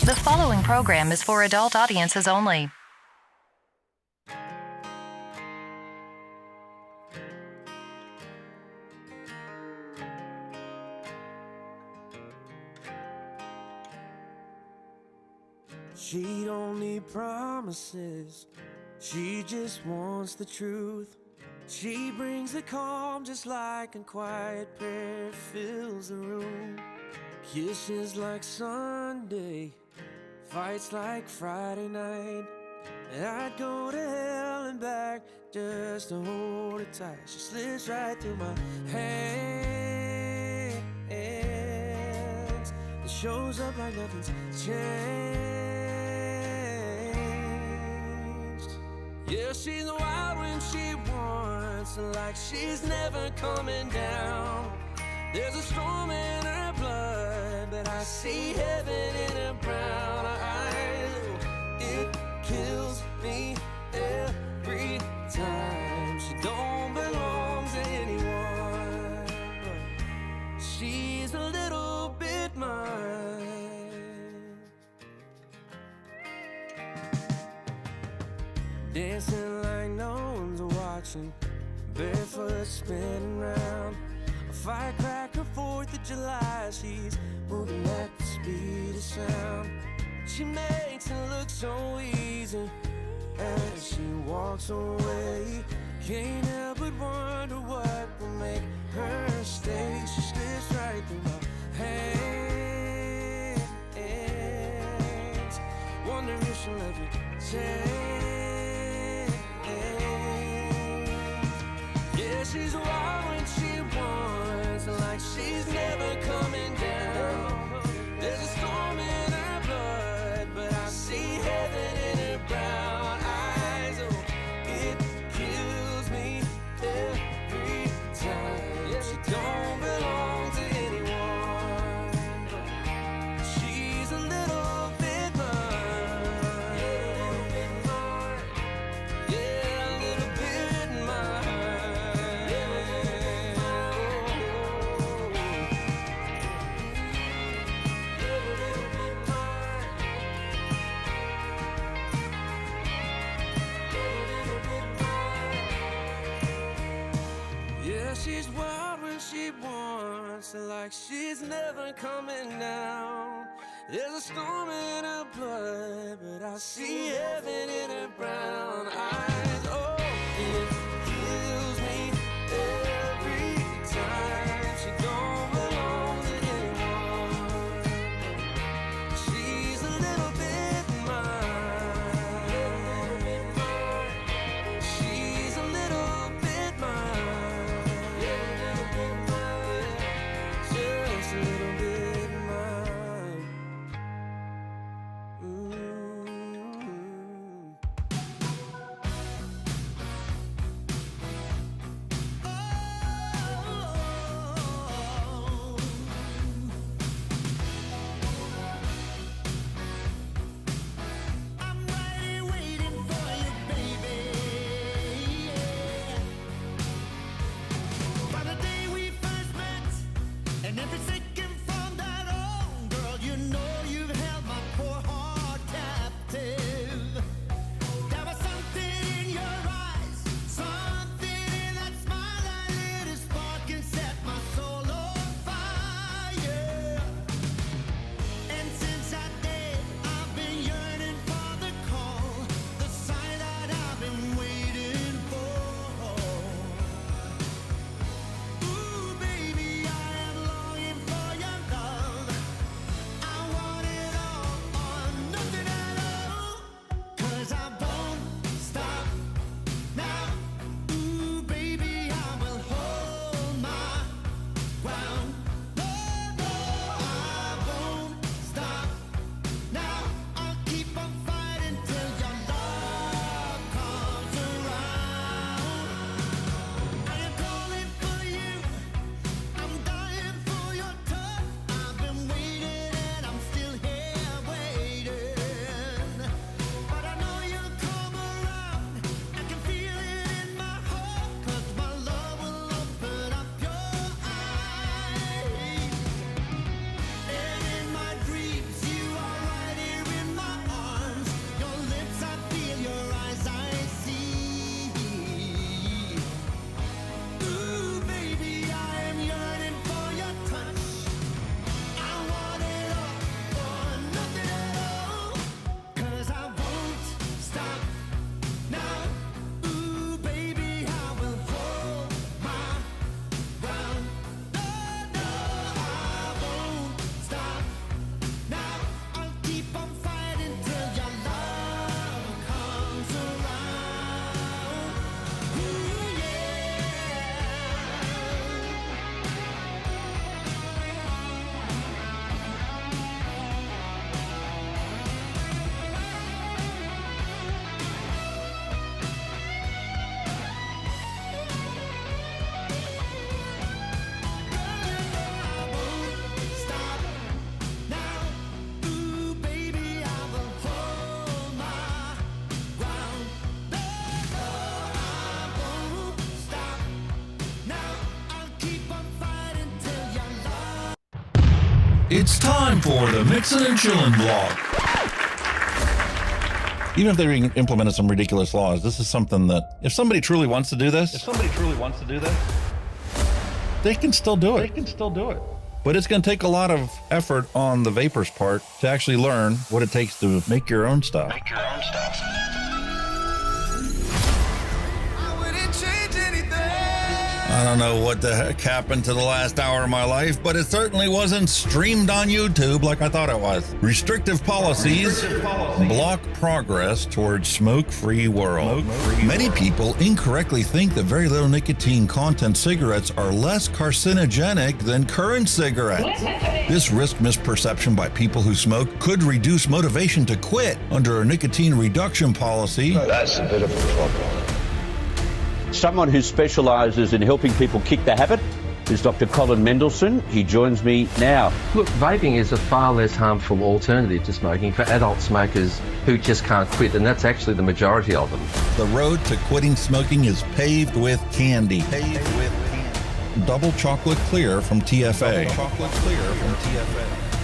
The following program is for adult audiences only. She don't need promises, she just wants the truth. She brings the calm just like a quiet prayer fills the room. Kisses like Sunday, fights like Friday night. And I'd go to hell and back just to hold her tight. She slips right through my hands and shows up like nothing's changed. Yeah, she's wild when she wants, like she's never coming down. There's a storm in her blood, but I see heaven in her brown eyes. It kills me every time. She don't belong to anyone, but she's a little bit mine. Dancing like no one's watching, barefoot spinning round. Firecracker, 4th of July, she's moving at the speed of sound. She makes it look so easy as she walks away. Can't help but wonder what will make her stay. She slips right through my hands. Wonder if she'll ever change. Yeah, she's wild when she wants, like she's never coming down. There's a storm in her blood, but I see heaven in her brown eyes. Oh, it kills me every time. Yeah, she don't belong to anyone, but she's a little bit mine. Yeah, a little bit mine. She's wild when she wants, like she's never coming down. There's a storm in her blood, but I see heaven in her brown eyes. Oh, it kills me every time. She don't belong to anyone. She's a little bit mine. She's a little bit mine. Just a little bit mine. It's time for the Mixin and Chillin blog. Even if they implemented some ridiculous laws, this is something that if somebody truly wants to do this, they can still do it. But it's going to take a lot of effort on the vapors' part to actually learn what it takes to make your own stuff. I don't know what the heck happened to the last hour of my life, but it certainly wasn't streamed on YouTube like I thought it was. Restrictive policies block progress towards smoke-free world. Many people incorrectly think that very little nicotine content cigarettes are less carcinogenic than current cigarettes. This risk misperception by people who smoke could reduce motivation to quit under a nicotine reduction policy. That's a bit of a problem. Someone who specialises in helping people kick the habit is Dr. Colin Mendelsohn. He joins me now. Look, vaping is a far less harmful alternative to smoking for adult smokers who just can't quit, and that's actually the majority of them. The road to quitting smoking is paved with candy. Double chocolate clear from TFA.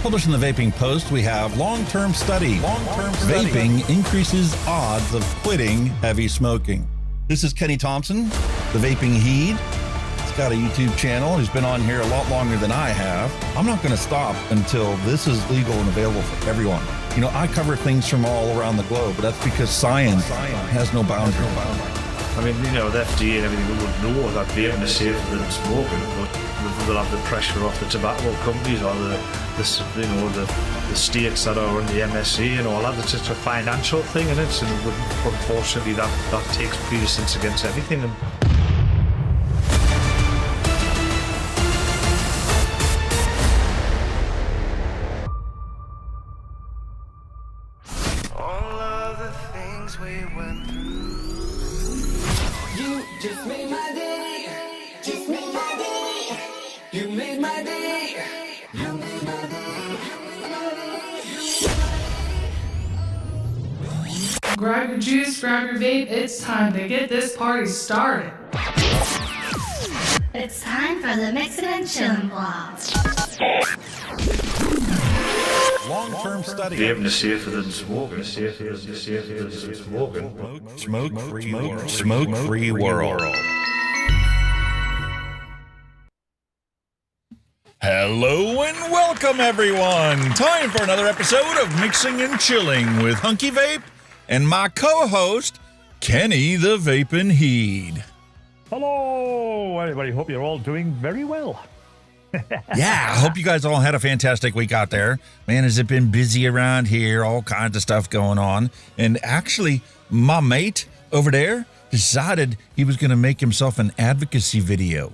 Published in the Vaping Post, we have long-term study. Vaping increases odds of quitting heavy smoking. This is Kenny Thompson, the Vaping Heed. He's got a YouTube channel. He's been on here a lot longer than I have. I'm not going to stop until this is legal and available for everyone. You know, I cover things from all around the globe, but that's because science has no boundaries. I mean, you know, the FDA and everything would know that vaping is safer than smoking, but they'll have the pressure off the tobacco companies or the states that are in the MnC and all that. It's just a financial thing, and unfortunately that takes precedence against everything. And All of the things we went through. You just made my day. Just made my day. You made my day. You made my day. Grab your juice, grab your vape. It's time to get this party started. It's time for the Mixin and Chillin blog. Long-term study. vaping is safer than smoking. Smoke-free world. Hello and welcome, everyone. Time for another episode of Mixing and Chilling with Hunky Vape and my co-host, Kenny the Vapin' Heed. Hello, everybody. Hope you're all doing very well. Yeah, I hope you guys all had a fantastic week out there. Man, has it been busy around here, all kinds of stuff going on. And actually, my mate over there decided he was going to make himself an advocacy video.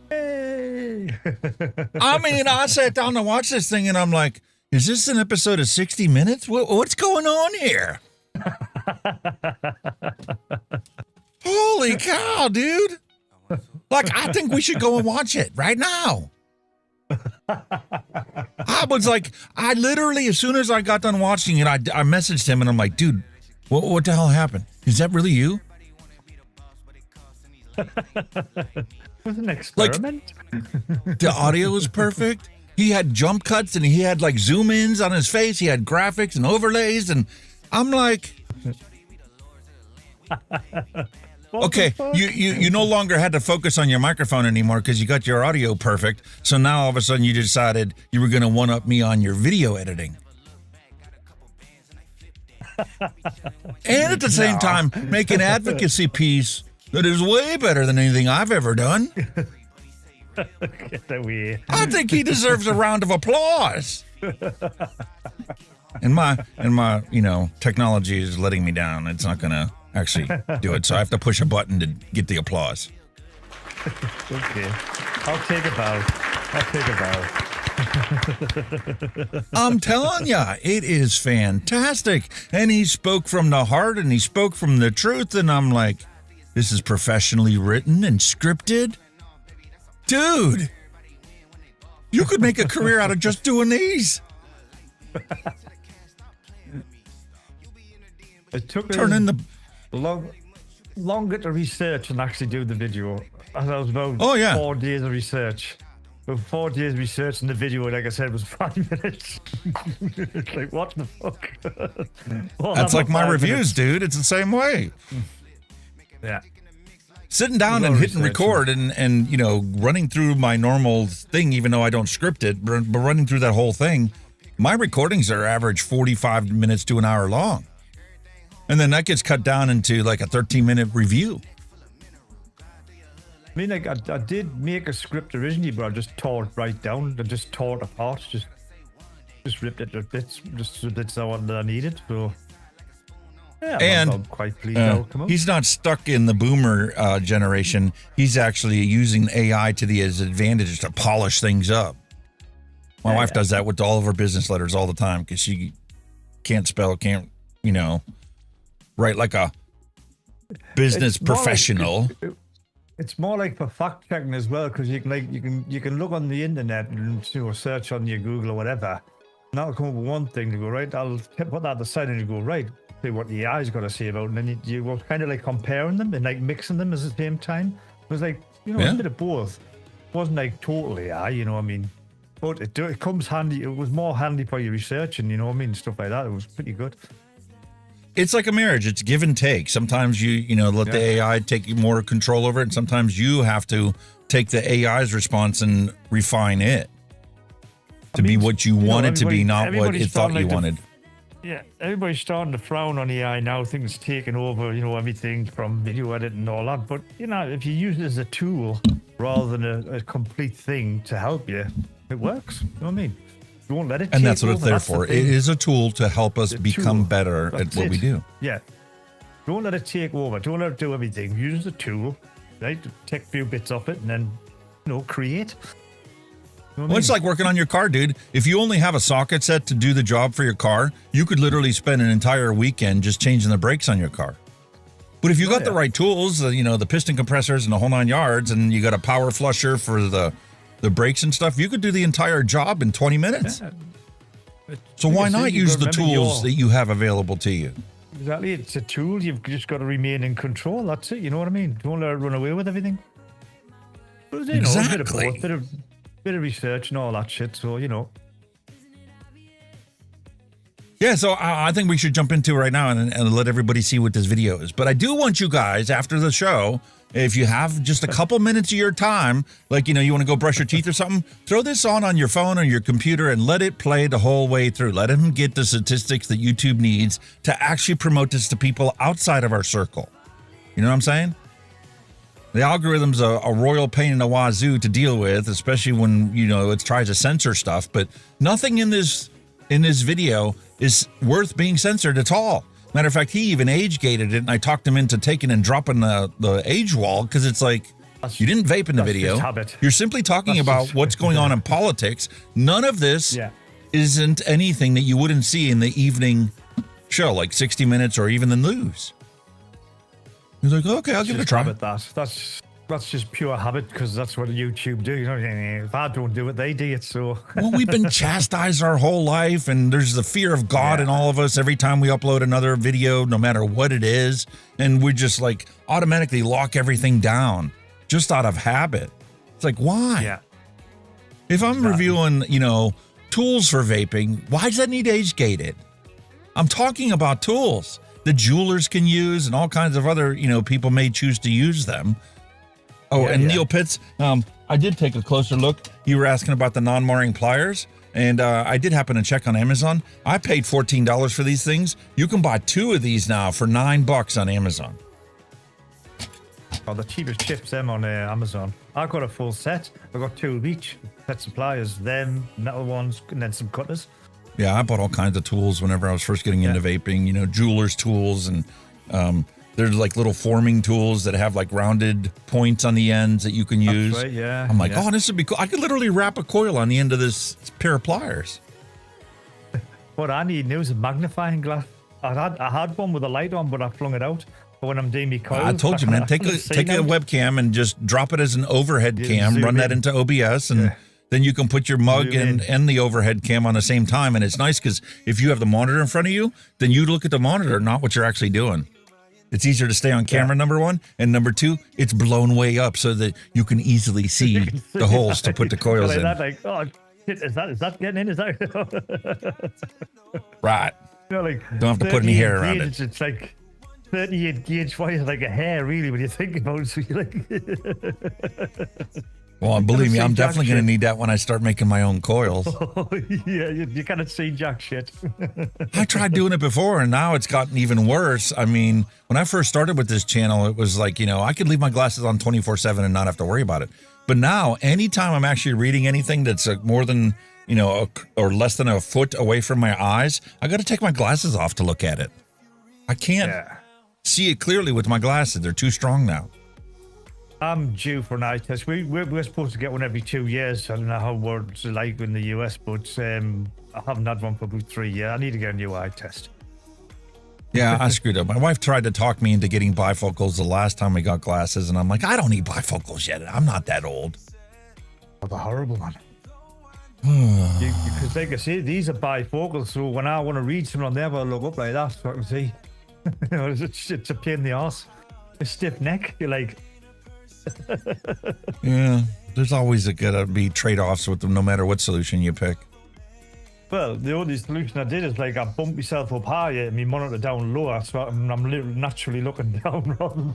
Hey! I mean, I sat down to watch this thing and I'm like, is this an episode of 60 Minutes? What's going on here? Holy cow, dude. Like, I think we should go and watch it right now. I was like, I literally, as soon as I got done watching it, I messaged him and I'm like, dude, what the hell happened? Is that really you? It was an experiment. Like, the audio was perfect. He had jump cuts and he had like zoom ins on his face. He had graphics and overlays. And I'm like, okay, you no longer had to focus on your microphone anymore because you got your audio perfect. So now all of a sudden you decided you were going to one-up me on your video editing. And at the same time, make an advocacy piece that is way better than anything I've ever done. Get away. I think he deserves a round of applause. And my, technology is letting me down. It's not going to actually do it. So I have to push a button to get the applause. Okay. I'll take a bow. I'm telling ya, it is fantastic. And he spoke from the heart and he spoke from the truth. And I'm like, this is professionally written and scripted. Dude, you could make a career out of just doing these. It took Turning the longer to research and actually do the video. That was about 4 days of research. For 4 days researching the video, like I said, it was 5 minutes. It's like, what the fuck? That's like my reviews, dude. It's the same way. Yeah. Sitting down and hitting record and you know, running through my normal thing, even though I don't script it, but running through that whole thing, my recordings are average 45 minutes to an hour long. And then that gets cut down into like a 13-minute review. I mean, like, I did make a script originally, but I just tore it right down. I just tore it apart. Just ripped it to bits, just the bits that I needed. So, yeah, and I'm quite pleased how it came out. he's not stuck in the boomer generation. He's actually using AI to his advantage to polish things up. My wife does that with all of her business letters all the time because she can't spell, you know, write like a business professional. It's more like for fact checking as well, because you can look on the internet and search on your Google or whatever. And that'll come up with one thing to go, right, I'll put that aside and you go, right, see what the AI's got to say about it. And then you were kind of like comparing them and like mixing them at the same time. It was like, you know, a bit of both. It wasn't like total AI, you know what I mean? But it comes handy. It was more handy for your research and, you know what I mean, stuff like that. It was pretty good. It's like a marriage. It's give and take. Sometimes you know, let the AI take more control over it, and sometimes you have to take the AI's response and refine it to be what you want it to be, not what it thought you wanted. Yeah, everybody's starting to frown on AI now. Things taking over, you know, everything from video editing and all that. But, you know, if you use it as a tool rather than a complete thing to help you, it works. You know what I mean? You won't let it And take that's what it's over. there for. It is a tool to help us become better at what we do. Yeah. Don't let it take over. Don't let it do everything. Use the tool, right? Take a few bits off it and then, you know, create. You know Well, it's like working on your car, dude. If you only have a socket set to do the job for your car, you could literally spend an entire weekend just changing the brakes on your car. But if you got the right tools, you know, the piston compressors and the whole 9 yards, and you got a power flusher for the brakes and stuff, you could do the entire job in 20 minutes. Yeah. So why not use the tools that you have available to you? Exactly. It's a tool. You've just got to remain in control. That's it. You know what I mean? Don't let it run away with everything. But, you know, Exactly. a bit of both, bit of research and all that shit. So, you know. Yeah, so I think we should jump into it right now and let everybody see what this video is. But I do want you guys, after the show, if you have just a couple minutes of your time, like, you know, you want to go brush your teeth or something, throw this on your phone or your computer and let it play the whole way through. Let him get the statistics that YouTube needs to actually promote this to people outside of our circle. You know what I'm saying? The algorithm's a royal pain in the wazoo to deal with, especially when, you know, it tries to censor stuff. But nothing in this video is worth being censored at all. Matter of fact, he even age gated it, and I talked him into taking and dropping the age wall, because it's like, you didn't vape in the video. You're simply talking about what's going on in politics. None of this isn't anything that you wouldn't see in the evening show, like 60 Minutes or even the news. He's like, okay, I'll give it a try. That's just pure habit, because that's what YouTube do. You know, if I don't do it, they do it. So well, we've been chastised our whole life, and there's the fear of God in all of us every time we upload another video, no matter what it is, and we just like automatically lock everything down just out of habit. It's like, why? Yeah. If I'm reviewing, you know, tools for vaping, why does that need age gated? I'm talking about tools that jewelers can use, and all kinds of other, you know, people may choose to use them. Oh, Neil Pitts, I did take a closer look. You were asking about the non-marring pliers, and I did happen to check on Amazon. I paid $14 for these things. You can buy 2 of these now for $9 on Amazon. Oh, the cheapest chips, them on Amazon. I've got a full set. I've got 2 of each. Set suppliers, them, metal ones, and then some cutters. Yeah, I bought all kinds of tools whenever I was first getting into vaping, you know, jeweler's tools, and there's like little forming tools that have like rounded points on the ends that you can use. That's right, yeah. I'm like, oh, this would be cool. I could literally wrap a coil on the end of this pair of pliers. What I need now is a magnifying glass. I had one with a light on, but I flung it out. But when I'm doing my coils, I told you, man, take a webcam and just drop it as an overhead cam, run that into OBS, and then you can put your mug and the overhead cam on the same time. And it's nice because if you have the monitor in front of you, then you look at the monitor, not what you're actually doing. It's easier to stay on camera, number one. And number two, it's blown way up so that you can easily see the holes to put the coils in. Like, oh, shit, is that getting in? Is that? Right. You know, like, don't have to put any hair around it. It's like 38 gauge wire, like a hair, really, when you think about it. So you're like... Well, believe me, I'm definitely going to need that when I start making my own coils. Oh, yeah, you cannot see jack shit. I tried doing it before, and now it's gotten even worse. I mean, when I first started with this channel, it was like, I could leave my glasses on 24/7 and not have to worry about it. But now, anytime I'm actually reading anything that's more than, or less than a foot away from my eyes, I got to take my glasses off to look at it. I can't see it clearly with my glasses. They're too strong now. I'm due for an eye test. We're supposed to get one every 2 years. I don't know how it's like in the US, but I haven't had one for about 3 years. I need to get a new eye test. Yeah, I screwed up. My wife tried to talk me into getting bifocals the last time we got glasses, and I'm like, I don't need bifocals yet. I'm not that old. That's a horrible one. Because like I say, these are bifocals, so when I want to read something on there, I'll look up like that so I can see. It's a pain in the arse. A stiff neck, you're like... Yeah, there's always gotta be trade-offs with them, no matter what solution you pick. Well, the only solution I did is like I bumped myself up higher and my monitor down lower, so I'm naturally looking down rather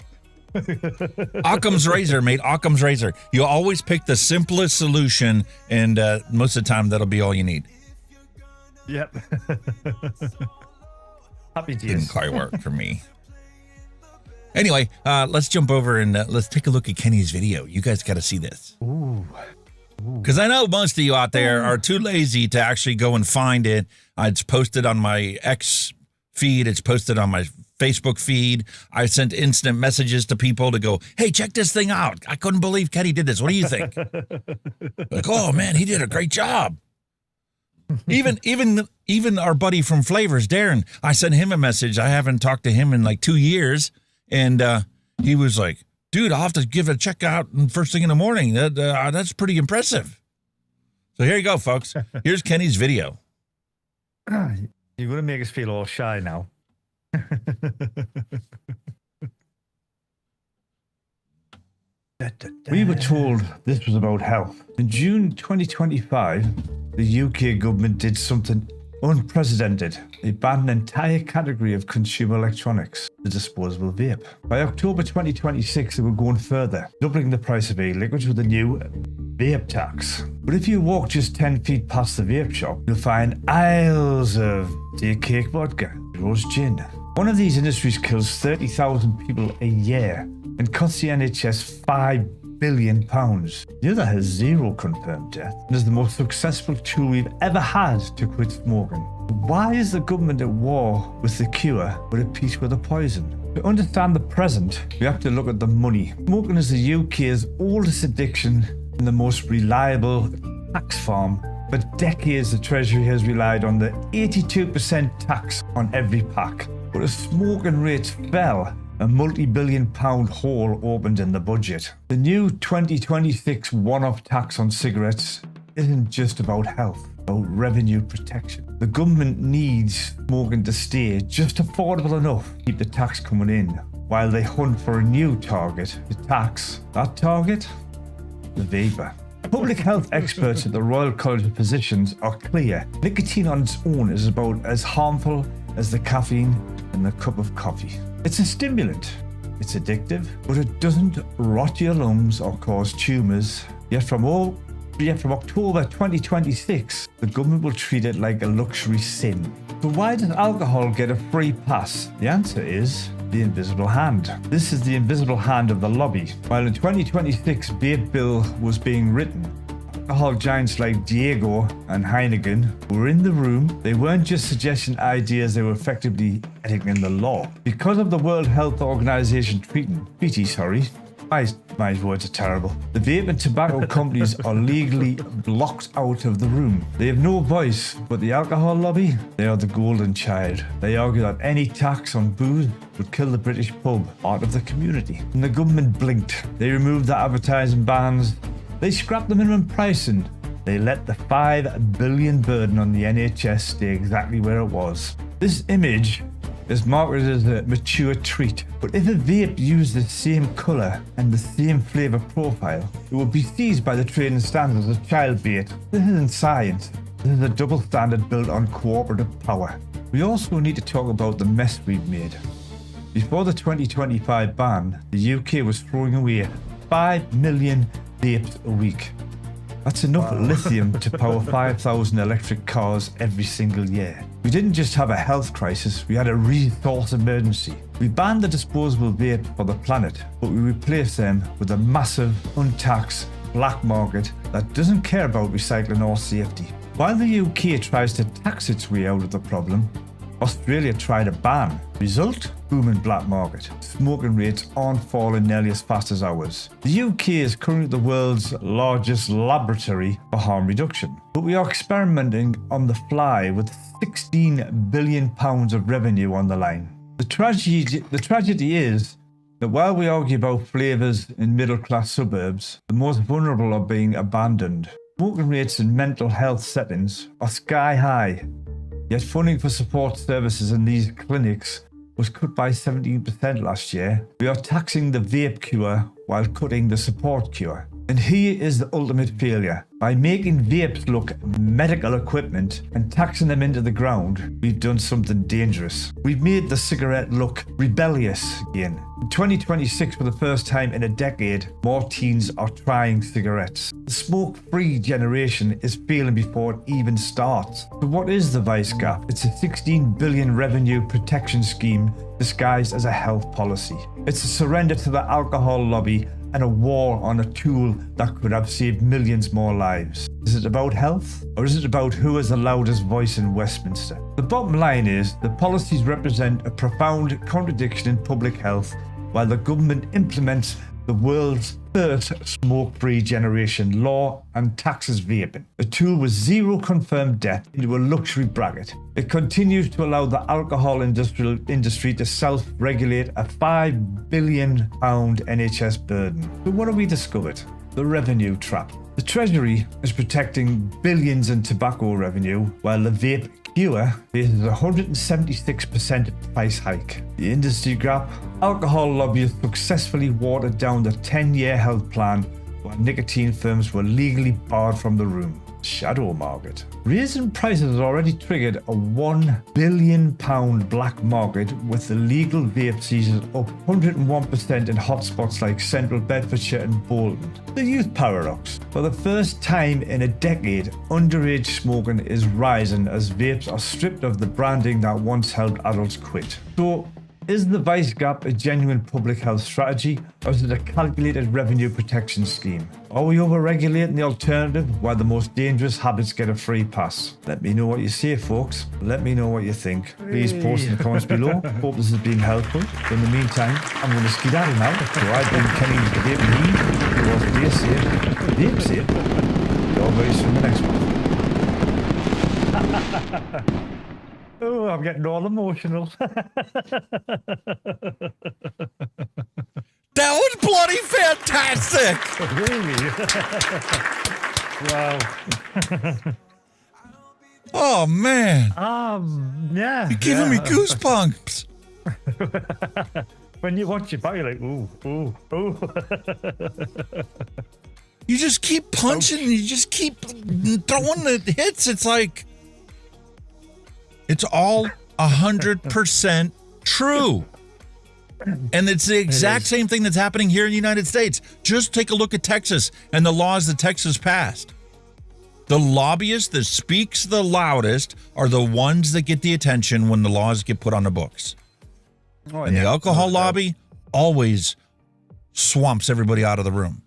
than... Occam's razor, mate. Occam's razor. You always pick the simplest solution, and most of the time that'll be all you need. Yep. Happy days. Didn't quite work for me. Anyway, let's jump over and let's take a look at Kenny's video. You guys got to see this. Ooh. Because I know most of you out there are too lazy to actually go and find it. It's posted on my X feed. It's posted on my Facebook feed. I sent instant messages to people to go, hey, check this thing out. I couldn't believe Kenny did this. What do you think? Like, oh, man, he did a great job. Even our buddy from Flavors, Darren, I sent him a message. I haven't talked to him in like 2 years. And he was like, dude, I'll have to give it a check out first thing in the morning. That's pretty impressive. So here you go, folks. Here's Kenny's video. You're going to make us feel all shy now. We were told this was about health. In June 2025, the UK government did something unprecedented. They banned an entire category of consumer electronics, the disposable vape. By October 2026, they were going further, doubling the price of e-liquids with a new vape tax. But if you walk just 10 feet past the vape shop, you'll find aisles of Deer Cake vodka, Rose gin. One of these industries kills 30,000 people a year and costs the NHS £5 billion. The other has 0 confirmed death and is the most successful tool we've ever had to quit smoking. Why is the government at war with the cure but at peace with the poison? To understand the present, we have to look at the money. Smoking is the UK's oldest addiction and the most reliable tax farm. For decades, the Treasury has relied on the 82% tax on every pack. But as smoking rates fell, a multi-billion-pound hole opened in the budget. The new 2026 one-off tax on cigarettes isn't just about health, about revenue protection. The government needs smoking to stay just affordable enough to keep the tax coming in, while they hunt for a new target to tax. That target? The vapor. Public health experts at the Royal College of Physicians are clear. Nicotine on its own is about as harmful as the caffeine in the cup of coffee. It's a stimulant, it's addictive, but it doesn't rot your lungs or cause tumours. Yet from October 2026, the government will treat it like a luxury sin. So why does alcohol get a free pass? The answer is the invisible hand. This is the invisible hand of the lobby. While in 2026 Vape Bill was being written, alcohol giants like Diego and Heineken were in the room. They weren't just suggesting ideas, they were effectively editing the law. Because of the World Health Organization treaty, my words are terrible. The vape and tobacco companies are legally blocked out of the room. They have no voice, but the alcohol lobby, they are the golden child. They argue that any tax on booze would kill the British pub, part of the community. And the government blinked. They removed the advertising bans. They scrapped the minimum pricing. They let the $5 billion burden on the NHS stay exactly where it was. This image is marketed as a mature treat. But if a vape used the same colour and the same flavour profile, it would be seized by the trading standards as child bait. This isn't science. This is a double standard built on cooperative power. We also need to talk about the mess we've made. Before the 2025 ban, the UK was throwing away 5 million vapes a week. That's enough lithium to power 5,000 electric cars every single year. We didn't just have a health crisis, we had a resource emergency. We banned the disposable vape for the planet, but we replaced them with a massive, untaxed black market that doesn't care about recycling or safety. While the UK tries to tax its way out of the problem, Australia tried a ban. Result? Booming black market. Smoking rates aren't falling nearly as fast as ours. The UK is currently the world's largest laboratory for harm reduction. But we are experimenting on the fly with £16 billion of revenue on the line. The tragedy is that while we argue about flavours in middle-class suburbs, the most vulnerable are being abandoned. Smoking rates in mental health settings are sky high. Yet funding for support services in these clinics was cut by 17% last year. We are taxing the vape cure while cutting the support cure. And here is the ultimate failure. By making vapes look medical equipment and taxing them into the ground, we've done something dangerous. We've made the cigarette look rebellious again. In 2026, for the first time in a decade, more teens are trying cigarettes. The smoke-free generation is failing before it even starts. So what is the vice gap? It's a 16 billion revenue protection scheme disguised as a health policy. It's a surrender to the alcohol lobby and a war on a tool that could have saved millions more lives. Is it about health, or is it about who has the loudest voice in Westminster? The bottom line is the policies represent a profound contradiction in public health while the government implements the world's first smoke-free generation law and taxes vaping. A tool with zero confirmed death into a luxury bracket. It continues to allow the alcohol industry to self-regulate a £5 billion NHS burden. But what have we discovered? The revenue trap. The Treasury is protecting billions in tobacco revenue while the vape cure faces a 176% price hike. The industry gap. Alcohol lobbyists successfully watered down the 10-year health plan while nicotine firms were legally barred from the room. Shadow market. Raising prices has already triggered a £1 billion black market with illegal vape seizures up 101% in hotspots like Central Bedfordshire and Bolton. The youth paradox. For the first time in a decade, underage smoking is rising as vapes are stripped of the branding that once helped adults quit. So, is the vice gap a genuine public health strategy, or is it a calculated revenue protection scheme? Are we over-regulating the alternative while the most dangerous habits get a free pass? Let me know what you say, folks. Let me know what you think. Please post in the comments below. Hope this has been helpful. In the meantime, I'm going to skedaddle now. So I've been Kenny's Vape Lead. It was Vape Safe. You're very soon the next one. Oh, I'm getting all emotional. That was bloody fantastic! Wow. Oh, man. Yeah. You're giving me goosebumps. When you watch it back, you're like, ooh, ooh, ooh. You just keep punching, you just keep throwing the hits. It's like, it's all 100% true. And it's the exact same thing that's happening here in the United States. Just take a look at Texas and the laws that Texas passed. The lobbyists that speaks the loudest are the ones that get the attention when the laws get put on the books. Oh, and the alcohol lobby always swamps everybody out of the room.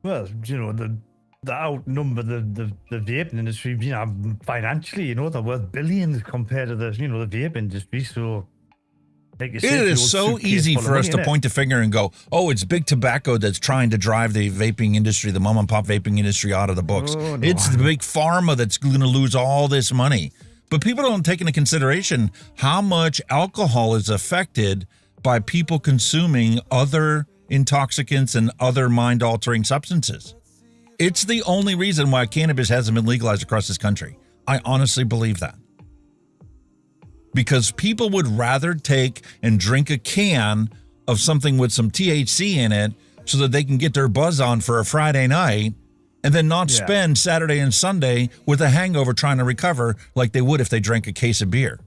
Well, you know, the outnumber the vape industry, you know, financially, you know, they're worth billions compared to the, you know, the vape industry. So, like you said, it is so easy for us to point the finger and go, oh, it's big tobacco that's trying to drive the vaping industry, the mom and pop vaping industry out of the books. Oh, no. It's the big pharma that's going to lose all this money. But people don't take into consideration how much alcohol is affected by people consuming other intoxicants and other mind-altering substances. It's the only reason why cannabis hasn't been legalized across this country. I honestly believe that. because people would rather take and drink a can of something with some THC in it so that they can get their buzz on for a Friday night and then not spend Saturday and Sunday with a hangover trying to recover like they would if they drank a case of beer.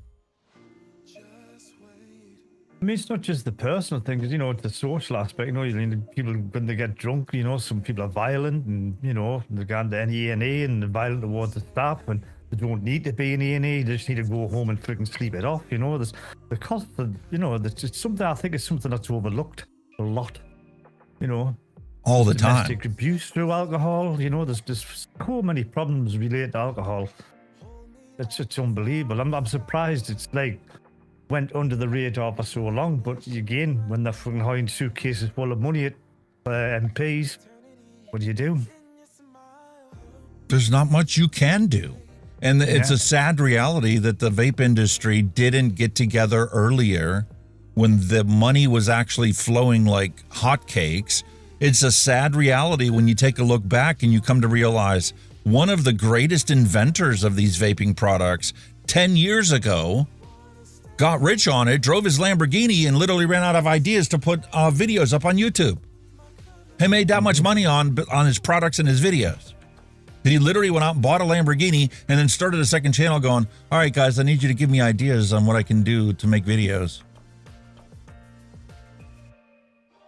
I mean, it's not just the personal thing, because, it's the social aspect. People, when they get drunk, some people are violent and, they go into A&E and they're violent towards the staff, and they don't need to be in A&E. They just need to go home and freaking sleep it off. There's the cost of, it's something, I think it's something that's overlooked a lot, all the time. Domestic abuse through alcohol, there's so many problems related to alcohol. It's unbelievable. I'm surprised it's went under the radar for so long, but again, when they're fucking hiding suitcases full of money at MPs, what do? There's not much you can do. And it's a sad reality that the vape industry didn't get together earlier when the money was actually flowing like hotcakes. It's a sad reality when you take a look back and you come to realize one of the greatest inventors of these vaping products 10 years ago got rich on it, drove his Lamborghini, and literally ran out of ideas to put videos up on YouTube. He made that much money on his products and his videos. He literally went out and bought a Lamborghini and then started a second channel going, all right, guys, I need you to give me ideas on what I can do to make videos.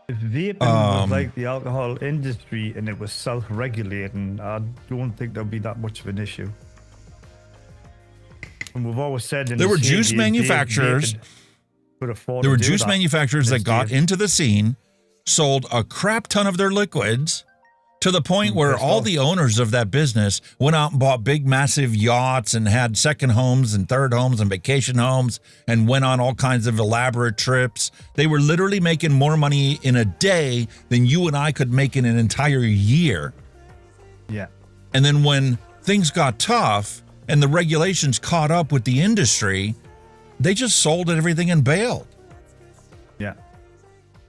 If vaping was like the alcohol industry and it was self-regulating, I don't think there'd be that much of an issue. And we've always said there were juice manufacturers. There were juice manufacturers that got into the scene, sold a crap ton of their liquids to the point where all the owners of that business went out and bought big, massive yachts and had second homes and third homes and vacation homes and went on all kinds of elaborate trips. They were literally making more money in a day than you and I could make in an entire year. Yeah. And then when things got tough and the regulations caught up with the industry, they just sold everything and bailed. Yeah.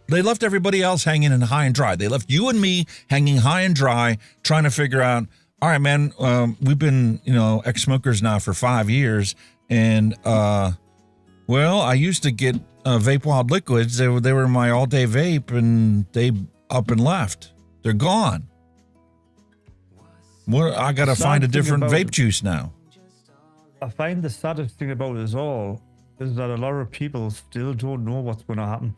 They left everybody else hanging in high and dry. They left you and me hanging high and dry, trying to figure out, all right, man, we've been, ex-smokers now for 5 years. And, well, I used to get Vape Wild liquids. They were my all-day vape, and they up and left. They're gone. I got to find a different vape juice now. I find the saddest thing about it all is that a lot of people still don't know what's going to happen.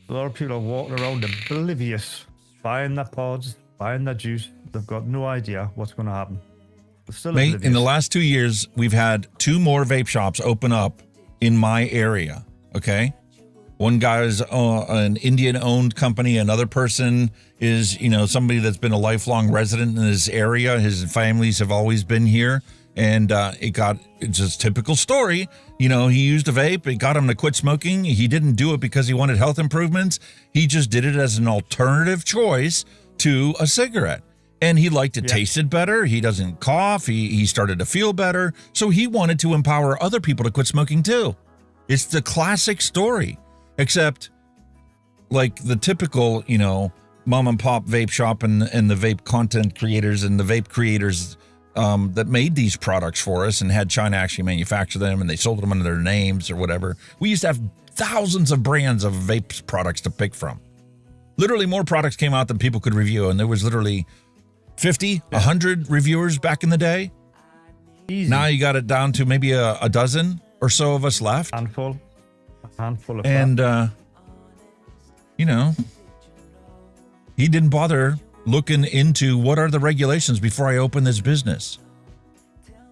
A lot of people are walking around oblivious, buying their pods, buying their juice. They've got no idea what's going to happen. They're still oblivious. In the last 2 years, we've had 2 more vape shops open up in my area, okay? One guy is an Indian-owned company. Another person is, somebody that's been a lifelong resident in this area. His families have always been here. And it's a typical story. He used a vape. It got him to quit smoking. He didn't do it because he wanted health improvements. He just did it as an alternative choice to a cigarette. And he liked it tasted better. He doesn't cough. He started to feel better. So he wanted to empower other people to quit smoking too. It's the classic story, except like the typical, mom and pop vape shop and the vape content creators and the vape creators that made these products for us and had China actually manufacture them, and they sold them under their names or whatever. We used to have thousands of brands of vape products to pick from. Literally more products came out than people could review, and there was literally 50, 100 reviewers back in the day. Easy. Now you got it down to maybe a dozen or so of us left. A handful of and, he didn't bother looking into what are the regulations before I open this business.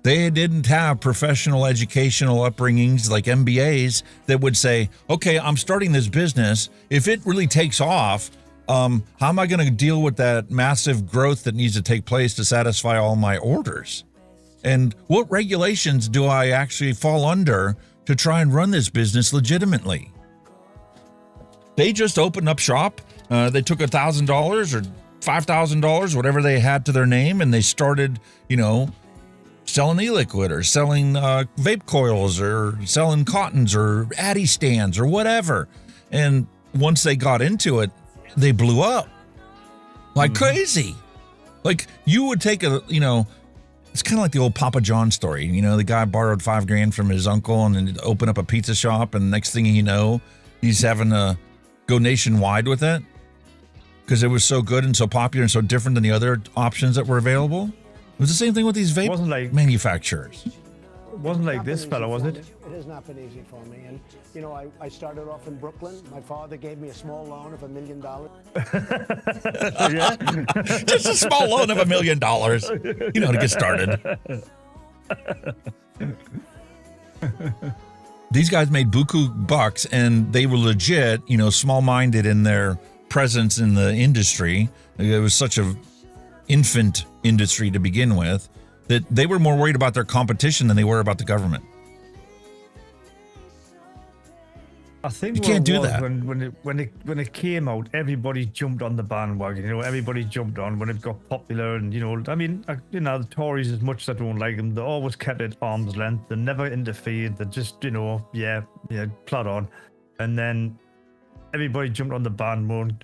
They didn't have professional educational upbringings like MBAs that would say, okay, I'm starting this business. If it really takes off, how am I going to deal with that massive growth that needs to take place to satisfy all my orders? And what regulations do I actually fall under to try and run this business legitimately? They just opened up shop. They took $1,000 or $5,000, whatever they had to their name, and they started, selling e-liquid or selling vape coils or selling cottons or Addy stands or whatever. And once they got into it, they blew up like crazy. Like you would take It's kind of like the old Papa John story. You know, the guy borrowed $5,000 from his uncle and then opened up a pizza shop. And next thing you know, he's having to go nationwide with it because it was so good and so popular and so different than the other options that were available. It was the same thing with these vape manufacturers. It wasn't like this fella, was it? It has not been easy for me. And, you know, I started off in Brooklyn. My father gave me a small loan of $1 million. Yeah. Just a small loan of $1 million, you know, to get started. These guys made buku bucks, and they were legit, you know, small-minded in their presence in the industry. It was such a infant industry to begin with that they were more worried about their competition than they were about the government. I think you can't do that. When it came out, everybody jumped on the bandwagon. You know, everybody jumped on when it got popular, and you know, I mean, you know, the Tories, as much as I don't like them, they always kept it arm's length. They never interfered. They just, you know, plod on, and then everybody jumped on the bandwagon.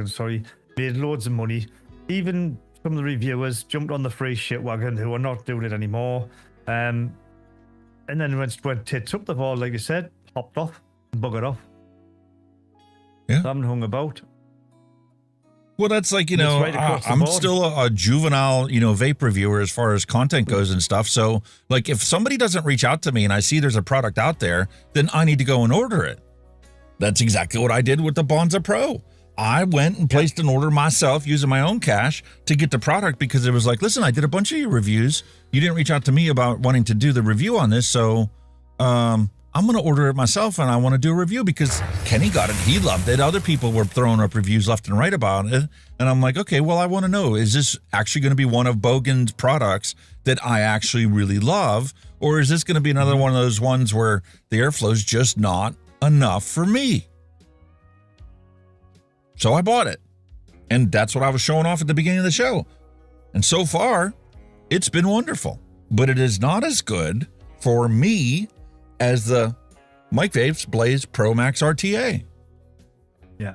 Sorry, made loads of money. Even some of the reviewers jumped on the free shit wagon who are not doing it anymore. And then when tits up, they've all, like you said, popped off, buggered off. Yeah. They haven't hung about. Well, that's like, you know, I'm still a juvenile, you know, vape reviewer as far as content goes and stuff. So, like, if somebody doesn't reach out to me and I see there's a product out there, then I need to go and order it. That's exactly what I did with the Bonza Pro. I went and placed an order myself using my own cash to get the product because it was like, listen, I did a bunch of your reviews. You didn't reach out to me about wanting to do the review on this. So I'm going to order it myself and I want to do a review because Kenny got it. He loved it. Other people were throwing up reviews left and right about it. And I'm like, okay, well, I want to know, is this actually going to be one of Bogan's products that I actually really love? Or is this going to be another one of those ones where the airflow is just not enough for me? So I bought it. And that's what I was showing off at the beginning of the show. And so far, it's been wonderful. But it is not as good for me as the Mike Vapes Blaze Pro Max RTA. Yeah.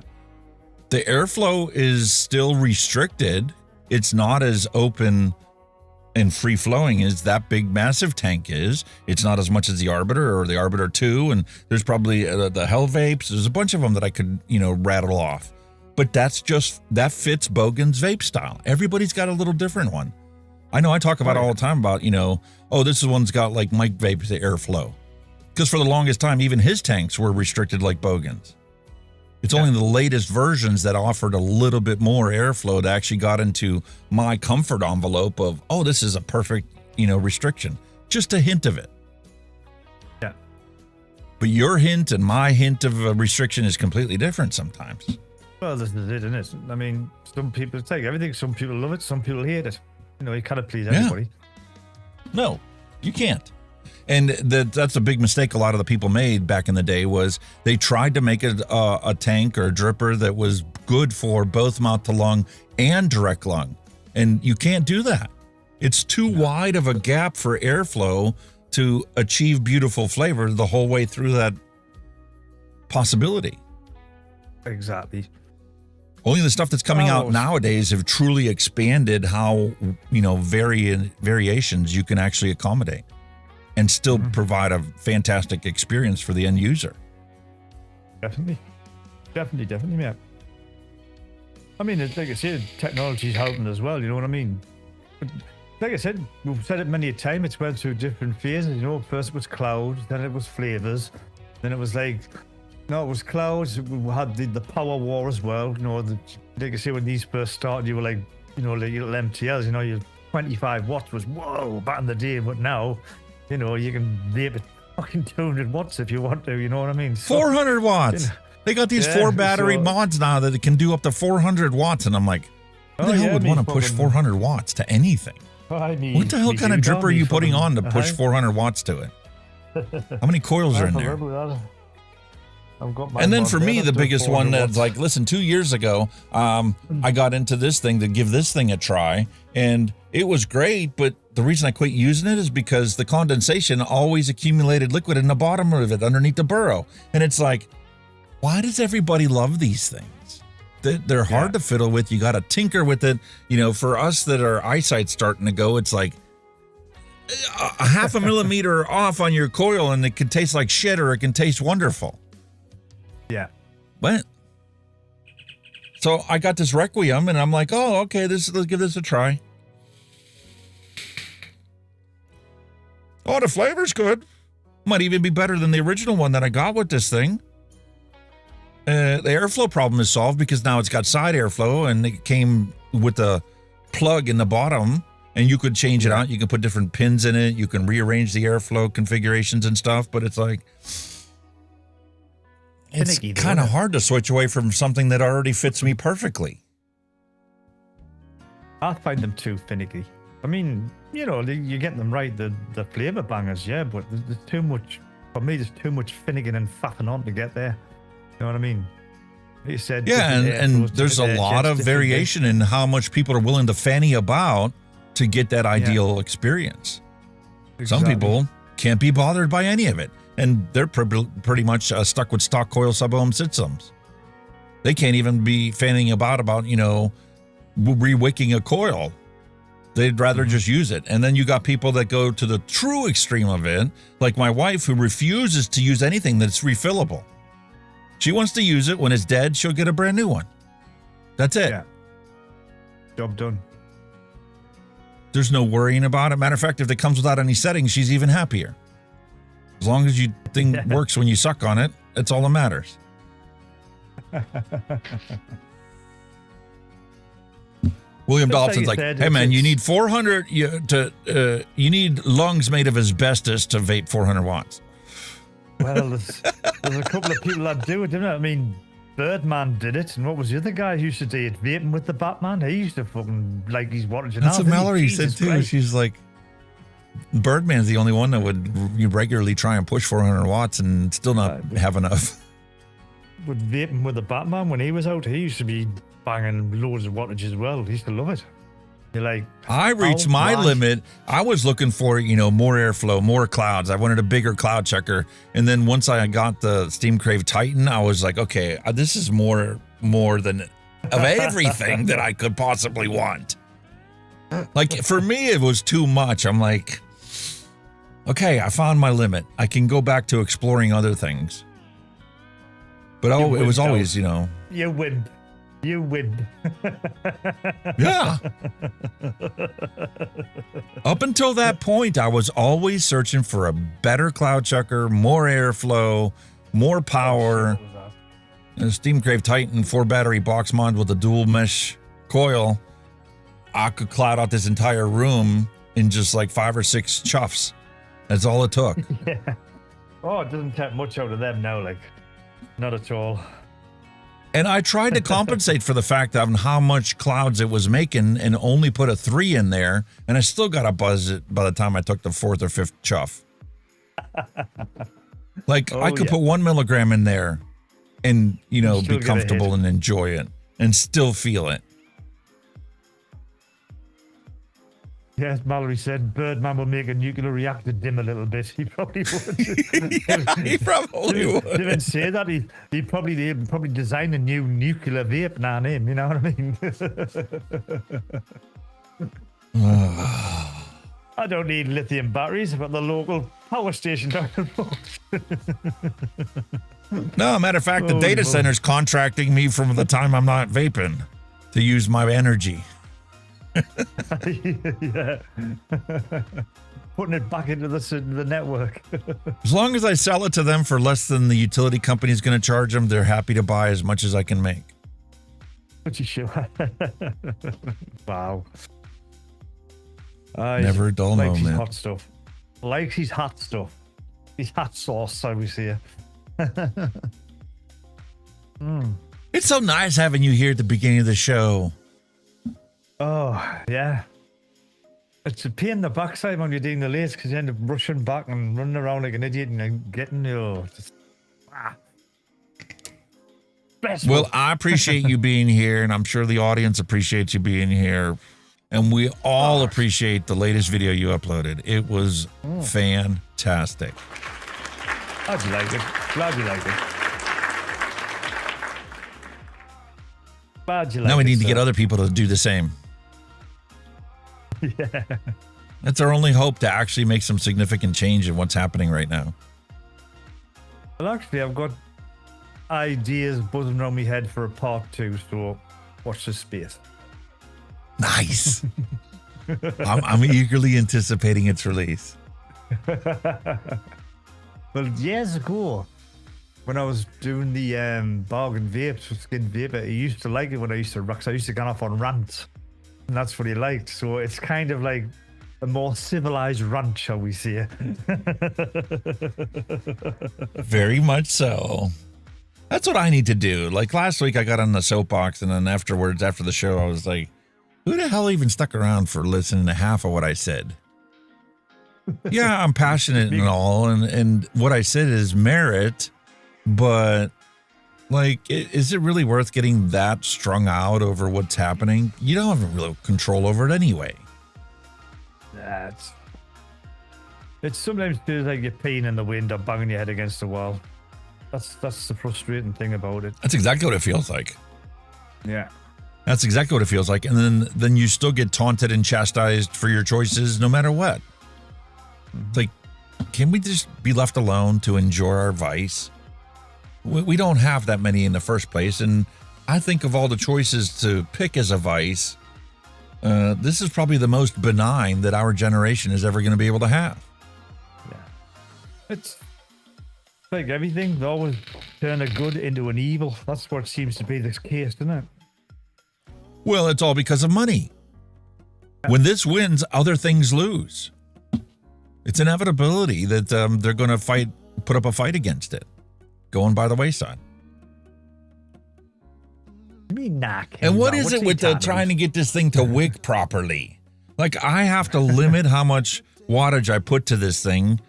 The airflow is still restricted. It's not as open and free-flowing as that big, massive tank is. It's not as much as the Arbiter or the Arbiter 2. And there's probably the Hell Vapes. There's a bunch of them that I could, you know, rattle off. But that fits Bogan's vape style. Everybody's got a little different one. I know I talk about it all the time about, you know, oh, this one's got like Mike Vape's airflow. Because for the longest time, even his tanks were restricted like Bogan's. It's only the latest versions that offered a little bit more airflow that actually got into my comfort envelope of, oh, this is a perfect, you know, restriction. Just a hint of it. Yeah. But your hint and my hint of a restriction is completely different sometimes. Well, this is it, isn't it? I mean, some people take everything. Some people love it. Some people hate it. You know, you can't please everybody. No, you can't. And that's a big mistake a lot of the people made back in the day was they tried to make a tank or a dripper that was good for both mouth to lung and direct lung. And you can't do that. It's too wide of a gap for airflow to achieve beautiful flavor the whole way through that possibility. Exactly. Only the stuff that's coming out nowadays have truly expanded how, you know, variations you can actually accommodate and still provide a fantastic experience for the end user. Definitely, yeah. I mean, like I said, technology's helping as well, you know what I mean? But like I said, we've said it many a time, it's went through different phases, you know. First it was clouds, then it was flavors, then it was like, no, it was clouds. We had the power war as well. You know, like I say, when these first started, you were like, you know, like little MTLs. You know, your 25 watts was whoa back in the day, but now, you know, you can vape at fucking 200 watts if you want to. You know what I mean? So, 400 watts. You know, they got these 4 battery mods now that can do up to 400 watts, and I'm like, who the hell would want to push 400 watts to anything? I mean, what the hell kind of dripper are you putting on to push 400 watts to it? How many coils are in there? And then for me, the biggest one that's like, listen, 2 years ago, I got into this thing to give this thing a try, and it was great, but the reason I quit using it is because the condensation always accumulated liquid in the bottom of it underneath the burrow. And it's like, why does everybody love these things? they're hard to fiddle with. You got to tinker with it. You know, for us that our eyesight's starting to go, it's like a half a millimeter off on your coil, and it can taste like shit, or it can taste wonderful. Yeah. But so I got this Requiem, and I'm like, oh, okay, let's give this a try. Oh, the flavor's good. Might even be better than the original one that I got with this thing. The airflow problem is solved because now it's got side airflow, and it came with a plug in the bottom, and you could change it out. You can put different pins in it. You can rearrange the airflow configurations and stuff, but it's like, it's kind of hard to switch away from something that already fits me perfectly. I find them too finicky. I mean, you know, you're getting them right, the flavor bangers, yeah, but there's too much, for me, there's too much finicking and faffing on to get there. You know what I mean? You said, yeah, and there's a lot of variation in how much people are willing to fanny about to get that ideal experience. Exactly. Some people can't be bothered by any of it, and they're pretty much stuck with stock coil sub-ohm systems. They can't even be fanning about, you know, re-wicking a coil. They'd rather just use it. And then you got people that go to the true extreme of it, like my wife, who refuses to use anything that's refillable. She wants to use it. When it's dead, she'll get a brand new one. That's it. Yeah. Job done. There's no worrying about it. Matter of fact, if it comes without any settings, she's even happier. As long as you thing works when you suck on it, that's all that matters. William Dobson's like, hey man, you need 400 you need lungs made of asbestos to vape 400 watts. Well, there's a couple of people that do it, didn't it? I mean, Birdman did it, and what was the other guy who used to do it? Vaping with the Batman. He used to fucking like he's watching. That's what Mallory said too. Christ. She's like, Birdman's the only one that would regularly try and push 400 watts and still not have enough. But vaping with the Batman, when he was out, he used to be banging loads of wattage as well. He used to love it. You're like, I reached my limit. I was looking for, you know, more airflow, more clouds. I wanted a bigger cloud checker. And then once I got the Steam Crave Titan, I was like, okay, this is more than of everything that I could possibly want. Like, for me, it was too much. I'm like, okay, I found my limit. I can go back to exploring other things. But it was always, you know. You win. You win. Yeah. Up until that point, I was always searching for a better cloud checker, more airflow, more power. A Steam Crave Titan 4-battery box mod with a dual mesh coil. I could cloud out this entire room in just like 5 or 6 chuffs. That's all it took. Yeah. Oh, it doesn't take much out of them now, like, not at all. And I tried to compensate for the fact of how much clouds it was making and only put a 3 in there, and I still got a buzz by the time I took the 4th or 5th chuff. Like, I could put 1 milligram in there and, you know, be comfortable and enjoy it and still feel it. Yes, Mallory said Birdman will make a nuclear reactor dim a little bit. He probably would. Yeah, he probably would. Didn't say that. He'd probably design a new nuclear vape now and him. You know what I mean? I don't need lithium batteries. I've got the local power station down the road. No, matter of fact, the data center's contracting me from the time I'm not vaping to use my energy. Yeah. Putting it back into the network. As long as I sell it to them for less than the utility company's going to charge them, they're happy to buy as much as I can make. Pretty sure. Wow. Never a dull moment. His hot stuff. Likes his hot stuff. His hot sauce, I was here. It's so nice having you here at the beginning of the show. Oh, yeah. It's a pain in the backside when you're doing the late because you end up rushing back and running around like an idiot and getting Well, I appreciate you being here, and I'm sure the audience appreciates you being here. And we all appreciate the latest video you uploaded. It was fantastic. Glad you liked it. Glad you liked it. Glad you Now like we it, need to get sir. other people to do the same. Yeah. That's our only hope to actually make some significant change in what's happening right now. Well, actually, I've got ideas buzzing around my head for a part 2, so watch this space. Nice. I'm eagerly anticipating its release. Well, years ago, when I was doing the bargain vapes with Skin Vapor, he used to like it when I used to rock. So I used to go off on rants, and that's what he liked. So it's kind of like a more civilized rant, shall we say? Very much so. That's what I need to do. Like last week, I got on the soapbox, and then afterwards, after the show, I was like, who the hell even stuck around for listening to half of what I said? Yeah, I'm passionate and all, and what I said is merit, but like, is it really worth getting that strung out over what's happening? You don't have real control over it anyway. It sometimes feels like you're peeing in the wind or banging your head against the wall. That's the frustrating thing about it. That's exactly what it feels like. Yeah. That's exactly what it feels like. And then you still get taunted and chastised for your choices no matter what. It's like, can we just be left alone to enjoy our vice? We don't have that many in the first place. And I think of all the choices to pick as a vice, this is probably the most benign that our generation is ever going to be able to have. Yeah. It's like everything. They always turn a good into an evil. That's what seems to be the case, isn't it? Well, it's all because of money. When this wins, other things lose. It's inevitability that they're going to put up a fight against it, going by the wayside. You mean nah, And what is it with trying to get this thing to wick properly? Like, I have to limit how much wattage I put to this thing,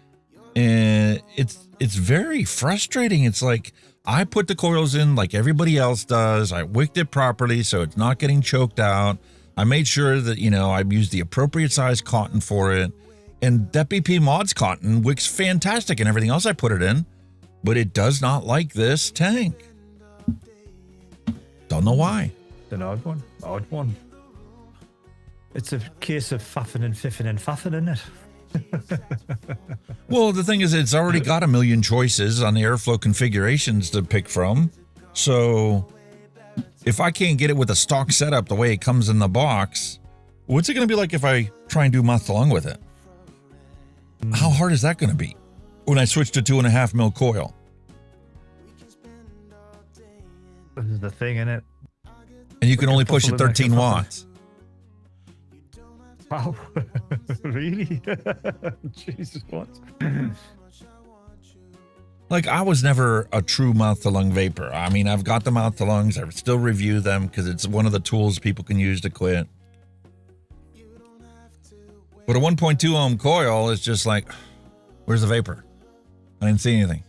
and it's very frustrating. It's like, I put the coils in like everybody else does. I wicked it properly so it's not getting choked out. I made sure that, I used the appropriate size cotton for it. And that BP Mods cotton wicks fantastic and everything else I put it in, but it does not like this tank. Don't know why. It's an odd one. Odd one. It's a case of faffing and fiffing and faffing, isn't it? Well, the thing is, it's already got a million choices on the airflow configurations to pick from. So if I can't get it with a stock setup the way it comes in the box, what's it going to be like if I try and do mouth to lung with it? How hard is that going to be when I switch to 2.5 mil coil? This is the thing, isn't it? And you can only push it 13 watts. Wow. Really? Jesus, what? Like, I was never a true mouth to lung vapor. I mean, I've got the mouth to lungs. I still review them because it's one of the tools people can use to quit. But a 1.2 ohm coil is just like, where's the vapor? I didn't see anything.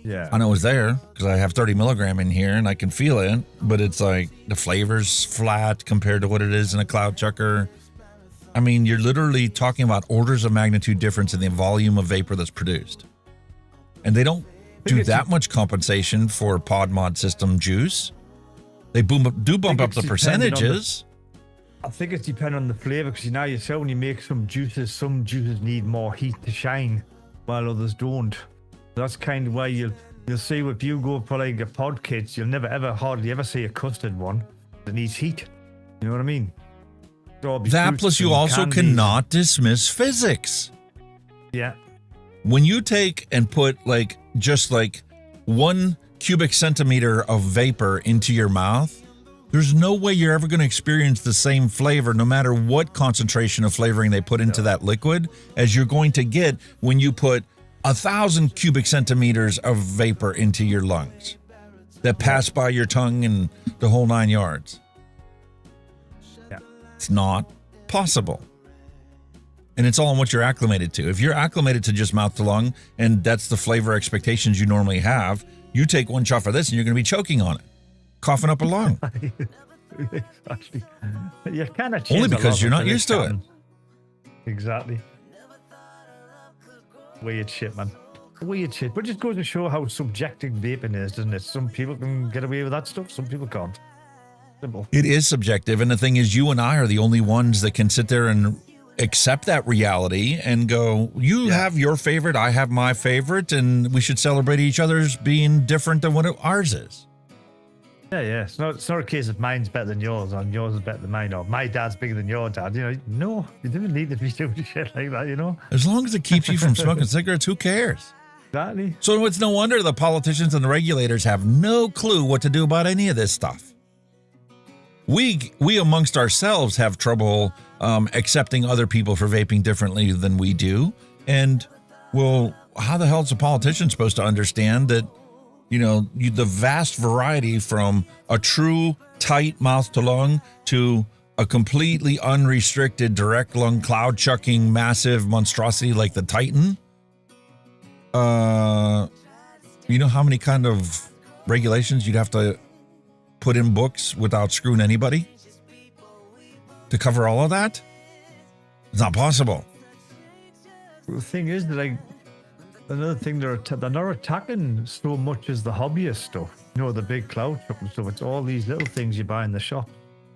Yeah. I know it's there because I have 30 milligram in here and I can feel it, but it's like the flavor's flat compared to what it is in a cloud chucker. I mean, you're literally talking about orders of magnitude difference in the volume of vapor that's produced. And they don't do that much compensation for pod mod system juice. They bump up the percentages. I think it's dependent on the flavor because yourself when you make some juices need more heat to shine while others don't. That's kind of why you'll see if you go for like a pod kit, you'll hardly ever see a custard one that needs heat. You know what I mean? That plus you also cannot dismiss physics. Yeah. When you take and put just 1 cubic centimeter of vapor into your mouth, there's no way you're ever going to experience the same flavor, no matter what concentration of flavoring they put into that liquid, as you're going to get when you put 1,000 cubic centimeters of vapor into your lungs that pass by your tongue and the whole 9 yards. Yeah. It's not possible. And it's all on what you're acclimated to. If you're acclimated to just mouth to lung, and that's the flavor expectations you normally have, you take one shot of this and you're going to be choking on it, coughing up a lung. Exactly. You kind of only because you're not used to it. Exactly. Weird shit, man. Weird shit. But it just goes to show how subjective vaping is, doesn't it? Some people can get away with that stuff, some people can't. Simple. It is subjective. And the thing is, you and I are the only ones that can sit there and accept that reality and go, you have your favorite, I have my favorite, and we should celebrate each other's being different than what ours is. Yeah. It's not a case of mine's better than yours, or yours is better than mine, or my dad's bigger than your dad. No, you don't need to be doing shit like that, As long as it keeps you from smoking cigarettes, who cares? Exactly. So it's no wonder the politicians and the regulators have no clue what to do about any of this stuff. We amongst ourselves have trouble accepting other people for vaping differently than we do. And, well, how the hell is a politician supposed to understand that, the vast variety from a true tight mouth to lung to a completely unrestricted direct lung cloud chucking massive monstrosity like the Titan? You know how many kind of regulations you'd have to put in books without screwing anybody to cover all of that? It's not possible. The thing is, another thing they're not attacking so much as the hobbyist stuff. The big cloud truck and stuff. It's all these little things you buy in the shop.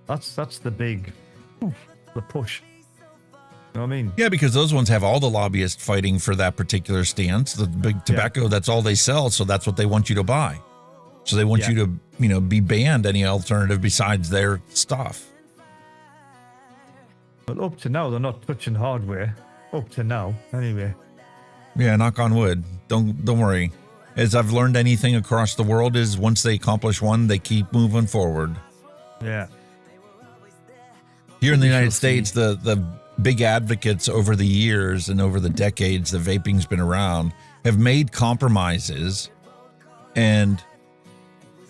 That's the big, the push. You know what I mean? Yeah, because those ones have all the lobbyists fighting for that particular stance. The big tobacco, that's all they sell, so that's what they want you to buy. So they want you to, be banned any alternative besides their stuff. But up to now, they're not touching hardware. Up to now, anyway. Yeah, knock on wood. Don't worry. As I've learned anything across the world is once they accomplish one, they keep moving forward. Yeah. Here in the United States, the big advocates over the years and over the decades that vaping's been around have made compromises, and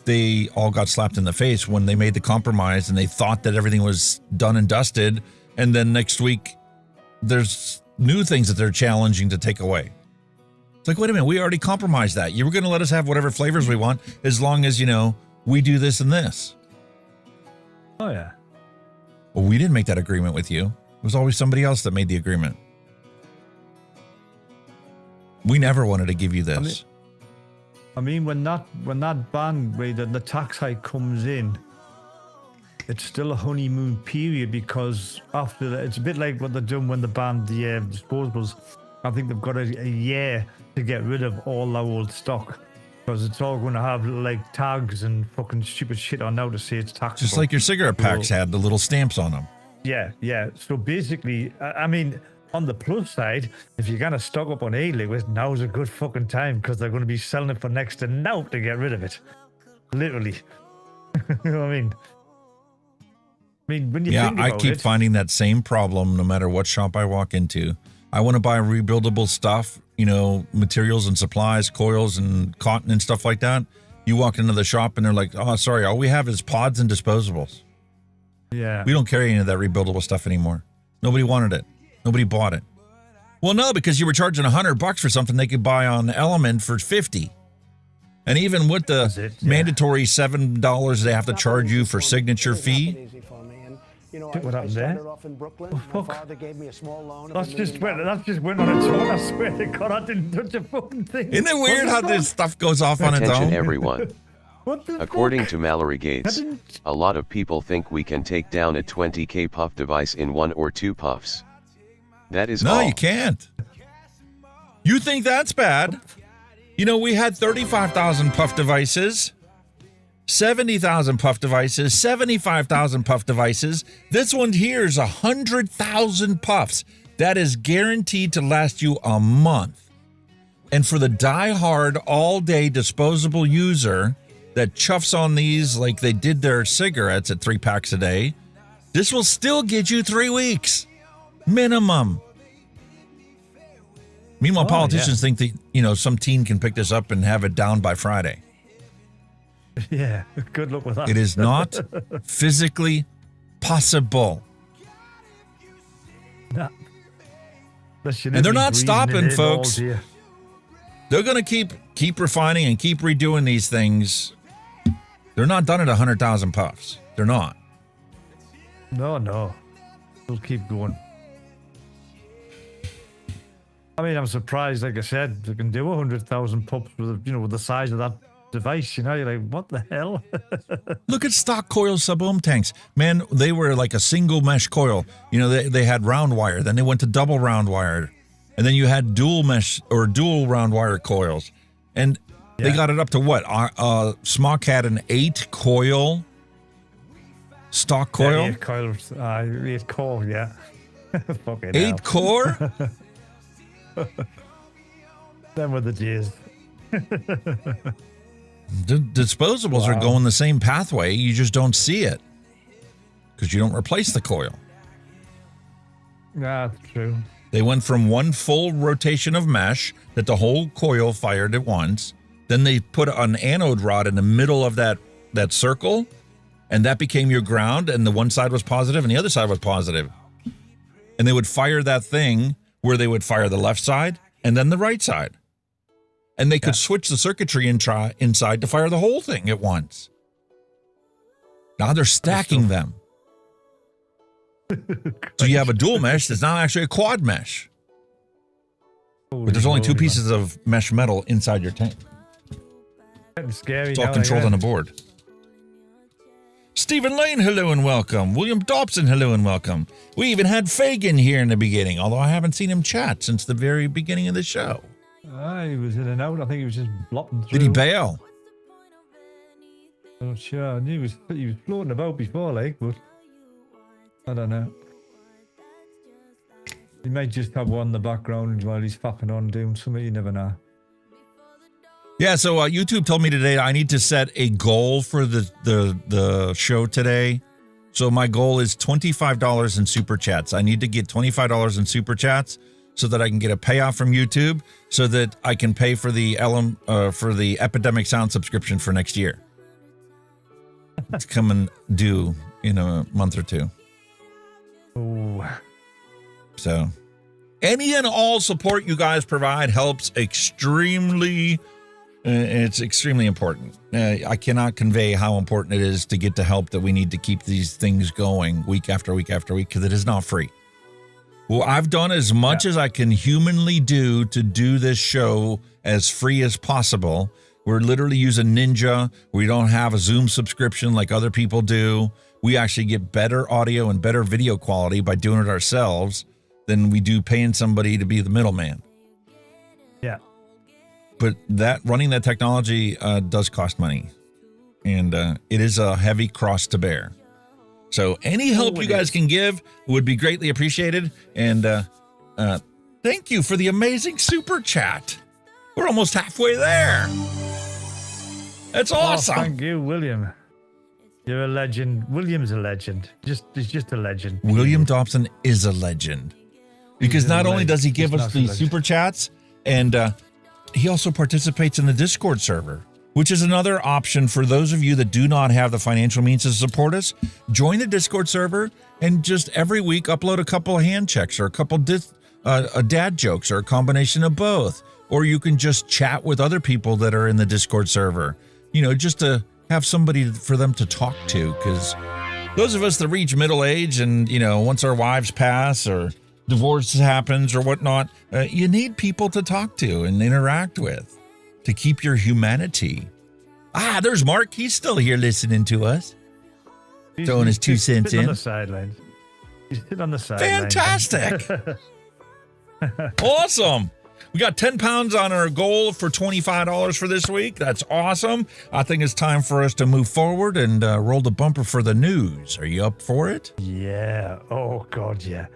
they all got slapped in the face when they made the compromise and they thought that everything was done and dusted. And then next week, there's new things that they're challenging to take away. It's like, wait a minute, we already compromised that. You were going to let us have whatever flavors we want as long as, we do this and this. Oh, yeah. Well, we didn't make that agreement with you. It was always somebody else that made the agreement. We never wanted to give you this. I mean, when that ban, the tax hike comes in, it's still a honeymoon period, because after that, it's a bit like what they're doing when they banned the disposables. I think they've got a year to get rid of all that old stock, because it's all going to have tags and fucking stupid shit on now to say it's taxable. Just like your cigarette packs had the little stamps on them. Yeah. So basically, I mean, on the plus side, if you're going to stock up on e-liquids, now's a good fucking time, because they're going to be selling it for next to now to get rid of it. Literally. You know what I mean? When you think about I keep finding that same problem no matter what shop I walk into. I want to buy rebuildable stuff, materials and supplies, coils and cotton and stuff like that. You walk into the shop and they're like, oh, sorry, all we have is pods and disposables. Yeah. We don't carry any of that rebuildable stuff anymore. Nobody wanted it. Nobody bought it. Well, no, because you were charging $100 for something they could buy on Element for $50. And even with the mandatory $7 they have to charge you for signature fee. What happened there? My father gave me a small loan. That's just went on its own. I swear to God, I didn't touch a fucking thing. Isn't it weird how this stuff goes off on its own? Attention everyone. According to Mallory Gates, a lot of people think we can take down a 20K puff device in 1 or 2 puffs. That is all. No, you can't. You think that's bad? We had 35,000 puff devices, 70,000 puff devices, 75,000 puff devices. This one here is 100,000 puffs. That is guaranteed to last you a month. And for the die-hard, all-day disposable user that chuffs on these like they did their cigarettes at 3 packs a day, this will still get you 3 weeks. Minimum. Meanwhile, politicians think that, some teen can pick this up and have it down by Friday. Yeah, good luck with that. It is not physically possible. Nah. And they're not stopping, folks. They're going to keep refining and keep redoing these things. They're not done at 100,000 puffs. They're not. No. They'll keep going. I mean, I'm surprised, like I said, they can do 100,000 puffs with the size of that device. You know, you're like, what the hell? Look at stock coil sub-ohm tanks. Man, they were like a single mesh coil. You know, they had round wire. Then they went to double round wire. And then you had dual mesh or dual round wire coils. And they got it up to what? SMOK had an 8 coil stock coil. Yeah, 8 coils. 8 core, yeah. Fucking 8 hell. core? Them were the days. The disposables are going the same pathway. You just don't see it because you don't replace the coil. That's true. They went from one full rotation of mesh that the whole coil fired at once. Then they put an anode rod in the middle of that circle, and that became your ground, and the one side was positive and the other side was positive. And they would fire that thing where they would fire the left side and then the right side. And they could switch the circuitry inside to fire the whole thing at once. Now they're stacking them. So you have a dual mesh that's not actually a quad mesh. But there's only 2 pieces of mesh metal inside your tank. Scary. It's all controlled on a board. Stephen Lane, hello and welcome. William Dobson, hello and welcome. We even had Fagan here in the beginning, although I haven't seen him chat since the very beginning of the show. He was in and out. I think he was just blopping through. Did he bail? I'm not sure. I knew he was floating about before, like, but I don't know. He might just have one in the background while he's fapping on doing something. You never know. Yeah, so YouTube told me today I need to set a goal for the show today. So my goal is $25 in super chats. I need to get $25 in super chats so that I can get a payoff from YouTube, so that I can pay for the Epidemic Sound subscription for next year. It's coming due in a month or 2. Oh. So any and all support you guys provide helps extremely. It's extremely important. I cannot convey how important it is to get the help that we need to keep these things going week after week after week, because it is not free. Well, I've done as much as I can humanly do to do this show as free as possible. We're literally using Ninja. We don't have a Zoom subscription like other people do. We actually get better audio and better video quality by doing it ourselves than we do paying somebody to be the middleman. Yeah. But running that technology does cost money, and it is a heavy cross to bear. So any help you guys can give would be greatly appreciated. And thank you for the amazing super chat. We're almost halfway there. That's awesome. Thank you, William. You're a legend. William's a legend. He's just a legend. William Dobson is a legend, because not only does he give us these super chats, and he also participates in the Discord server, which is another option for those of you that do not have the financial means to support us. Join the Discord server and just every week upload a couple of hand checks or a couple dad jokes or a combination of both. Or you can just chat with other people that are in the Discord server, you know, just to have somebody for them to talk to. Because those of us that reach middle age and, you know, once our wives pass or divorce happens or whatnot, you need people to talk to and interact with to keep your humanity. There's Mark. He's still here listening to us. Throwing his 2 cents in. On the sidelines. He's sitting on the sidelines. Fantastic. Awesome. We got 10 pounds on our goal for $25 for this week. That's awesome. I think it's time for us to move forward and roll the bumper for the news. Are you up for it? Yeah. Oh, God, yeah.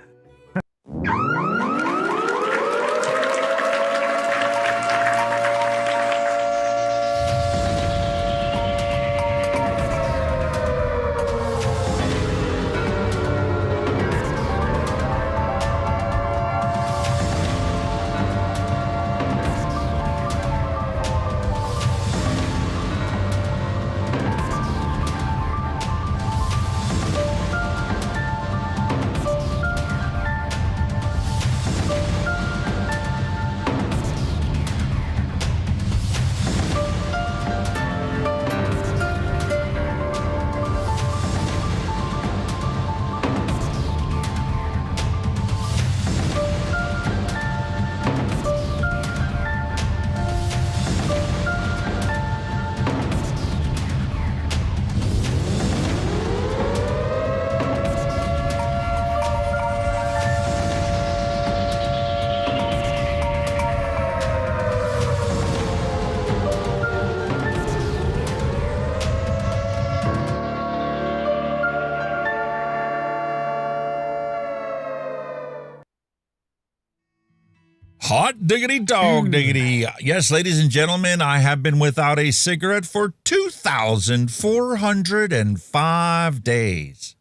Hot diggity dog diggity. Yes, ladies and gentlemen, I have been without a cigarette for 2,405 days.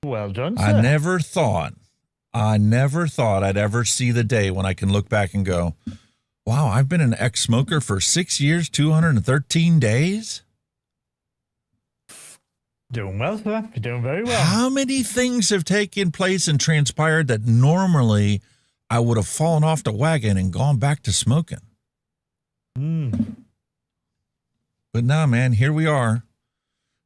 Well done, sir. I never thought I'd ever see the day when I can look back and go, wow, I've been an ex-smoker for 6 years, 213 days? Doing well, sir. You're doing very well. How many things have taken place and transpired that normally I would have fallen off the wagon and gone back to smoking? But now, man, here we are,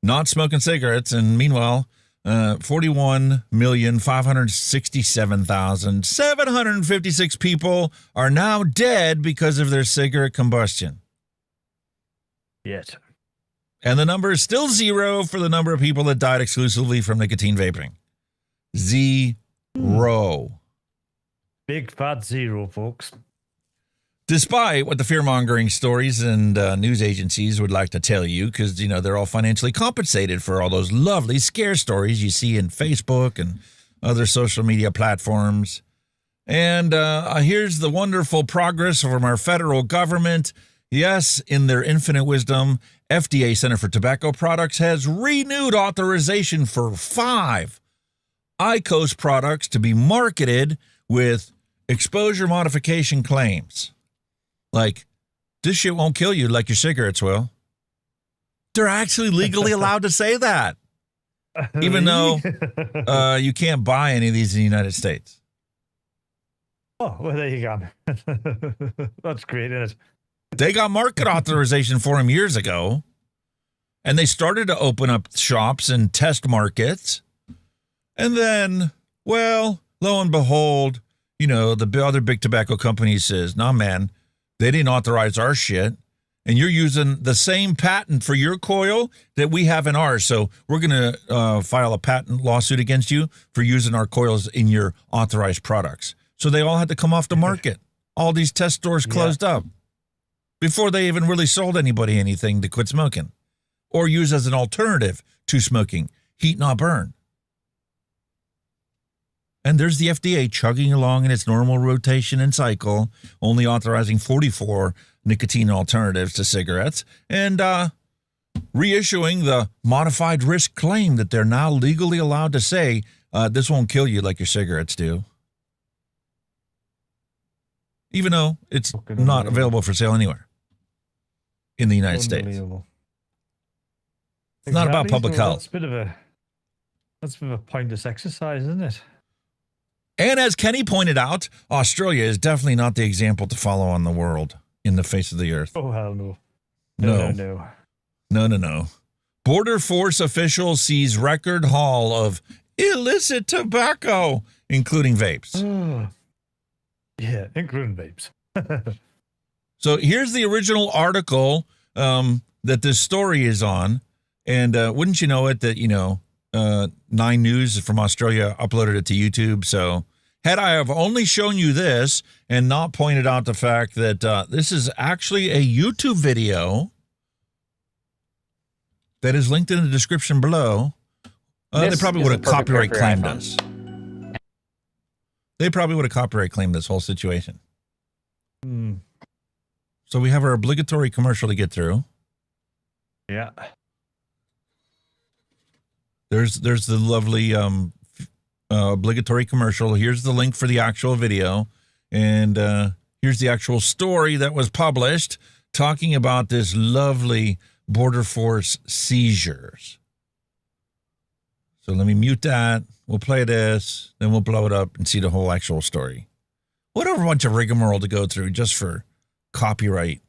not smoking cigarettes, and meanwhile, 41,567,756 people are now dead because of their cigarette combustion. Yet. And the number is still 0 for the number of people that died exclusively from nicotine vaping. 0. Big fat 0, folks. Despite what the fear-mongering stories and news agencies would like to tell you, because, they're all financially compensated for all those lovely scare stories you see in Facebook and other social media platforms. And here's the wonderful progress from our federal government. Yes, in their infinite wisdom, FDA Center for Tobacco Products has renewed authorization for 5 IQOS products to be marketed with exposure modification claims. Like, this shit won't kill you like your cigarettes will. They're actually legally allowed to say that, even though you can't buy any of these in the United States. Oh, well, there you go. That's great, isn't it? They got market authorization for them years ago, and they started to open up shops and test markets. And then, well, lo and behold, the other big tobacco company says, nah, man, they didn't authorize our shit, and you're using the same patent for your coil that we have in ours. So we're going to file a patent lawsuit against you for using our coils in your authorized products. So they all had to come off the market. All these test stores closed up before they even really sold anybody anything to quit smoking or use as an alternative to smoking, heat not burn. And there's the FDA chugging along in its normal rotation and cycle, only authorizing 44 nicotine alternatives to cigarettes and reissuing the modified risk claim that they're now legally allowed to say this won't kill you like your cigarettes do. Even though it's not available for sale anywhere in the United States. It's not about public health. That's a bit of a pointless exercise, isn't it? And as Kenny pointed out, Australia is definitely not the example to follow on the world in the face of the earth. Oh, hell no. No. Border Force officials seize record haul of illicit tobacco, including vapes. Yeah, including vapes. So here's the original article that this story is on. And wouldn't you know it that, 9 News from Australia uploaded it to YouTube. So had I have only shown you this and not pointed out the fact that this is actually a YouTube video that is linked in the description below, they probably would have copyright claimed us. They probably would have copyright claimed this whole situation. So we have our obligatory commercial to get through. Yeah. There's the lovely obligatory commercial. Here's the link for the actual video. And here's the actual story that was published talking about this lovely Border Force seizures. So let me mute that. We'll play this. Then we'll blow it up and see the whole actual story. What a bunch of rigmarole to go through just for copyright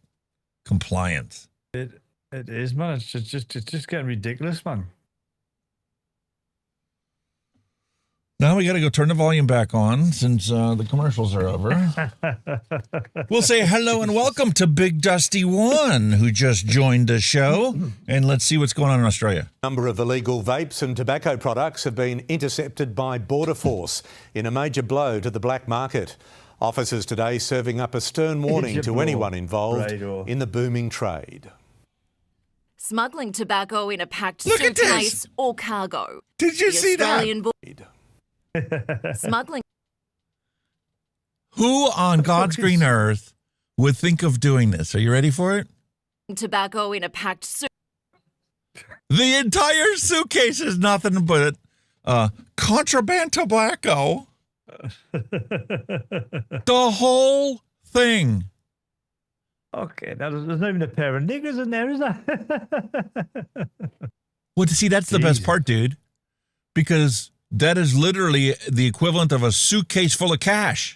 compliance. It is, man. It's just getting ridiculous, man. Now we got to go turn the volume back on since the commercials are over. We'll say hello and welcome to Big Dusty One, who just joined the show. And let's see what's going on in Australia. A number of illegal vapes and tobacco products have been intercepted by Border Force in a major blow to the black market. Officers today serving up a stern warning to anyone involved in the booming trade. Smuggling tobacco in a packed Look at suitcase this. or cargo. Did you see that? Smuggling. Who on God's green earth would think of doing this? Are you ready for it? Tobacco in a packed suit. The entire suitcase is nothing but contraband tobacco. The whole thing. Okay, now there's not even a pair of niggers in there, is there? Well, see, that's the best part, dude, because that is literally the equivalent of a suitcase full of cash.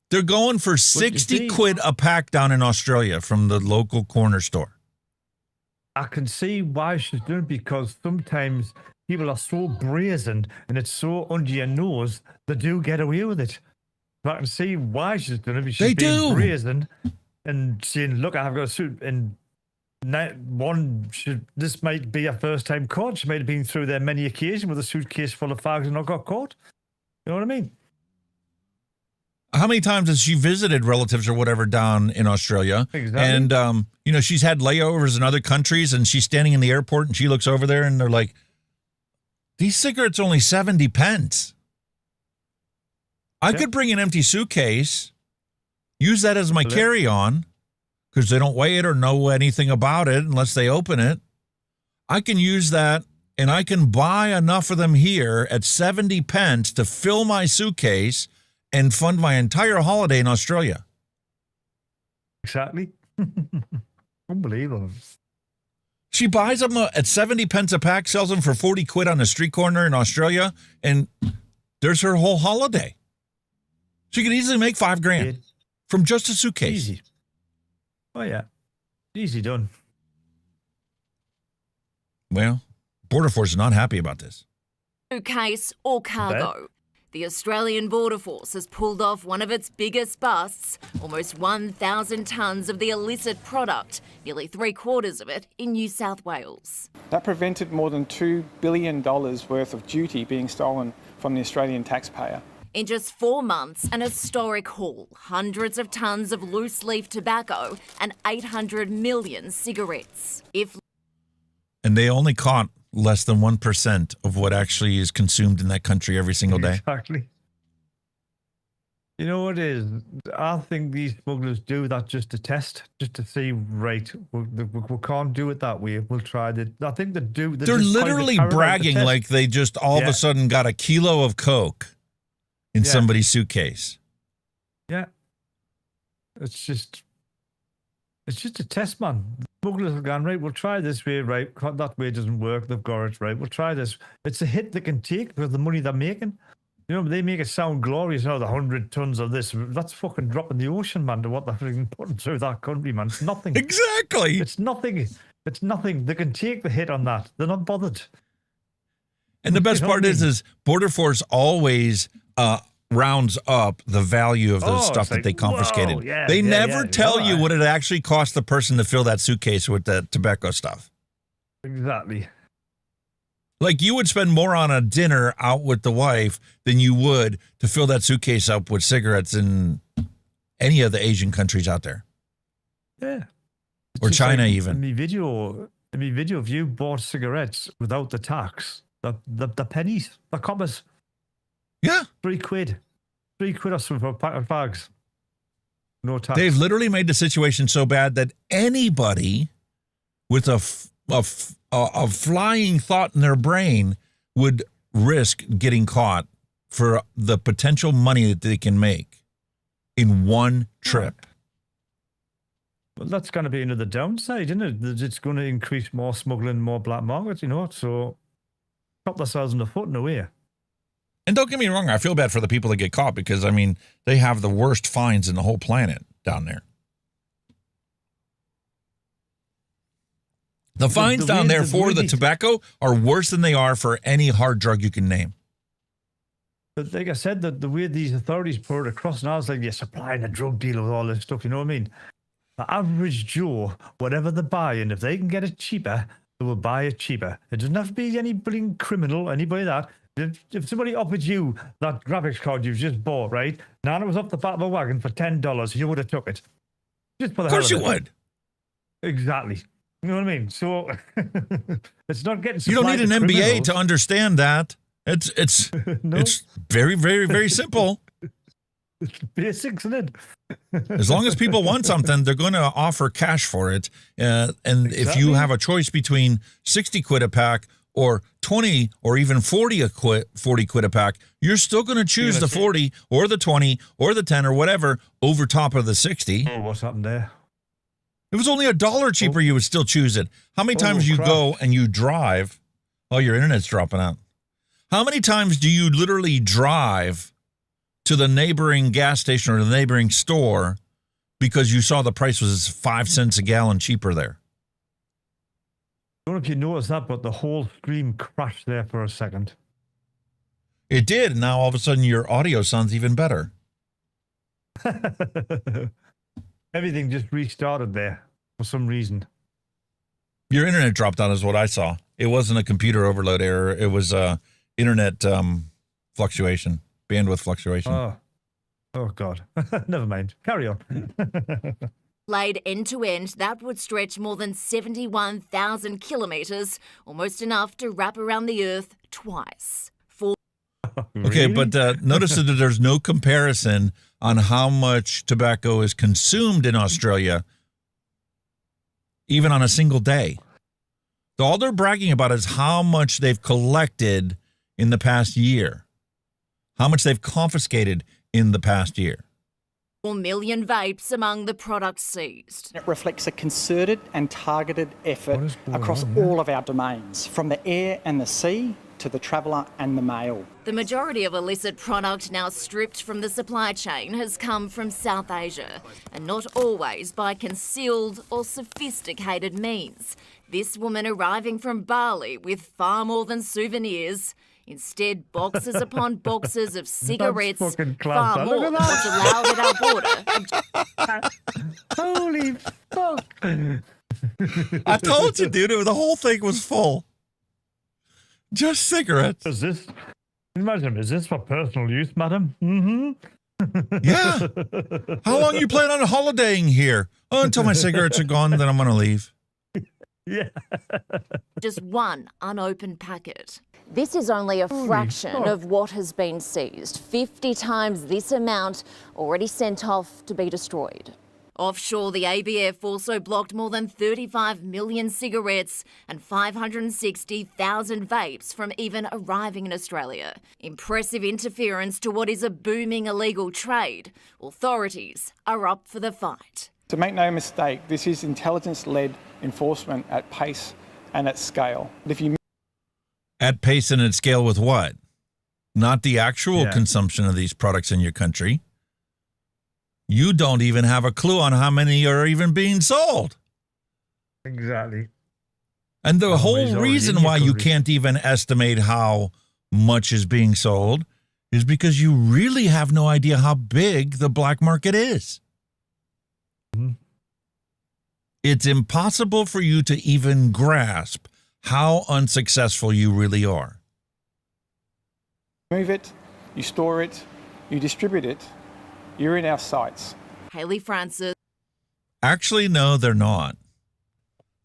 They're going for 60 quid a pack down in Australia from the local corner store. I can see why she's doing it, because sometimes people are so brazen and it's so under your nose, they do get away with it. So I can see why she's doing it. She's being brazen and saying, look, I've got a suit. And this might be a first time caught. She might have been through there many occasions with a suitcase full of fags and not got caught. You know what I mean? How many times has she visited relatives or whatever down in Australia? Exactly. And, she's had layovers in other countries, and she's standing in the airport and she looks over there and they're like, these cigarettes are only 70 pence. I could bring an empty suitcase, use that as my carry-on, because they don't weigh it or know anything about it unless they open it. I can use that, and I can buy enough of them here at 70 pence to fill my suitcase and fund my entire holiday in Australia. Exactly. Unbelievable. She buys them at 70 pence a pack, sells them for 40 quid on the street corner in Australia, and there's her whole holiday. She could easily make $5,000 from just a suitcase. Easy. Oh, yeah. Easy done. Well, Border Force is not happy about this. Suitcase or cargo. The Australian Border Force has pulled off one of its biggest busts, almost 1,000 tonnes of the illicit product, nearly 3/4 of it in New South Wales. That prevented more than $2 billion worth of duty being stolen from the Australian taxpayer. In just 4 months, an historic haul, hundreds of tonnes of loose leaf tobacco and 800 million cigarettes. And they only caught less than 1% of what actually is consumed in that country every single day. Exactly. You know what it is? I think these smugglers do that just to test, just to see, right, we can't do it that way. We'll try that. I think they do. They're literally bragging like they just all of a sudden got a kilo of coke in somebody's suitcase. Yeah. It's just a test, man. Smugglers have gone, right, we'll try this way, right? That way doesn't work. They've got it, right? We'll try this. It's a hit they can take because of the money they're making. You know, they make it sound glorious. Oh, the 100 tons of this. That's fucking drop in the ocean, man, to what they're freaking putting through that country, man. It's nothing. Exactly. It's nothing. It's nothing. They can take the hit on that. They're not bothered. And the best part is Border Force always rounds up the value of the stuff that they confiscated. Whoa, they never tell you what it actually cost the person to fill that suitcase with the tobacco stuff. Exactly. Like you would spend more on a dinner out with the wife than you would to fill that suitcase up with cigarettes in any of the Asian countries out there. Yeah. Or China even. In my video, if you bought cigarettes without the tax, the pennies, the coppers. Yeah. 3 quid. 3 quid or something for a pack of fags. No tax. They've literally made the situation so bad that anybody with a flying thought in their brain would risk getting caught for the potential money that they can make in one trip. Well, that's going to be another downside, isn't it? It's going to increase more smuggling, more black market, you know, so chop themselves in the foot in a way. And don't get me wrong, I feel bad for the people that get caught because, I mean, they have the worst fines in the whole planet down there. The fines down there for the tobacco are worse than they are for any hard drug you can name. But like I said, the way these authorities put it across, and I was like, you're supplying a drug dealer with all this stuff, you know what I mean? The average Joe, whatever they're buying, if they can get it cheaper, they will buy it cheaper. It doesn't have to be any bling criminal, anybody that. If somebody offered you that graphics card you've just bought, right? Now it was off the back of a wagon for $10, you would have took it. Just for the of course hell you of it. would. Exactly. You know what I mean? So it's not getting. You don't need an MBA to understand that. It's No. it's very, very, very simple. It's basics, isn't it? As long as people want something, they're going to offer cash for it. And if Exactly. you have a choice between 60 quid a pack or 20 or even 40 quid a pack, you're still going to choose the 40 or the 20 or the 10 or whatever over top of the 60. Oh, what's happened there? If it was only $1 cheaper, you would still choose it. How many times you crap. go and you drive? Oh, your internet's dropping out. How many times do you literally drive to the neighboring gas station or the neighboring store because you saw the price was 5 cents a gallon cheaper there? I don't know if you noticed that, but the whole stream crashed there for a second. It did. And now all of a sudden your audio sounds even better. Everything just restarted there for some reason. Your internet dropped out is what I saw. It wasn't a computer overload error. It was internet fluctuation, bandwidth fluctuation. Oh God. Never mind. Carry on. Laid end to end, that would stretch more than 71,000 kilometres, almost enough to wrap around the Earth twice. Okay, but notice that there's no comparison on how much tobacco is consumed in Australia, even on a single day. So all they're bragging about is how much they've collected in the past year, how much they've confiscated in the past year. 4 million vapes among the products seized. It reflects a concerted and targeted effort across all of our domains, from the air and the sea to the traveller and the mail. The majority of illicit product now stripped from the supply chain has come from South Asia, and not always by concealed or sophisticated means. This woman arriving from Bali with far more than souvenirs. Instead, boxes upon boxes of cigarettes, far more than what's allowed at our border. Holy fuck. I told you, dude, the whole thing was full. Just cigarettes. Is this for personal use, madam? Mm-hmm. Yeah. How long you plan on holidaying here? Oh, until my cigarettes are gone, then I'm going to leave. Yeah. Just one unopened packet. This is only a fraction of what has been seized. 50 times this amount already sent off to be destroyed. Offshore, the ABF also blocked more than 35 million cigarettes and 560,000 vapes from even arriving in Australia. Impressive interference to what is a booming illegal trade. Authorities are up for the fight. To make no mistake, this is intelligence-led enforcement at pace and at scale. At pace and at scale with what? Not the actual consumption of these products in your country. You don't even have a clue on how many are even being sold. Exactly. And the whole reason why you can't even estimate how much is being sold is because you really have no idea how big the black market is. Mm-hmm. It's impossible for you to even grasp how unsuccessful you really are. Move it, you store it, you distribute it, you're in our sights. Hayley Francis. Actually, no, they're not.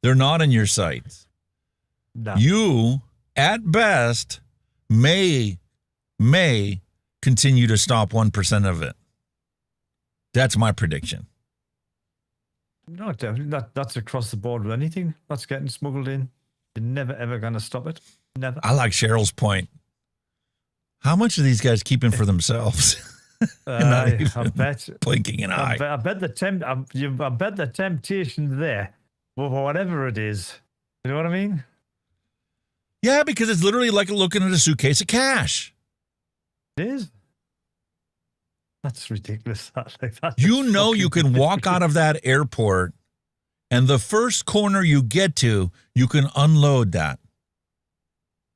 They're not in your sights. No. You, at best, may continue to stop 1% of it. That's my prediction. No, definitely. That's across the board with anything that's getting smuggled in. You're never, ever going to stop it. Never. I like Cheryl's point. How much are these guys keeping for themselves? I bet. Blinking an eye. I bet the temptation's there. Well, whatever it is. You know what I mean? Yeah, because it's literally like looking at a suitcase of cash. It is. That's ridiculous. You know you can walk out of that airport and the first corner you get to, you can unload that.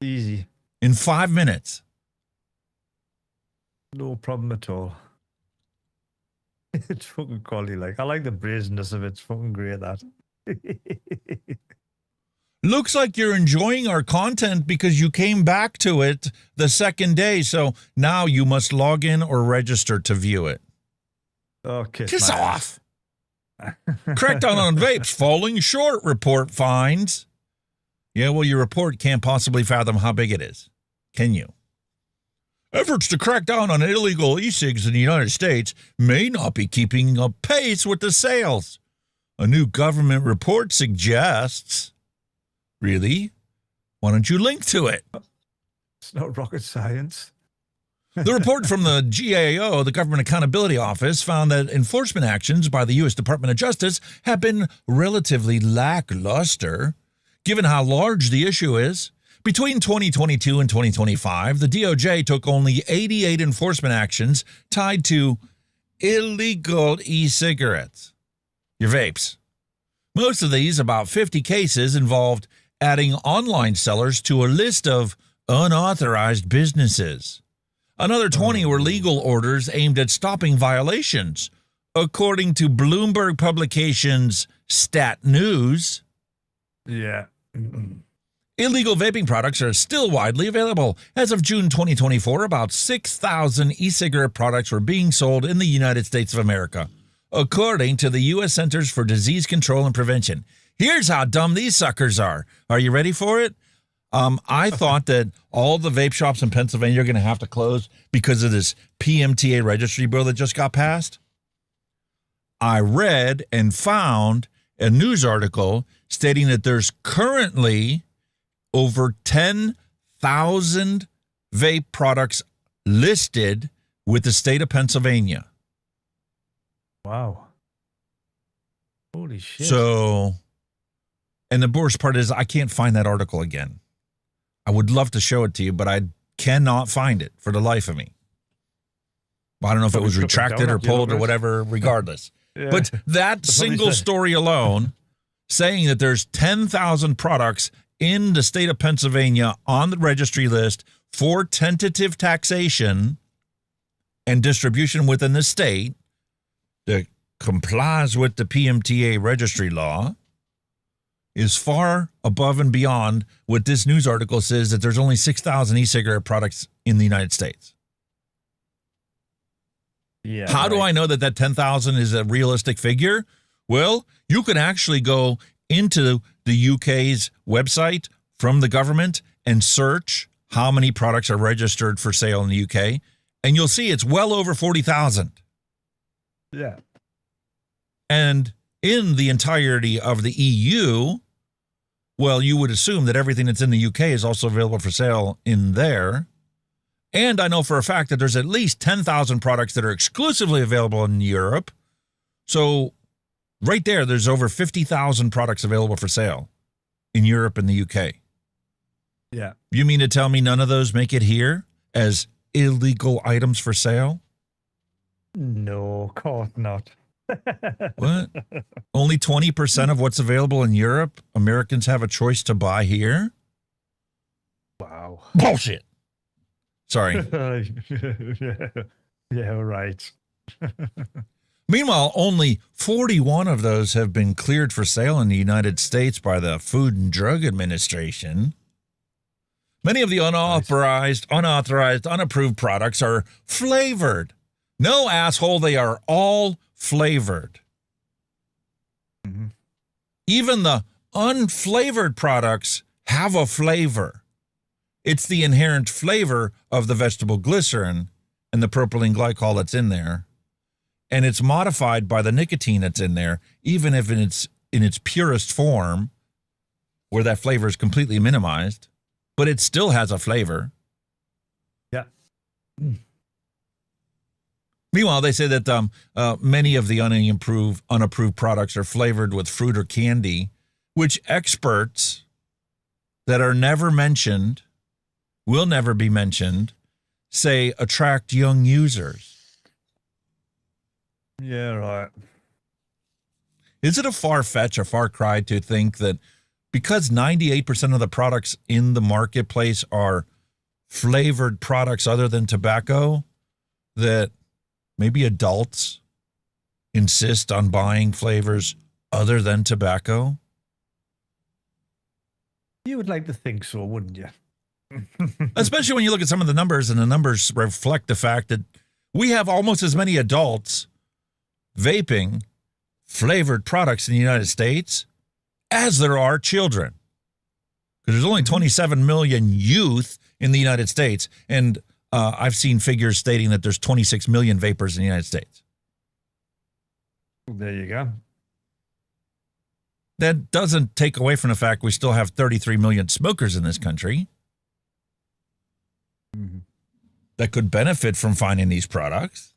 Easy. In 5 minutes. No problem at all. It's fucking quality. I like the brazenness of it. It's fucking great, that. Looks like you're enjoying our content because you came back to it the second day. So now you must log in or register to view it. Oh, kiss off. Crackdown on vapes falling short, report finds. Yeah, well, your report can't possibly fathom how big it is. Can you? Efforts to crack down on illegal e-cigs in the United States may not be keeping up pace with the sales. A new government report suggests. Really? Why don't you link to it? It's not rocket science. The report from the GAO, the Government Accountability Office, found that enforcement actions by the U.S. Department of Justice have been relatively lackluster, given how large the issue is. Between 2022 and 2025, the DOJ took only 88 enforcement actions tied to illegal e-cigarettes, your vapes. Most of these, about 50 cases, involved adding online sellers to a list of unauthorized businesses. Another 20 were legal orders aimed at stopping violations, according to Bloomberg Publications' Stat News. Yeah. Illegal vaping products are still widely available. As of June 2024, about 6,000 e-cigarette products were being sold in the United States of America, according to the U.S. Centers for Disease Control and Prevention. Here's how dumb these suckers are. Are you ready for it? I thought that all the vape shops in Pennsylvania are going to have to close because of this PMTA registry bill that just got passed. I read and found a news article stating that there's currently over 10,000 vape products listed with the state of Pennsylvania. Wow. Holy shit. So, and the worst part is I can't find that article again. I would love to show it to you, but I cannot find it for the life of me. I don't know if it was retracted or pulled or whatever, regardless. Yeah. But that single story alone, saying that there's 10,000 products in the state of Pennsylvania on the registry list for tentative taxation and distribution within the state that complies with the PMTA registry law, is far above and beyond what this news article says, that there's only 6,000 e-cigarette products in the United States. Yeah. How do I know that 10,000 is a realistic figure? Well, you can actually go into the UK's website from the government and search how many products are registered for sale in the UK, and you'll see it's well over 40,000. Yeah. And in the entirety of the EU, well, you would assume that everything that's in the UK is also available for sale in there. And I know for a fact that there's at least 10,000 products that are exclusively available in Europe. So right there's over 50,000 products available for sale in Europe and the UK. Yeah. You mean to tell me none of those make it here as illegal items for sale? No, of course not. What? Only 20% of what's available in Europe, Americans have a choice to buy here? Wow. Bullshit. Sorry. Yeah, right. Meanwhile, only 41 of those have been cleared for sale in the United States by the Food and Drug Administration. Many of the unauthorized, unapproved products are flavored. No, asshole, they are all flavored. Mm-hmm. Even the unflavored products have a flavor. It's the inherent flavor of the vegetable glycerin and the propylene glycol that's in there. And it's modified by the nicotine that's in there, even if in its purest form, where that flavor is completely minimized, but it still has a flavor. Yeah. Meanwhile, they say that many of the unapproved products are flavored with fruit or candy, which experts that are never mentioned, will never be mentioned, say attract young users. Yeah, right. Is it a far cry to think that because 98% of the products in the marketplace are flavored products other than tobacco, that maybe adults insist on buying flavors other than tobacco? You would like to think so, wouldn't you? Especially when you look at some of the numbers, and the numbers reflect the fact that we have almost as many adults vaping flavored products in the United States as there are children. Because there's only 27 million youth in the United States, and I've seen figures stating that there's 26 million vapors in the United States. There you go. That doesn't take away from the fact we still have 33 million smokers in this country that could benefit from finding these products.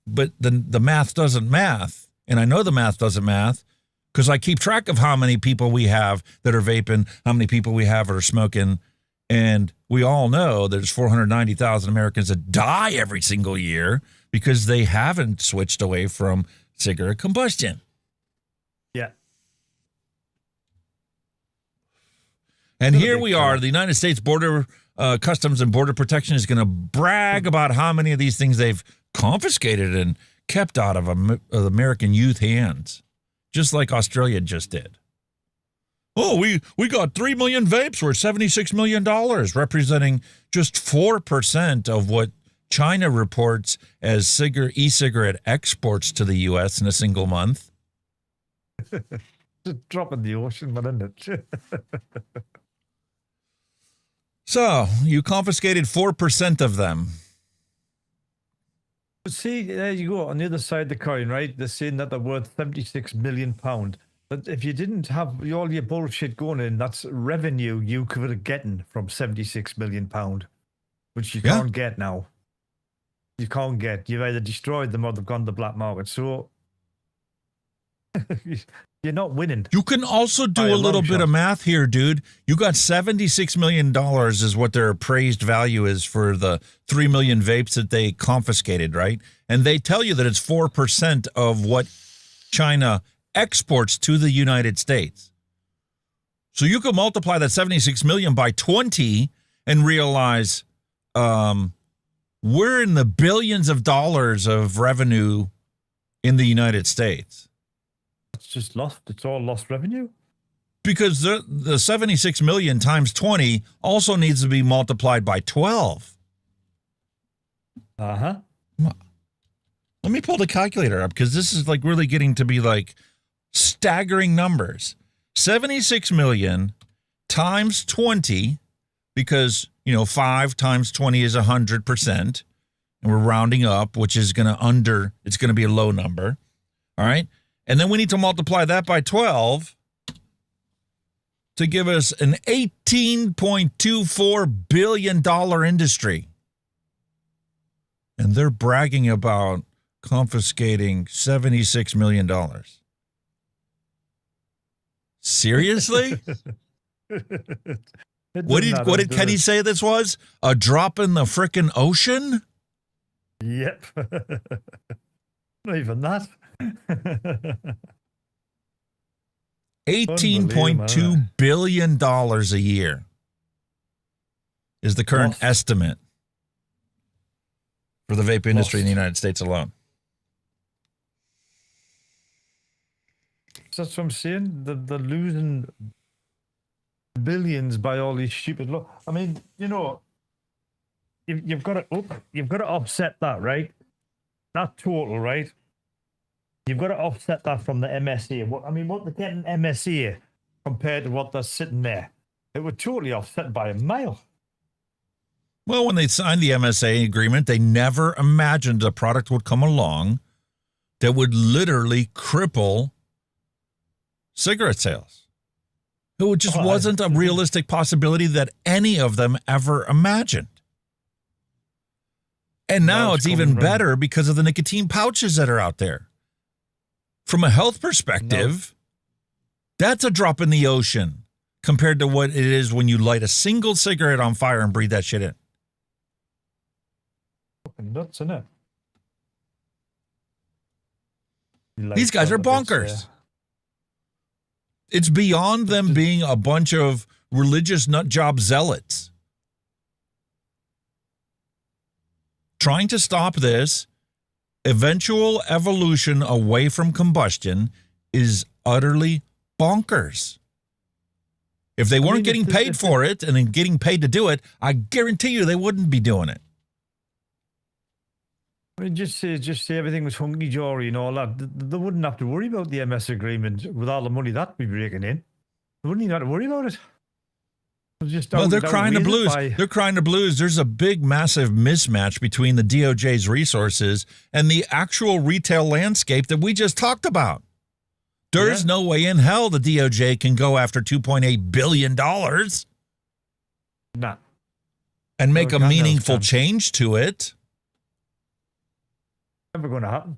But the math doesn't math. And I know the math doesn't math because I keep track of how many people we have that are vaping, how many people we have that are smoking. And we all know there's 490,000 Americans that die every single year because they haven't switched away from cigarette combustion. Yeah. And here we are, the United States Border Customs and Border Protection is going to brag about how many of these things they've confiscated and kept out of American youth hands, just like Australia just did. Oh, we got 3 million vapes worth $76 million, representing just 4% of what China reports as e-cigarette exports to the U.S. in a single month. Just drop in the ocean, but isn't it? So, you confiscated 4% of them. See, there you go. On the other side of the coin, right? They're saying that they're worth £76 million. But if you didn't have all your bullshit going in, that's revenue you could have gotten from £76 million, which you can't get now. You can't get. You've either destroyed them or they've gone to the black market. So you're not winning. You can also do a little bit of math here, dude. You got $76 million is what their appraised value is for the 3 million vapes that they confiscated, right? And they tell you that it's 4% of what China exports to the United States. So you could multiply that 76 million by 20 and realize we're in the billions of dollars of revenue in the United States. It's just lost. It's all lost revenue. Because the 76 million times 20 also needs to be multiplied by 12. Uh-huh. Let me pull the calculator up because this is like really getting to be like staggering numbers. 76 million times 20, because, 5 times 20 is 100%. And we're rounding up, which is it's going to be a low number. All right. And then we need to multiply that by 12 to give us an $18.24 billion industry. And they're bragging about confiscating $76 million. Seriously? What did Kenny say this was? A drop in the frickin' ocean? Yep. Not even that. $18.2 billion a year is the current estimate for the vape industry in the United States alone. That's what I'm saying. They're losing billions by all these stupid laws. I mean, you've got to offset that, right? That total, right? You've got to offset that from the MSA. What they're getting MSA compared to what they're sitting there, it would totally offset by a mile. Well, when they signed the MSA agreement, they never imagined a product would come along that would literally cripple cigarette sales. It just wasn't a realistic possibility that any of them ever imagined. And now it's even better because of the nicotine pouches that are out there. From a health perspective, that's a drop in the ocean compared to what it is when you light a single cigarette on fire and breathe that shit in. Fucking nuts, isn't it? These guys are bonkers. It's beyond them being a bunch of religious nutjob zealots. Trying to stop this eventual evolution away from combustion is utterly bonkers. If they weren't getting paid for it and then getting paid to do it, I guarantee you they wouldn't be doing it. I mean, just say everything was hunky-dory and all that. They wouldn't have to worry about the MS agreement with all the money that'd be breaking in. They wouldn't even have to worry about it. Well, they're crying the blues. They're crying the blues. There's a big, massive mismatch between the DOJ's resources and the actual retail landscape that we just talked about. There's no way in hell the DOJ can go after $2.8 billion. Nah. And make a meaningful change to it. Never going to happen.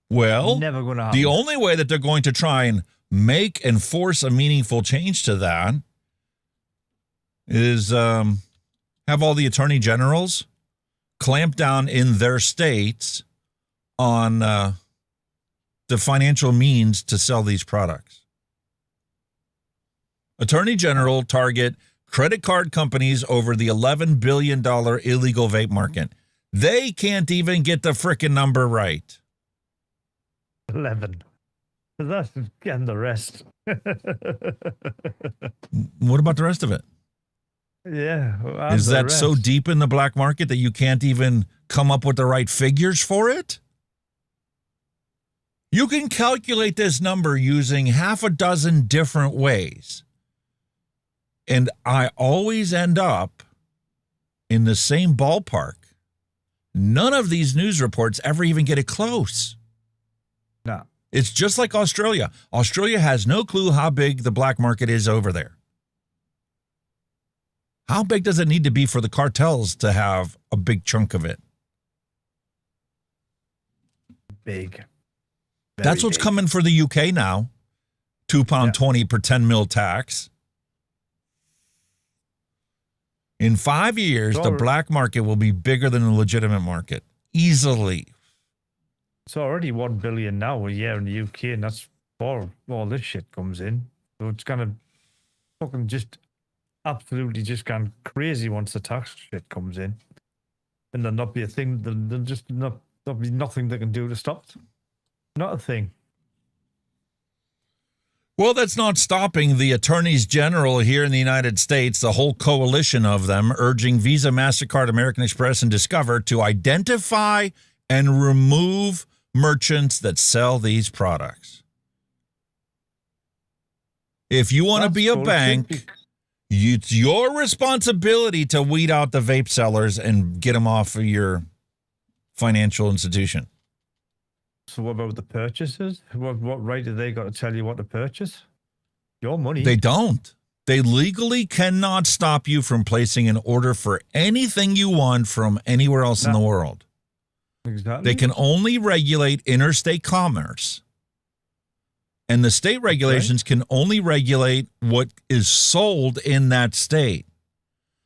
Well, never going to happen. The only way that they're going to try and make and force a meaningful change to that is have all the attorney generals clamp down in their states on the financial means to sell these products. Attorney general target credit card companies over the $11 billion illegal vape market. They can't even get the frickin' number right. 11. That's getting the rest. What about the rest of it? Yeah. Is that so deep in the black market that you can't even come up with the right figures for it? You can calculate this number using half a dozen different ways. And I always end up in the same ballpark. None of these news reports ever even get it close. No. It's just like Australia. Australia has no clue how big the black market is over there. How big does it need to be for the cartels to have a big chunk of it? Big. That's what's coming for the UK now. £2.20 per 10 mil tax. In 5 years, the black market will be bigger than the legitimate market. Easily. It's already 1 billion now a year in the UK, and that's before all this shit comes in. So it's going to fucking just absolutely just gone crazy once the tax shit comes in. And there'll not be a thing, there'll just not, there'll be nothing they can do to stop it. Not a thing. Well, that's not stopping the attorneys general here in the United States, the whole coalition of them, urging Visa, MasterCard, American Express, and Discover to identify and remove merchants that sell these products. If you want to be a bank, it's your responsibility to weed out the vape sellers and get them off of your financial institution. So what about the purchasers? What right do they got to tell you what to purchase? Your money. They don't. They legally cannot stop you from placing an order for anything you want from anywhere else in the world. Exactly. They can only regulate interstate commerce. And the state regulations can only regulate what is sold in that state.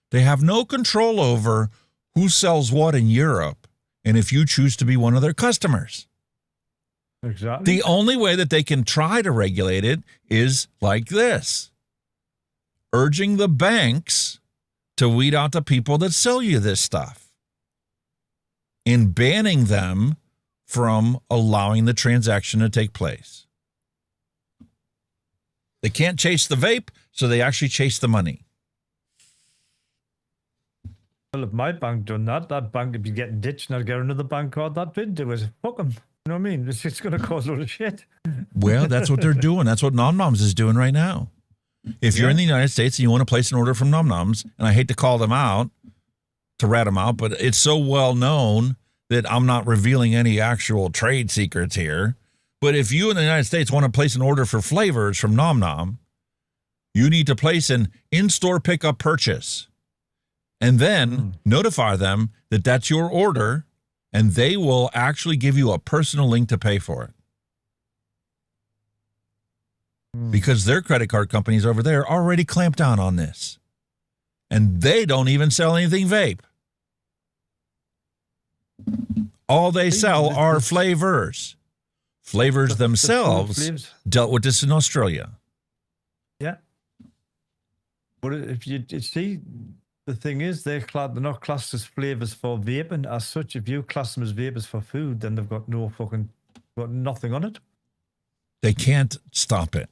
They have no control over who sells what in Europe and if you choose to be one of their customers. Exactly. The only way that they can try to regulate it is like this. Urging the banks to weed out the people that sell you this stuff. And banning them from allowing the transaction to take place. They can't chase the vape, so they actually chase the money. Well, if my bank done that, that bank would be getting ditched and I'd get another bank card that didn't do it. Fuck them. You know what I mean? It's just going to cause a lot of shit. Well, that's what they're doing. That's what Nom Noms is doing right now. If you're in the United States and you want to place an order from Nom Noms, and I hate to call them out, to rat them out, but it's so well known that I'm not revealing any actual trade secrets here. But if you in the United States want to place an order for flavors from Nom Nom, you need to place an in-store pickup purchase and then notify them that that's your order, and they will actually give you a personal link to pay for it. Because their credit card companies over there already clamped down on this. And they don't even sell anything vape. All they sell are flavors. Flavors themselves dealt with this in Australia. Yeah. But if you see, the thing is, they're not classed as flavors for vaping as such. If you class them as vapors for food, then they've got got nothing on it. They can't stop it.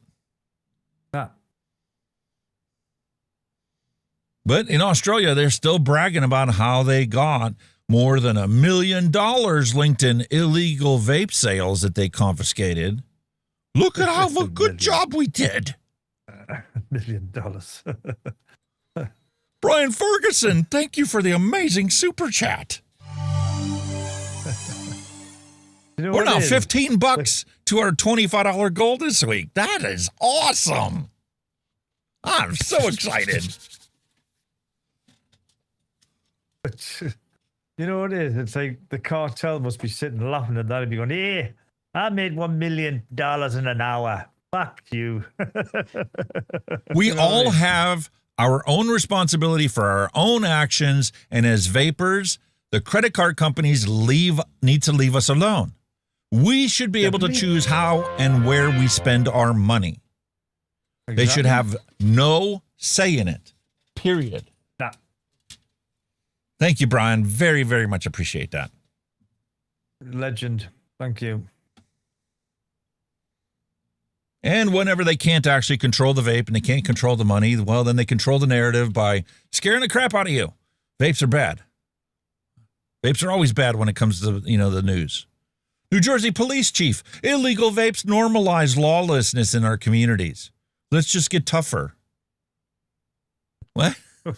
Nah. But in Australia, they're still bragging about how they got more than $1 million linked in illegal vape sales that they confiscated. Look at how a good job we did. $1 million. Brian Ferguson, thank you for the amazing super chat. You know We're what now it is? $15 to our $25 goal this week. That is awesome. I'm so excited. You know what it is? It's like the cartel must be sitting laughing at that and be going, "Yeah, I made $1 million in an hour. Fuck you." We You know all what I mean? have our own responsibility for our own actions, and as vapors, the credit card companies need to leave us alone. We should be able to choose how and where we spend our money. They should have no say in it. Period. Nah. Thank you, Brian. Very, very much appreciate that. Legend. Thank you. And whenever they can't actually control the vape and they can't control the money, well, then they control the narrative by scaring the crap out of you. Vapes are bad. Vapes are always bad when it comes to, the news. New Jersey police chief, illegal vapes normalize lawlessness in our communities. Let's just get tougher. What? A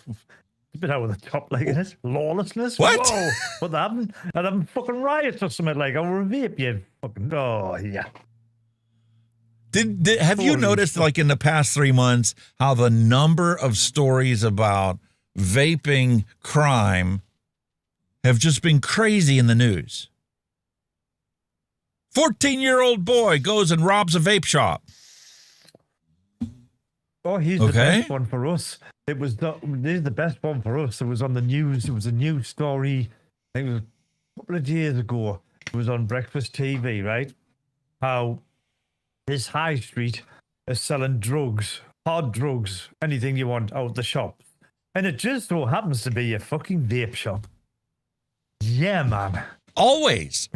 bit over the top like this. Lawlessness? What? Whoa. What happened? And I'm fucking riots or something like over a vape, you fucking, oh, yeah. Have you noticed, like in the past 3 months, how the number of stories about vaping crime have just been crazy in the news? 14-year-old boy goes and robs a vape shop. Oh, he's the best one for us. This is the best one for us. It was on the news. It was a news story. I think it was a couple of years ago. It was on Breakfast TV, right? How this high street is selling drugs, hard drugs, anything you want out the shop. And it just so happens to be a fucking vape shop. Yeah, man. Always.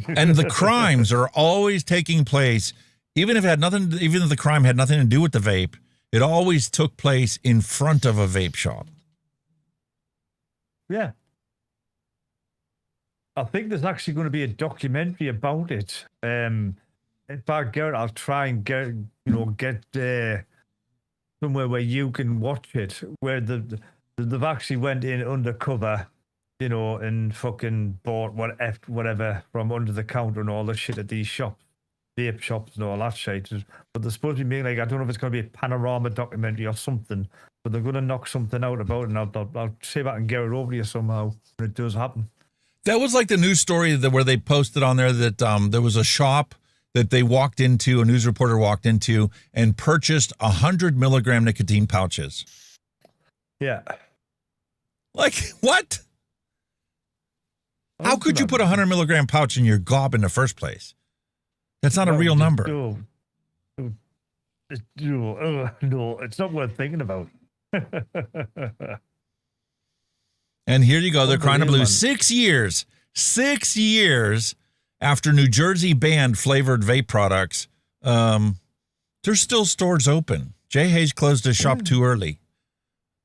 And the crimes are always taking place, even if the crime had nothing to do with the vape, it always took place in front of a vape shop. Yeah. I think there's actually going to be a documentary about it. If I get it, I'll try and get somewhere where you can watch it, where they've actually went in undercover, and fucking bought whatever from under the counter and all the shit at these shops, vape shops and all that shit. But they're supposed to be making, I don't know if it's going to be a panorama documentary or something, but they're going to knock something out about it, and I'll see if I can get it over to you somehow when it does happen. That was like the news story where they posted on there that there was a shop that they walked into, a news reporter walked into, and purchased 100 milligram nicotine pouches. Yeah. Like, what? How could you put a 100 milligram pouch in your gob in the first place? That's not a real number. No, it's not worth thinking about. And here you go. They're crying to blue. 6 years. 6 years after New Jersey banned flavored vape products, there's still stores open. Jay Hayes closed his shop too early.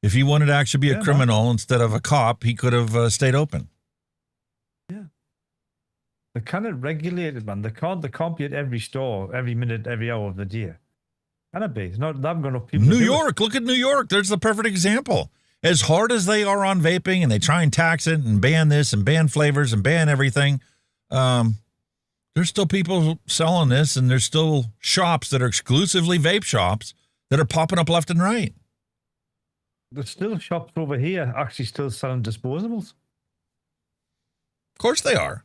If he wanted to actually be a criminal instead of a cop, he could have stayed open. Yeah. They're kind of regulated, man. They can't be at every store, every minute, every hour of the day. Can it be? It's not that enough people. New York, look at New York. There's the perfect example. As hard as they are on vaping and they try and tax it and ban this and ban flavors and ban everything, there's still people selling this, and there's still shops that are exclusively vape shops that are popping up left and right. There's still shops over here actually still selling disposables. Of course they are.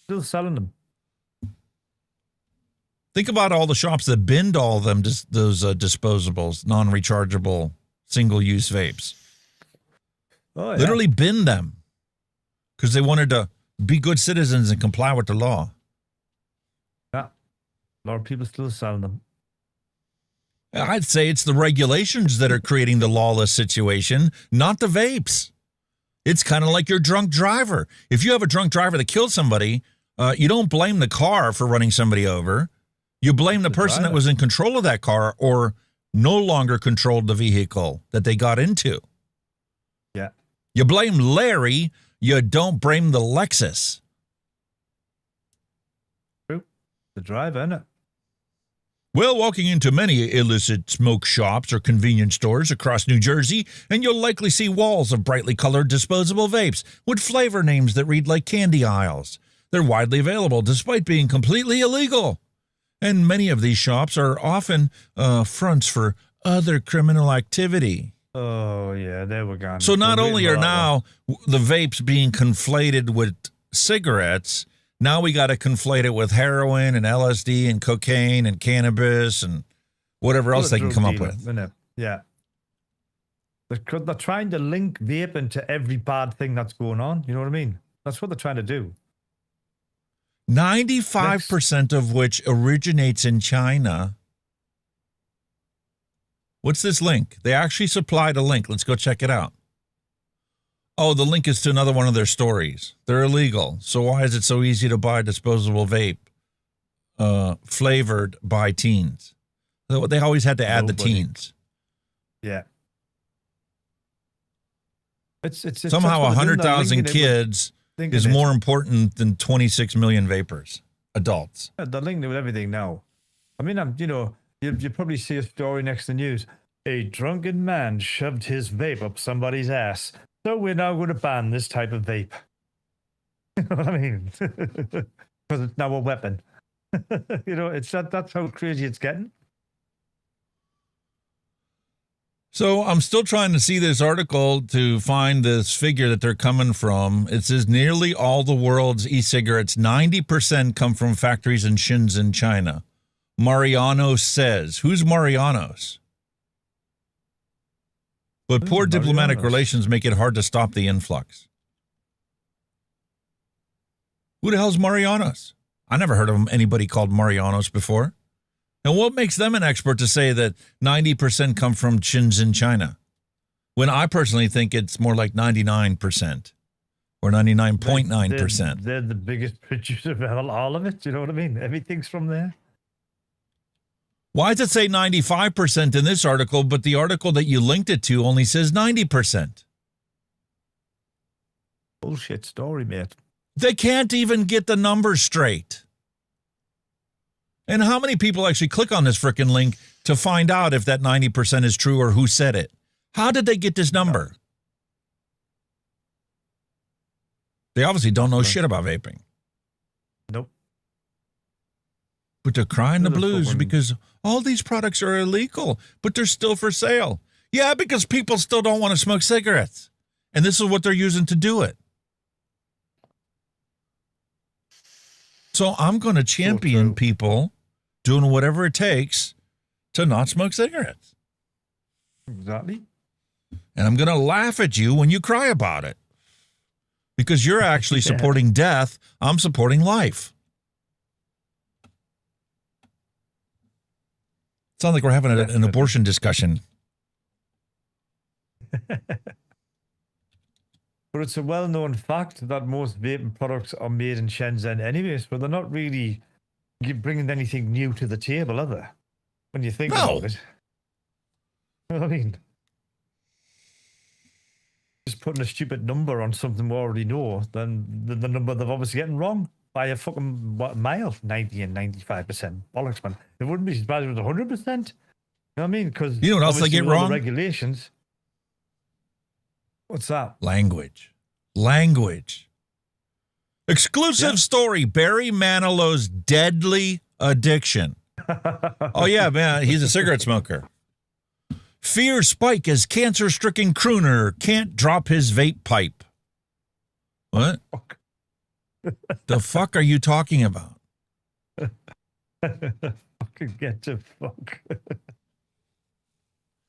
Still selling them. Think about all the shops that binned all of them, those disposables, non-rechargeable, single-use vapes. Oh, yeah. Literally binned them because they wanted to be good citizens and comply with the law. Yeah. A lot of people still selling them. I'd say it's the regulations that are creating the lawless situation, not the vapes. It's kind of like your drunk driver. If you have a drunk driver that killed somebody, you don't blame the car for running somebody over. You blame the person that was in control of that car or no longer controlled the vehicle that they got into. Yeah. You blame Larry. You don't blame the Lexus. True. The driver, isn't it? Well, walking into many illicit smoke shops or convenience stores across New Jersey, and you'll likely see walls of brightly colored disposable vapes with flavor names that read like candy aisles. They're widely available despite being completely illegal. And many of these shops are often fronts for other criminal activity. Oh, yeah, there we go. So not only are now the vapes being conflated with cigarettes, now we got to conflate it with heroin and LSD and cocaine and cannabis and whatever else they can come up with. Yeah. They're trying to link vaping to every bad thing that's going on. You know what I mean? That's what they're trying to do. 95% of which originates in China. What's this link? They actually supplied a link. Let's go check it out. Oh, the link is to another one of their stories. They're illegal. So why is it so easy to buy disposable vape flavored by teens? They always had to add the teens. Yeah. It's somehow 100,000 kids is more important than 26 million vapors, adults. They're linked with everything now. I mean, you probably see a story next to the news. A drunken man shoved his vape up somebody's ass. So we're now going to ban this type of vape. You know what I mean? Because it's now a weapon. That's how crazy it's getting. So I'm still trying to see this article to find this figure that they're coming from. It says nearly all the world's e-cigarettes, 90% come from factories in Shenzhen, China. Mariano says. Who's Marianos? But poor diplomatic relations make it hard to stop the influx. Who the hell's Marianos? I never heard of anybody called Marianos before. And what makes them an expert to say that 90% come from Shenzhen, China? When I personally think it's more like 99% or 99.9%. They're the biggest producer of all of it. You know what I mean? Everything's from there. Why does it say 95% in this article, but the article that you linked it to only says 90%? Bullshit story, mate. They can't even get the numbers straight. And how many people actually click on this frickin' link to find out if that 90% is true or who said it? How did they get this number? They obviously don't know shit about vaping. Nope. But they're crying the blues because all these products are illegal, but they're still for sale. Yeah, because people still don't want to smoke cigarettes. And this is what they're using to do it. So I'm going to champion people doing whatever it takes to not smoke cigarettes. Exactly. And I'm going to laugh at you when you cry about it. Because you're actually supporting death. I'm supporting life. Sounds like we're having an abortion discussion. But it's a well-known fact that most vaping products are made in Shenzhen anyways, but they're not really bringing anything new to the table, are they? When you think about it. You know what I mean? Just putting a stupid number on something we already know, then the number they're obviously getting wrong by a fucking mile, 90 and 95%. Bollocks, man. It wouldn't be as bad if it was 100%. You know what I mean? Because you know what else they get wrong? The regulations. What's that? Language. Exclusive story, Barry Manilow's deadly addiction. Oh, yeah, man, he's a cigarette smoker. Fear spike as cancer-stricken crooner can't drop his vape pipe. What? The fuck are you talking about? Fucking get the fuck.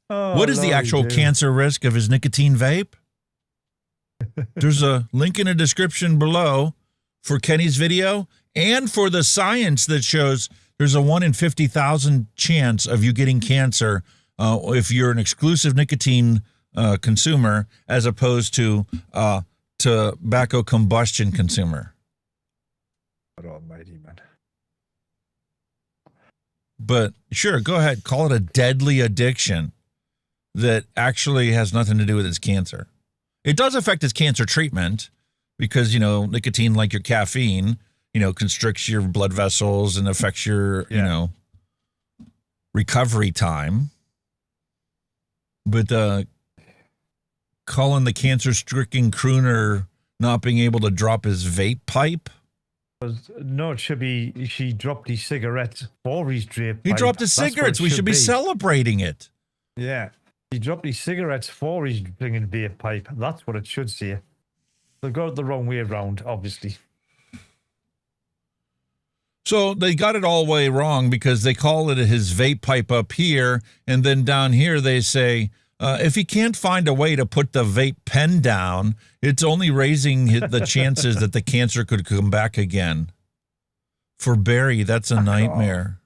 What is the actual cancer risk of his nicotine vape? There's a link in the description below for Kenny's video and for the science that shows there's a 1 in 50,000 chance of you getting cancer if you're an exclusive nicotine consumer as opposed to tobacco combustion consumer. God almighty, man. But sure, go ahead. Call it a deadly addiction that actually has nothing to do with his cancer. It does affect his cancer treatment because, you know, nicotine, like your caffeine, you know, constricts your blood vessels and affects your, you know, recovery time. But calling the cancer-stricken crooner not being able to drop his vape pipe? No, it should be she dropped his cigarettes for his vape pipe. He dropped his cigarettes. We should be celebrating it. Yeah. He dropped his cigarettes for his bringing vape pipe. That's what it should say. They got it the wrong way around, obviously. So they got it all the way wrong because they call it his vape pipe up here, and then down here they say, if he can't find a way to put the vape pen down, it's only raising the chances that the cancer could come back again. For Barry, that's a nightmare.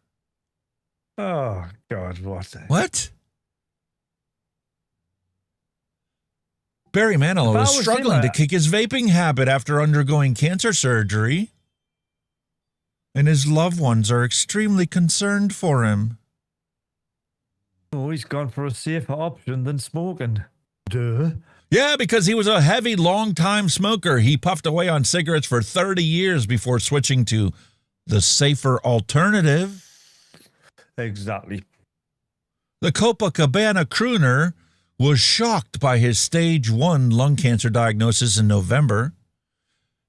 Oh, God, what? Barry Manilow is struggling to kick his vaping habit after undergoing cancer surgery, and his loved ones are extremely concerned for him. Oh, he's gone for a safer option than smoking. Duh. Yeah, because he was a heavy, long-time smoker. He puffed away on cigarettes for 30 years before switching to the safer alternative. Exactly. The Copacabana crooner was shocked by his stage 1 lung cancer diagnosis in November.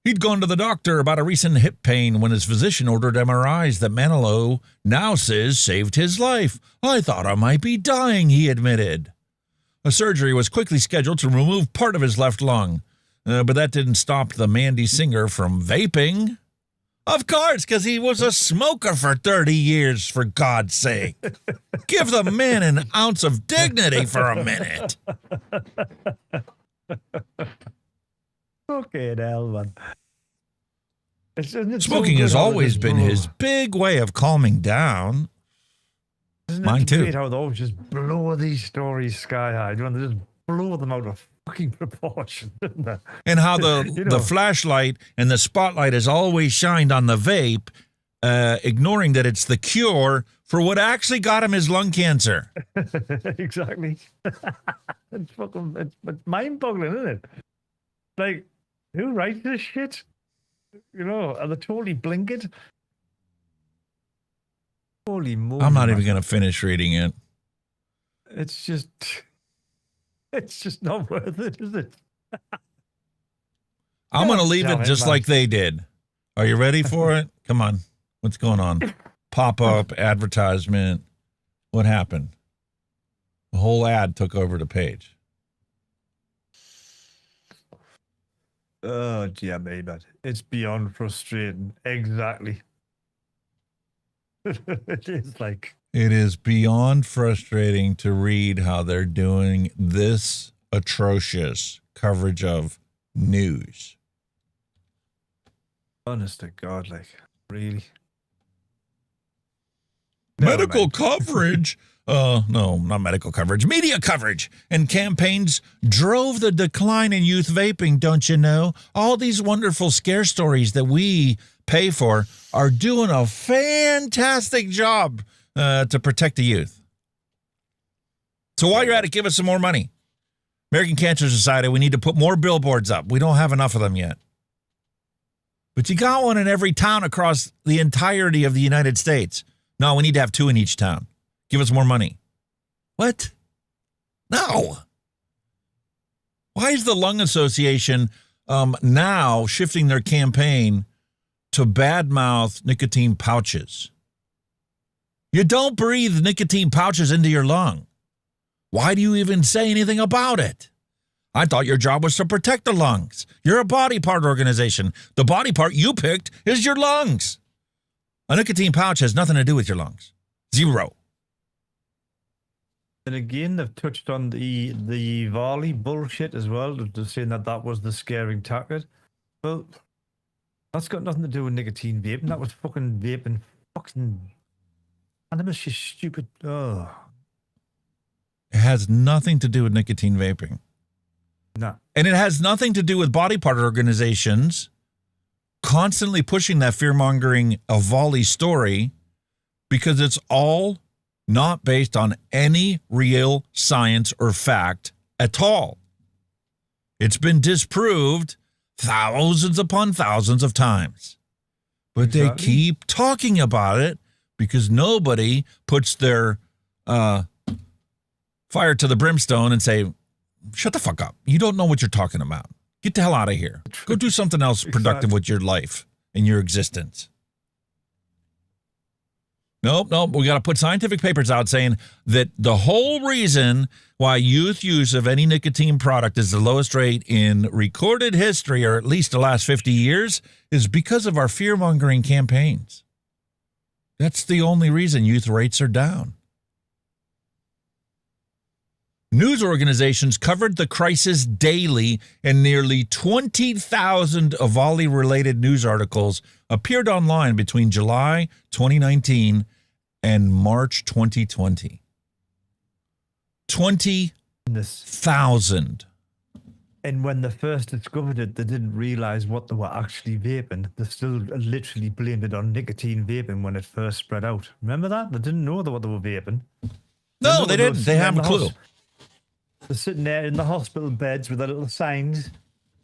He'd gone to the doctor about a recent hip pain when his physician ordered MRIs that Manilow now says saved his life. I thought I might be dying, he admitted. A surgery was quickly scheduled to remove part of his left lung, but that didn't stop the Mandy singer from vaping. Of course, because he was a smoker for 30 years, for God's sake. Give the man an ounce of dignity for a minute. Okay, hell, man. Smoking has always been his big way of calming down. Mine too. How they always just blow these stories sky high. They just blow them out of fucking proportion. And how the flashlight and the spotlight is always shined on the vape, ignoring that it's the cure for what actually got him his lung cancer. Exactly. It's mind-boggling, isn't it? Like, who writes this shit? Are they totally blinkered? Holy moly. I'm not even going to finish reading it. It's just not worth it, is it? I'm going to leave it just like they did. Are you ready for it? Come on. What's going on? Pop-up, advertisement. What happened? The whole ad took over the page. Oh, dear me, but it's beyond frustrating. Exactly. It is like... It is beyond frustrating to read how they're doing this atrocious coverage of news. Honest to God, like, really? Medical coverage? No, not medical coverage. Media coverage and campaigns drove the decline in youth vaping, don't you know? All these wonderful scare stories that we pay for are doing a fantastic job to protect the youth. So while you're at it, give us some more money. American Cancer Society, we need to put more billboards up. We don't have enough of them yet. But you got one in every town across the entirety of the United States. No, we need to have 2 in each town. Give us more money. What? No. Why is the Lung Association now shifting their campaign to badmouth nicotine pouches? You don't breathe nicotine pouches into your lung. Why do you even say anything about it? I thought your job was to protect the lungs. You're a body part organization. The body part you picked is your lungs. A nicotine pouch has nothing to do with your lungs. Zero. And again, they've touched on the Varley bullshit as well. They're saying that was the scaring tactic. Well, that's got nothing to do with nicotine vaping. That was fucking vaping. Fucking animus, you stupid. Oh. It has nothing to do with nicotine vaping. No. And it has nothing to do with body part organizations constantly pushing that fear-mongering Avali story, because it's all not based on any real science or fact at all. It's been disproved thousands upon thousands of times. But they keep talking about it because nobody puts their fire to the brimstone and say, shut the fuck up. You don't know what you're talking about. Get the hell out of here. Go do something else productive with your life and your existence. Nope. We got to put scientific papers out saying that the whole reason why youth use of any nicotine product is the lowest rate in recorded history, or at least the last 50 years, is because of our fear-mongering campaigns. That's the only reason youth rates are down. News organizations covered the crisis daily, and nearly 20,000 Avali-related news articles appeared online between July 2019 and March 2020. 20,000. And when they first discovered it, they didn't realize what they were actually vaping. They still literally blamed it on nicotine vaping when it first spread out. Remember that? They didn't know what they were vaping. No, they didn't. They have a clue. They're sitting there in the hospital beds with their little signs.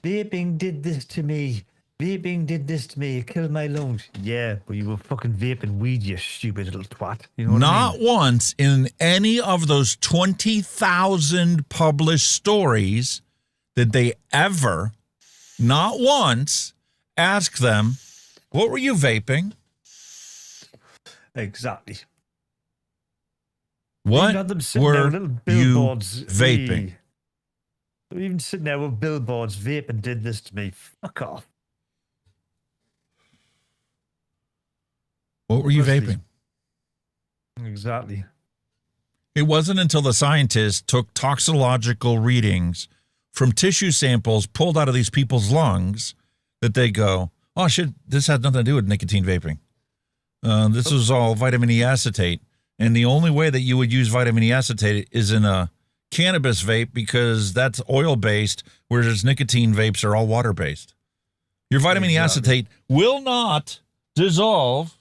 Vaping did this to me. Vaping did this to me. It killed my lungs. Yeah, but you were fucking vaping weed, you stupid little twat. You know what I mean? Not once in any of those 20,000 published stories did they ever, not once, ask them, what were you vaping? Exactly. What were you vaping? They're even sitting there with billboards, vaping did this to me. Fuck off. What were you vaping? Exactly. It wasn't until the scientists took toxicological readings from tissue samples pulled out of these people's lungs that they go, oh, shit, this had nothing to do with nicotine vaping. This was all vitamin E acetate. And the only way that you would use vitamin E acetate is in a cannabis vape, because that's oil-based, whereas nicotine vapes are all water-based. Your vitamin E acetate will not dissolve.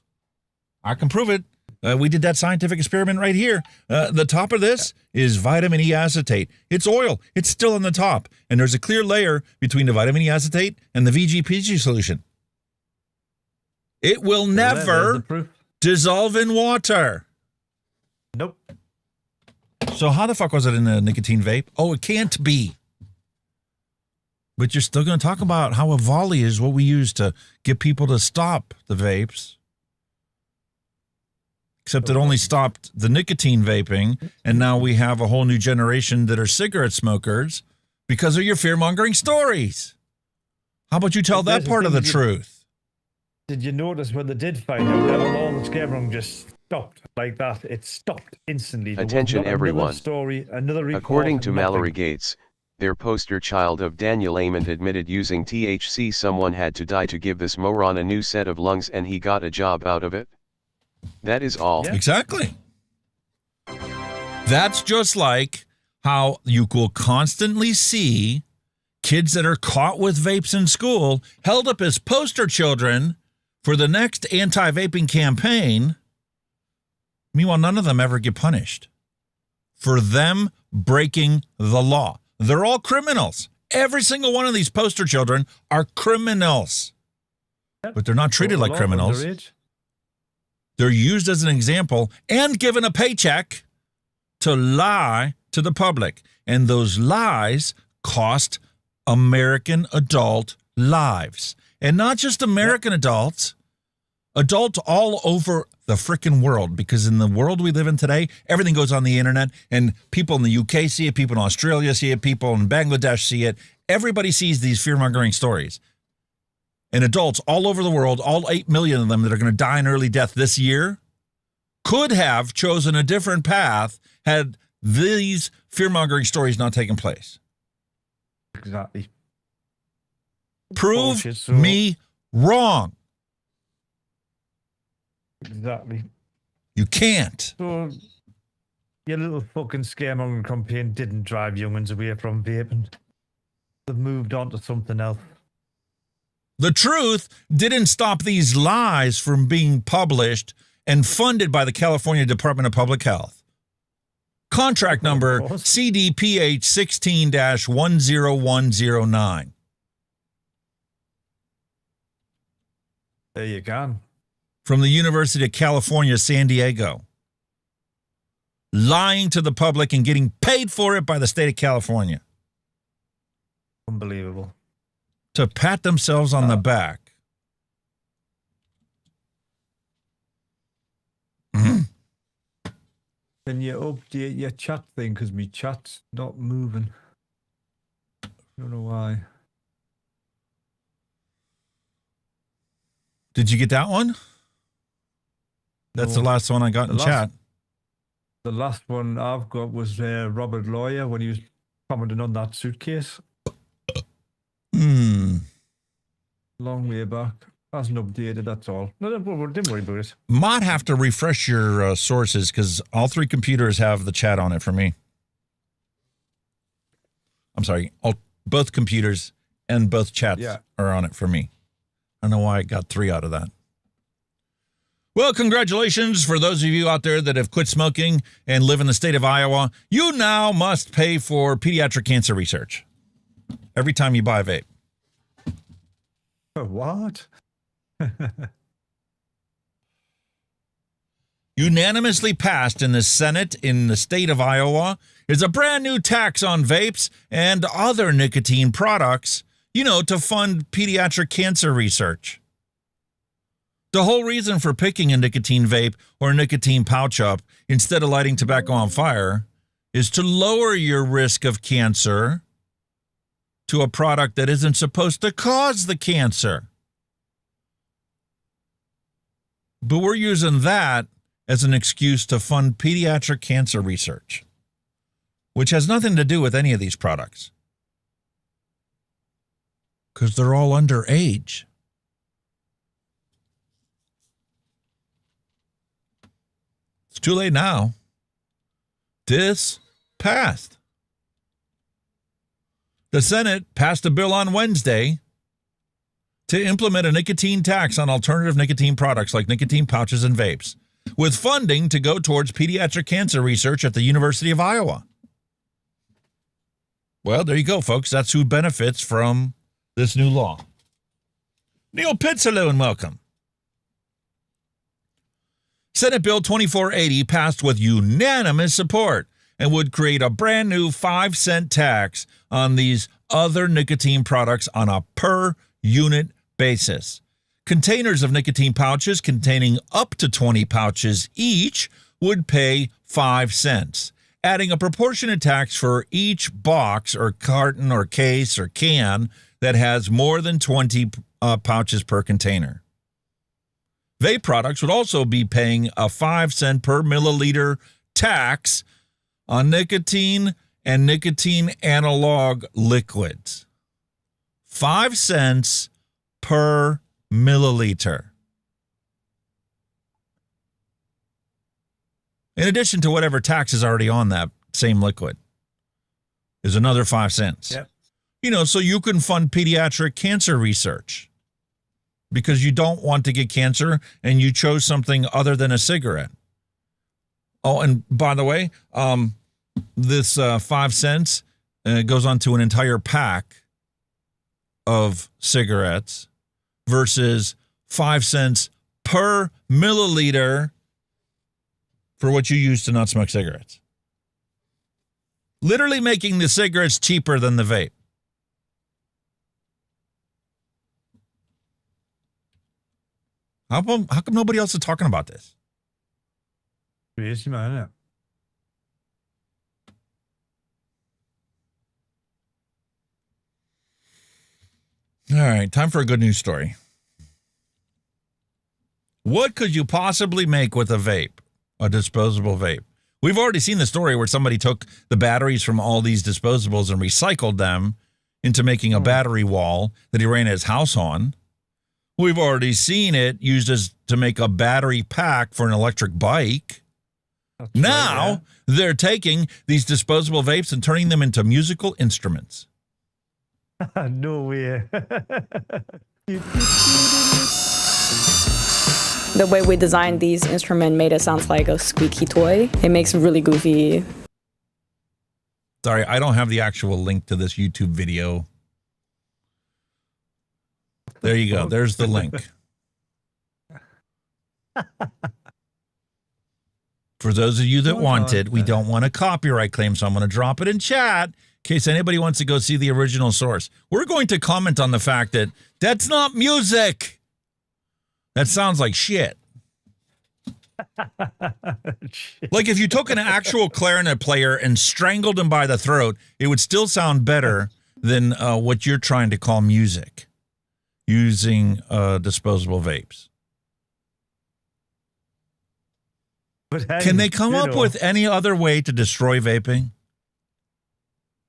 I can prove it. We did that scientific experiment right here. The top of this is vitamin E acetate. It's oil. It's still on the top. And there's a clear layer between the vitamin E acetate and the VGPG solution. It will never dissolve in water. Nope. So how the fuck was it in a nicotine vape? Oh, it can't be. But you're still going to talk about how a volley is what we use to get people to stop the vapes. Except it only stopped the nicotine vaping, and now we have a whole new generation that are cigarette smokers because of your fear-mongering stories. How about you tell that part of the truth? Did you notice when they did find out that all the scammering just stopped like that? It stopped instantly. Attention everyone. Another report, according to Mallory Gates, their poster child of Daniel Ament admitted using THC. Someone had to die to give this moron a new set of lungs, and he got a job out of it. That is all. Yeah. Exactly. That's just like how you will constantly see kids that are caught with vapes in school held up as poster children for the next anti-vaping campaign. Meanwhile, none of them ever get punished for them breaking the law. They're all criminals. Every single one of these poster children are criminals. But they're not treated like criminals. They're used as an example and given a paycheck to lie to the public. And those lies cost American adult lives. And not just American adults all over the frickin' world. Because in the world we live in today, everything goes on the internet. And people in the UK see it, people in Australia see it, people in Bangladesh see it. Everybody sees these fear-mongering stories. And adults all over the world, all 8 million of them that are going to die an early death this year, could have chosen a different path had these fear-mongering stories not taken place. Exactly. Prove me wrong. Exactly. You can't. So, your little fucking scaremongering campaign didn't drive young'uns away from vaping. They've moved on to something else. The truth didn't stop these lies from being published and funded by the California Department of Public Health. Contract number CDPH 16-10109. There you go. From the University of California, San Diego. lying to the public and getting paid for it by the state of California. Unbelievable. To pat themselves on the back. Can you update your chat thing? Because my chat's not moving. I don't know why. Did you get that one? That's the last one I got in chat. The last one I've got was Robert Lawyer when he was commenting on that suitcase. Long way back. Hasn't updated, that's all. No, don't worry about it. Might have to refresh your sources because all three computers have the chat on it for me. I'm sorry, both computers and both chats are on it for me. I don't know why I got 3 out of that. Well, congratulations for those of you out there that have quit smoking and live in the state of Iowa. You now must pay for pediatric cancer research every time you buy a vape. What? Unanimously passed in the Senate in the state of Iowa is a brand new tax on vapes and other nicotine products, to fund pediatric cancer research. The whole reason for picking a nicotine vape or nicotine pouch up instead of lighting tobacco on fire is to lower your risk of cancer to a product that isn't supposed to cause the cancer. But we're using that as an excuse to fund pediatric cancer research, which has nothing to do with any of these products because they're all underage. It's too late now. This passed. The Senate passed a bill on Wednesday to implement a nicotine tax on alternative nicotine products like nicotine pouches and vapes, with funding to go towards pediatric cancer research at the University of Iowa. Well, there you go, folks. That's who benefits from this new law. Neil Pizzolo, and welcome. Senate Bill 2480 passed with unanimous support and would create a brand new 5-cent tax on these other nicotine products on a per-unit basis. Containers of nicotine pouches containing up to 20 pouches each would pay 5 cents, adding a proportionate tax for each box or carton or case or can that has more than 20 pouches per container. Vape products would also be paying a 5 cent per milliliter tax on nicotine and nicotine analog liquids. 5 cents per milliliter. In addition to whatever tax is already on that same liquid, is another 5 cents. Yep. So you can fund pediatric cancer research because you don't want to get cancer and you chose something other than a cigarette. Oh, and by the way, this 5 cents goes on to an entire pack of cigarettes versus 5 cents per milliliter for what you use to not smoke cigarettes. Literally making the cigarettes cheaper than the vape. How come nobody else is talking about this? Crazy, man, isn't it? All right, time for a good news story. What could you possibly make with a vape, a disposable vape? We've already seen the story where somebody took the batteries from all these disposables and recycled them into making a battery wall that he ran his house on. We've already seen it used to make a battery pack for an electric bike. That's now right, they're taking these disposable vapes and turning them into musical instruments. No way. The way we designed these instruments made it sound like a squeaky toy. It makes really goofy. Sorry, I don't have the actual link to this YouTube video. There you go. There's the link. For those of you that want it, we don't want a copyright claim, so I'm going to drop it in chat in case anybody wants to go see the original source. We're going to comment on the fact that that's not music. That sounds like shit. Like if you took an actual clarinet player and strangled him by the throat, it would still sound better than what you're trying to call music using disposable vapes. But hey, can they come up with any other way to destroy vaping?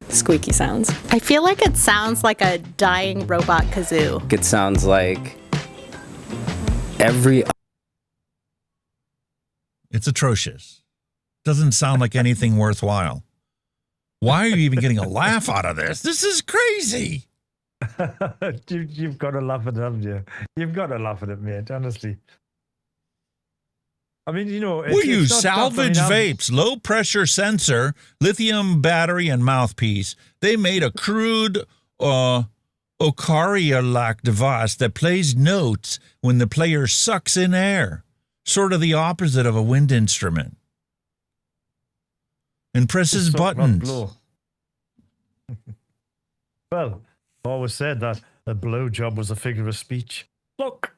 Squeaky sounds. I feel like it sounds like a dying robot kazoo. It sounds like every... It's atrocious. Doesn't sound like anything worthwhile. Why are you even getting a laugh out of this? This is crazy. You've got to laugh at it, haven't you? You've got to laugh at it, mate, honestly. I mean, you know... We use salvage vapes, low-pressure sensor, lithium battery, and mouthpiece. They made a crude Ocaria-like device that plays notes when the player sucks in air. Sort of the opposite of a wind instrument. And presses buttons. Well, I always said that a blowjob was a figure of speech. Look.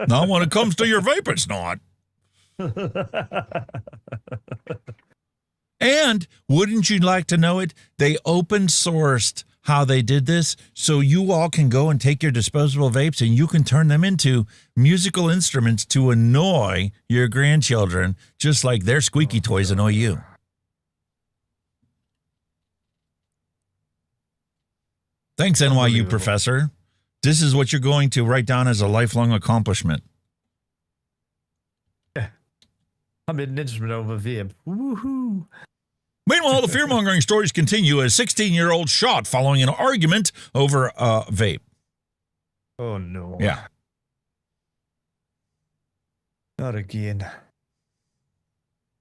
Not when it comes to your vape, it's not. And wouldn't you like to know it? They open sourced how they did this, so you all can go and take your disposable vapes and you can turn them into musical instruments to annoy your grandchildren, just like their squeaky toys annoy you. Thanks, NYU professor. This is what you're going to write down as a lifelong accomplishment. Yeah. I'm an instrument over vape. Woohoo! Meanwhile, the fear-mongering stories continue as 16-year-old shot following an argument over a vape. Oh, no. Yeah. Not again. At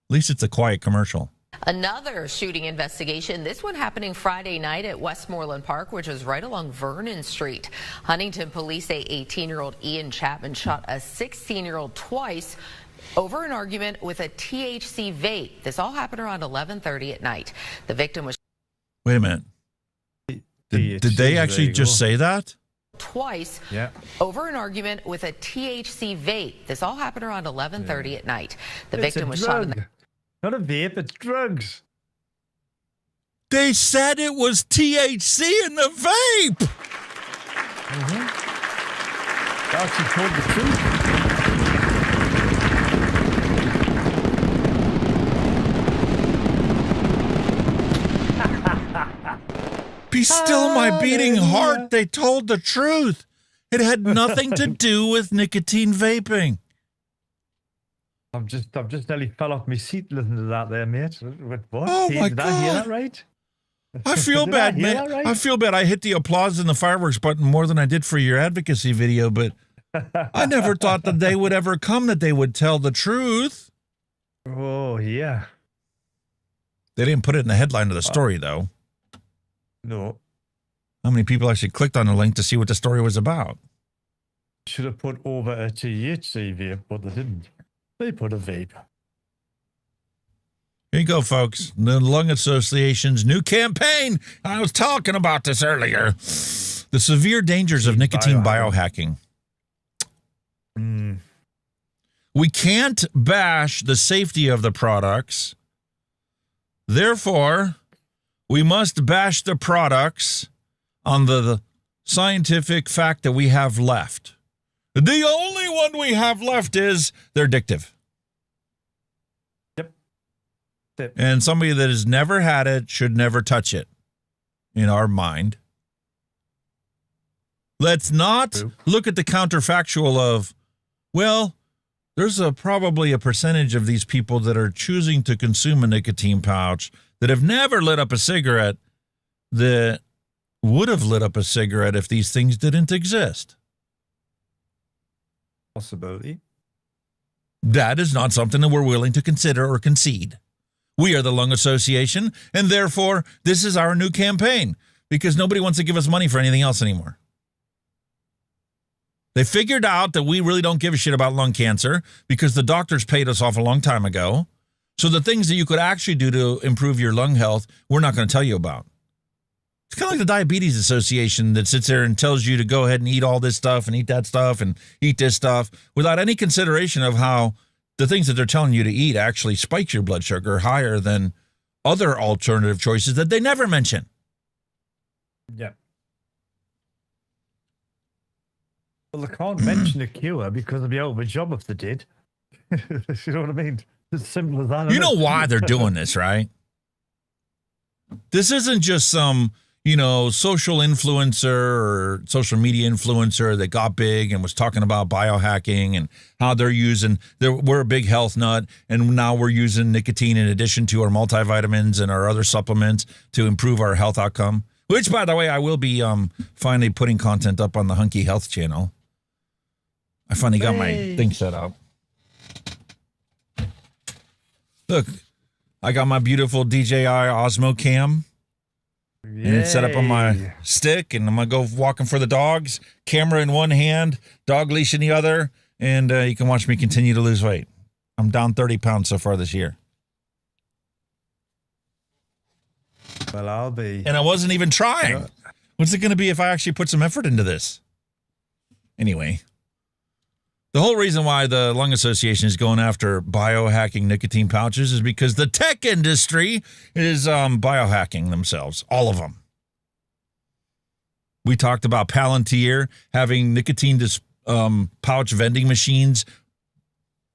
least it's a quiet commercial. Another shooting investigation, this one happening Friday night at Westmoreland Park, which is right along Vernon Street. Huntington police say 18-year-old Ian Chapman shot a 16-year-old twice over an argument with a THC vape. This all happened around 11:30 at night. The victim was... Wait a minute. Did they actually just say that? Twice over an argument with a THC vape. This all happened around 11:30 at night. The victim was shot in the... Not a vape, it's drugs. They said it was THC in the vape. Actually told the truth. Be still my beating heart. They told the truth. It had nothing to do with nicotine vaping. I've just nearly fell off my seat listening to that there, mate. What? Oh my Did I hear that right? I feel bad, man. Right? I feel bad. I hit the applause and the fireworks button more than I did for your advocacy video, but I never thought the day would ever come that they would tell the truth. Oh, yeah. They didn't put it in the headline of the story, though. No. How many people actually clicked on the link to see what the story was about? Should have put over a THC vape, but they didn't. They put a vape. Here you go, folks. The Lung Association's new campaign. I was talking about this earlier. The severe dangers of nicotine biohacking. We can't bash the safety of the products. Therefore, we must bash the products on the scientific fact that we have left. The only one we have left is they're addictive. Yep. And somebody that has never had it should never touch it, in our mind. Let's not look at the counterfactual of, well, there's probably a percentage of these people that are choosing to consume a nicotine pouch that have never lit up a cigarette that would have lit up a cigarette if these things didn't exist. Possibility. That is not something that we're willing to consider or concede. We are the Lung Association, and therefore, this is our new campaign, because nobody wants to give us money for anything else anymore. They figured out that we really don't give a shit about lung cancer because the doctors paid us off a long time ago. So the things that you could actually do to improve your lung health, we're not going to tell you about. It's kind of like the Diabetes Association that sits there and tells you to go ahead and eat all this stuff and eat that stuff and eat this stuff without any consideration of how the things that they're telling you to eat actually spike your blood sugar higher than other alternative choices that they never mention. Yeah. Well, they can't mention a cure because they'd be out of a job if they did. You know what I mean? It's simple as that. You know why they're doing this, right? This isn't just some, social influencer or social media influencer that got big and was talking about biohacking and how we're a big health nut, and now we're using nicotine in addition to our multivitamins and our other supplements to improve our health outcome. Which, by the way, I will be finally putting content up on the Hunky Health channel. I finally got my thing set up. Look, I got my beautiful DJI Osmo Cam. And it's set up on my stick, and I'm going to go walking for the dogs. Camera in one hand, dog leash in the other, and you can watch me continue to lose weight. I'm down 30 pounds so far this year. Well, I'll be. And I wasn't even trying. What's it going to be if I actually put some effort into this? Anyway. The whole reason why the Lung Association is going after biohacking nicotine pouches is because the tech industry is biohacking themselves, all of them. We talked about Palantir having nicotine pouch vending machines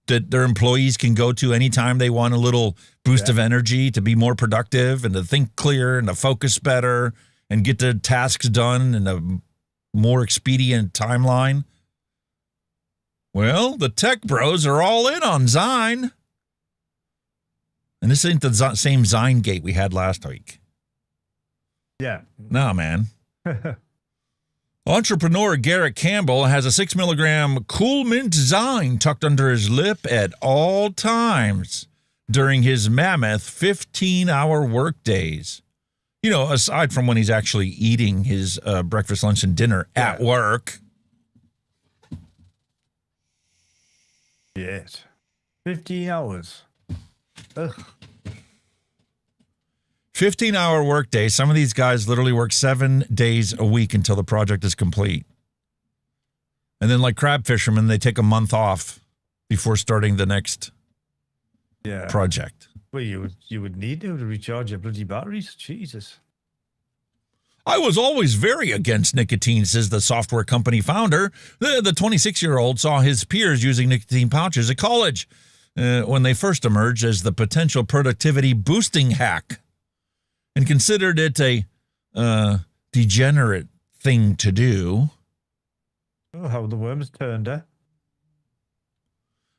that their employees can go to anytime they want a little boost of energy to be more productive and to think clear and to focus better and get their tasks done in a more expedient timeline. Well, the tech bros are all in on Zyne. And this ain't the same Zyne gate we had last week. Yeah. No, man. Entrepreneur Garrett Campbell has a 6 milligram Cool Mint Zyne tucked under his lip at all times during his mammoth 15-hour work days. Aside from when he's actually eating his breakfast, lunch, and dinner at work. Yes. 15 hours. Ugh. 15-hour workday. Some of these guys literally work 7 days a week until the project is complete. And then like crab fishermen, they take a month off before starting the next project. Well, you would need to recharge your bloody batteries. Jesus. I was always very against nicotine, says the software company founder. The 26-year-old saw his peers using nicotine pouches at college when they first emerged as the potential productivity boosting hack and considered it a degenerate thing to do. Oh, how the worms turned, eh?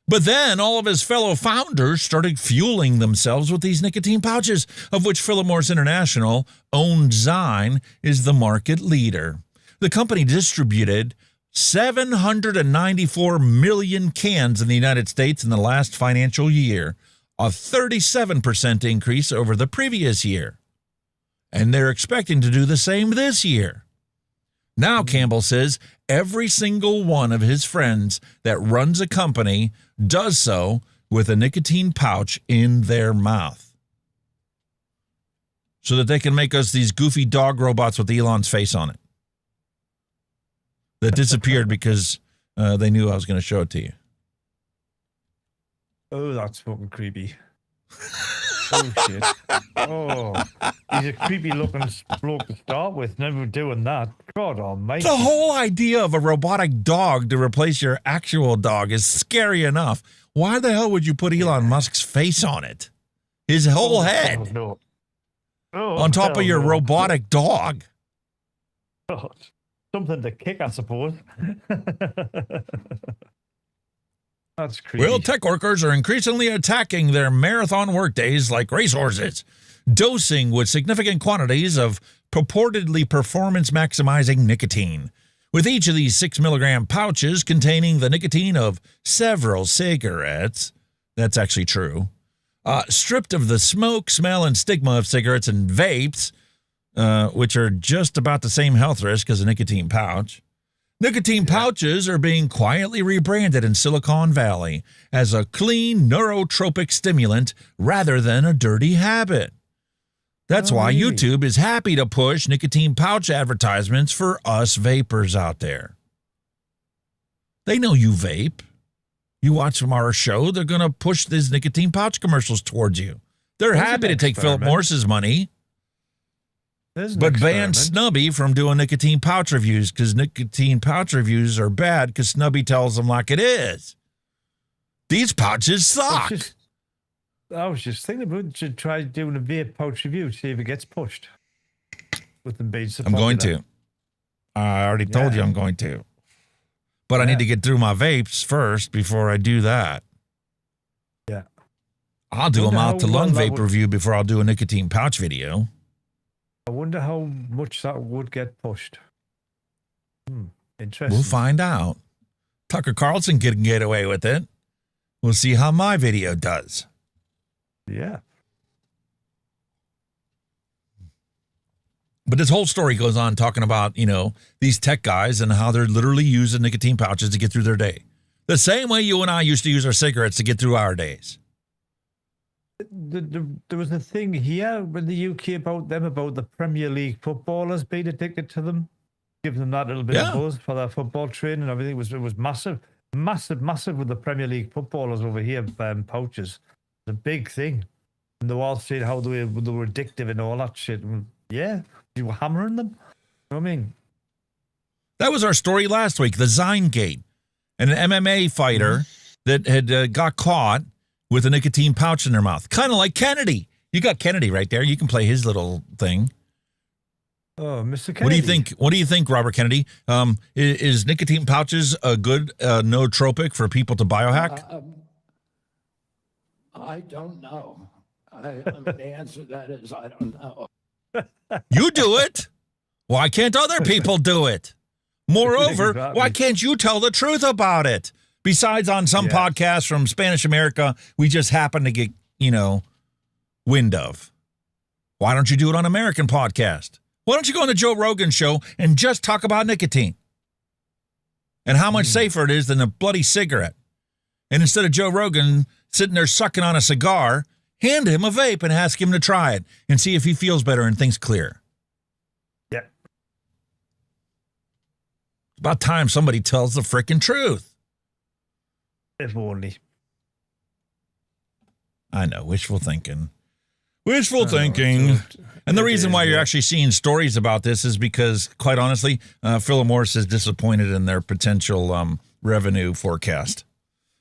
But then all of his fellow founders started fueling themselves with these nicotine pouches, of which Philip Morris International, owned Zyne, is the market leader. The company distributed 794 million cans in the United States in the last financial year, a 37% increase over the previous year. And they're expecting to do the same this year. Now, Campbell says, every single one of his friends that runs a company does so with a nicotine pouch in their mouth so that they can make us these goofy dog robots with Elon's face on it that disappeared because they knew I was going to show it to you. Oh, that's fucking creepy. Oh, shit. Oh, he's a creepy looking bloke to start with, never doing that. God almighty. The whole idea of a robotic dog to replace your actual dog is scary enough. Why the hell would you put Elon Musk's face on it? His whole head. No. On top of your robotic dog. God. Something to kick, I suppose. That's creepy. Well, tech workers are increasingly attacking their marathon workdays like racehorses, dosing with significant quantities of purportedly performance-maximizing nicotine, with each of these 6 milligram pouches containing the nicotine of several cigarettes. That's actually true. Stripped of the smoke, smell, and stigma of cigarettes and vapes, which are just about the same health risk as a nicotine pouch. Nicotine pouches are being quietly rebranded in Silicon Valley as a clean neurotropic stimulant rather than a dirty habit. That's why YouTube is happy to push nicotine pouch advertisements for us vapors out there. They know you vape. You watch from our show, they're going to push these nicotine pouch commercials towards you. They're happy to take Philip Morris's money, but ban Snubby from doing nicotine pouch reviews because nicotine pouch reviews are bad because Snubby tells them like it is. These pouches suck. I was just thinking about should try doing a vape pouch review, see if it gets pushed. With them being so I'm going to. I already told you I'm going to. But I need to get through my vapes first before I do that. Yeah. I'll do a mouth to lung vape review before I'll do a nicotine pouch video. I wonder how much that would get pushed. Interesting. We'll find out. Tucker Carlson can get away with it. We'll see how my video does. Yeah. But this whole story goes on talking about, you know, these tech guys and how they're literally using nicotine pouches to get through their day. The same way you and I used to use our cigarettes to get through our days. There was a thing here in the UK about the Premier League footballers being addicted to them, giving them that little bit of buzz for their football training and everything. It was massive with the Premier League footballers over here, pouches. It's a big thing. And they were all saying how they were addictive and all that shit. And yeah, you were hammering them. You know what I mean? That was our story last week, the Zynegate, an MMA fighter that had got caught with a nicotine pouch in their mouth. Kind of like Kennedy. You got Kennedy right there. You can play his little thing. Oh, Mr. Kennedy. What do you think, Robert Kennedy? Is nicotine pouches a good nootropic for people to biohack? I don't know. The answer to that is I don't know. You do it. Why can't other people do it? Moreover, Exactly. why can't you tell the truth about it? Besides, on some podcasts from Spanish America, we just happen to get, wind of. Why don't you do it on American podcast? Why don't you go on the Joe Rogan show and just talk about nicotine and how much safer it is than a bloody cigarette? And instead of Joe Rogan sitting there sucking on a cigar, hand him a vape and ask him to try it and see if he feels better and thinks clear. Yeah. It's about time somebody tells the frickin' truth. If only. I know, wishful thinking. Wishful thinking. And the reason why you're actually seeing stories about this is because, quite honestly, Philip Morris is disappointed in their potential revenue forecast.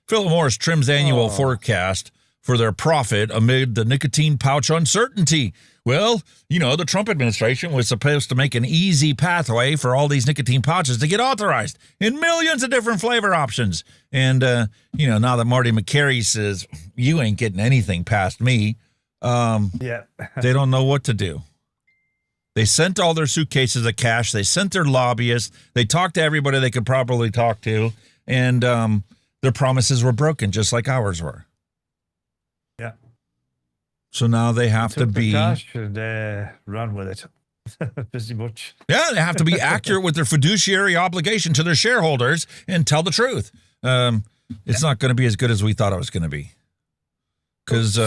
Philip Morris trims annual forecast for their profit amid the nicotine pouch uncertainty. Well, the Trump administration was supposed to make an easy pathway for all these nicotine pouches to get authorized in millions of different flavor options. And, now that Marty McCary says, you ain't getting anything past me, they don't know what to do. They sent all their suitcases of cash. They sent their lobbyists. They talked to everybody they could probably talk to. And their promises were broken, just like ours were. Yeah. So now they have to be... cash and run with it. Pretty much. Yeah, they have to be accurate with their fiduciary obligation to their shareholders and tell the truth. It's not going to be as good as we thought it was going to be. Because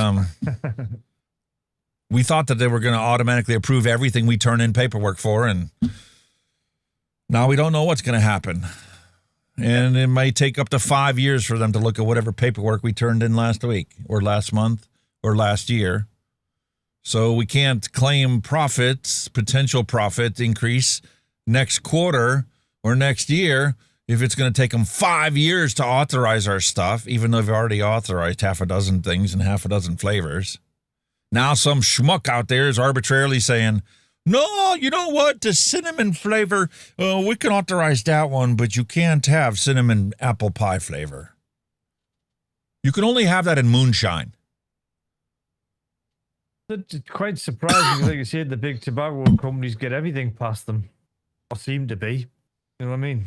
we thought that they were going to automatically approve everything we turn in paperwork for, and now we don't know what's going to happen. And it may take up to 5 years for them to look at whatever paperwork we turned in last week or last month or last year. So we can't claim potential profit increase next quarter or next year if it's going to take them 5 years to authorize our stuff, even though they've already authorized half a dozen things and half a dozen flavors. Now some schmuck out there is arbitrarily saying, no, you know what? The cinnamon flavor, we can authorize that one, but you can't have cinnamon apple pie flavor. You can only have that in moonshine. It's quite surprising. Like you said, the big tobacco companies get everything past them, or seem to be. You know what I mean?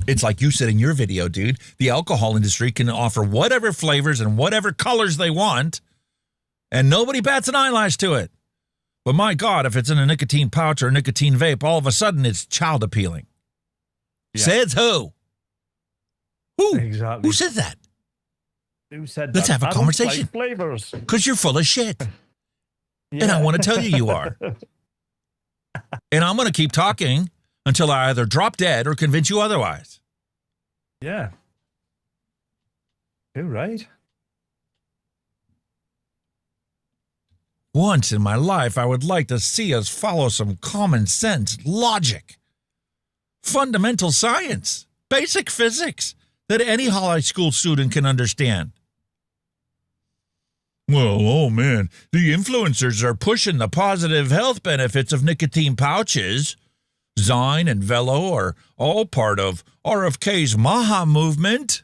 It's like you said in your video, dude. The alcohol industry can offer whatever flavors and whatever colors they want, and nobody bats an eyelash to it. But my God, if it's in a nicotine pouch or a nicotine vape, all of a sudden it's child appealing. Yeah. Says who? Who? Exactly. Who said that? Who said Let's that? have a I don't conversation. like flavors. Because you're full of shit. And I want to tell you are. And I'm going to keep talking until I either drop dead or convince you otherwise. Yeah. You're right. Once in my life, I would like to see us follow some common sense, logic, fundamental science, basic physics that any high school student can understand. Well, oh man, the influencers are pushing the positive health benefits of nicotine pouches. Zine and Velo are all part of RFK's Maha movement.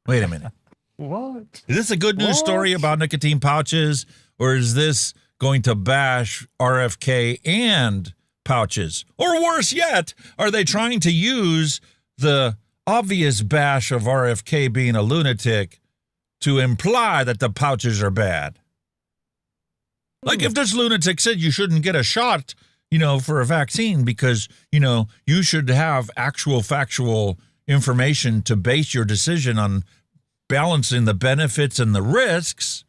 Wait a minute. What? Is this a good news story about nicotine pouches, or is this going to bash RFK and pouches? Or worse yet, are they trying to use the obvious bash of RFK being a lunatic to imply that the pouches are bad? Like if this lunatic said you shouldn't get a shot, for a vaccine because, you should have actual factual information to base your decision on balancing the benefits and the risks.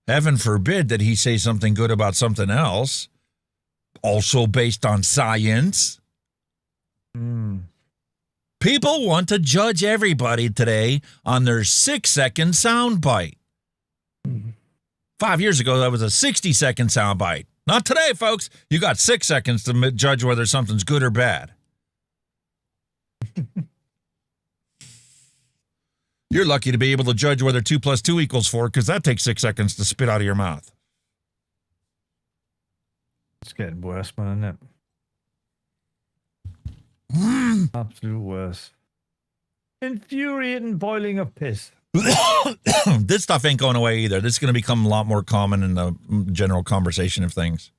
Heaven forbid that he say something good about something else, also based on science. People want to judge everybody today on their 6-second soundbite. 5 years ago, that was a 60-second soundbite. Not today, folks. You got 6 seconds to judge whether something's good or bad. You're lucky to be able to judge whether 2 + 2 = 4, because that takes 6 seconds to spit out of your mouth. It's getting worse, man, isn't it? Absolute worse. Infuriating boiling of piss. This stuff ain't going away either. This is going to become a lot more common in the general conversation of things.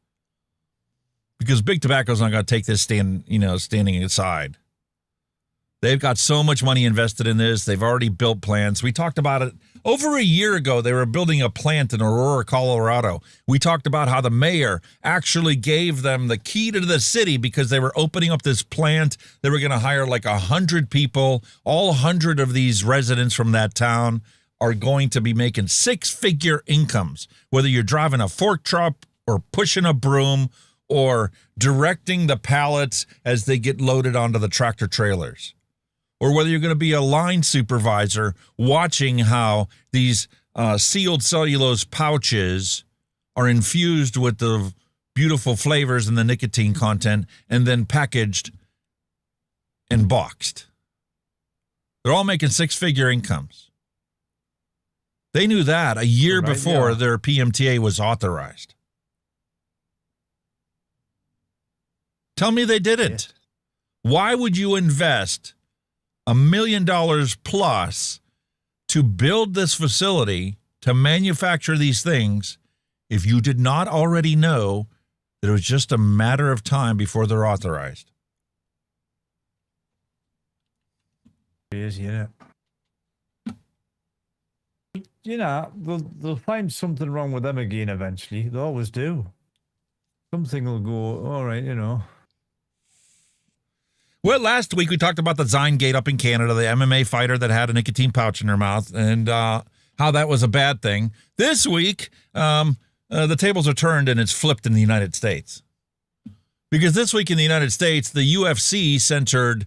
Because Big Tobacco's not going to take this standing aside. They've got so much money invested in this. They've already built plants. We talked about it over a year ago. They were building a plant in Aurora, Colorado. We talked about how the mayor actually gave them the key to the city because they were opening up this plant. They were going to hire like 100 people. All 100 of these residents from that town are going to be making 6-figure incomes, whether you're driving a fork truck or pushing a broom or directing the pallets as they get loaded onto the tractor trailers. Or whether you're going to be a line supervisor watching how these sealed cellulose pouches are infused with the beautiful flavors and the nicotine content and then packaged and boxed. They're all making 6-figure incomes. They knew that a year before their PMTA was authorized. Tell me they didn't. Why would you invest $1 million plus to build this facility to manufacture these things if you did not already know that it was just a matter of time before they're authorized? It is, yeah. They'll find something wrong with them again eventually. They always do. Something will go, all right, Well, last week we talked about the Zine Gate up in Canada, the MMA fighter that had a nicotine pouch in her mouth, and how that was a bad thing. This week, the tables are turned and it's flipped in the United States. Because this week in the United States, the UFC-centered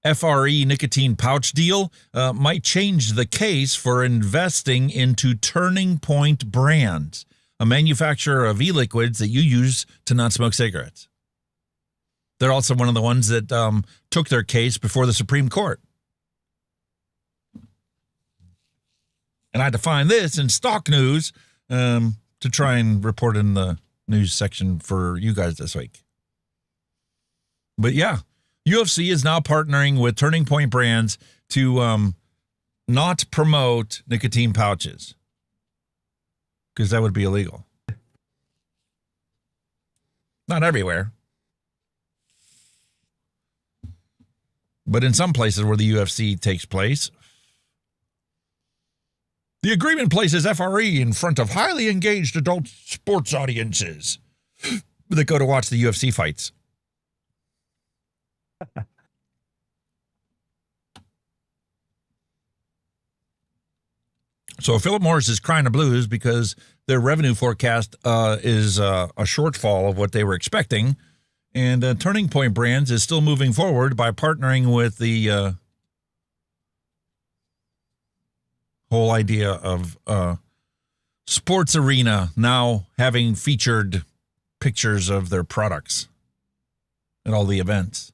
FRE nicotine pouch deal might change the case for investing into Turning Point Brands, a manufacturer of e-liquids that you use to not smoke cigarettes. They're also one of the ones that took their case before the Supreme Court. And I had to find this in stock news to try and report in the news section for you guys this week. But yeah, UFC is now partnering with Turning Point Brands to not promote nicotine pouches, because that would be illegal. Not everywhere, but in some places where the UFC takes place. The agreement places FRE in front of highly engaged adult sports audiences that go to watch the UFC fights. So Philip Morris is crying the blues because their revenue forecast is a shortfall of what they were expecting. And Turning Point Brands is still moving forward by partnering with the whole idea of Sports Arena now having featured pictures of their products at all the events.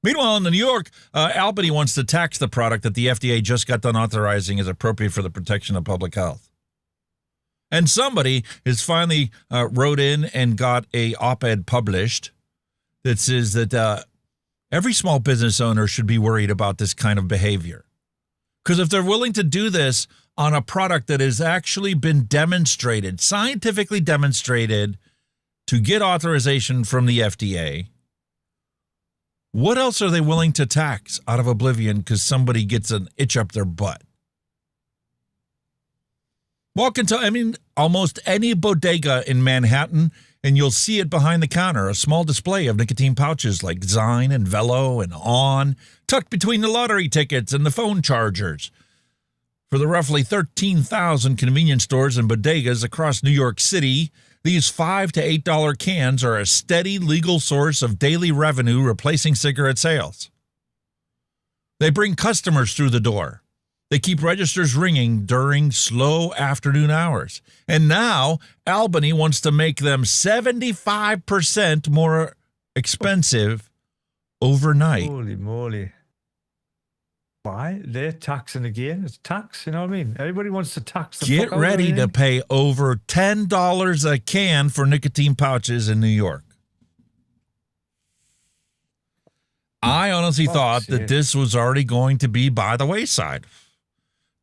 Meanwhile, in New York, Albany wants to tax the product that the FDA just got done authorizing as appropriate for the protection of public health. And somebody has finally wrote in and got a op-ed published that says that every small business owner should be worried about this kind of behavior. Because if they're willing to do this on a product that has actually been demonstrated, scientifically demonstrated, to get authorization from the FDA, what else are they willing to tax out of oblivion because somebody gets an itch up their butt? Walk into, almost any bodega in Manhattan, and you'll see it behind the counter, a small display of nicotine pouches like Zine and Velo and On, tucked between the lottery tickets and the phone chargers. For the roughly 13,000 convenience stores and bodegas across New York City, these $5 to $8 cans are a steady legal source of daily revenue replacing cigarette sales. They bring customers through the door. They keep registers ringing during slow afternoon hours. And now Albany wants to make them 75% more expensive overnight. Holy moly. Why? They're taxing again. It's tax, you know what I mean? Everybody wants to tax. Get ready to pay over $10 a can for nicotine pouches in New York. I honestly thought that this was already going to be by the wayside.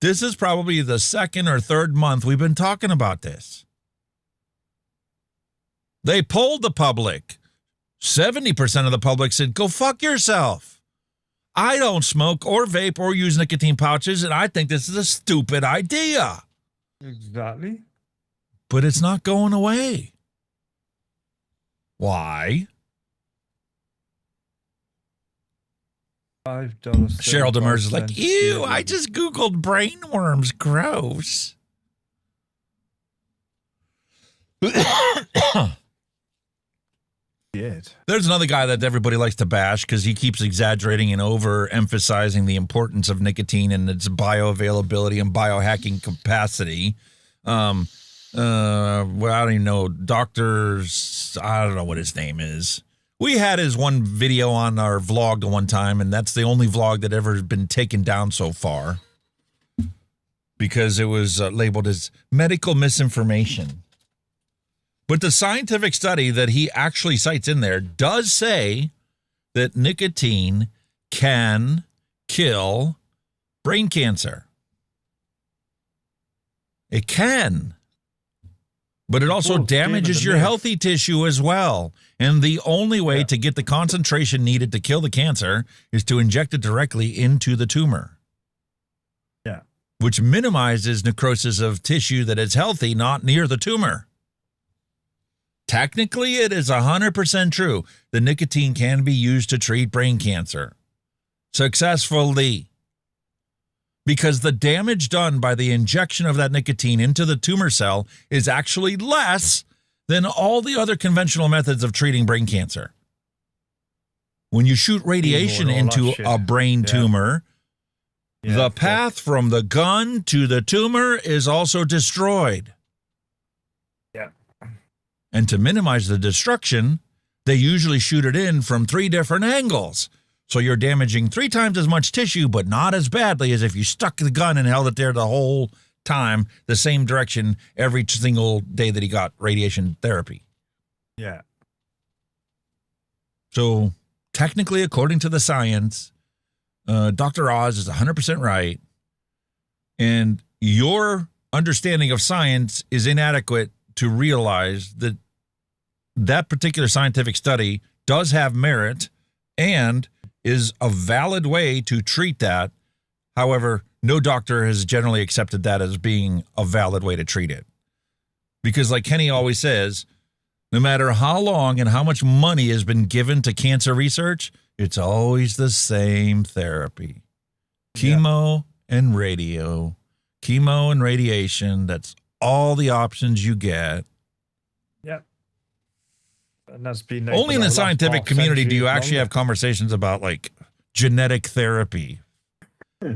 This is probably the second or third month we've been talking about this. They polled the public. 70% of the public said, go fuck yourself. I don't smoke or vape or use nicotine pouches, and I think this is a stupid idea. Exactly. But it's not going away. Why? $5. Cheryl Demers is like, ew, I just Googled brainworms. Gross. There's another guy that everybody likes to bash because he keeps exaggerating and overemphasizing the importance of nicotine and its bioavailability and biohacking capacity. Well, I don't even know. I don't know what his name is. We had his one video on our vlog one time, and that's the only vlog that ever has been taken down so far because it was labeled as medical misinformation. But the scientific study that he actually cites in there does say that nicotine can kill brain cancer. It can. But it also damages your healthy tissue as well. And the only way to get the concentration needed to kill the cancer is to inject it directly into the tumor. Yeah. Which minimizes necrosis of tissue that is healthy, not near the tumor. Technically, it is 100% true that nicotine can be used to treat brain cancer successfully because the damage done by the injection of that nicotine into the tumor cell is actually less than all the other conventional methods of treating brain cancer. When you shoot radiation into a brain tumor, the path from the gun to the tumor is also destroyed. And to minimize the destruction, they usually shoot it in from 3 different angles. So you're damaging 3 times as much tissue, but not as badly as if you stuck the gun and held it there the whole time, the same direction every single day that he got radiation therapy. Yeah. So technically, according to the science, Dr. Oz is 100% right. And your understanding of science is inadequate to realize that that particular scientific study does have merit and is a valid way to treat that. However, no doctor has generally accepted that as being a valid way to treat it. Because like Kenny always says, no matter how long and how much money has been given to cancer research, it's always the same therapy. Chemo and radio. chemo and radiation. That's all the options you get. Yeah. And that's been only in the scientific community do you actually have conversations about like genetic therapy,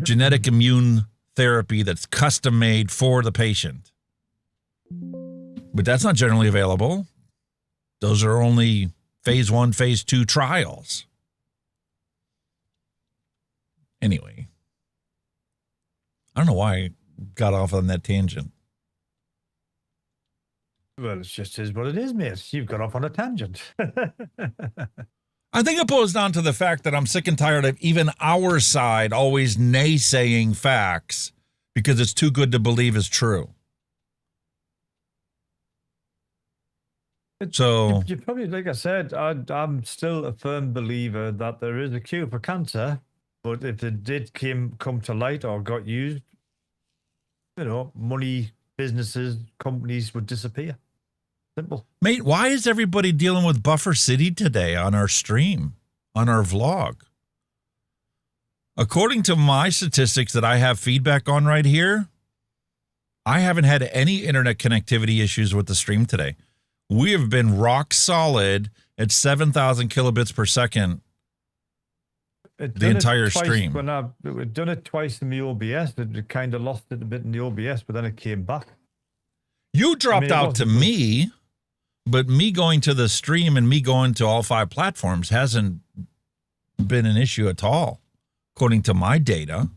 genetic immune therapy that's custom made for the patient. But that's not generally available. Those are only phase 1, phase 2 trials. Anyway, I don't know why I got off on that tangent. Well, it's just is what it is, mate. You've got off on a tangent. I think it boils down to the fact that I'm sick and tired of even our side always naysaying facts because it's too good to believe is true. So you probably, like I said, I'm still a firm believer that there is a cure for cancer, but if it did come to light or got used, you know, money, businesses, companies would disappear. Simple. Mate, why is everybody dealing with Buffer City today on our stream, on our vlog? According to my statistics that I have feedback on right here, I haven't had any internet connectivity issues with the stream today. We have been rock solid at 7,000 kilobits per second the entire stream. When we've done it twice in the OBS, it kind of lost it a bit in the OBS, but then it came back. You dropped out to me, but me going to the stream and me going to all 5 platforms hasn't been an issue at all, according to my data.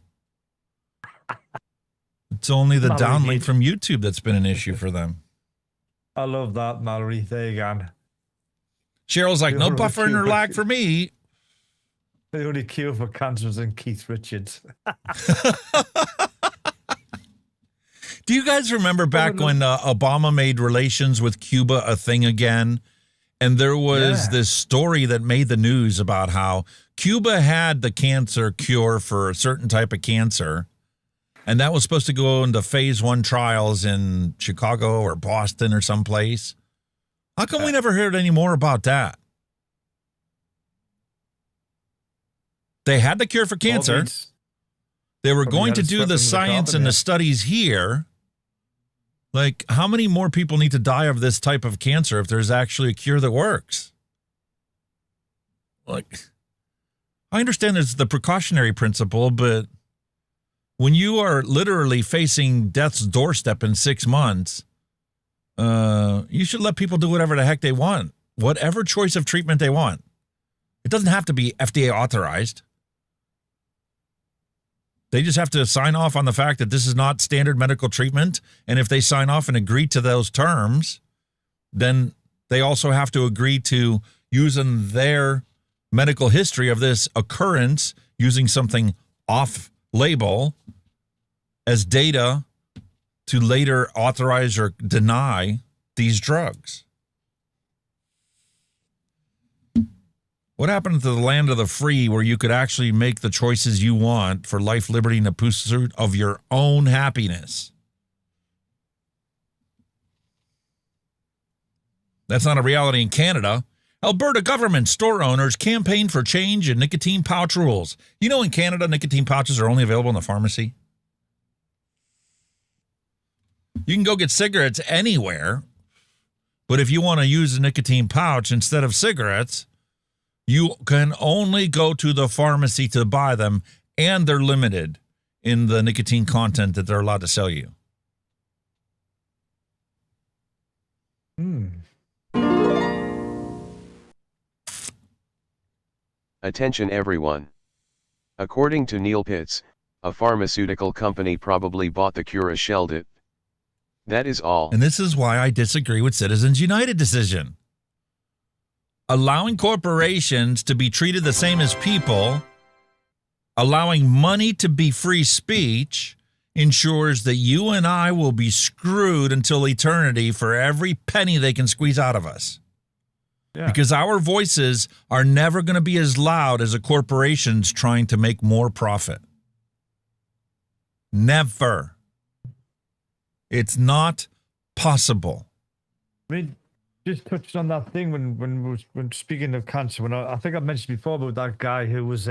It's only the downlink from YouTube that's been an issue for them. I love that, Mallory. There you go. Cheryl's like, no buffering or lag for me. The only cure for cancer is in Keith Richards. Do you guys remember back when Obama made relations with Cuba a thing again? And there was this story that made the news about how Cuba had the cancer cure for a certain type of cancer. And that was supposed to go into phase 1 trials in Chicago or Boston or someplace. How come we never heard any more about that? They had the cure for cancer. They were going to do the science and the studies here. Like, how many more people need to die of this type of cancer if there's actually a cure that works? Like, I understand there's the precautionary principle, but when you are literally facing death's doorstep in 6 months, you should let people do whatever the heck they want, whatever choice of treatment they want. It doesn't have to be FDA authorized. They just have to sign off on the fact that this is not standard medical treatment. And if they sign off and agree to those terms, then they also have to agree to using their medical history of this occurrence, using something off-label as data to later authorize or deny these drugs. What happened to the land of the free where you could actually make the choices you want for life, liberty, and the pursuit of your own happiness? That's not a reality in Canada. Alberta government store owners campaign for change in nicotine pouch rules. You know, in Canada, nicotine pouches are only available in the pharmacy. You can go get cigarettes anywhere, but if you want to use a nicotine pouch instead of cigarettes, you can only go to the pharmacy to buy them, and they're limited in the nicotine content that they're allowed to sell you. Attention everyone. According to Neil Pitts, a pharmaceutical company probably bought the cure or shelled it. That is all. And this is why I disagree with Citizens United decision. Allowing corporations to be treated the same as people, allowing money to be free speech, ensures that you and I will be screwed until eternity for every penny they can squeeze out of us. Yeah. Because our voices are never going to be as loud as a corporation's trying to make more profit. Never. It's not possible. I mean, just touched on that thing when speaking of cancer. When I think I mentioned before about that guy who was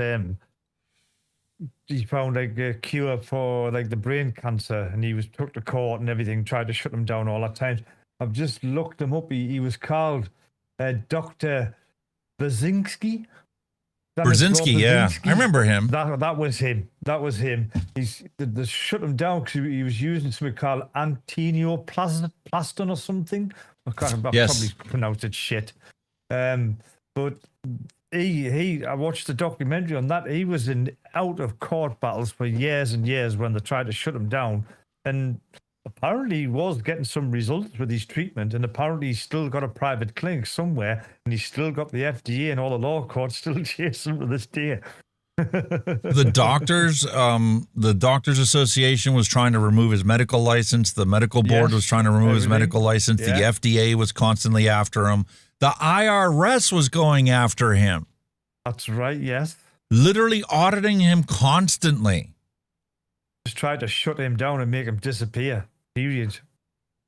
he found like a cure for like the brain cancer, and he was took to court and everything, tried to shut him down all that time. I've just looked him up. He was called Dr. Brzezinski. Brzezinski, yeah, I remember him. That was him. That was him. They shut him down because he was using something called antinoplastin or something. I probably pronounced it shit. But I watched the documentary on that. He was in out of court battles for years and years when they tried to shut him down, and apparently he was getting some results with his treatment, and apparently he's still got a private clinic somewhere, and he's still got the FDA and all the law courts still chasing him to this day. The Doctors Association was trying to remove his medical license. The medical board was trying to remove his medical license. The FDA was constantly after him. The IRS was going after him. That's right, yes. Literally auditing him constantly. Just tried to shut him down and make him disappear, period.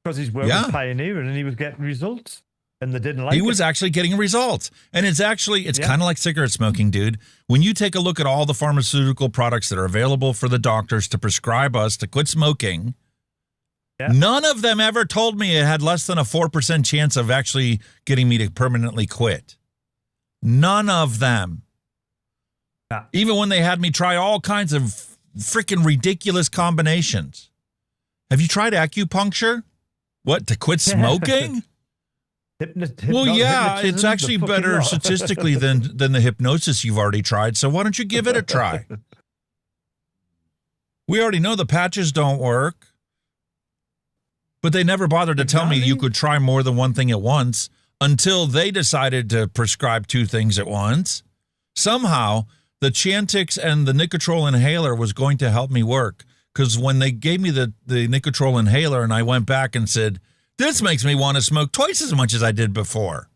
Because he's working pioneering and he was getting results. And they didn't like it. He was actually getting results. And it's kind of like cigarette smoking, dude. When you take a look at all the pharmaceutical products that are available for the doctors to prescribe us to quit smoking, none of them ever told me it had less than a 4% chance of actually getting me to permanently quit. None of them. Even when they had me try all kinds of freaking ridiculous combinations. Have you tried acupuncture? What, to quit smoking? Well, yeah, it's actually better statistically than the hypnosis you've already tried, so why don't you give it a try? We already know the patches don't work, but they never bothered to tell me you could try more than one thing at once until they decided to prescribe two things at once. Somehow, the Chantix and the Nicotrol inhaler was going to help me work, because when they gave me the Nicotrol inhaler and I went back and said, this makes me want to smoke twice as much as I did before.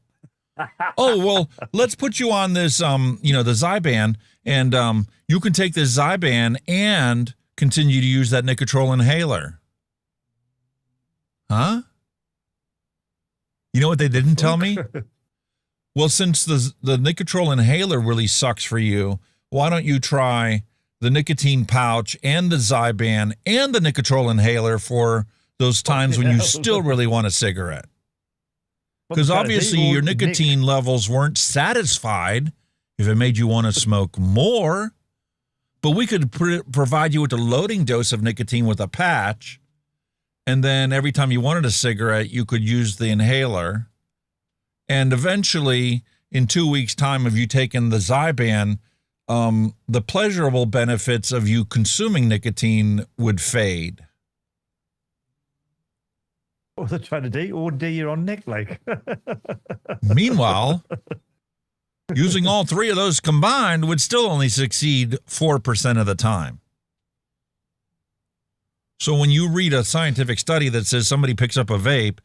Oh, well, let's put you on this, the Zyban, and you can take this Zyban and continue to use that Nicotrol inhaler. Huh? You know what they didn't tell me? Well, since the Nicotrol inhaler really sucks for you, why don't you try the nicotine pouch and the Zyban and the Nicotrol inhaler for those times when you still really want a cigarette? Because obviously your nicotine levels weren't satisfied if it made you want to smoke more. But we could provide you with a loading dose of nicotine with a patch, and then every time you wanted a cigarette, you could use the inhaler. And eventually, in 2 weeks' time of you taking the Zyban, the pleasurable benefits of you consuming nicotine would fade. Oh, they're trying to do OD your on Nick, like. Meanwhile, using all three of those combined would still only succeed 4% of the time. So when you read a scientific study that says somebody picks up a vape,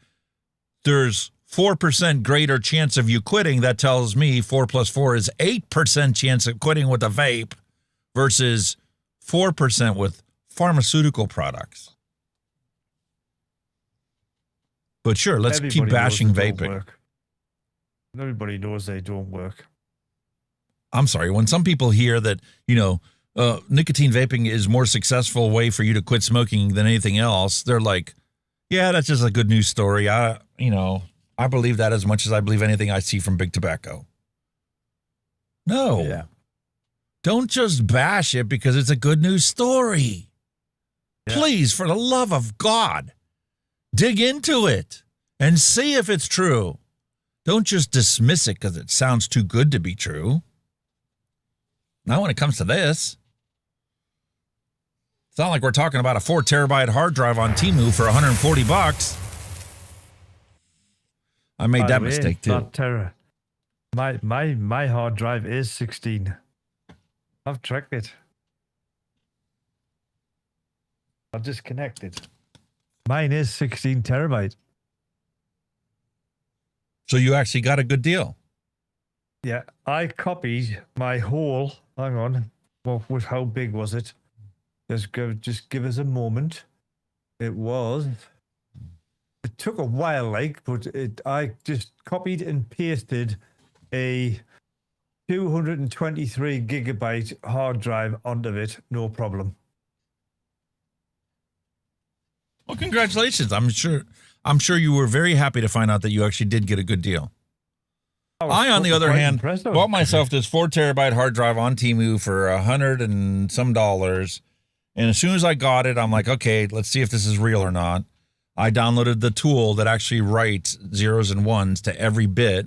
there's 4% greater chance of you quitting. That tells me 4 plus 4 is 8% chance of quitting with a vape versus 4% with pharmaceutical products. But sure, let's keep bashing vaping. Everybody knows they don't work. I'm sorry. When some people hear that, nicotine vaping is more successful way for you to quit smoking than anything else, they're like, yeah, that's just a good news story. I believe that as much as I believe anything I see from Big Tobacco. No. Yeah. Don't just bash it because it's a good news story. Yeah. Please, for the love of God, dig into it and see if it's true. Don't just dismiss it because it sounds too good to be true. Not when it comes to this. It's not like we're talking about a 4 terabyte hard drive on Temu for $140. I made that mistake too. My hard drive is 16. I've tracked it. I've disconnected. Mine is 16 terabyte. So you actually got a good deal. Yeah, I copied my whole. Hang on. How big was it? Just give us a moment. It took a while, but I just copied and pasted a 223 gigabyte hard drive onto it, no problem. Well, congratulations. I'm sure you were very happy to find out that you actually did get a good deal. I, on the other hand, bought myself this 4 terabyte hard drive on Temu for $100 and some. And as soon as I got it, I'm like, okay, let's see if this is real or not. I downloaded the tool that actually writes zeros and ones to every bit.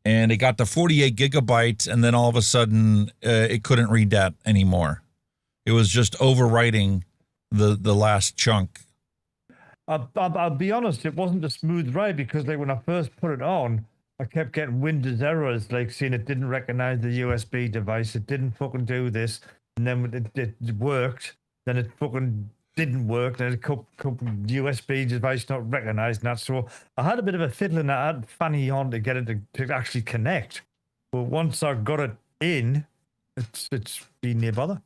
And it got to 48 gigabytes. And then all of a sudden, it couldn't read that anymore. It was just overwriting the last chunk. I'll be honest, it wasn't a smooth ride because like when I first put it on, I kept getting Windows errors, like saying it didn't recognize the USB device, it didn't fucking do this, and then when it worked, then it fucking didn't work, then it couple USB device not recognized and that. So I had a bit of a fiddle and I had Fanny on to get it to actually connect. But once I got it in, it's been no bother.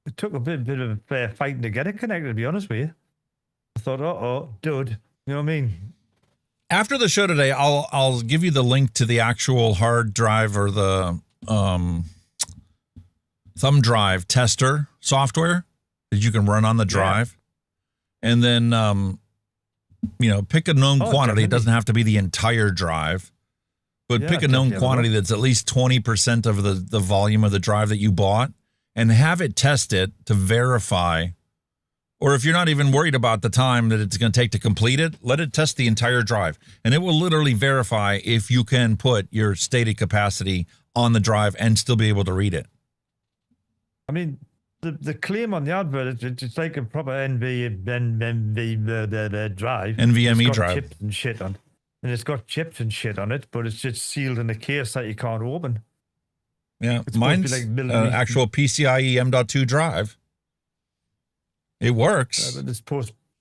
It took a bit of a fair fighting to get it connected, to be honest with you. I thought, dude, you know what I mean? After the show today, I'll give you the link to the actual hard drive or the thumb drive tester software that you can run on the drive. Yeah. And then, pick a known quantity. Definitely. It doesn't have to be the entire drive, but pick a known quantity that's at least 20% of the volume of the drive that you bought and have it test it to verify. Or if you're not even worried about the time that it's going to take to complete it, let it test the entire drive. And it will literally verify if you can put your stated capacity on the drive and still be able to read it. I mean, the claim on the advert, it's like a proper NVMe drive. NVMe drive. Chips and shit on. And it's got chips and shit on it, but it's just sealed in a case that you can't open. Yeah, mine's actual PCIe M.2 drive. It works,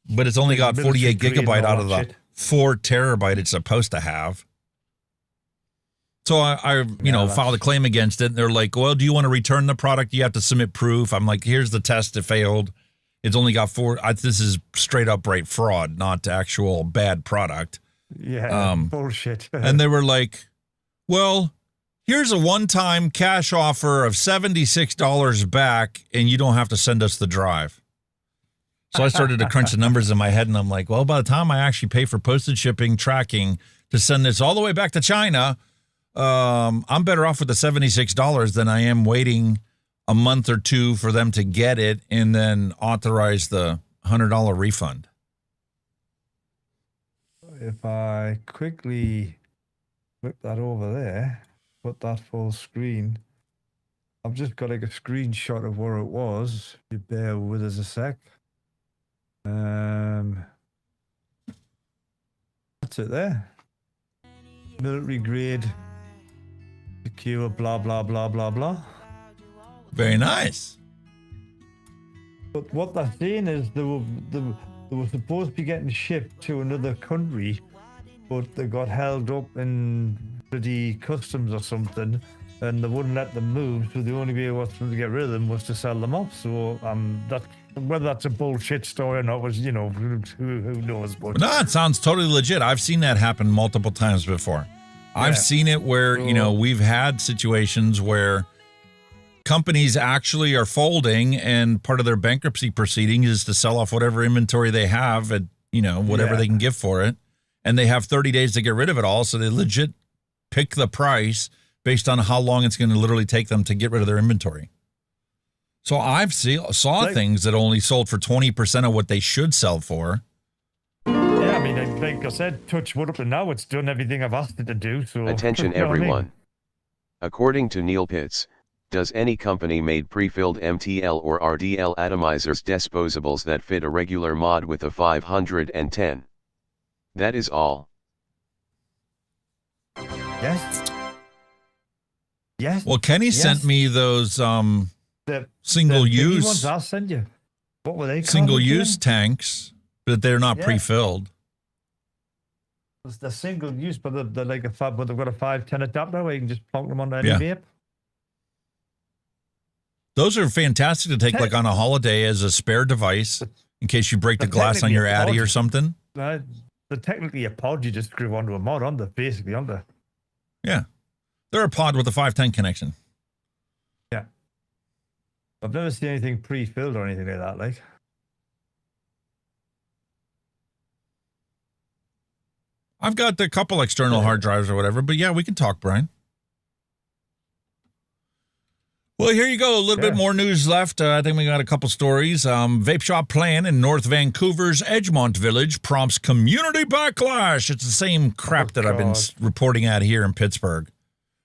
but it's only got 48 gigabyte out of the 4 terabyte it's supposed to have. So I filed a claim against it. And they're like, well, do you want to return the product? You have to submit proof. I'm like, here's the test. It failed. It's only got 4. This is straight up right fraud, not actual bad product. Yeah, bullshit. And they were like, well, here's a one-time cash offer of $76 back, and you don't have to send us the drive. So I started to crunch the numbers in my head, and I'm like, well, by the time I actually pay for postage, shipping, tracking to send this all the way back to China, I'm better off with the $76 than I am waiting a month or two for them to get it and then authorize the $100 refund. If I quickly flip that over there, put that full screen, I've just got like a screenshot of where it was. You bear with us a sec. That's it there. Military grade, secure, blah, blah, blah, blah, blah. Very nice. But what they're saying is they were supposed to be getting shipped to another country, but they got held up in the customs or something, and they wouldn't let them move, so the only way was to get rid of them was to sell them off. So whether that's a bullshit story or not was, who knows. But no, it sounds totally legit. I've seen that happen multiple times before. Yeah. I've seen it where, we've had situations where companies actually are folding and part of their bankruptcy proceeding is to sell off whatever inventory they have at, whatever they can give for it. And they have 30 days to get rid of it all. So they legit pick the price based on how long it's going to literally take them to get rid of their inventory. So I've saw things that only sold for 20% of what they should sell for. Yeah, I mean, like I said, touch wood up and now it's done everything I've asked it to do. So attention, everyone. According to Neil Pitts, does any company made pre-filled MTL or RDL atomizers disposables that fit a regular mod with a 510? That is all. Yes. Yes. Well, Kenny sent me those single-use ones I'll send you. What were they? Single-use tanks, but they're not pre-filled. They're single-use, but they're like but they've got a 510 adapter where you can just plonk them onto any vape. Those are fantastic to take like on a holiday as a spare device in case you break the glass on your Addy or something. They're technically a pod you just screw onto a mod, basically, aren't they? Yeah. They're a pod with a 510 connection. Yeah. I've never seen anything pre-filled or anything like that, like. I've got a couple external hard drives or whatever, but yeah, we can talk, Brian. Well, here you go. A little bit more news left. I think we got a couple stories. Vape shop plan in North Vancouver's Edgemont Village prompts community backlash. It's the same crap that I've been reporting at here in Pittsburgh.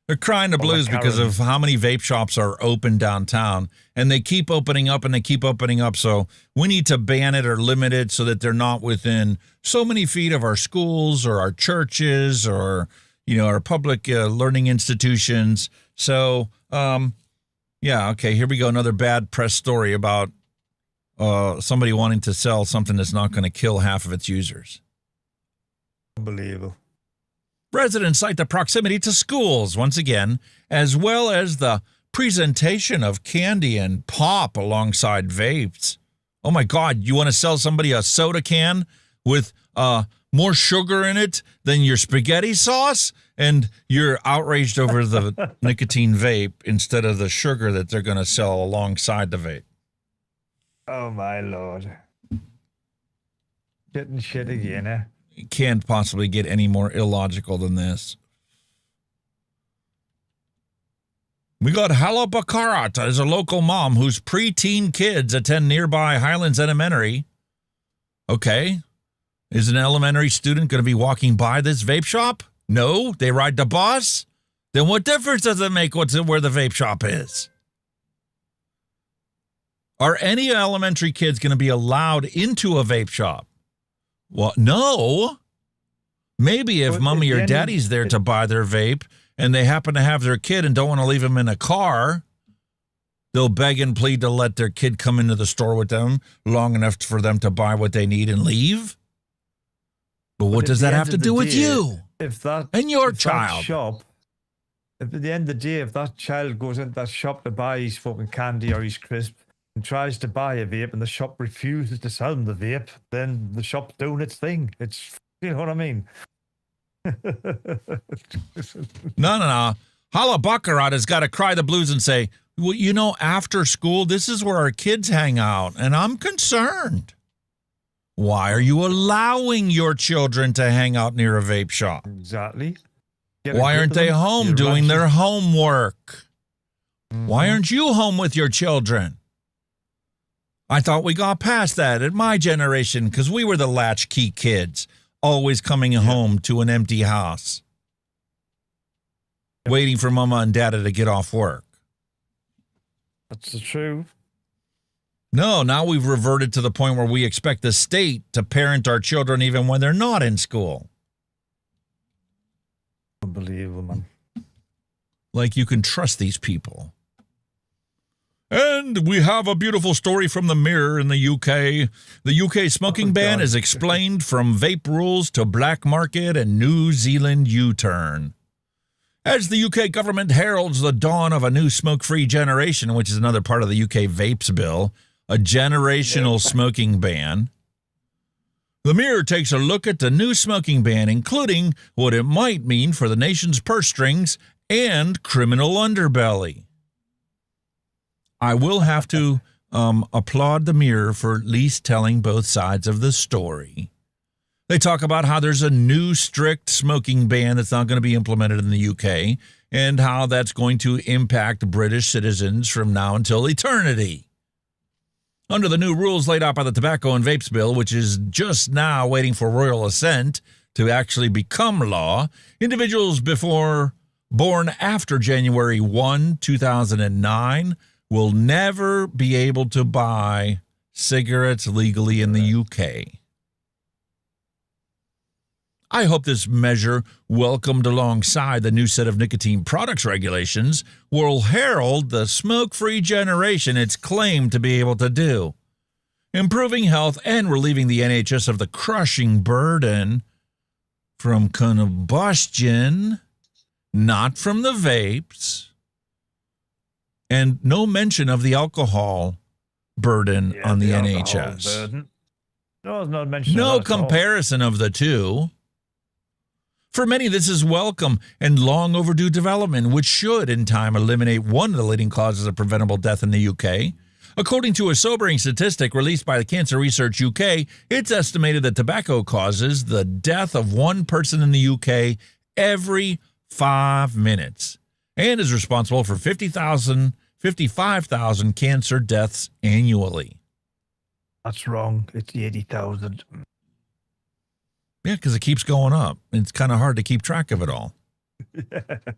They're crying the blues because of how many vape shops are open downtown, and they keep opening up and they keep opening up. So we need to ban it or limit it so that they're not within so many feet of our schools or our churches or, you know, our public learning institutions. So, yeah, okay, here we go. Another bad press story about somebody wanting to sell something that's not going to kill half of its users. Unbelievable. Residents cite the proximity to schools, once again, as well as the presentation of candy and pop alongside vapes. Oh, my God, you want to sell somebody a soda can with more sugar in it than your spaghetti sauce? And you're outraged over the nicotine vape instead of the sugar that they're going to sell alongside the vape. Oh, my Lord. Getting shit again, eh? It can't possibly get any more illogical than this. We got Hala Bakarat as a local mom whose preteen kids attend nearby Highlands Elementary. Okay. Is an elementary student going to be walking by this vape shop? No, they ride the bus? Then what difference does it make where the vape shop is? Are any elementary kids going to be allowed into a vape shop? Well, no. Maybe if mommy or daddy's there to buy their vape and they happen to have their kid and don't want to leave him in a car, they'll beg and plead to let their kid come into the store with them long enough for them to buy what they need and leave. But what does that have to do with you? And your child. If at the end of the day, if that child goes into that shop to buy his fucking candy or his crisp and tries to buy a vape and the shop refuses to sell him the vape, then the shop's doing its thing. It's, you know what I mean? No. Hala Bakarat has got to cry the blues and say, well, you know, after school, this is where our kids hang out, and I'm concerned. Why are you allowing your children to hang out near a vape shop? Exactly. Why aren't they home doing their homework? Why aren't you home with your children? I thought we got past that at my generation because we were the latchkey kids, always coming home to an empty house, waiting for mama and dada to get off work. That's the truth. No, now we've reverted to the point where we expect the state to parent our children even when they're not in school. Unbelievable, man. Like you can trust these people. And we have a beautiful story from the Mirror in the UK. The UK smoking ban is explained from vape rules to black market and New Zealand U-turn. As the UK government heralds the dawn of a new smoke-free generation, which is another part of the UK Vapes bill, a generational smoking ban, the Mirror takes a look at the new smoking ban, including what it might mean for the nation's purse strings and criminal underbelly. I will have to applaud the Mirror for at least telling both sides of the story. They talk about how there's a new strict smoking ban that's not going to be implemented in the UK and how that's going to impact British citizens from now until eternity. Under the new rules laid out by the Tobacco and Vapes Bill, which is just now waiting for royal assent to actually become law, individuals born after January 1, 2009 will never be able to buy cigarettes legally in the UK. I hope this measure, welcomed alongside the new set of nicotine products regulations, will herald the smoke-free generation it's claimed to be able to do, improving health and relieving the NHS of the crushing burden from combustion, not from the vapes, and no mention of the alcohol burden on the NHS. No, not mention no comparison of the two. For many, this is welcome and long overdue development, which should, in time, eliminate one of the leading causes of preventable death in the UK. According to a sobering statistic released by the Cancer Research UK, it's estimated that tobacco causes the death of one person in the UK every 5 minutes and is responsible for 55,000 cancer deaths annually. That's wrong. It's 80,000. Yeah, because it keeps going up. It's kind of hard to keep track of it all.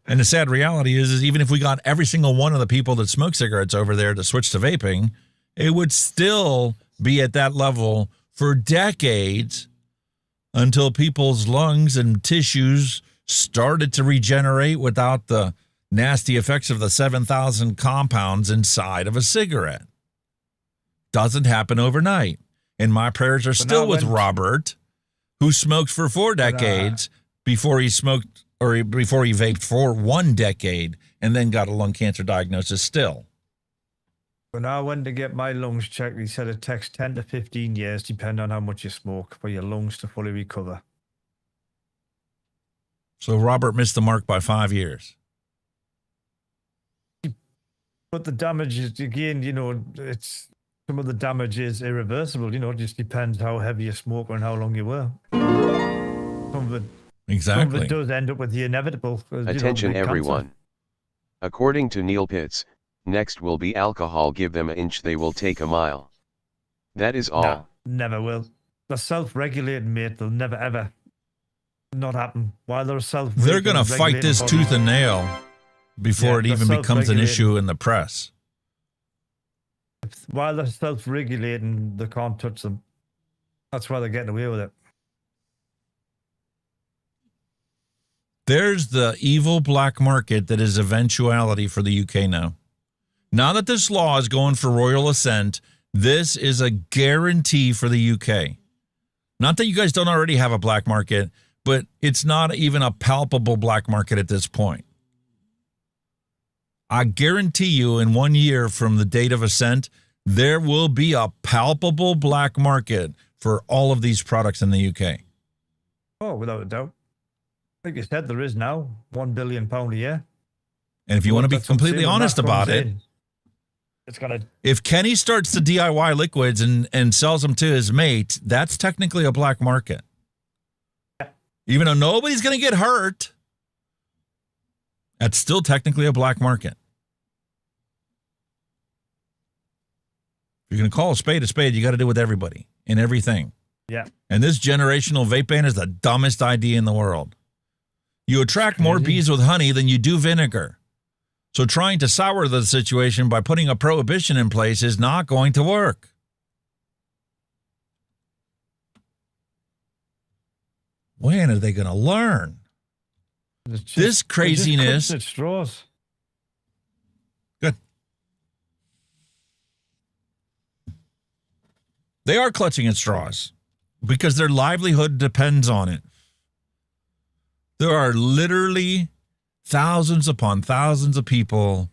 And the sad reality is even if we got every single one of the people that smoke cigarettes over there to switch to vaping, it would still be at that level for decades until people's lungs and tissues started to regenerate without the nasty effects of the 7,000 compounds inside of a cigarette. Doesn't happen overnight. And my prayers are still with Robert, who smoked for 4 decades before he smoked or before he vaped for 1 decade and then got a lung cancer diagnosis still. When I went to get my lungs checked, he said it takes 10 to 15 years, depending on how much you smoke, for your lungs to fully recover. So Robert missed the mark by 5 years. But the damage is, again, you know, it's some of the damage is irreversible. You know, it just depends how heavy you smoke and how long you were. Some of it, exactly. Some of it does end up with the inevitable. Attention, everyone. Cancer. According to Neil Pitts, next will be alcohol. Give them an inch, they will take a mile. That is all. No, never will. They're self-regulating, mate. They'll never, ever not happen. While they're self-regulating, they're going to fight this tooth and nail before it even becomes an issue in the press. While they're self-regulating, they can't touch them. That's why they're getting away with it. There's the evil black market that is eventuality for the UK now. Now that this law is going for royal assent, this is a guarantee for the UK. Not that you guys don't already have a black market, but it's not even a palpable black market at this point. I guarantee you in 1 year from the date of assent, there will be a palpable black market for all of these products in the UK. Oh, without a doubt. Like you said, there is now £1 billion a year. And if you want to be completely honest about it, it's gonna. If Kenny starts to DIY liquids and sells them to his mate, that's technically a black market. Yeah. Even though nobody's going to get hurt, that's still technically a black market. If you're going to call a spade, you got to do it with everybody and everything. Yeah. And this generational vape ban is the dumbest idea in the world. You attract more bees with honey than you do vinegar. So trying to sour the situation by putting a prohibition in place is not going to work. When are they going to learn? This craziness. It's straws. Good. They are clutching at straws because their livelihood depends on it. There are literally thousands upon thousands of people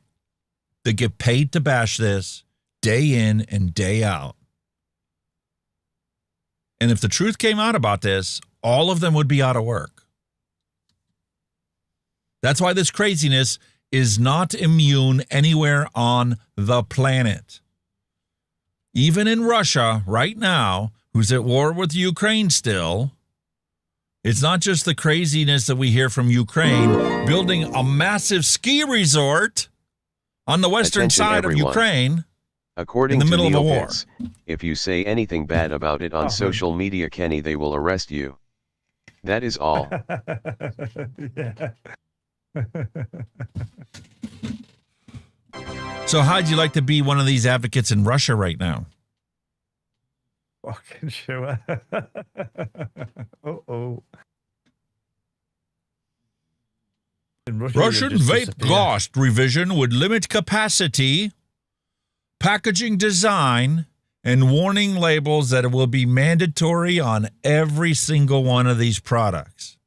that get paid to bash this day in and day out. And if the truth came out about this, all of them would be out of work. That's why this craziness is not immune anywhere on the planet. Even in Russia right now, who's at war with Ukraine still, it's not just the craziness that we hear from Ukraine building a massive ski resort on the western side of Ukraine according in the middle to of a Neil war. Pitts, if you say anything bad about it on social media, Kenny, they will arrest you. That is all. So how'd you like to be one of these advocates in Russia right now? Fucking sure. Uh-oh. Russian vape GOST revision would limit capacity, packaging design, and warning labels that will be mandatory on every single one of these products.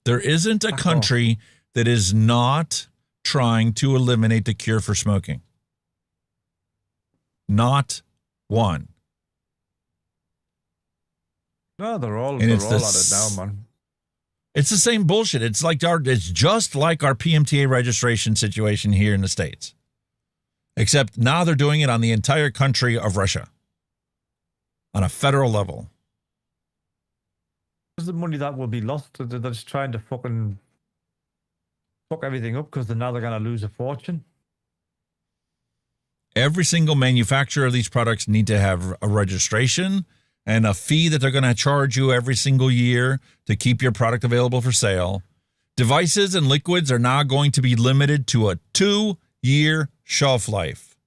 There isn't a country that is not trying to eliminate the cure for smoking. Not one. No, they're all And at it's it now, man. It's the same bullshit. It's just like our PMTA registration situation here in the States. Except now they're doing it on the entire country of Russia. On a federal level. Where's the money that will be lost? They're just trying to fucking fuck everything up because now they're going to lose a fortune. Every single manufacturer of these products need to have a registration and a fee that they're going to charge you every single year to keep your product available for sale. Devices and liquids are now going to be limited to a 2-year shelf life.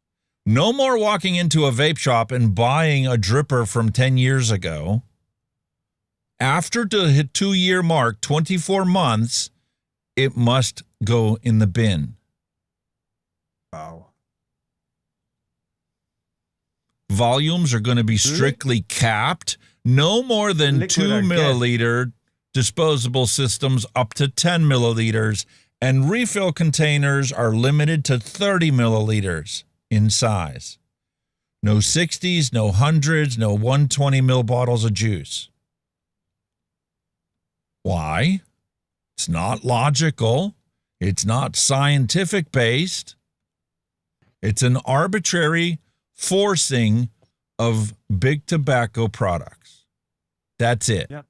No more walking into a vape shop and buying a dripper from 10 years ago. After the 2-year mark, 24 months, it must go in the bin. Wow. Volumes are going to be strictly capped. No more than 2 milliliter disposable systems up to 10 milliliters. And refill containers are limited to 30 milliliters in size. No 60s, no 100s, no 120 ml bottles of juice. Why? It's not logical. It's not scientific based. It's an arbitrary forcing of big tobacco products. That's it. Yep.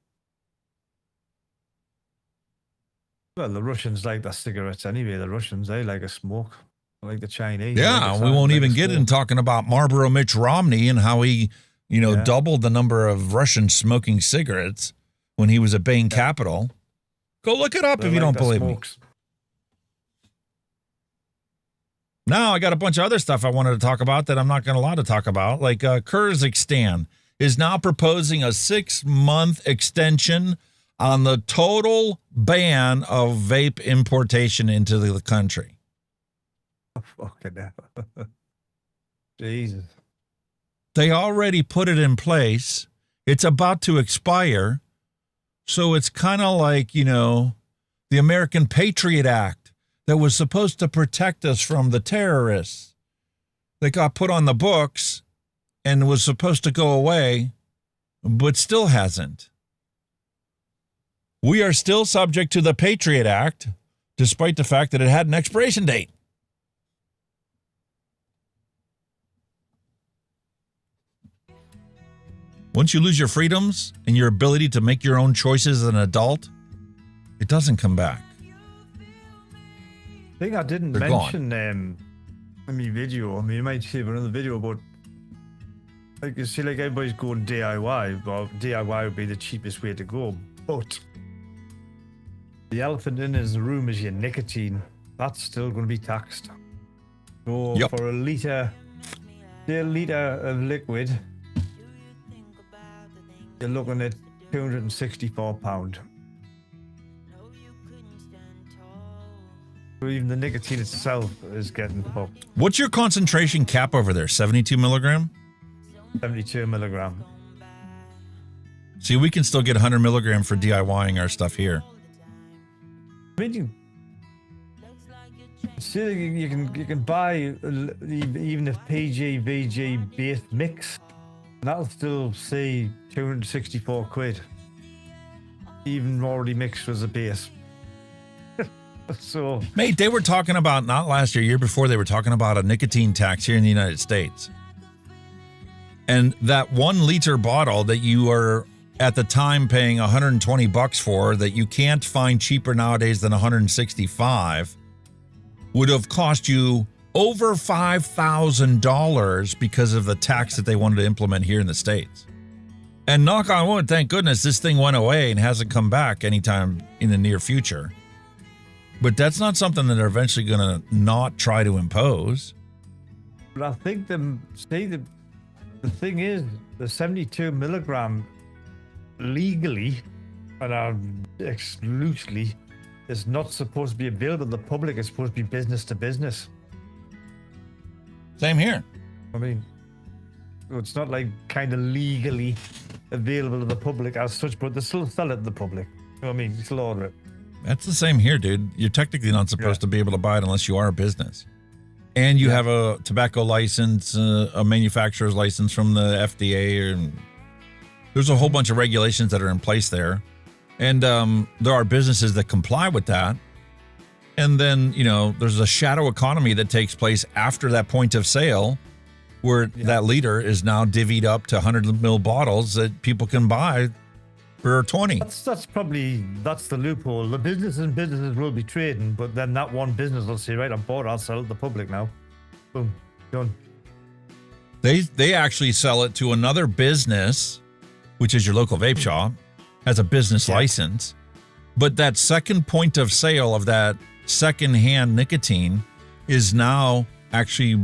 Well, the Russians like their cigarettes anyway. The Russians, they like a smoke. Like the Chinese. Yeah, we won't even get in talking about Marlboro Mitch Romney and how he, doubled the number of Russians smoking cigarettes when he was at Bain Capital. Go look it up if you don't believe me. Now I got a bunch of other stuff I wanted to talk about that I'm not going to allow to talk about. Like Kyrgyzstan is now proposing a 6-month extension on the total ban of vape importation into the country. Oh, fucking hell. Jesus. They already put it in place. It's about to expire. So it's kind of like, the American Patriot Act that was supposed to protect us from the terrorists that got put on the books and was supposed to go away, but still hasn't. We are still subject to the Patriot Act, despite the fact that it had an expiration date. Once you lose your freedoms and your ability to make your own choices as an adult, it doesn't come back. I think I didn't mention in my video. I mean, you might see it in the video, but like you see, like everybody's going DIY. Well, DIY would be the cheapest way to go, but the elephant in the room is your nicotine. That's still going to be taxed. So for a liter of liquid, you're looking at £264. So even the nicotine itself is getting fucked. What's your concentration cap over there? 72 milligram? 72 milligram. See, we can still get 100 milligram for DIYing our stuff here. I mean, you can buy even if PG/VG based mix, that'll still say 264 quid. Even already mixed as a base. So, mate, they were talking about, not last year before, they were talking about a nicotine tax here in the United States. And that 1 liter bottle that you are at the time paying $120 for, that you can't find cheaper nowadays than $165, would have cost you over $5,000 because of the tax that they wanted to implement here in the States. And knock on wood, thank goodness this thing went away and hasn't come back anytime in the near future. But that's not something that they're eventually going to not try to impose. But I think the thing is, the 72 milligram legally and loosely is not supposed to be available to the public. It's supposed to be business to business. Same here. I mean, it's not like kind of legally available to the public as such, but they still sell it to the public. You know what I mean? You still order it. That's the same here, dude. You're technically not supposed to be able to buy it unless you are a business. And you have a tobacco license, a manufacturer's license from the FDA. There's a whole bunch of regulations that are in place there. And there are businesses that comply with that. And then, there's a shadow economy that takes place after that point of sale where that liter is now divvied up to 100 ml bottles that people can buy for 20. That's the loophole. The businesses will be trading, but then that one business will say, right, I'm bored, I'll sell it to the public now. Boom, done. They actually sell it to another business, which is your local vape shop, has a business license. But that second point of sale of that secondhand nicotine is now actually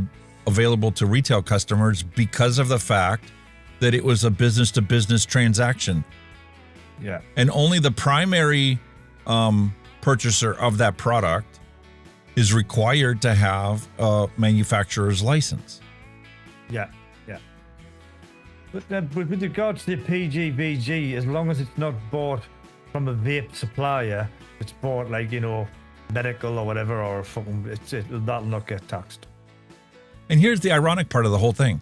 available to retail customers because of the fact that it was a business-to-business transaction. Yeah. And only the primary purchaser of that product is required to have a manufacturer's license. Yeah. But with regards to the PGVG, as long as it's not bought from a vape supplier, it's bought medical or whatever, or that'll not get taxed. And here's the ironic part of the whole thing.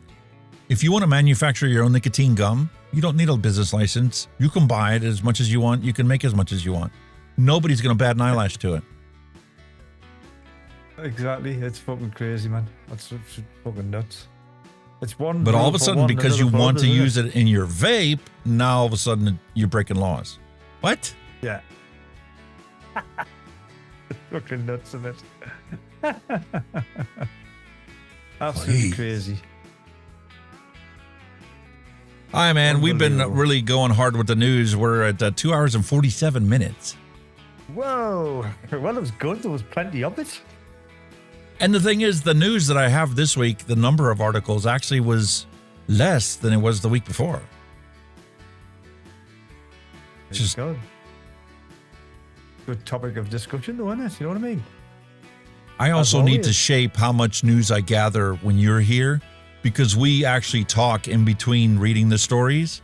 If you want to manufacture your own nicotine gum, you don't need a business license. You can buy it as much as you want. You can make as much as you want. Nobody's going to bat an eyelash to it. Exactly. It's fucking crazy, man. That's fucking nuts. It's one. But all of a sudden, because you want to use it in your vape, now all of a sudden you're breaking laws. What? Yeah. Fucking nuts, isn't it? Absolutely crazy. Hi, man. We've been really going hard with the news. We're at 2 hours and 47 minutes. Whoa. Well, it was good. There was plenty of it. And the thing is, the news that I have this week, the number of articles actually was less than it was the week before. Just good topic of discussion, though, isn't it? You know what I mean? I also need to shape how much news I gather when you're here, because we actually talk in between reading the stories.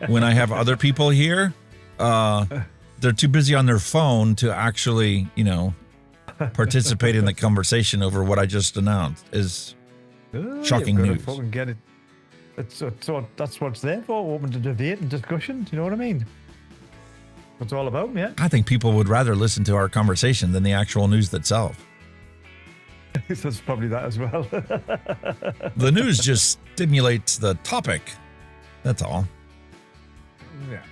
When I have other people here, they're too busy on their phone to actually, participate in the conversation over what I just announced is shocking news. Fucking get it. That's what it's there for, open to debate and discussion. You know what I mean? That's all about, yeah. I think people would rather listen to our conversation than the actual news itself. That's probably that as well. The news just stimulates the topic. That's all. Yeah.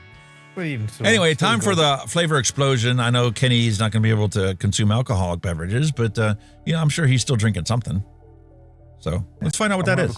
Anyway, time for the flavor explosion. I know Kenny's not going to be able to consume alcoholic beverages, but I'm sure he's still drinking something. So let's find out what that is.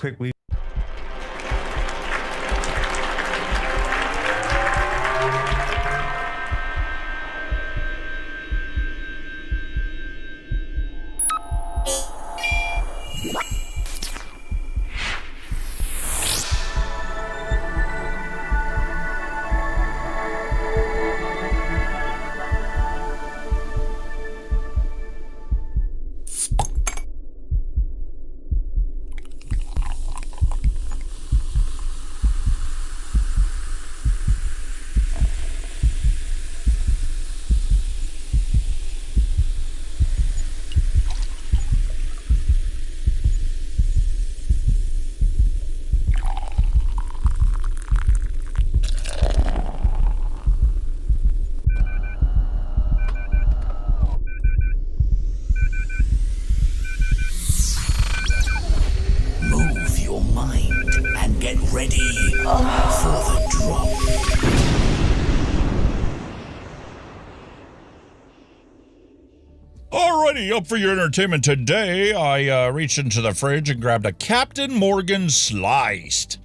Up for your entertainment today, I reached into the fridge and grabbed a Captain Morgan Sliced.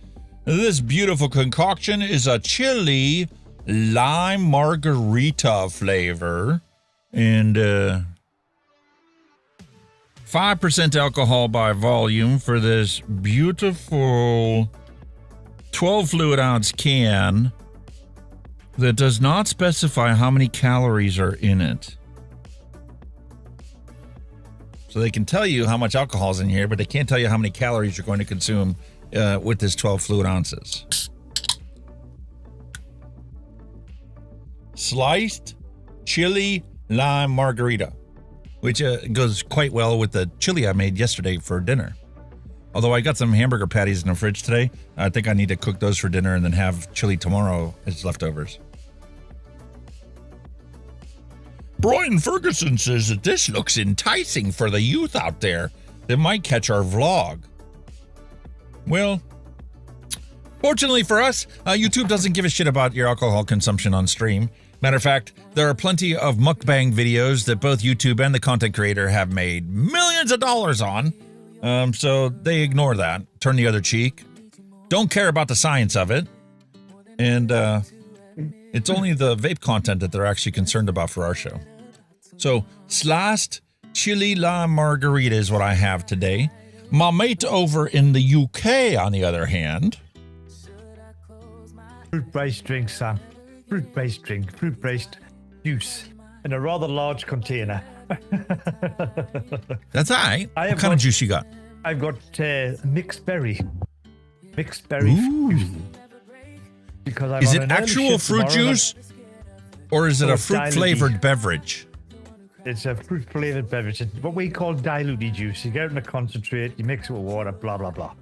This beautiful concoction is a chili lime margarita flavor and 5% alcohol by volume for this beautiful 12 fluid ounce can that does not specify how many calories are in it. So they can tell you how much alcohol is in here, but they can't tell you how many calories you're going to consume with this 12 fluid ounces. Sliced chili lime margarita, which goes quite well with the chili I made yesterday for dinner. Although I got some hamburger patties in the fridge today. I think I need to cook those for dinner and then have chili tomorrow as leftovers. Brian Ferguson says that this looks enticing for the youth out there that might catch our vlog. Well, fortunately for us, YouTube doesn't give a shit about your alcohol consumption on stream. Matter of fact, there are plenty of mukbang videos that both YouTube and the content creator have made millions of dollars on. So they ignore that, turn the other cheek, don't care about the science of it, and it's only the vape content that they're actually concerned about for our show. So, sliced chili lime margarita is what I have today. My mate over in the UK, on the other hand... Fruit-based drink, Sam. Fruit-based drink, fruit-based juice in a rather large container. That's all right. What kind of juice you got? I've got mixed berry. Mixed berry juice. Because I'm is on it an actual early shift fruit tomorrow juice? Or is it a fruit-flavored beverage? It's a fruit-flavored beverage. It's what we call dilute juice. You get it in a concentrate, you mix it with water, blah, blah, blah.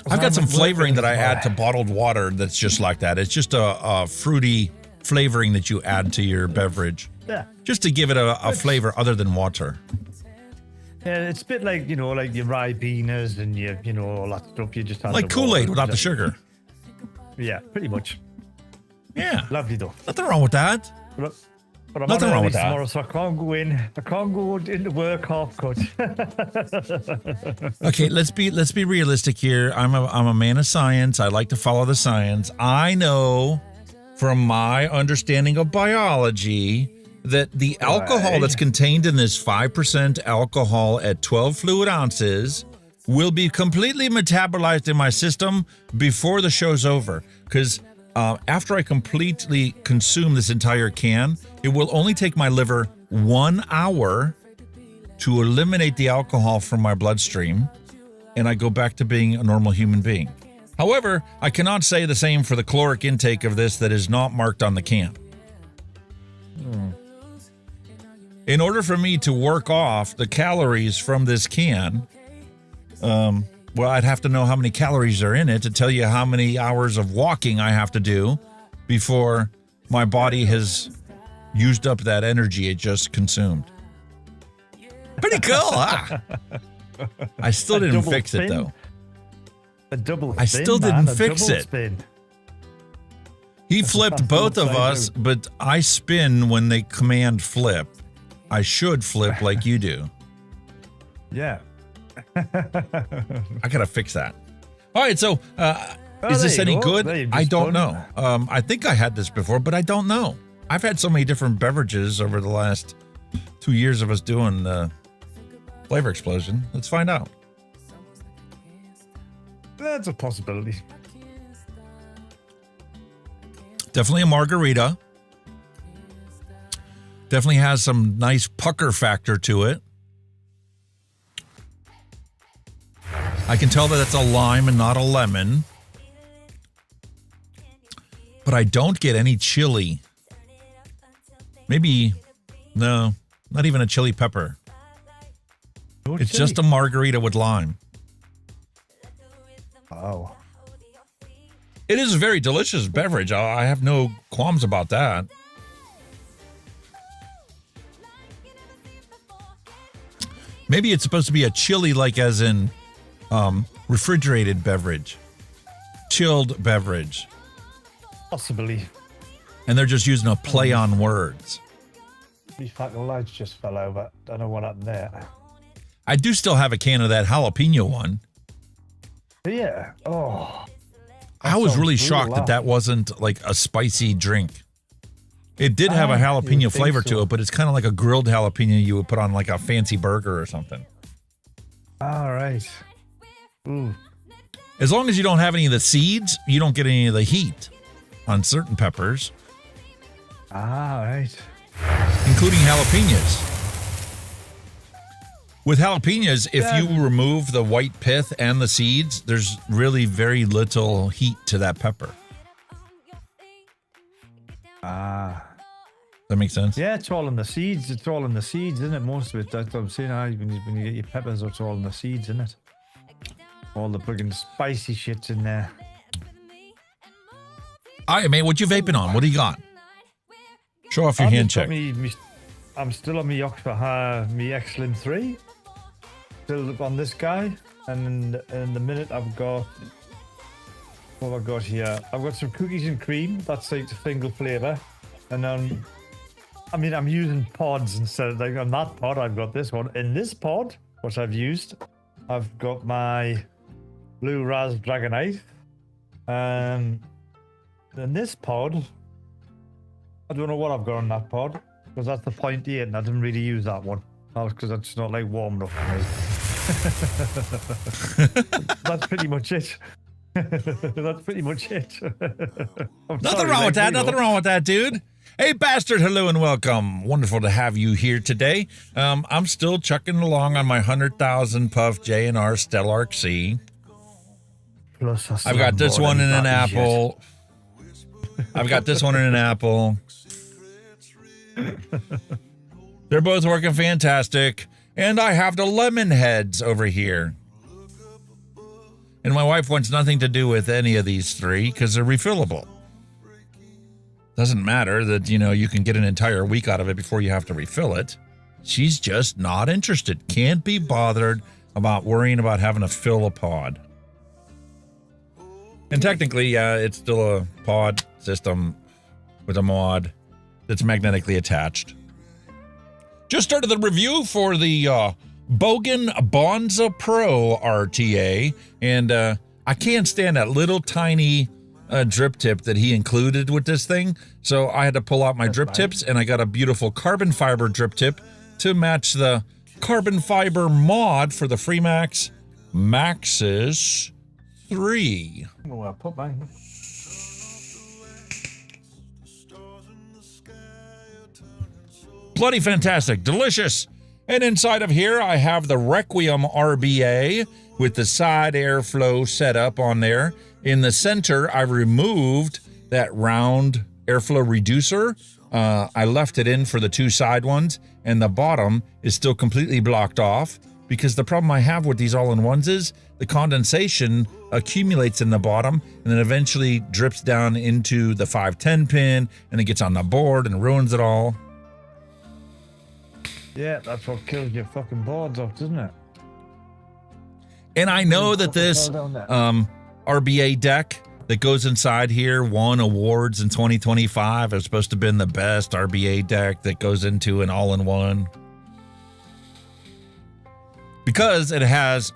I've got some flavoring that I add to bottled water that's just like that. It's just a fruity flavoring that you add to your beverage. Yeah. Just to give it a flavor other than water. Yeah, it's a bit like, like your Ribenas and your, all that stuff. You just add like Kool-Aid without the sugar. Yeah, pretty much. Yeah. Lovely though. Nothing wrong with that. But I'm Nothing on wrong early with that. tomorrow, so I can't go in. I can't go into work half cut. Okay, let's be realistic here. I'm a man of science. I like to follow the science. I know from my understanding of biology that the alcohol that's contained in this 5% alcohol at 12 fluid ounces will be completely metabolized in my system before the show's over. Because after I completely consume this entire can, it will only take my liver 1 hour to eliminate the alcohol from my bloodstream, and I go back to being a normal human being. However, I cannot say the same for the caloric intake of this that is not marked on the can. In order for me to work off the calories from this can, well, I'd have to know how many calories are in it to tell you how many hours of walking I have to do before my body has used up that energy it just consumed. Pretty cool, huh? I still didn't fix it, though. A double spin, I still didn't fix it. Spin. He flipped both of us, but I spin when they command flip. I should flip like you do. Yeah. I gotta fix that. All right, so is this any good? I don't know. I think I had this before, but I don't know. I've had so many different beverages over the last 2 years of us doing Flavor Explosion. Let's find out. That's a possibility. Definitely a margarita. Definitely has some nice pucker factor to it. I can tell that it's a lime and not a lemon. But I don't get any chili. Maybe, no, not even a chili pepper. It's just a margarita with lime. Oh. It is a very delicious beverage. I have no qualms about that. Maybe it's supposed to be a chili, like as in refrigerated beverage, chilled beverage. Possibly. And they're just using a play on words. My fucking lights just fell over. Don't know what happened there. I do still have a can of that jalapeno one. Yeah. Oh. I was really shocked that that wasn't like a spicy drink. It did have a jalapeno flavor to it, but it's kind of like a grilled jalapeno you would put on like a fancy burger or something. All right. As long as you don't have any of the seeds, you don't get any of the heat on certain peppers. All right. Including jalapenos. With jalapenos, if you remove the white pith and the seeds, there's really very little heat to that pepper. That makes sense? Yeah, it's all in the seeds. It's all in the seeds, isn't it? Most of it. That's what I'm saying. When you get your peppers, it's all in the seeds, isn't it? All the friggin' spicy shit's in there. All right, mate, what you vaping on? What do you got? Show off your hand check. I'm still on my X-Slim 3. Still on this guy. And in the minute I've got... What have I got here? I've got some cookies and cream. That's like a single flavour. And then... I'm using pods instead of... Like on that pod, I've got this one. In this pod, which I've used, I've got my Blue Raz Dragonite. In this pod, I don't know what I've got on that pod, because that's the 0.8, and I didn't really use that one. Because that's not like warm enough for me. That's pretty much it. That's pretty much it. Nothing wrong with that. Nothing wrong with that, dude. Hey, bastard, hello and welcome. Wonderful to have you here today. I'm still chucking along on my 100,000 puff J&R Stellark C. Plus, I've got this one in an apple. I've got this one in an apple. They're both working fantastic. And I have the lemon heads over here. And my wife wants nothing to do with any of these three because they're refillable. Doesn't matter that, you can get an entire week out of it before you have to refill it. She's just not interested. Can't be bothered about worrying about having to fill a pod. And technically, it's still a pod system with a mod that's magnetically attached. Just started the review for the Bogan Bonza Pro RTA, and I can't stand that little tiny drip tip that he included with this thing, so I had to pull out my drip tips, and I got a beautiful carbon fiber drip tip to match the carbon fiber mod for the Freemax Maxis 3. Oh, I put mine. Bloody fantastic, delicious. And inside of here, I have the Requiem RBA with the side airflow setup on there. In the center, I removed that round airflow reducer. I left it in for the two side ones, and the bottom is still completely blocked off because the problem I have with these all-in-ones is the condensation accumulates in the bottom and then eventually drips down into the 510 pin and it gets on the board and ruins it all. Yeah, that's what kills your fucking boards off, doesn't it? And I know that this RBA deck that goes inside here won awards in 2025. It's supposed to have been the best RBA deck that goes into an all-in-one. Because it has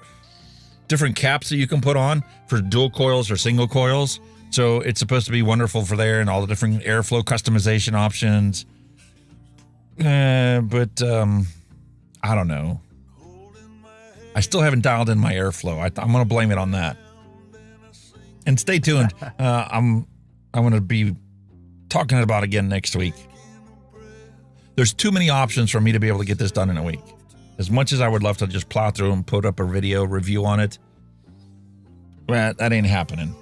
different caps that you can put on for dual coils or single coils. So it's supposed to be wonderful for there and all the different airflow customization options. But I don't know. I still haven't dialed in my airflow. I'm going to blame it on that. And stay tuned. I'm going to be talking about it again next week. There's too many options for me to be able to get this done in a week. As much as I would love to just plow through and put up a video review on it, well, that ain't happening.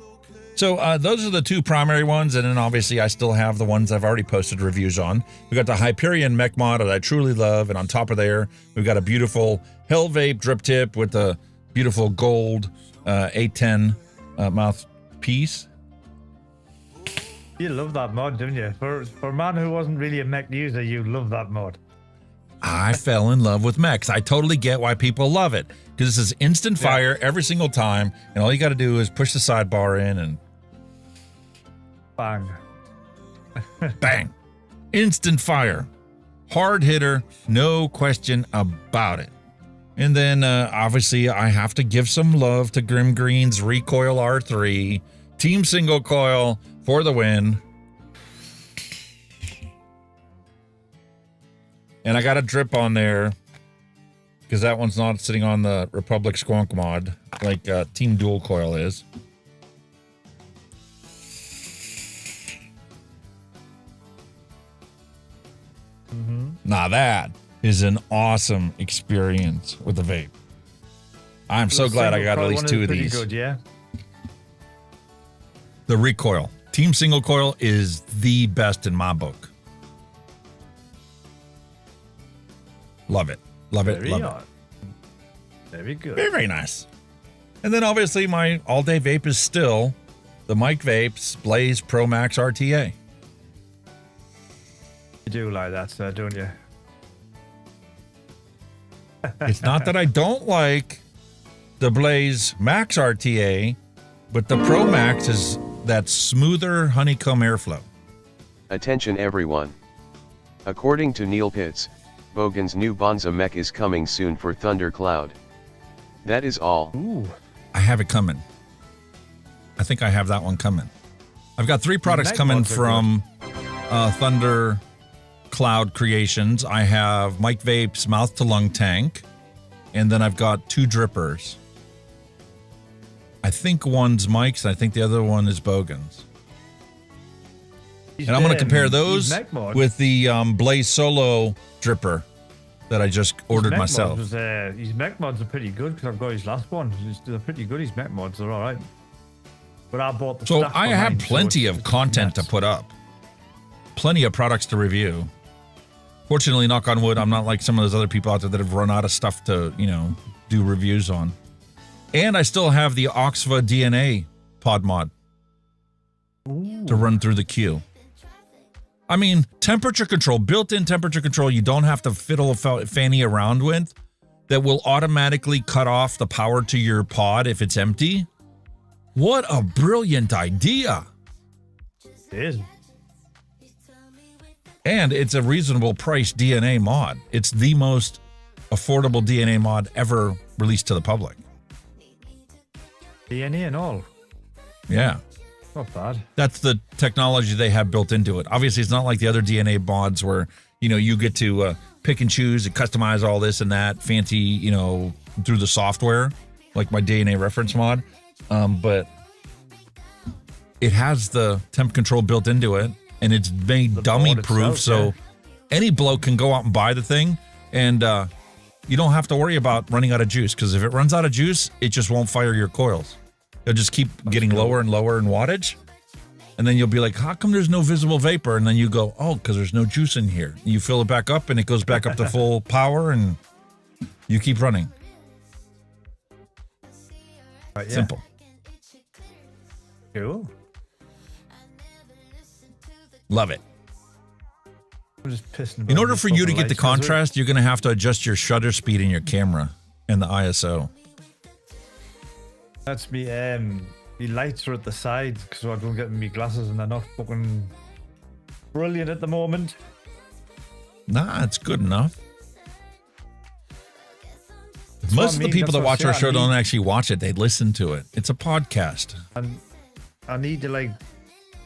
So those are the two primary ones, and then obviously I still have the ones I've already posted reviews on. We got the Hyperion mech mod that I truly love, and on top of there, we've got a beautiful Hell Vape drip tip with a beautiful gold 810 mouthpiece. You love that mod, didn't you? For a man who wasn't really a mech user, you love that mod. I fell in love with mechs. I totally get why people love it, because this is instant fire every single time, and all you got to do is push the sidebar in and bang. Bang. Instant fire. Hard hitter, no question about it. And then obviously I have to give some love to Grim Green's Recoil R3. Team single coil for the win. And I got a drip on there because that one's not sitting on the Republic Squonk mod like Team Dual Coil is. Now that is an awesome experience with the vape. I'm so glad I got at least two of these. Good, yeah. The Recoil. Team Single Coil is the best in my book. Love it. Love it. Love it. Very good. Very, very nice. And then obviously my all-day vape is still the Mike Vapes Blaze Pro Max RTA. You do like that, don't you? It's not that I don't like the Blaze Max RTA, but the Pro Max is that smoother honeycomb airflow. Attention everyone. According to Neil Pitts, Bogan's new Bonza mech is coming soon for Thundercloud. That is all. Ooh. I have it coming. I think I have that one coming. I've got 3 products coming from Thunder Cloud Creations. I have Mike Vape's mouth to lung tank, and then I've got 2 drippers. I think one's Mike's. I think the other one is Bogan's. And I'm going to compare those with the Blaze Solo dripper that I just ordered myself. His mech mods are pretty good because I've got his last one. They're pretty good. His mech mods are all right. But I bought the So stuff I have behind, plenty so of content to put up. Plenty of products to review. Fortunately, knock on wood, I'm not like some of those other people out there that have run out of stuff to, do reviews on. And I still have the Oxva DNA pod mod to run through the queue. I mean, temperature control, built-in temperature control, you don't have to fiddle a fanny around with, that will automatically cut off the power to your pod if it's empty. What a brilliant idea. It is. And it's a reasonable price DNA mod. It's the most affordable DNA mod ever released to the public. DNA and all. Yeah. Not bad. That's the technology they have built into it. Obviously, it's not like the other DNA mods where, you get to pick and choose and customize all this and that fancy, through the software, like my DNA reference mod. But it has the temp control built into it, and it's made dummy proof. So any bloke can go out and buy the thing, and you don't have to worry about running out of juice, because if it runs out of juice, it just won't fire your coils. It'll just keep getting lower and lower in wattage. And then you'll be like, how come there's no visible vapor? And then you go, oh, because there's no juice in here. And you fill it back up, and it goes back up to full power, and you keep running. Simple. Cool. Love it. I'm just pissing. In order for you to get the contrast, you're going to have to adjust your shutter speed in your camera and the ISO. That's me. The lights are at the sides because I don't get me glasses and they're not fucking brilliant at the moment. Nah, it's good enough. Most of the people that watch our show don't actually watch it. They listen to it. It's a podcast. And I need to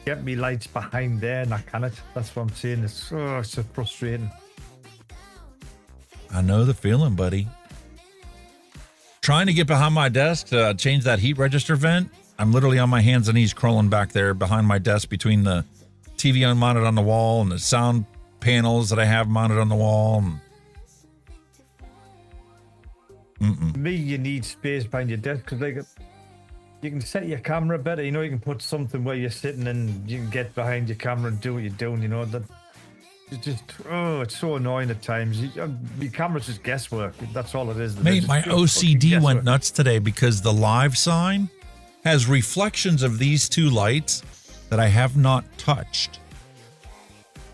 get me lights behind there and I cannot. That's what I'm saying. It's so frustrating. I know the feeling, buddy. Trying to get behind my desk to change that heat register vent. I'm literally on my hands and knees crawling back there behind my desk between the TV mounted on the wall and the sound panels that I have mounted on the wall. Me, you need space behind your desk because you can set your camera better. You can put something where you're sitting and you can get behind your camera and do what you're doing. That it's just it's so annoying at times. Your camera's just guesswork. That's all it is. Mate, my OCD went nuts today because the live sign has reflections of these 2 lights that I have not touched.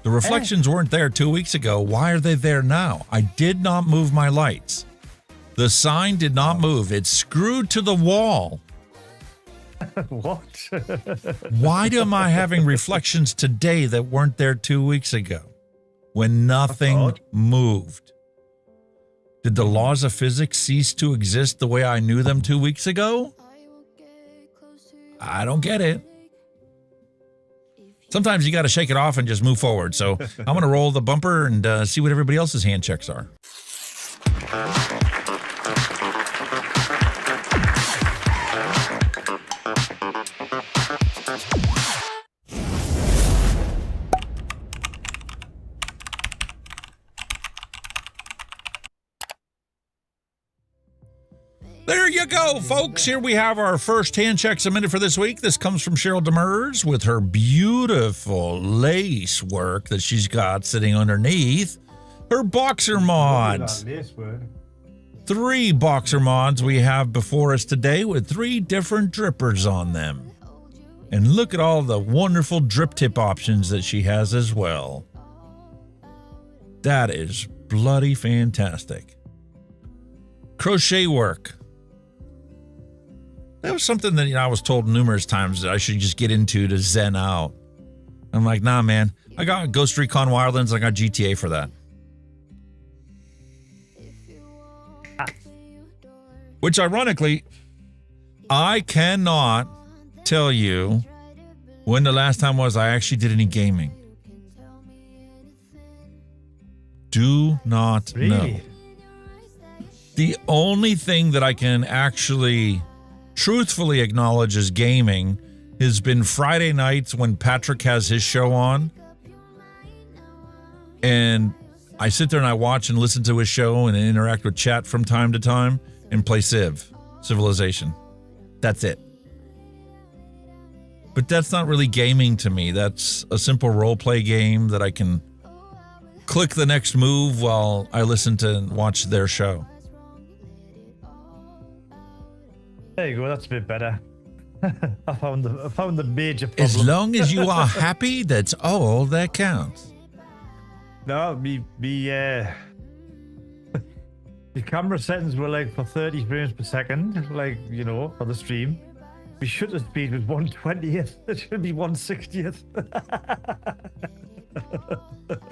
The reflections weren't there 2 weeks ago. Why are they there now? I did not move my lights. The sign did not move. It's screwed to the wall. What? Why am I having reflections today that weren't there 2 weeks ago when nothing moved? Did the laws of physics cease to exist the way I knew them 2 weeks ago? I don't get it. Sometimes you got to shake it off and just move forward. So I'm going to roll the bumper and see what everybody else's hand checks are. There you go, folks. Here we have our first hand check submitted for this week. This comes from Cheryl Demers with her beautiful lace work that she's got sitting underneath her boxer mods. 3 boxer mods we have before us today with 3 different drippers on them. And look at all the wonderful drip tip options that she has as well. That is bloody fantastic. Crochet work. That was something that I was told numerous times that I should just get into to zen out. I'm like, nah, man. I got Ghost Recon Wildlands. I got GTA for that. Which, ironically, I cannot tell you when the last time was I actually did any gaming. Do not know. The only thing that I can actually truthfully acknowledge as gaming has been Friday nights when Patrick has his show on. And I sit there and I watch and listen to his show and interact with chat from time to time and play Civilization. That's it. But that's not really gaming to me. That's a simple role play game that I can click the next move while I listen to and watch their show. There you go, that's a bit better. I found the major problem. As long as you are happy, that's all that counts. No, the camera settings were like for 30 frames per second, like, you know, for the stream. The shutter speed was 1/20th. It should be 1/60th.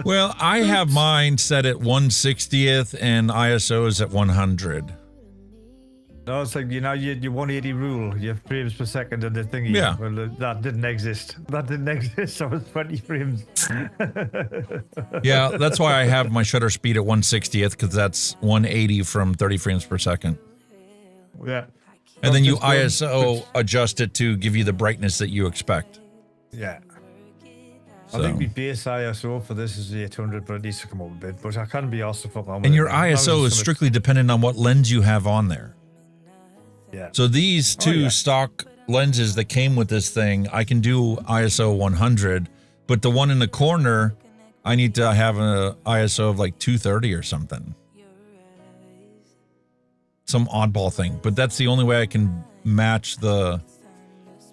Well, I have mine set at 1/60th and ISO is at 100. No, it's like, you know, your 180 rule, your frames per second and the thingy. Yeah. Well, that didn't exist. So it's 20 frames. Yeah, that's why I have my shutter speed at 1/60th, because that's 180 from 30 frames per second. Yeah. And then you ISO adjust it to give you the brightness that you expect. Yeah. So. I think the base ISO for this is 800, but it needs to come up a bit. But I can't be asked to fuck on with And your it. ISO is strictly dependent on what lens you have on there. Yeah. So these two stock lenses that came with this thing, I can do ISO 100, but the one in the corner, I need to have an ISO of like 230 or something. Some oddball thing, but that's the only way I can match the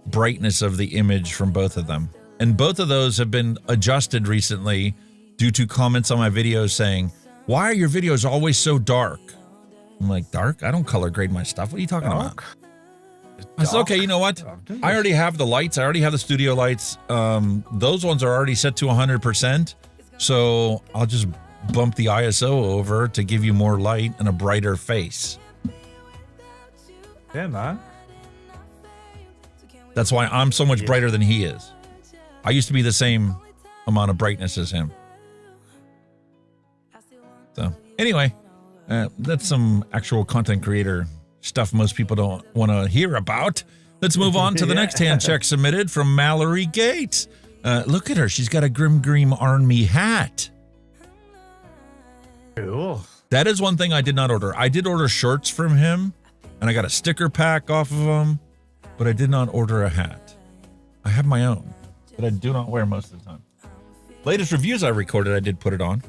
brightness of the image from both of them. And both of those have been adjusted recently due to comments on my videos saying, why are your videos always so dark? I'm like, dark? I don't color grade my stuff. What are you talking about? I said, okay, you know what? I already have the lights. I already have the studio lights. Those ones are already set to 100%. So I'll just bump the ISO over to give you more light and a brighter face. Yeah, man. That's why I'm so much brighter than he is. I used to be the same amount of brightness as him. So anyway, that's some actual content creator stuff most people don't want to hear about. Let's move on to the next hand check submitted from Mallory Gates. Look at her. She's got a Grim Green Army hat. Cool. That is one thing I did not order. I did order shirts from him, and I got a sticker pack off of him, but I did not order a hat. I have my own that I do not wear most of the time. Latest reviews I recorded, I did put it on.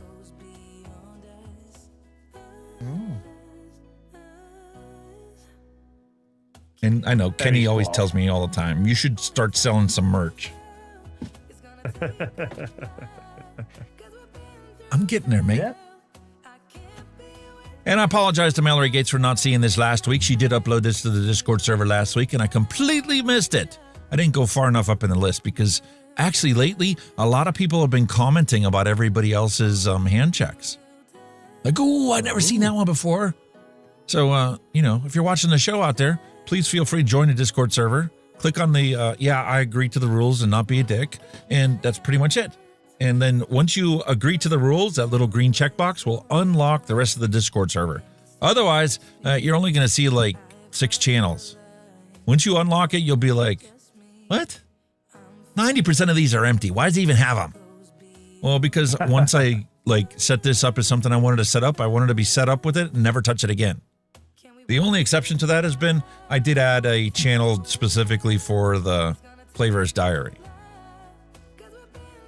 And I know Kenny always tells me all the time, you should start selling some merch. I'm getting there, mate. And I apologize to Mallory Gates for not seeing this last week. She did upload this to the Discord server last week, and I completely missed it. I didn't go far enough up in the list because actually lately, a lot of people have been commenting about everybody else's hand checks. Like, oh, I've never seen that one before. So, you know, if you're watching the show out there, please feel free to join the Discord server. Click on the, yeah, I agree to the rules and not be a dick. And that's pretty much it. And then once you agree to the rules, that little green checkbox will unlock the rest of the Discord server. Otherwise, you're only going to see like 6 channels. Once you unlock it, you'll be like, what? 90% of these are empty. Why does he even have them? Well, because once I like set this up as something I wanted to set up, I wanted to be set up with it and never touch it again. The only exception to that has been I did add a channel specifically for the Flavor's Diary,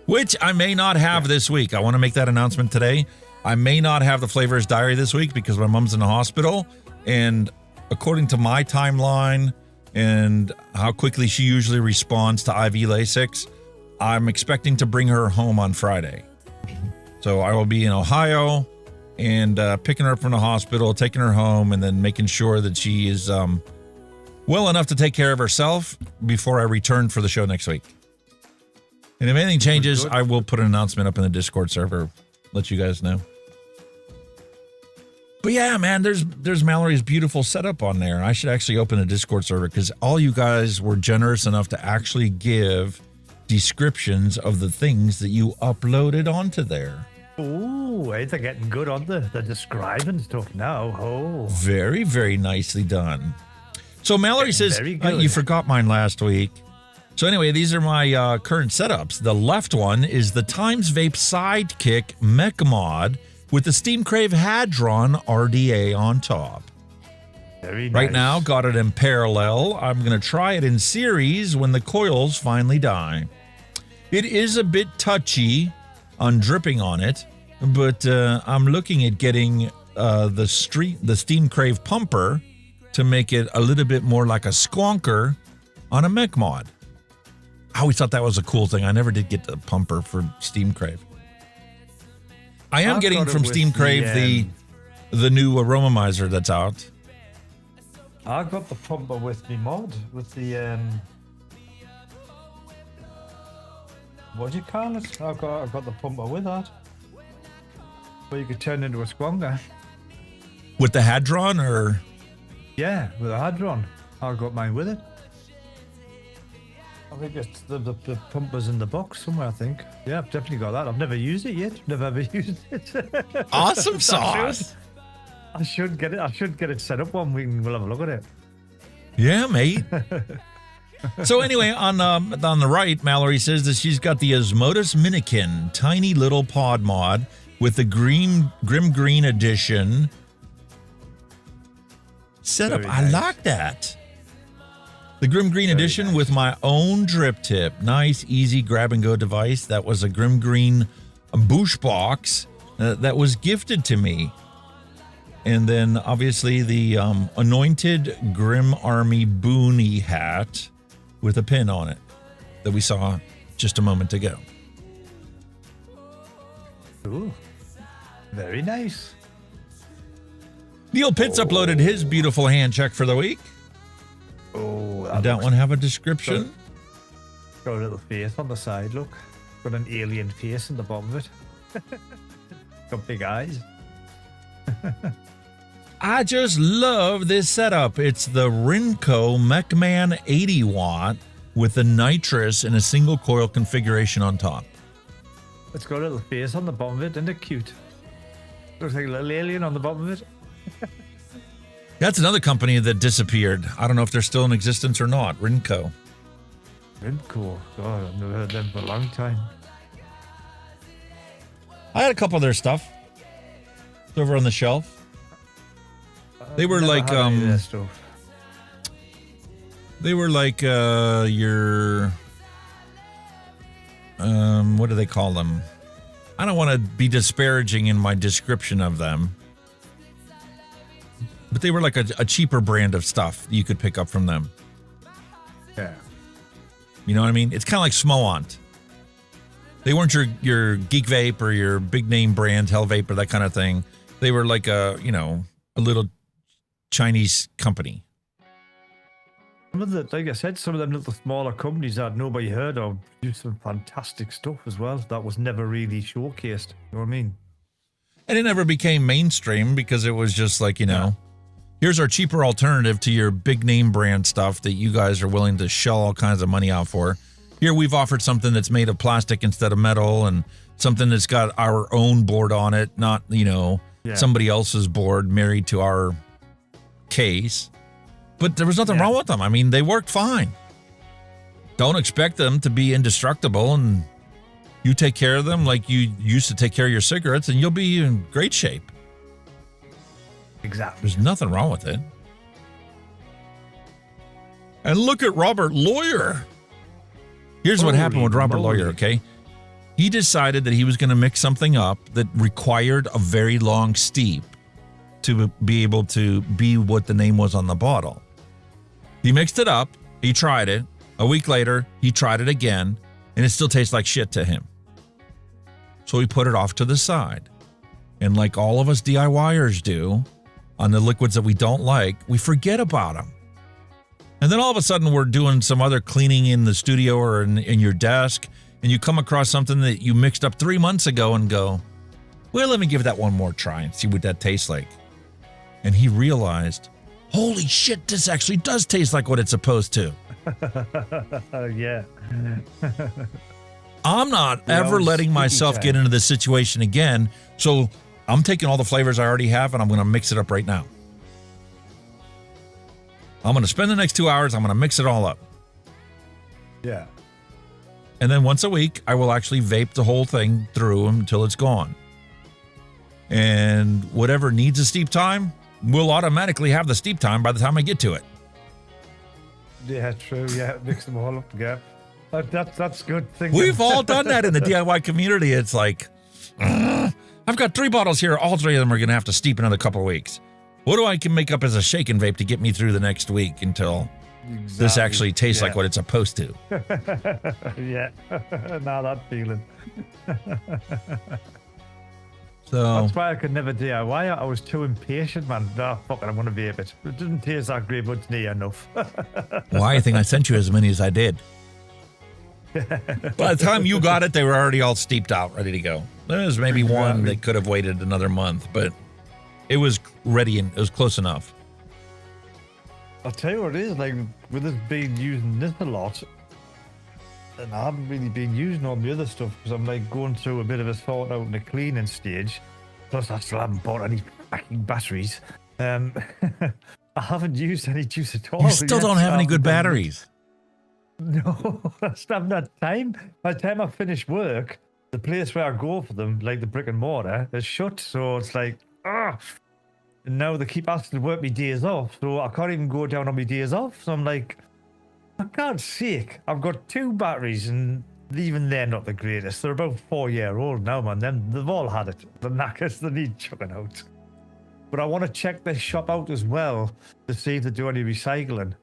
which I may not have this week. I want to make that announcement today. I may not have the Flavor's Diary this week because my mom's in the hospital. And according to my timeline and how quickly she usually responds to IV Lasix, I'm expecting to bring her home on Friday. So I will be in Ohio and picking her up from the hospital, taking her home, and then making sure that she is well enough to take care of herself before I return for the show next week. And if anything changes, I will put an announcement up in the Discord server, let you guys know. But yeah, man, there's Mallory's beautiful setup on there. I should actually open a Discord server because all you guys were generous enough to actually give descriptions of the things that you uploaded onto there. Oh, they're getting good on the describing stuff now. Oh, very, very nicely done. So Mallory says, you forgot mine last week. So anyway, these are my current setups. The left one is the Times Vape Sidekick Mech Mod with the Steam Crave Hadron RDA on top. Very nice. Right now, got it in parallel. I'm going to try it in series when the coils finally die. It is a bit touchy on dripping on it, but I'm looking at getting the Steam Crave Pumper to make it a little bit more like a squonker on a mech mod. I always thought that was a cool thing. I never did get the pumper for Steam Crave. I am getting from Steam Crave the new Aromomizer that's out. I got the pumper with me mod, with the what do you call it? I got the pumper with that. Where you could turn into a squonker. With the Hadron or? Yeah, with a Hadron. I got mine with it. I think it's the pumper's in the box somewhere, I think. Yeah, I've definitely got that. I've never used it yet. Never ever used it. Awesome sauce. I should get it. I should get it set up one week and we'll have a look at it. Yeah, mate. So anyway, on the right, Mallory says that she's got the Osmotus Minikin, tiny little pod mod with the Grim Green edition setup. Very I nice. like that. The Grim Green edition with my own drip tip. Nice, easy grab-and-go device. That was a Grim Green Boosh box that was gifted to me. And then, obviously, the Anointed Grim Army Boonie hat with a pin on it that we saw just a moment ago. Ooh, very nice. Neil Pitts uploaded his beautiful hand check for the week. Oh, Did that one have a description? Got a little face on the side, look. Got an alien face in the bottom of it. Got big eyes. I just love this setup. It's the Rinco MechMan 80 watt with the nitrous in a single coil configuration on top. It's got a little face on the bottom of it, isn't it cute? Looks like a little alien on the bottom of it. That's another company that disappeared. I don't know if they're still in existence or not. Rinco. Rinco. God, I've never heard them for a long time. I had a couple of their stuff. It's over on the shelf. They were like they were like your what do they call them? I don't want to be disparaging in my description of them. But they were like a cheaper brand of stuff you could pick up from them. Yeah. You know what I mean? It's kind of like Smoant. They weren't your Geek Vape or your big name brand, Hell Vape or that kind of thing. They were like a little Chinese company. Some of the, like I said, some of them little smaller companies that nobody heard of do some fantastic stuff as well. That was never really showcased. You know what I mean? And it never became mainstream because it was just like, here's our cheaper alternative to your big name brand stuff that you guys are willing to shell all kinds of money out for. Here we've offered something that's made of plastic instead of metal and something that's got our own board on it, not, somebody else's board married to our case. But there was nothing wrong with them. I mean, they worked fine. Don't expect them to be indestructible, and you take care of them like you used to take care of your cigarettes, and you'll be in great shape. Exactly. There's nothing wrong with it. And look at Robert Lawyer. Here's what happened with Robert Lawyer, okay? he decided that he was going to mix something up that required a very long steep to be able to be what the name was on the bottle. He mixed it up. He tried it. A week later, he tried it again, and it still tastes like shit to him. So he put it off to the side. And like all of us DIYers do, on the liquids that we don't like, we forget about them. And then all of a sudden, we're doing some other cleaning in the studio or in your desk, and you come across something that you mixed up 3 months ago and go, well, let me give that one more try and see what that tastes like. And he realized, holy shit, this actually does taste like what it's supposed to. Yeah. I'm not ever letting myself get into this situation again, so I'm taking all the flavors I already have and I'm going to mix it up right now. I'm going to spend the next 2 hours, I'm going to mix it all up. Yeah. And then once a week, I will actually vape the whole thing through until it's gone. And whatever needs a steep time will automatically have the steep time by the time I get to it. Yeah, true. Yeah, mix them all up together. That's good thing. We've all done that in the DIY community. It's like, I've got 3 bottles here. All 3 of them are going to have to steep another couple of weeks. What do I can make up as a shake and vape to get me through the next week until this actually tastes like what it's supposed to? Yeah. Now that feeling. So that's why I could never DIY. I was too impatient, man. Oh, fuck it, I want to vape it. It didn't taste that great, but it's near enough. Why I think I sent you as many as I did. By the time you got it, they were already all steeped out, ready to go. There was maybe one that could have waited another month, but it was ready and it was close enough. I'll tell you what it is, like, with us being using this a lot, and I haven't really been using all the other stuff because I'm like going through a bit of a sort out in the cleaning stage. Plus, I still haven't bought any fucking batteries. I haven't used any juice at all. You still don't have any good batteries. No, I just haven't had time. By the time I finish work, the place where I go for them, like the brick and mortar, is shut. So it's like, and now they keep asking to work me days off. So I can't even go down on my days off. So I'm like, for God's sake, I've got 2 batteries and even they're not the greatest. They're about 4-year-old now, man. They've all had it. The knackers, they need chucking out. But I want to check this shop out as well to see if they do any recycling.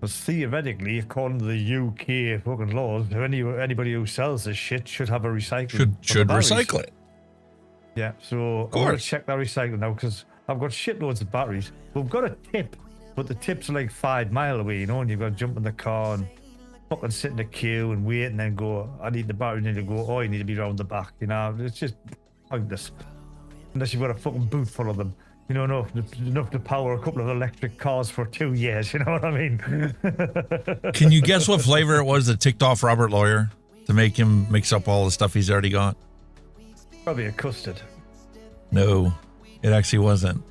Because theoretically, according to the UK fucking laws, anybody who sells this shit should have a recycling. Should recycle it. Yeah, so I want to check that recycling now because I've got shitloads of batteries. We've got a tip, but the tips are like 5 miles away, you know, and you've got to jump in the car and fucking sit in the queue and wait and then go, I need the battery, and then you go, oh, you need to be round the back, you know. It's just pointless. Unless you've got a fucking boot full of them. You know, enough to power a couple of electric cars for 2 years, you know what I mean? Can you guess what flavor it was that ticked off Robert Lawyer to make him mix up all the stuff he's already got? Probably a custard. No, it actually wasn't.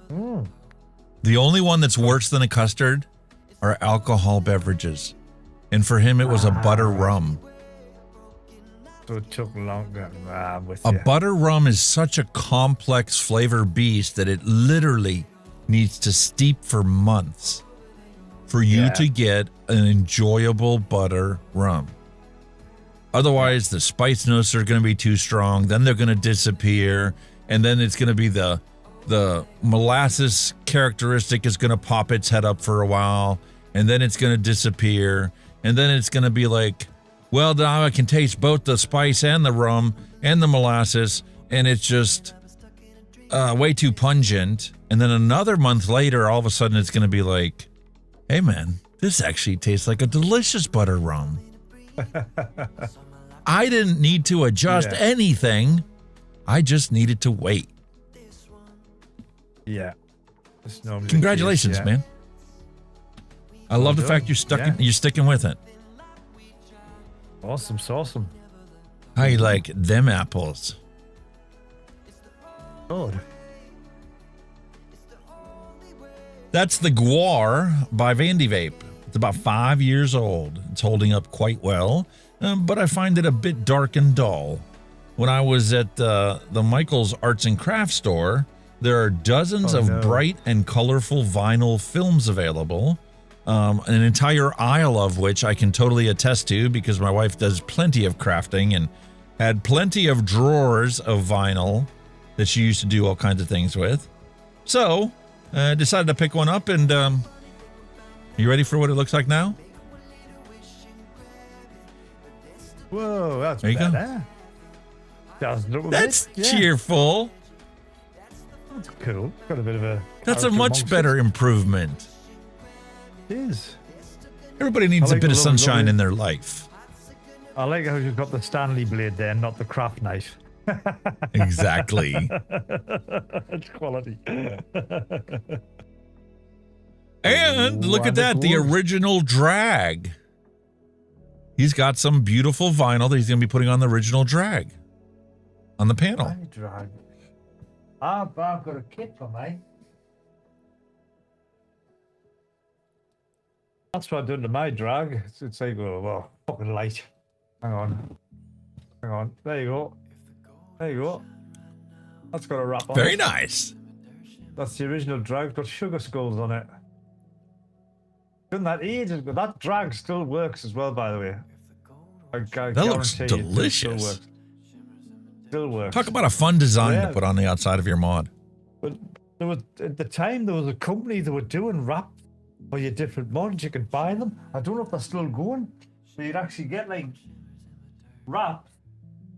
The only one that's worse than a custard are alcohol beverages. And for him, it was a butter rum. So it took longer. A butter rum is such a complex flavor beast that it literally needs to steep for months for you to get an enjoyable butter rum. Otherwise, the spice notes are going to be too strong. Then they're going to disappear. And then it's going to be the molasses characteristic is going to pop its head up for a while. And then it's going to disappear. And then it's going to be like, well, now I can taste both the spice and the rum and the molasses, and it's just way too pungent. And then another month later, all of a sudden, it's going to be like, hey, man, this actually tastes like a delicious butter rum. I didn't need to adjust anything. I just needed to wait. Yeah. Congratulations, man. I love the fact you're sticking with it. Awesome. How you like them apples? Good. That's the Guar by Vandy Vape. It's about 5 years old. It's holding up quite well, but I find it a bit dark and dull. When I was at the Michael's Arts and Crafts store, there are dozens of bright and colorful vinyl films available, an entire aisle of which I can totally attest to because my wife does plenty of crafting and had plenty of drawers of vinyl that she used to do all kinds of things with. So decided to pick one up, and you ready for what it looks like now? Whoa, that's there you better. Go. That's cheerful. That's cool. Got a bit of a. That's a much better improvement. It is. Everybody needs a bit of sunshine in their life. I like how you've got the Stanley blade there, not the craft knife. Exactly. It's quality. And look at that, the original drag. He's got some beautiful vinyl that he's going to be putting on the original drag on the panel. My drag. I've got a kit for me. That's what I've done to my drag. It's like, oh, well, fucking light. Hang on. There you go. That's got a wrap on. Very nice. That's the original drag. It's got sugar skulls on it. Done that ages ago. That drag still works as well, by the way. That looks delicious. Still works. Talk about a fun design to put on the outside of your mod. But there was, at the time, there was a company that were doing wrap for your different mods. You could buy them. I don't know if they're still going. So you'd actually get like wraps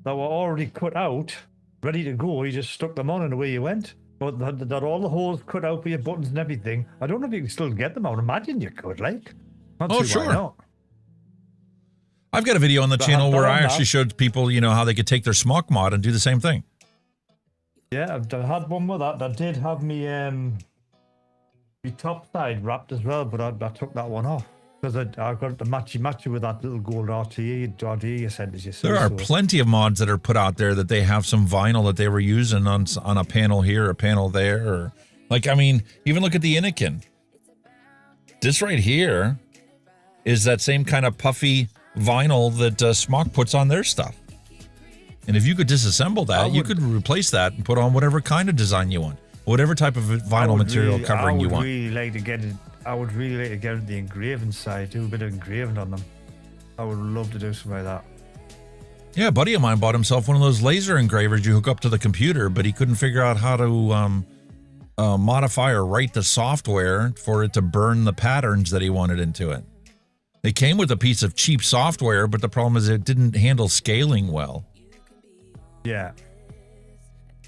that were already cut out, ready to go. You just stuck them on and away you went. But they're all the holes cut out for your buttons and everything. I don't know if you can still get them. I would imagine you could, like. Oh, sure. I've got a video on the channel where I actually showed people, how they could take their SMOK mod and do the same thing. Yeah, I've had one with that. I did have me top side wrapped as well, but I took that one off because I got the matchy with that little gold RDE you said, as you said. There are plenty of mods that are put out there that they have some vinyl that they were using on a panel here, a panel there, or even look at the Anakin. This right here is that same kind of puffy vinyl that SMOK puts on their stuff. And if you could disassemble that, you could replace that and put on whatever kind of design you want, whatever type of vinyl material covering you want. I would really like to get the engraving side, do a bit of engraving on them. I would love to do something like that. Yeah, a buddy of mine bought himself one of those laser engravers you hook up to the computer, but he couldn't figure out how to modify or write the software for it to burn the patterns that he wanted into it. They came with a piece of cheap software, but the problem is it didn't handle scaling well. Yeah.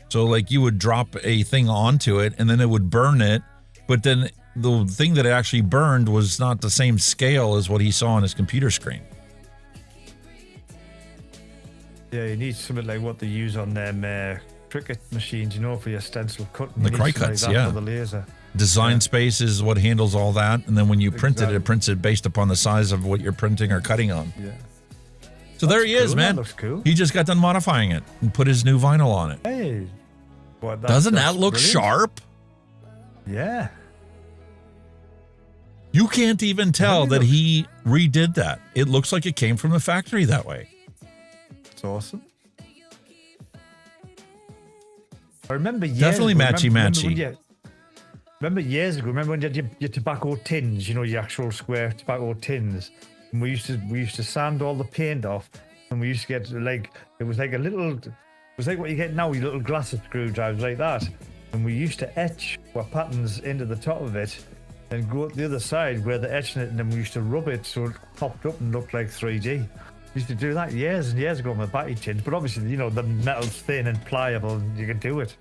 So like you would drop a thing onto it and then it would burn it, but then the thing that it actually burned was not the same scale as what he saw on his computer screen. Yeah, you need something like what they use on them cricket machines, for your stencil cutting. The cry cuts, like for the laser. Design space is what handles all that, and then when you print it prints it based upon the size of what you're printing or cutting on. Yeah. So there he is, man. That looks cool. He just got done modifying it and put his new vinyl on it. Hey. Doesn't that look sharp? Yeah. You can't even tell that he redid that. It looks like it came from the factory that way. It's awesome. I remember years Definitely ago, matchy-matchy. Remember years ago, when you had your tobacco tins, your actual square tobacco tins, and we used to sand all the paint off, and we used to get it was like what you get now, your little glass of screwdrivers like that, and we used to etch our patterns into the top of it, and go up the other side where they're etching it, and then we used to rub it so it popped up and looked like 3D. We used to do that years and years ago with battery tins, but obviously the metal's thin and pliable, and you can do it.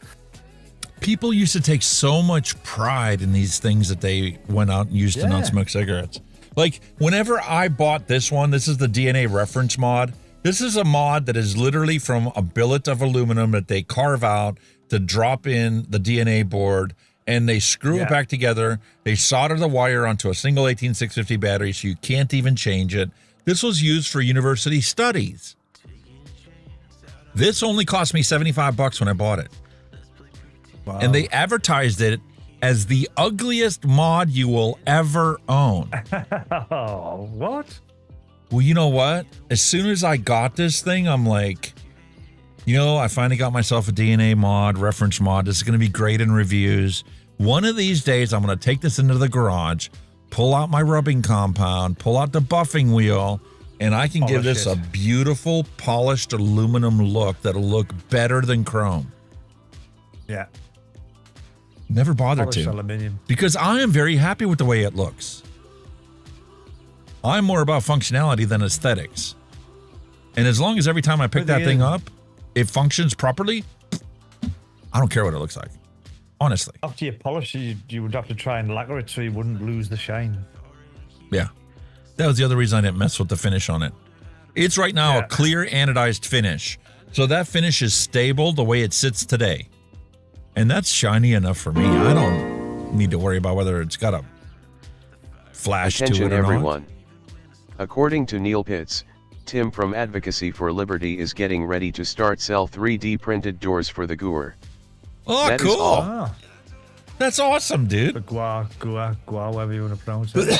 People used to take so much pride in these things that they went out and used to non-smoke cigarettes. Like, whenever I bought this one, this is the DNA reference mod. This is a mod that is literally from a billet of aluminum that they carve out to drop in the DNA board, and they screw it back together. They solder the wire onto a single 18650 battery so you can't even change it. This was used for university studies. This only cost me $75 when I bought it. Wow. And they advertised it as the ugliest mod you will ever own. Oh, what? Well, you know what? As soon as I got this thing, I'm like, I finally got myself a DNA mod, reference mod. This is going to be great in reviews. One of these days, I'm going to take this into the garage, pull out my rubbing compound, pull out the buffing wheel, and I can give this a beautiful polished aluminum look that'll look better than chrome. Yeah. Never bothered Polished to. aluminium. Because I am very happy with the way it looks. I'm more about functionality than aesthetics. And as long as every time I pick that thing up, it functions properly, I don't care what it looks like. Honestly. After you polish it, you would have to try and lacquer it so you wouldn't lose the shine. Yeah. That was the other reason I didn't mess with the finish on it. It's right now a clear anodized finish. So that finish is stable the way it sits today. And that's shiny enough for me. I don't need to worry about whether it's got a flash Attention to it or everyone. According to Neil Pitts, Tim from Advocacy for Liberty is getting ready to start sell 3D printed doors for the Goer. Oh, That is cool. all. That's awesome, dude. The gua, whatever you want to pronounce it.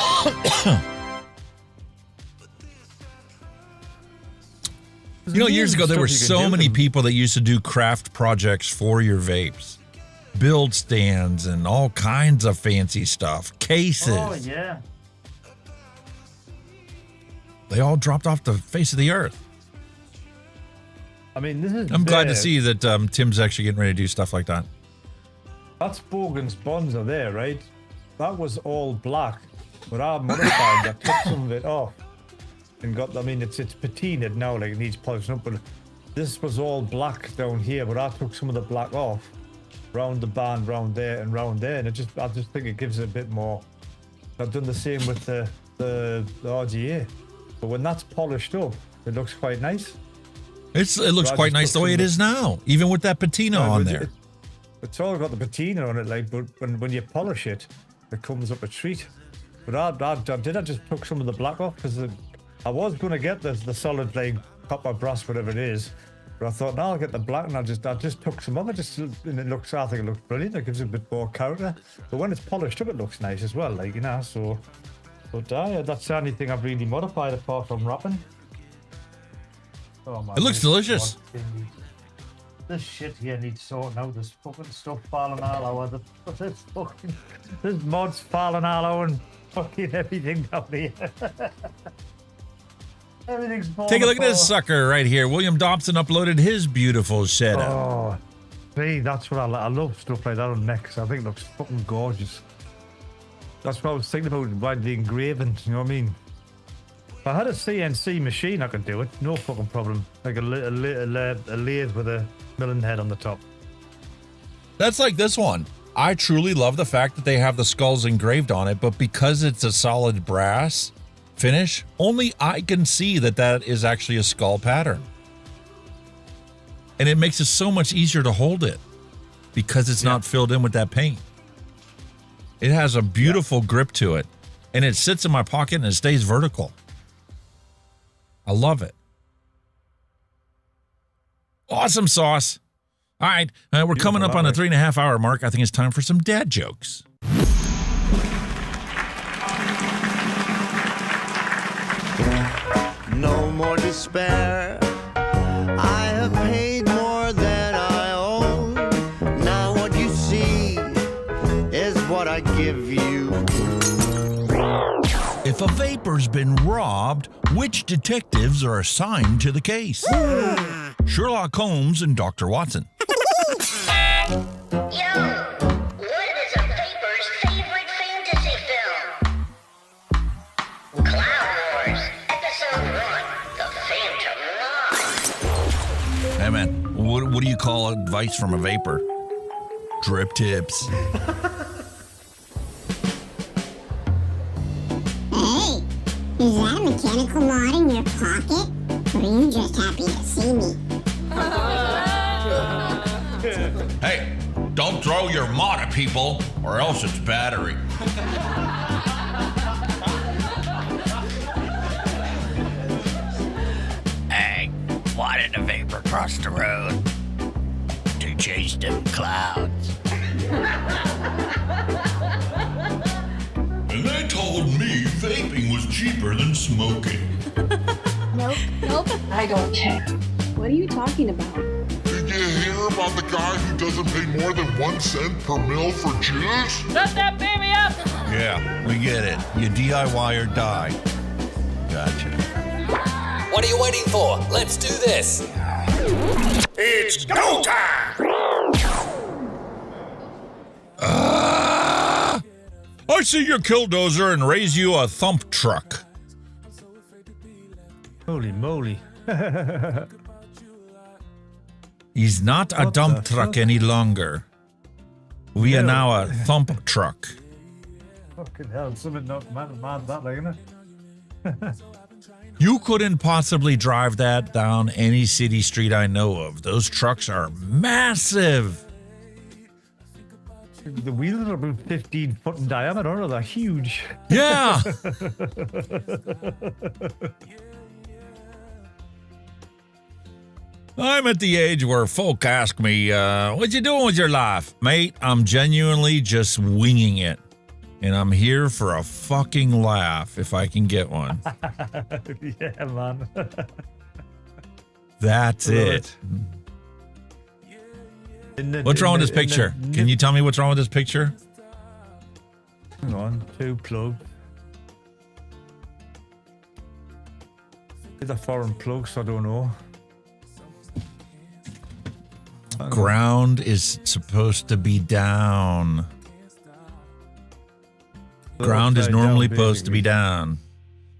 You know, years ago, there were so many people that used to do craft projects for your vapes. Build stands and all kinds of fancy stuff. Cases. Oh, yeah. They all dropped off the face of the earth. I mean, this is. I'm glad to see that Tim's actually getting ready to do stuff like that. That's Bogan's Bonza there, right? That was all black, but I modified that, took some of it off, and got. I mean, it's patinaed now, like it needs polishing up. But this was all black down here, but I took some of the black off, round the band, round there, and round there, and I just think it gives it a bit more. I've done the same with the RGA, but when that's polished up, it looks quite nice. It looks quite nice the way it is now, even with that patina on there. It's all got the patina on it, like, but when you polish it, it comes up a treat. But I just took some of the black off because I was going to get the solid, like, copper brass, whatever it is. But I thought, no, I'll get the black, and I just took some of it, and I think it looks brilliant. It gives it a bit more character. But when it's polished up, it looks nice as well, like, you know, so. But that's the only thing I've really modified apart from wrapping. Oh, man, It looks delicious. This shit here needs sorting out. There's fucking stuff falling all over. There's mods falling all over and fucking everything down here. Everything's falling Take a look at this apart. sucker right here. William Dobson uploaded his beautiful setup. Oh, see, that's what I love stuff like that on necks. I think it looks fucking gorgeous. That's what I was thinking about by the engraving, you know what I mean? If I had a CNC machine, I could do it. No fucking problem. Like a lathe with a milling head on the top. That's like this one. I truly love the fact that they have the skulls engraved on it, but because it's a solid brass finish, only I can see that is actually a skull pattern. And it makes it so much easier to hold it because it's not filled in with that paint. It has a beautiful grip to it, and it sits in my pocket and it stays vertical. I love it. Awesome sauce. All right, we're coming up on the 3.5 hour mark. I think it's time for some dad jokes. No more despair. I have paid more than I owe. Now what you see is what I give you. If a vapor's been robbed, which detectives are assigned to the case? Sherlock Holmes and Dr. Watson. Yo, what is a vapor's favorite fantasy film? Cloud Wars, Episode 1, The Phantom Line. Hey man, what do you call advice from a vapor? Drip tips. Hey, is that a mechanical mod in your pocket? Or are you just happy to see me? Hey, don't throw your mod at people, or else it's battery. Hey, why did a vapor cross the road? To chase them clouds. And they told me vaping was cheaper than smoking. Nope, I don't care. What are you talking about? Did you hear about the guy who doesn't pay more than 1 cent per mil for juice? Let that baby Hurry up! Yeah, we get it. You DIY or die. Gotcha. What are you waiting for? Let's do this. It's go time! I see your killdozer and raise you a thump truck. Holy moly. He's not a dump truck any longer. We are now a thump truck. Fucking hell, something not mad that, like, isn't it? You couldn't possibly drive that down any city street I know of. Those trucks are massive. The wheels are about 15 foot in diameter, aren't they? They're huge. Yeah. I'm at the age where folk ask me, what you doing with your life? Mate, I'm genuinely just winging it. And I'm here for a fucking laugh if I can get one. Yeah, man. That's it. What's wrong with this picture? Can you tell me what's wrong with this picture? Hang on, 2 plugs. It's a foreign plug, so I don't know. Ground is supposed to be down. Ground is normally supposed to be down.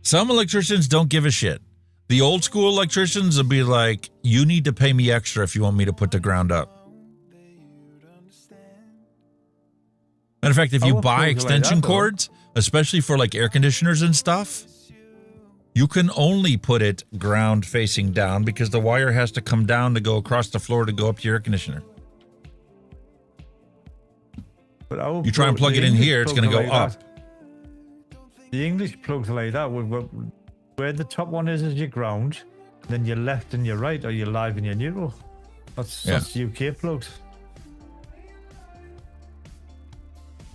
Some electricians don't give a shit. The old school electricians will be like, you need to pay me extra if you want me to put the ground up. Matter of fact, if you buy extension cords, especially for like air conditioners and stuff, you can only put it ground facing down because the wire has to come down to go across the floor to go up to your air conditioner. But you try and plug it in here, it's going to go up. The English plugs are like that. Where the top one is your ground, then your left and your right are your live and your neutral. That's UK plugs.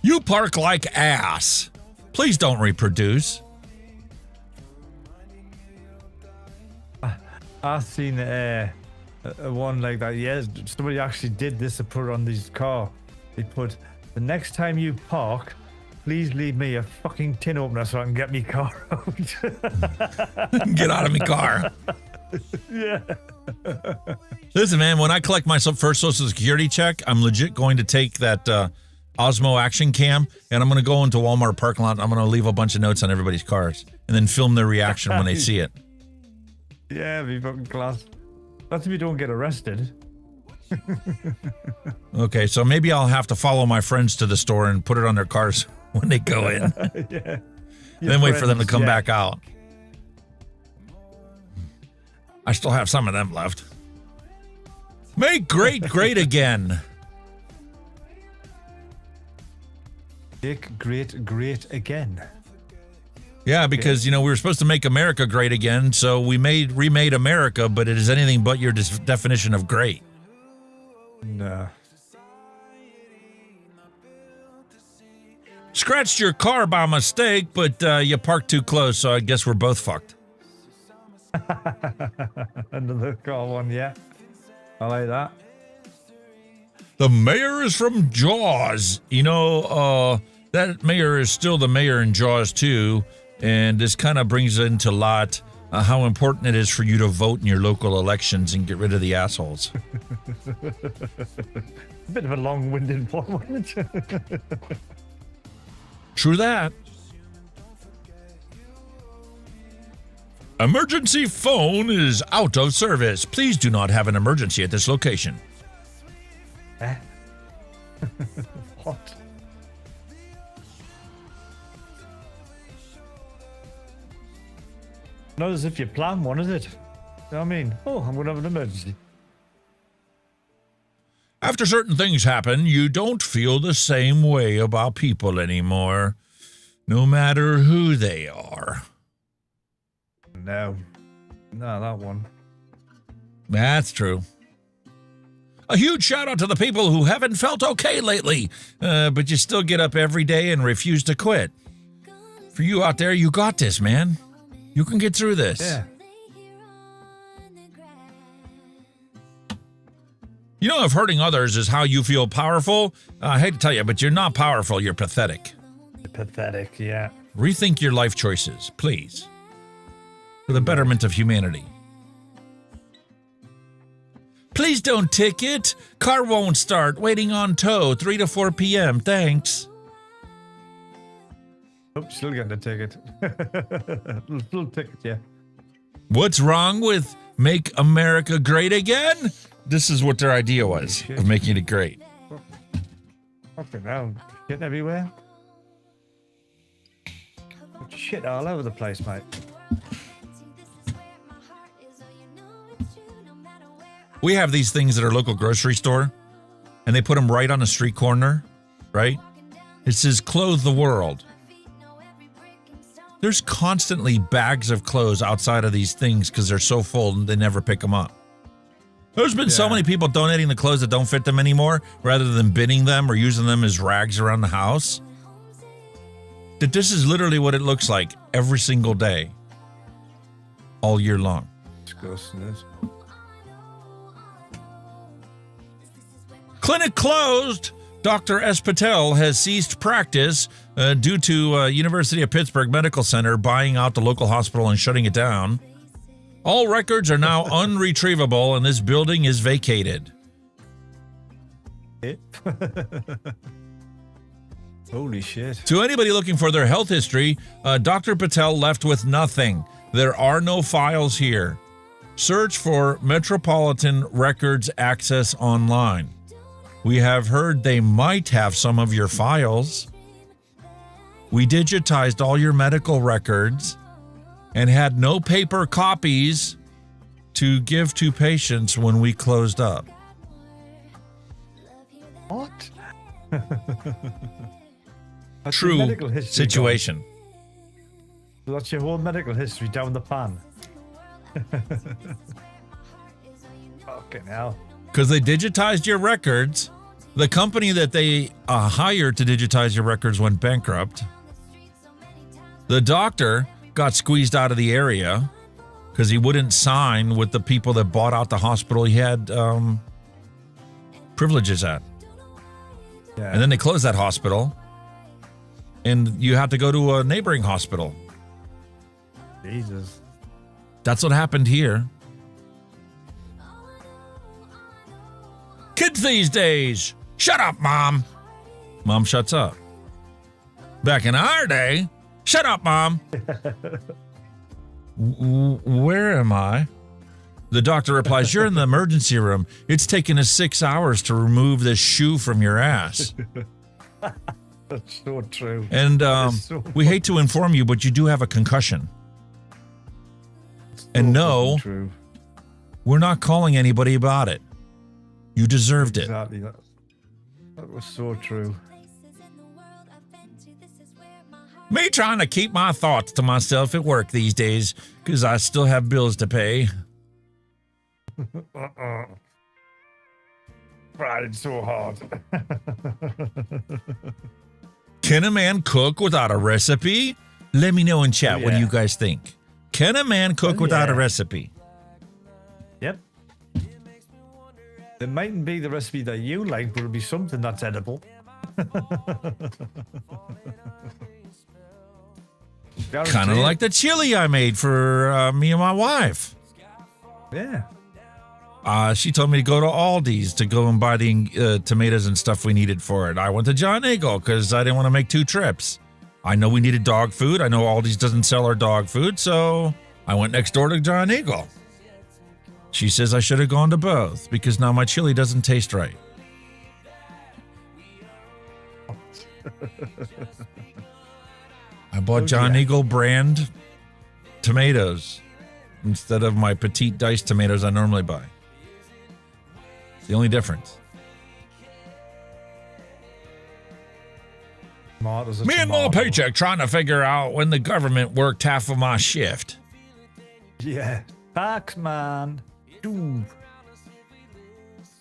You park like ass. Please don't reproduce. I've seen a one like that. Yes, somebody actually did this to put it on this car. They put, the next time you park, please leave me a fucking tin opener so I can get me car out. Get out of me car. Yeah. Listen, man, when I collect my first Social Security check, I'm legit going to take that Osmo action cam and I'm going to go into Walmart parking lot and I'm going to leave a bunch of notes on everybody's cars and then film their reaction when they see it. Yeah, be fucking class. That's if you don't get arrested. Okay, so maybe I'll have to follow my friends to the store and put it on their cars when they go in. Yeah. Then wait for them to come back out. I still have some of them left. Make great great again. Make great great again. Yeah, because, you know, we were supposed to make America great again, so we remade America, but it is anything but your definition of great. No. Scratched your car by mistake, but you parked too close, so I guess we're both fucked. Another car one, yeah. I like that. The mayor is from Jaws. You know, that mayor is still the mayor in Jaws, too. And this kind of brings into light how important it is for you to vote in your local elections and get rid of the assholes. A bit of a long-winded one, wasn't it? True that. Emergency phone is out of service. Please do not have an emergency at this location. Eh? What? Not as if you plan one, is it? You know what I mean? Oh, I'm going to have an emergency. After certain things happen, you don't feel the same way about people anymore, no matter who they are. No, that one. That's true. A huge shout out to the people who haven't felt okay lately, but you still get up every day and refuse to quit. For you out there, you got this, man. You can get through this. Yeah. You know, if hurting others is how you feel powerful, I hate to tell you, but you're not powerful, you're pathetic. Pathetic, yeah. Rethink your life choices, please. For the betterment of humanity. Please don't ticket. Car won't start. Waiting on tow. 3 to 4 p.m. Thanks. Oh, still getting a ticket. little ticket, yeah. What's wrong with Make America Great Again? This is what their idea was of making it great. Fucking hell. Shit everywhere. Shit all over the place, mate. We have these things at our local grocery store, and they put them right on the street corner, right? It says, clothe the world. There's constantly bags of clothes outside of these things because they're so full and they never pick them up. There's been so many people donating the clothes that don't fit them anymore rather than binning them or using them as rags around the house. That this is literally what it looks like every single day, all year long. Disgusting, isn't it? Clinic closed. Dr. S. Patel has ceased practice due to University of Pittsburgh Medical Center buying out the local hospital and shutting it down. All records are now unretrievable, and this building is vacated. Holy shit. To anybody looking for their health history, Dr. Patel left with nothing. There are no files here. Search for Metropolitan Records Access online. We have heard they might have some of your files. We digitized all your medical records and had no paper copies to give to patients when we closed up. What? True situation. Gone. That's your whole medical history down the pan. Fucking hell. Because they digitized your records. The company that they hired to digitize your records went bankrupt. The doctor got squeezed out of the area because he wouldn't sign with the people that bought out the hospital he had privileges at. Yeah. And then they closed that hospital, and you had to go to a neighboring hospital. Jesus. That's what happened here. Kids these days, shut up, Mom. Mom shuts up. Back in our day, shut up, Mom. Where am I? The doctor replies, you're in the emergency room. It's taken us 6 hours to remove this shoe from your ass. That's so true. And we hate to inform you, but you do have a concussion. And no, true. We're not calling anybody about it. You deserved it. Exactly. That was so true. Me trying to keep my thoughts to myself at work these days because I still have bills to pay. Trying so hard. Can a man cook without a recipe? Let me know in chat what do you guys think. Can a man cook without a recipe? Yep. It mightn't be the recipe that you like, but it'll be something that's edible. Kind of like the chili I made for me and my wife. Yeah. She told me to go to Aldi's to go and buy the tomatoes and stuff we needed for it. I went to John Eagle because I didn't want to make 2 trips. I know we needed dog food. I know Aldi's doesn't sell our dog food, so I went next door to John Eagle. She says I should have gone to both because now my chili doesn't taste right. I bought John Eagle brand tomatoes instead of my petite diced tomatoes I normally buy. It's the only difference. Me and little paycheck trying to figure out when the government worked half of my shift. Yeah. Tax man. Ooh.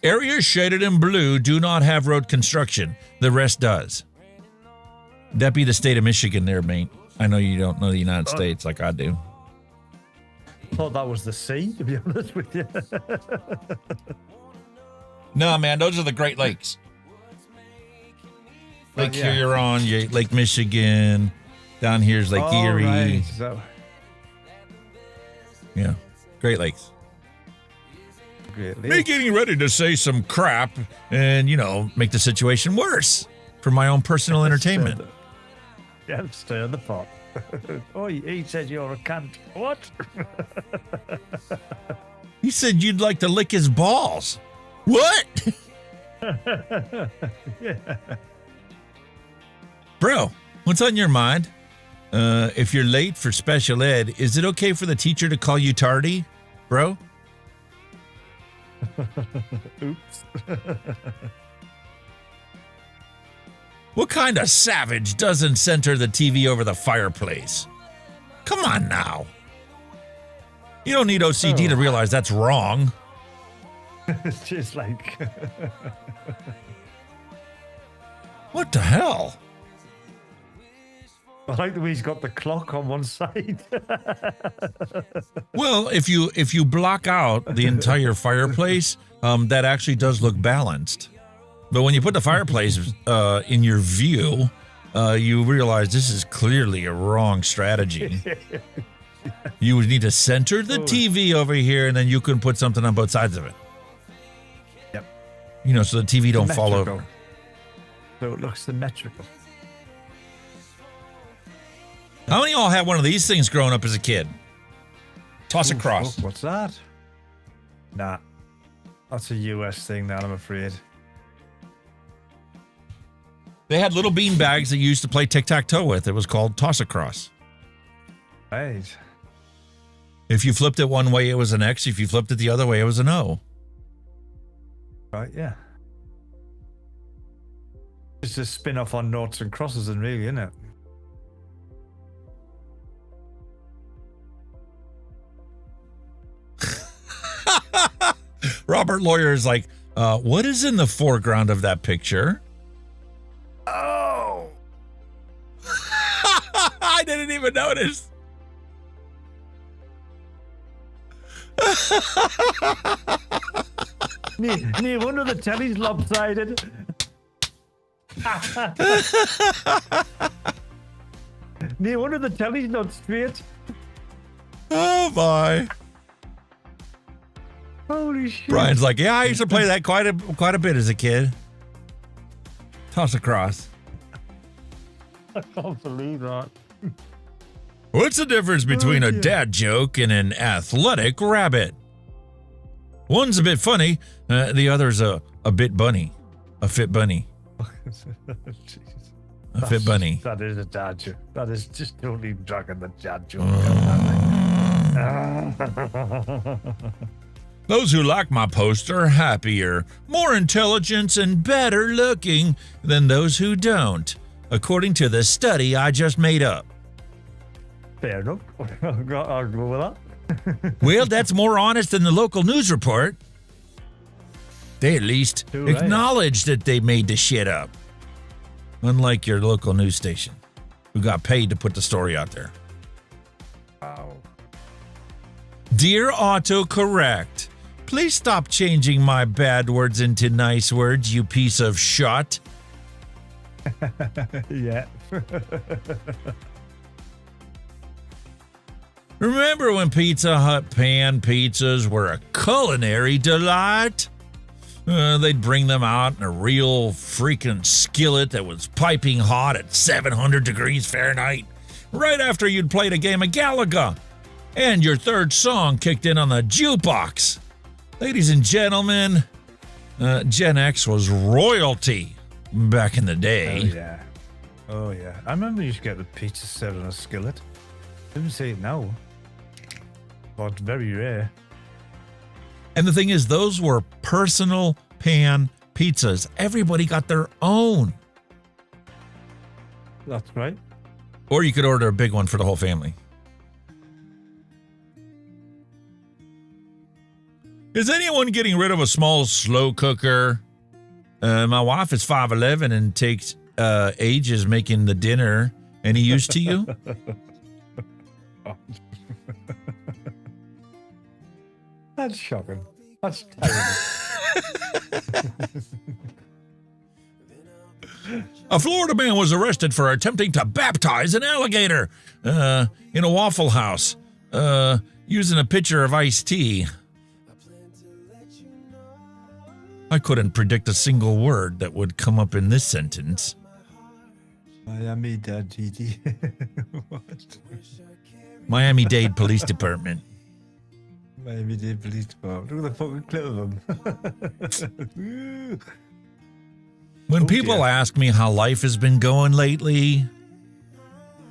Areas shaded in blue do not have road construction. The rest does. That'd be the state of Michigan there, mate. I know you don't know the United States like I do. I thought that was the sea, to be honest with you. No, man, those are the Great Lakes. Lake Huron, Lake Michigan. Down here's Lake Erie. Right. So, yeah, Great Lakes. Great Me Lakes. getting ready to say some crap and, make the situation worse for my own personal entertainment. Yeah, stir the pot. Oh, he said you're a cunt. What? He said you'd like to lick his balls. What? Yeah. Bro, what's on your mind? If you're late for special ed, is it okay for the teacher to call you tardy, bro? Oops. What kind of savage doesn't center the TV over the fireplace? Come on now. You don't need OCD to realize that's wrong. It's just like... What the hell? I like the way he's got the clock on one side. Well, if you block out the entire fireplace, that actually does look balanced. But when you put the fireplace in your view, you realize this is clearly a wrong strategy. You would need to center the TV over here, and then you can put something on both sides of it. Yep. So the TV don't fall over. So it looks symmetrical. How many of y'all had one of these things growing up as a kid? Toss across. What's that? Nah. That's a US thing now, I'm afraid. They had little bean bags that you used to play tic-tac-toe with. It was called toss across. Right. If you flipped it one way, it was an X. If you flipped it the other way, it was an O. Right, yeah. It's a spin-off on noughts and crosses, and really, isn't it? Robert Lawyer is like, what is in the foreground of that picture? Oh! I didn't even notice. No wonder the telly's lopsided. No wonder the telly's not straight. Oh my! Holy shit! Brian's like, yeah, I used to play that quite a bit as a kid. Toss across. I can't believe that. What's the difference between a dad joke and an athletic rabbit? One's a bit funny, the other's a bit bunny. A fit bunny. A fit bunny. That is a dad joke. That is just totally dragging the dad joke. Those who like my post are happier, more intelligent, and better looking than those who don't, according to the study I just made up. Fair enough. I'll go with that. Well, that's more honest than the local news report. They at least acknowledge that they made the shit up. Unlike your local news station, who got paid to put the story out there. Wow. Dear autocorrect, please stop changing my bad words into nice words, you piece of shit. Yeah. Remember when Pizza Hut pan pizzas were a culinary delight? They'd bring them out in a real freaking skillet that was piping hot at 700 degrees Fahrenheit, right after you'd played a game of Galaga, and your third song kicked in on the jukebox. Ladies and gentlemen, Gen X was royalty back in the day. Oh, yeah. Oh, yeah. I remember you used to get the pizza served on a skillet. Didn't see it now. But very rare. And the thing is, those were personal pan pizzas. Everybody got their own. That's right. Or you could order a big one for the whole family. Is anyone getting rid of a small slow cooker? My wife is 5'11" and takes ages making the dinner. Any use to you? That's shocking. That's terrible. A Florida man was arrested for attempting to baptize an alligator in a Waffle House using a pitcher of iced tea. I couldn't predict a single word that would come up in this sentence. Miami-Dade GD. What? Miami-Dade Police Department. Miami-Dade Police Department. Look at the fucking clip of them. When people ask me how life has been going lately,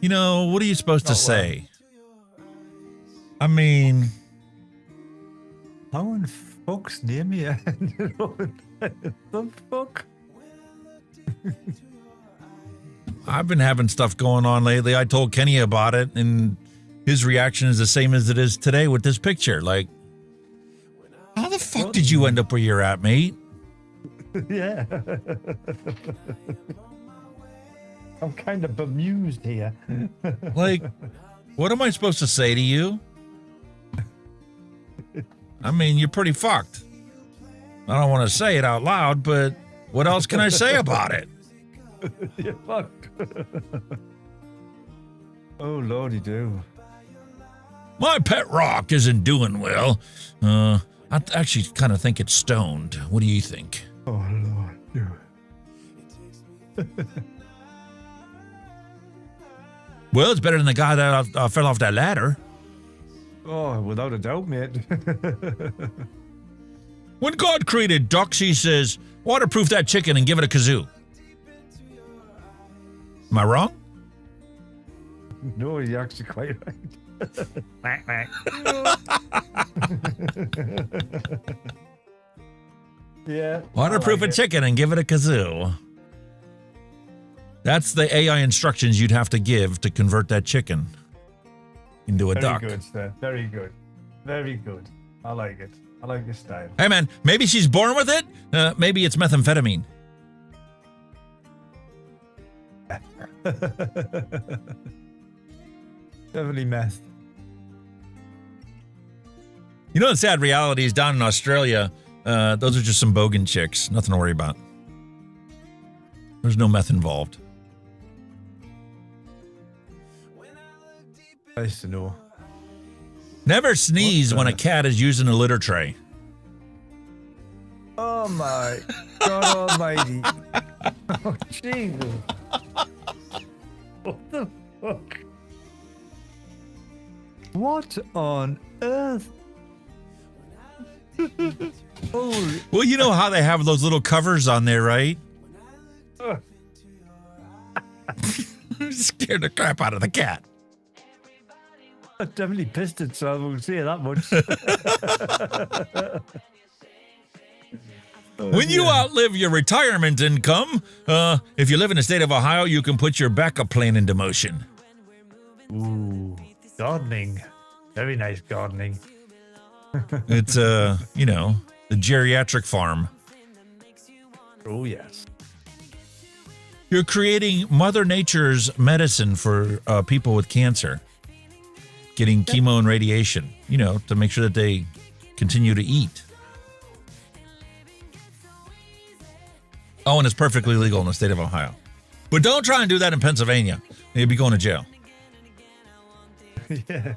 you know, what are you supposed to say? I mean... How in fuck's name you? The fuck? I've been having stuff going on lately. I told Kenny about it, and his reaction is the same as it is today with this picture. Like, how the fuck did you end up where you're at, mate? Yeah. I'm kind of bemused here. Like, what am I supposed to say to you? I mean, you're pretty fucked. I don't want to say it out loud, but what else can I say about it? You're fucked. Oh, Lordy do. My pet rock isn't doing well. I actually kind of think it's stoned. What do you think? Oh, Lord. Well, it's better than the guy that fell off that ladder. Oh, without a doubt, mate. When God created ducks, he says, waterproof that chicken and give it a kazoo. Am I wrong? No, you're actually quite right. Yeah. Waterproof a chicken and give it a kazoo. That's the AI instructions you'd have to give to convert that chicken into a duck. Very good, sir. Very good. Very good. I like it. I like your style. Hey, man, maybe she's born with it. Maybe it's methamphetamine. Definitely meth. You know, the sad reality is down in Australia, those are just some bogan chicks. Nothing to worry about. There's no meth involved. Nice to know. Never sneeze when a cat is using a litter tray. Oh my God Almighty! Oh Jesus! What the fuck? What on earth? Holy! Well, you know how they have those little covers on there, right? Scared the crap out of the cat. I definitely pissed it, so I won't say that much. When you outlive your retirement income, if you live in the state of Ohio, you can put your backup plan into motion. Ooh, gardening. Very nice gardening. It's, you know, the geriatric farm. Oh, yes. You're creating Mother Nature's medicine for people with cancer. Getting chemo and radiation, you know, to make sure that they continue to eat. Oh, and it's perfectly legal in the state of Ohio. But don't try and do that in Pennsylvania. You'll be going to jail. Yeah.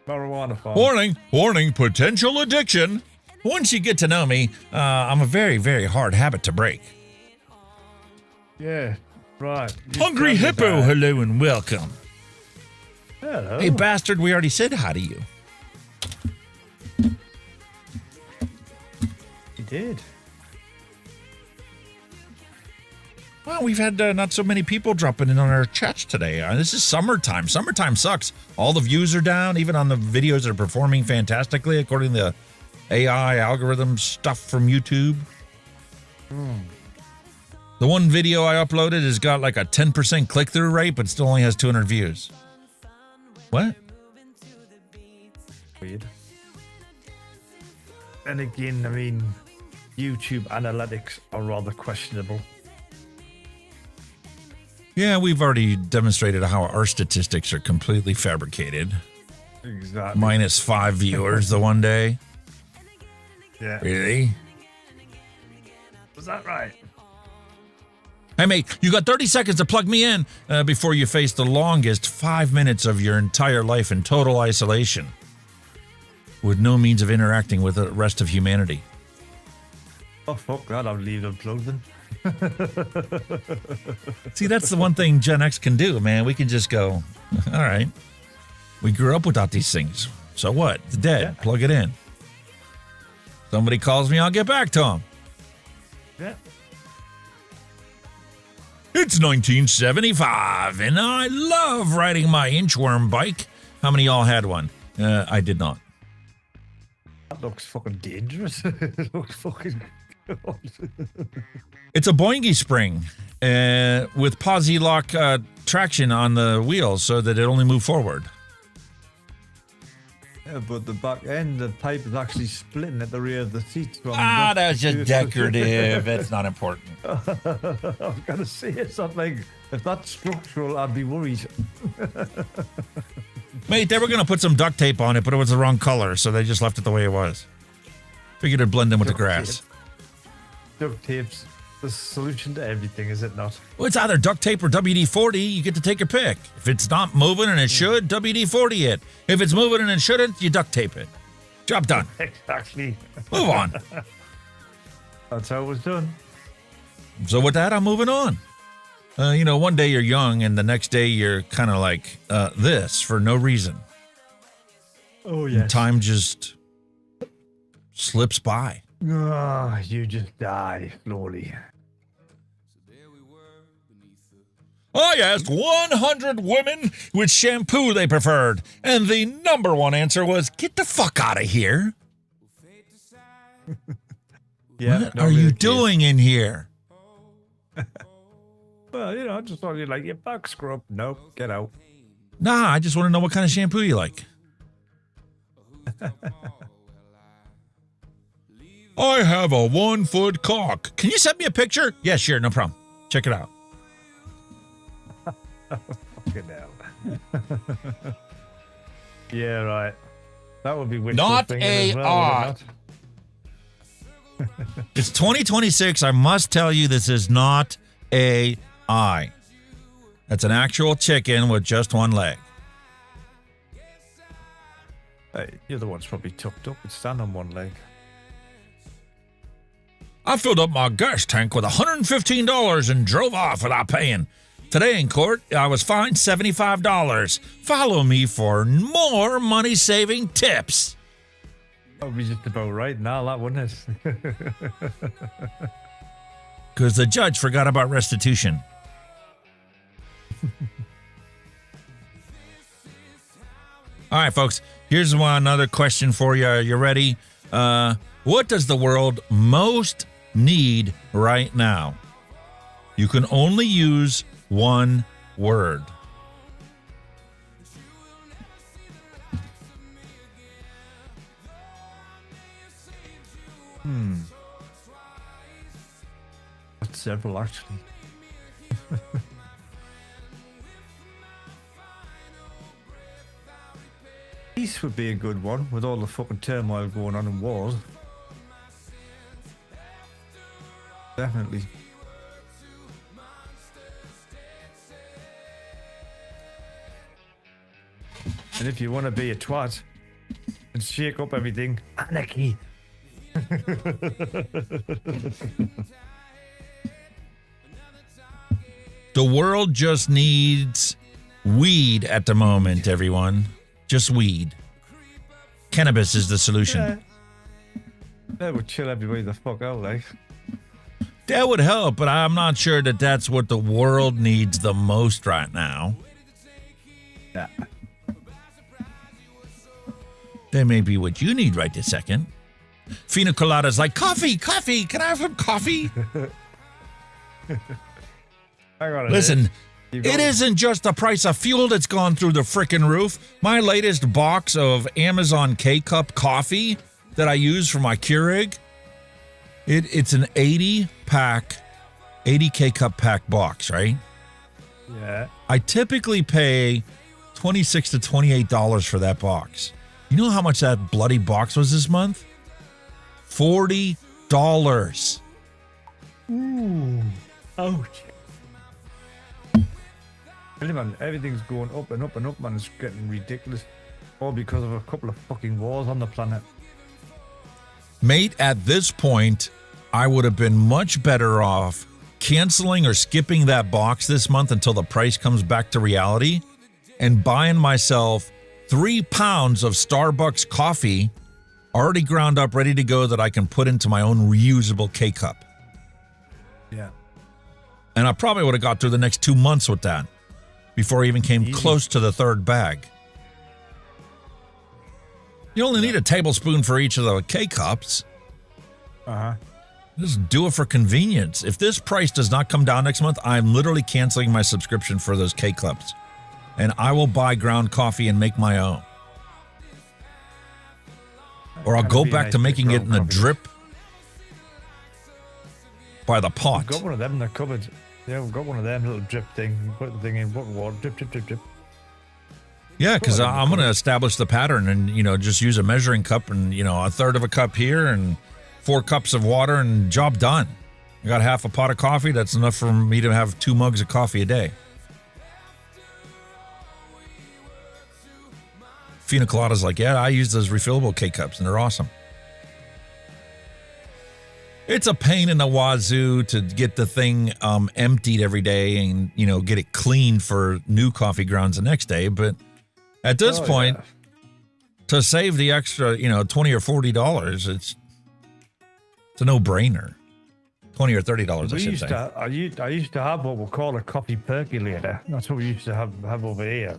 Marijuana farm. Warning, warning, potential addiction. Once you get to know me, I'm a very, very hard habit to break. Yeah, right. Hungry Hippo, hello and welcome. Hello. Hey, bastard, we already said hi to you. You did. Well, we've had not so many people dropping in on our chats today. This is summertime. Summertime sucks. All the views are down, even on the videos that are performing fantastically, according to the AI algorithm stuff from YouTube. The one video I uploaded has got like a 10% click-through rate, but still only has 200 views. What? Weird. And again, I mean, YouTube analytics are rather questionable. Yeah, we've already demonstrated how our statistics are completely fabricated. Exactly. -5 viewers the one day. Yeah. Really? Was that right? Hey, mate, you got 30 seconds to plug me in before you face the longest 5 minutes of your entire life in total isolation with no means of interacting with the rest of humanity. Oh, fuck that. I'll leave them plugged in. See, that's the one thing Gen X can do, man. We can just go, all right, we grew up without these things. So what? It's dead. Yeah. Plug it in. Somebody calls me, I'll get back to them. Yeah. It's 1975, and I love riding my inchworm bike. How many of y'all had one? I did not. That looks fucking dangerous. It looks fucking... It's a Boingy spring with posi lock traction on the wheels so that it only moves forward. Yeah, but the back end, the pipe is actually splitting at the rear of the seat. So that's just decorative. It's not important. I was going to say it's not like, if that's structural, I'd be worried. Mate, they were going to put some duct tape on it, but it was the wrong color, so they just left it the way it was. Figured it'd blend in with the grass. Duct tape's the solution to everything, is it not? Well, it's either duct tape or WD-40. You get to take your pick. If it's not moving and it should, WD-40 it. If it's moving and it shouldn't, you duct tape it. Job done. Exactly. Move on. That's how it was done. So with that, I'm moving on. One day you're young and the next day you're kind of like this for no reason. Oh, yeah. Time just slips by. Oh, you just die slowly. I asked 100 women which shampoo they preferred, and the number one answer was, get the fuck out of here. What are you doing in here? Well, I just thought you'd like your back scrub. Nope, get out. Nah, I just want to know what kind of shampoo you like. I have a 1-foot cock. Can you send me a picture? Yeah, sure, no problem. Check it out. Fucking hell. Yeah, right. That would be not AI. It's 2026. I must tell you, this is not AI. That's an actual chicken with just one leg. Hey, the other one's probably tucked up and stand on one leg. I filled up my gas tank with $115 and drove off without paying. Today in court, I was fined $75. Follow me for more money-saving tips. That would be just about right now, that wouldn't it? Because the judge forgot about restitution. All right, folks, here's another question for you. Are you ready? What does the world most need right now? You can only use one word. That's several, actually. Peace would be a good one, with all the fucking turmoil going on in wars. Definitely. And if you want to be a twat and shake up everything, anarchy. The world just needs weed at the moment, everyone. Just weed. Cannabis is the solution. Yeah. That would chill everybody the fuck out, like. That would help, but I'm not sure that that's what the world needs the most right now. Yeah. That may be what you need right this second. Fina Colada's like, coffee, can I have some coffee? Listen, it isn't just the price of fuel that's gone through the frickin' roof. My latest box of Amazon K-Cup coffee that I use for my Keurig, it's an 80 K-Cup pack box, right? Yeah. I typically pay $26 to $28 for that box. You know how much that bloody box was this month? $40. Ooh. Ouch. Man, everything's going up and up and up, man. It's getting ridiculous. All because of a couple of fucking wars on the planet. Mate, at this point, I would have been much better off canceling or skipping that box this month until the price comes back to reality and buying myself 3 pounds of Starbucks coffee already ground up, ready to go, that I can put into my own reusable K-Cup. Yeah. And I probably would have got through the next 2 months with that before I even came close to the third bag. You only need a tablespoon for each of the K-Cups. Uh-huh. Just do it for convenience. If this price does not come down next month, I'm literally canceling my subscription for those K-Cups. And I will buy ground coffee and make my own. Or I'll go back to making it in a drip by the pot. We've got one of them in the cupboard. Yeah, we've got one of them little drip thing. You put the thing in, put water, drip, drip, drip, drip. Yeah, because I'm going to establish the pattern and, just use a measuring cup and, a third of a cup here and 4 cups of water and job done. I got half a pot of coffee. That's enough for me to have 2 mugs of coffee a day. Fina Colada's like, yeah, I use those refillable K-Cups and they're awesome. It's a pain in the wazoo to get the thing emptied every day and, get it clean for new coffee grounds the next day. But at this point, to save the extra, $20 or $40, it's a no-brainer. $20 or $30, I should say. I used to have what we'll call a coffee percolator. That's what we used to have over here.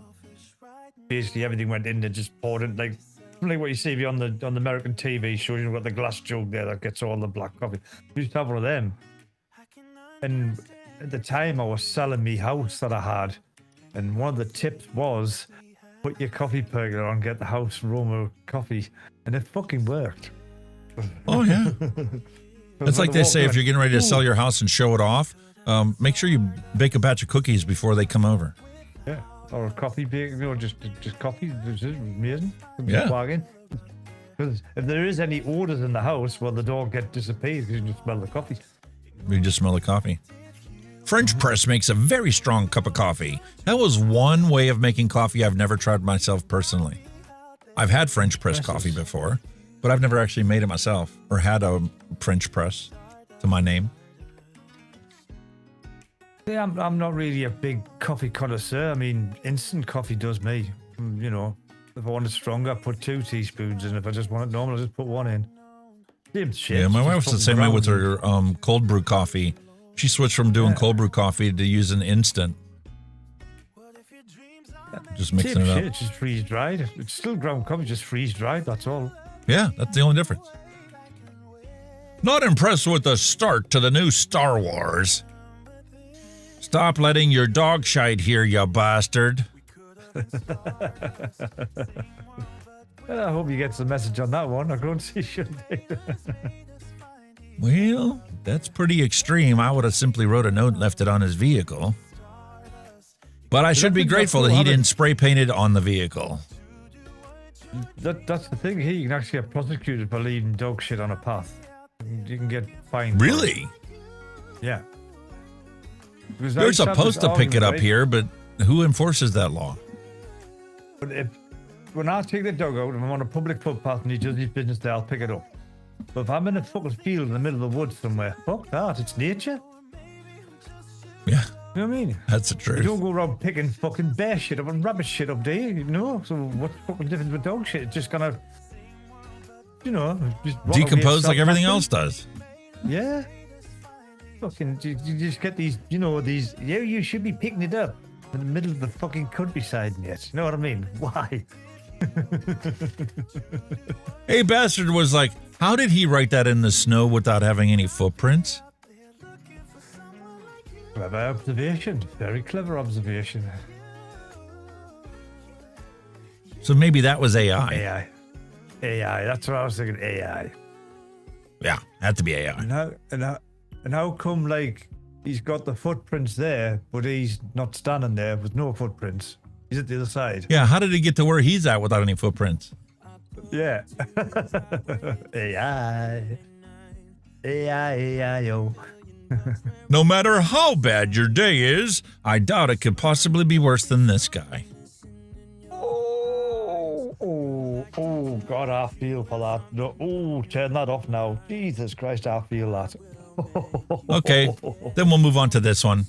Basically, everything went in and just poured it like what you see on the American TV shows. You've got the glass jug there that gets all the black coffee. We used to have one of them. And at the time, I was selling me house that I had. And one of the tips was, put your coffee percolator on, get the house aroma coffee. And it fucking worked. Oh, yeah. It's like they say, if you're getting ready to sell your house and show it off, make sure you bake a batch of cookies before they come over. Yeah. Or a coffee bake, just coffee. It's amazing. Yeah. Bargain. Because if there is any orders in the house, well, the dog disappears because you just smell the coffee. You just smell the coffee. French press makes a very strong cup of coffee. That was one way of making coffee I've never tried myself personally. I've had French press coffee before, but I've never actually made it myself or had a French press to my name. Yeah, I'm not really a big coffee connoisseur. I mean, instant coffee does me. If I want it stronger, I put 2 teaspoons in. If I just want it normal, I just put 1 in. Same shit. Yeah, my wife's the same way with her cold brew coffee. She switched from doing cold brew coffee to using instant. Just mixing it up. It's just freeze dried. It's still ground coffee, just freeze dried. That's all. Yeah, that's the only difference. Not impressed with the start to the new Star Wars. Stop letting your dog shite here, you bastard. I hope you get some message on that one. I can't see should they? Well, that's pretty extreme. I would have simply wrote a note and left it on his vehicle. But I should be grateful that he didn't spray paint it on the vehicle. That's the thing here. You can actually get prosecuted for leaving dog shit on a path. You can get fined. Really? Yeah. You're supposed to pick it up here, but who enforces that law? But when I take the dog out and I'm on a public footpath and he does his business there, I'll pick it up. But if I'm in a fucking field in the middle of the woods somewhere, fuck that, it's nature. Yeah. You know what I mean? That's the truth. You don't go around picking fucking bear shit up and rabbit shit up, do you? No. So what's the fucking difference with dog shit? It's just gonna, just decompose like everything else does. Yeah. Fucking, you just get these, you should be picking it up in the middle of the fucking countryside, mate. You know what I mean? Why? Hey, Bastard was like, how did he write that in the snow without having any footprints? Clever observation. Very clever observation. So maybe that was AI. AI. That's what I was thinking. AI. Yeah, had to be AI. And how come, he's got the footprints there, but he's not standing there with no footprints? He's at the other side. Yeah, how did he get to where he's at without any footprints? Yeah. AI. AI, AI, yo. No matter how bad your day is, I doubt it could possibly be worse than this guy. Oh, God, I feel for that. No, turn that off now. Jesus Christ, I feel that. Okay, then we'll move on to this one.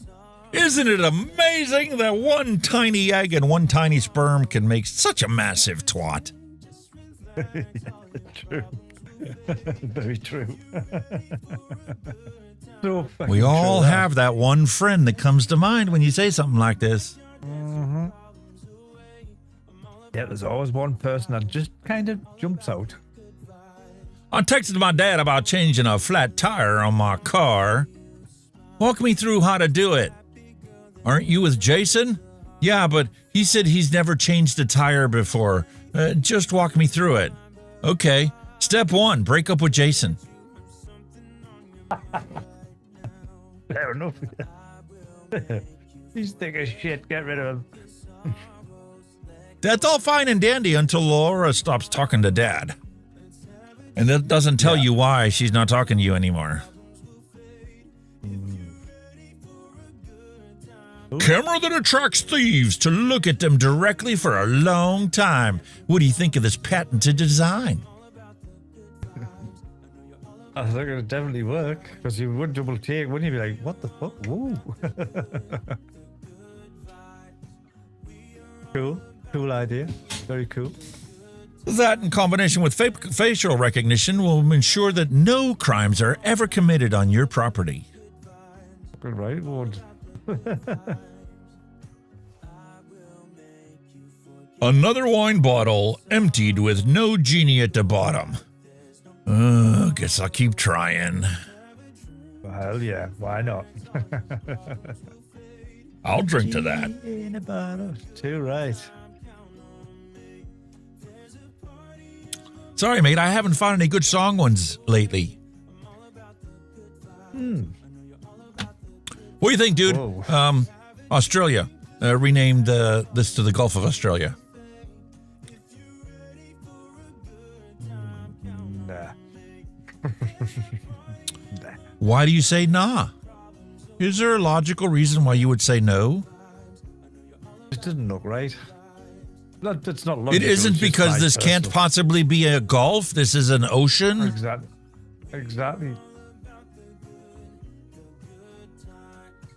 Isn't it amazing that one tiny egg and one tiny sperm can make such a massive twat? True. Very true. So we all true, have that one friend that comes to mind when you say something like this. Mm-hmm. Yeah, there's always one person that just kind of jumps out. I texted my dad about changing a flat tire on my car. Walk me through how to do it. Aren't you with Jason? Yeah, but he said he's never changed a tire before. Just walk me through it. Okay. Step 1, break up with Jason. Fair enough. He's thick as shit. Get rid of him. That's all fine and dandy until Laura stops talking to Dad. And that doesn't tell you why she's not talking to you anymore. Camera that attracts thieves to look at them directly for a long time. What do you think of this patented design? I think it'll definitely work, because you would double take, wouldn't you? Be like, what the fuck? Whoa. Cool idea. Very cool. That, in combination with facial recognition, will ensure that no crimes are ever committed on your property. Good right, would. Another wine bottle emptied with no genie at the bottom. Guess I'll keep trying. Well, yeah, why not? I'll drink to that. In a bottle. Too right. Sorry, mate, I haven't found any good song ones lately. What do you think, dude? Whoa. Australia renamed this to the Gulf of Australia. Nah. Why do you say nah? Is there a logical reason why you would say no? It doesn't look right. That's not logical. It isn't because this can't possibly be a gulf. This is an ocean. Exactly.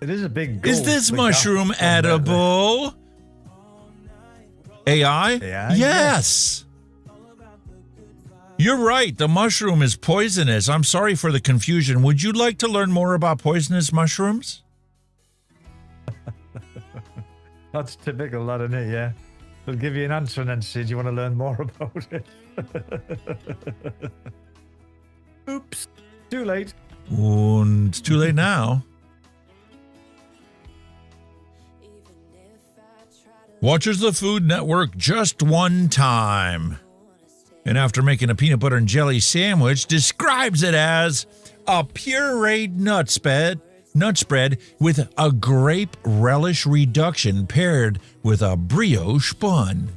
It is a big gulf. Is this mushroom edible? AI? Yes. You're right. The mushroom is poisonous. I'm sorry for the confusion. Would you like to learn more about poisonous mushrooms? That's typical, that, isn't it? Yeah. They'll give you an answer and then say, do you want to learn more about it? Oops. Too late. And it's too late now. Watches the Food Network just one time. And after making a peanut butter and jelly sandwich, describes it as a pureed nut spread with a grape relish reduction paired with a brioche bun.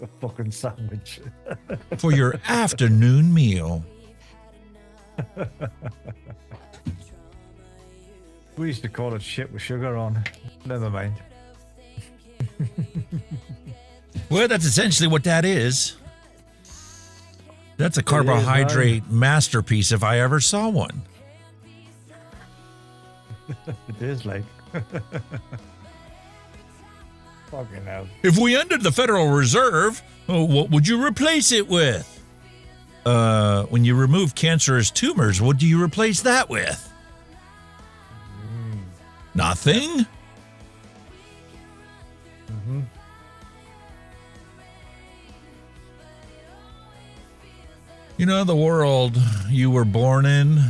A fucking sandwich. For your afternoon meal. We used to call it shit with sugar on. Never mind. Well, that's essentially what that is. That's a carbohydrate masterpiece if I ever saw one. It is like. Fucking hell. If we ended the Federal Reserve, what would you replace it with? When you remove cancerous tumors, what do you replace that with? Nothing? Mm-hmm. You know, the world you were born in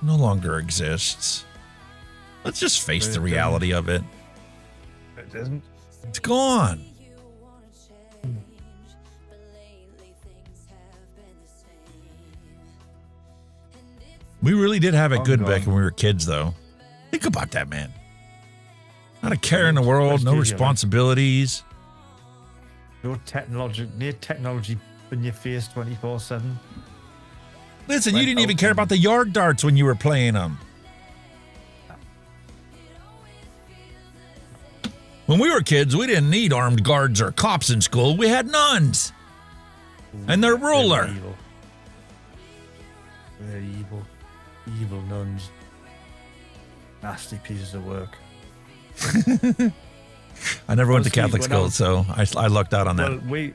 no longer exists. Let's just face the reality of it. It isn't. It's gone. We really did have it good back when we were kids, though. Think about that, man. Not a care in the world, no responsibilities. No technology in your face 24/7. Listen, you didn't even care about the yard darts when you were playing them. When we were kids, we didn't need armed guards or cops in school. We had nuns. And their ruler. They're evil. They're evil. Evil nuns. Nasty pieces of work. I never went to Catholic school, so I lucked out on that.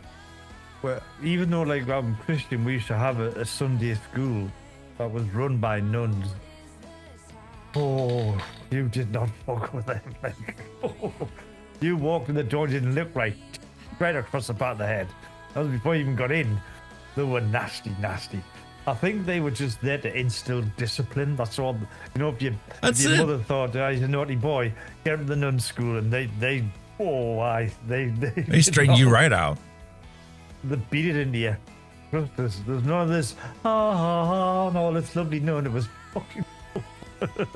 Well, even though like I'm Christian, we used to have a Sunday school that was run by nuns. Oh, you did not fuck with them. Like, oh, you walked in the door, didn't look right across the back of the head. That was before you even got in. They were nasty. I think they were just there to instill discipline. That's all. You know, if your mother thought, oh, he's a naughty boy, get him to the nun school, and they straighten you right out. They beat it into you. There's none of this. No, this lovely nun. It was fucking.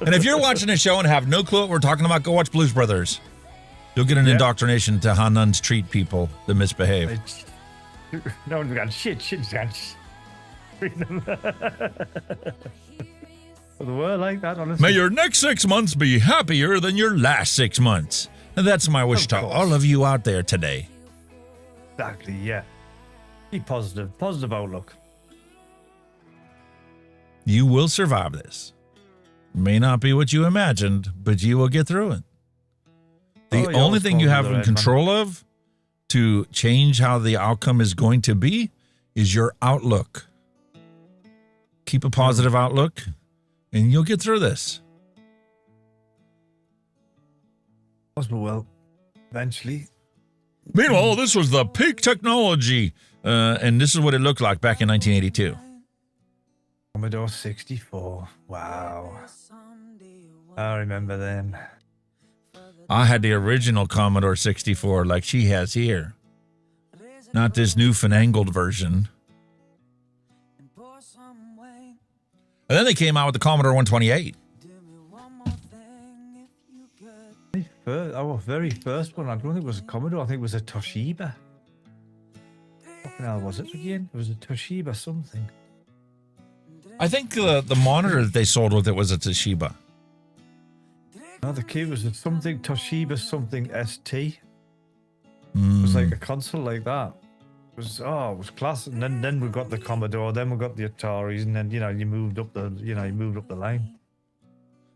And if you're watching a show and have no clue what we're talking about, go watch Blues Brothers. You'll get an indoctrination to how nuns treat people that misbehave. No one's got shit. The world like that, honestly. May your next 6 months be happier than your last 6 months. And that's my wish to all of you out there today. Exactly, yeah. Be positive. Positive outlook. You will survive this. May not be what you imagined, but you will get through it. The only thing you have in control of to change how the outcome is going to be is your outlook. Keep a positive outlook, and you'll get through this. Well, eventually. Meanwhile, this was the peak technology, and this is what it looked like back in 1982. Commodore 64. Wow. I remember them. I had the original Commodore 64 like she has here. Not this new fanangled version. And then they came out with the Commodore 128. Our very first one, I don't think it was a Commodore, I think it was a Toshiba. What the hell was it again? It was a Toshiba something. I think the monitor that they sold with it was a Toshiba. No, the key was something Toshiba something ST. It was like a console like that. It was class. And then we got the Commodore, then we got the Ataris, and then you moved up the line.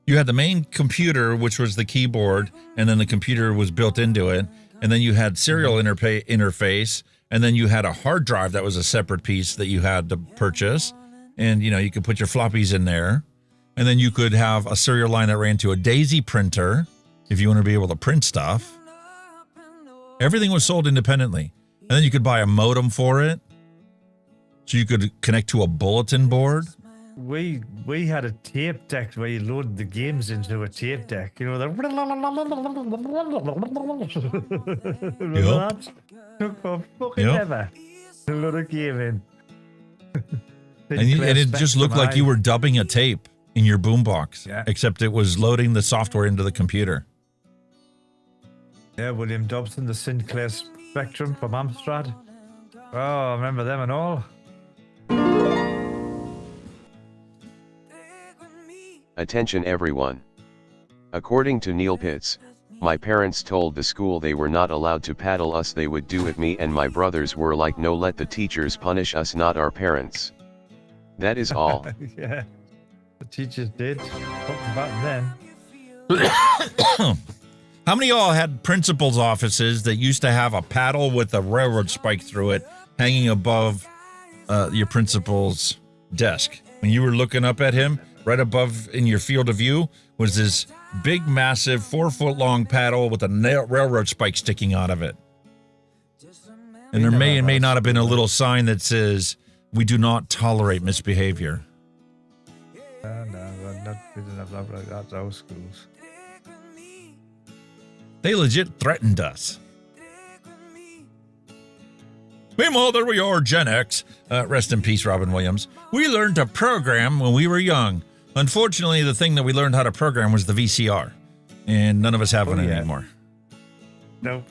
You had the main computer, which was the keyboard, and then the computer was built into it, and then you had serial interface, and then you had a hard drive that was a separate piece that you had to purchase, and you could put your floppies in there, and then you could have a serial line that ran to a Daisy printer if you want to be able to print stuff. Everything was sold independently, and then you could buy a modem for it, so you could connect to a bulletin board. We had a tape deck where you loaded the games into a tape deck. You know that. That took a fucking ever to load a game in. And it just looked like you were dubbing a tape in your boombox, except it was loading the software into the computer. Yeah, William Dobson, the Sinclair Spectrum from Amstrad. Oh, I remember them and all. Attention everyone. According to Neil Pitts, my parents told the school they were not allowed to paddle us, they would do it. Me and my brothers were like, no, let the teachers punish us, not our parents. That is all. Yeah, the teachers did. Talking about then. How many of y'all had principal's offices that used to have a paddle with a railroad spike through it hanging above your principal's desk? When you were looking up at him, right above in your field of view was this big, massive 4-foot-long paddle with a railroad spike sticking out of it. And there may and may not have been a little sign that says, "We do not tolerate misbehavior." No, we didn't have that like that at our schools. They legit threatened us. Meanwhile, there we are, Gen X. Rest in peace, Robin Williams. We learned to program when we were young. Unfortunately, the thing that we learned how to program was the VCR. And none of us have one anymore. Nope.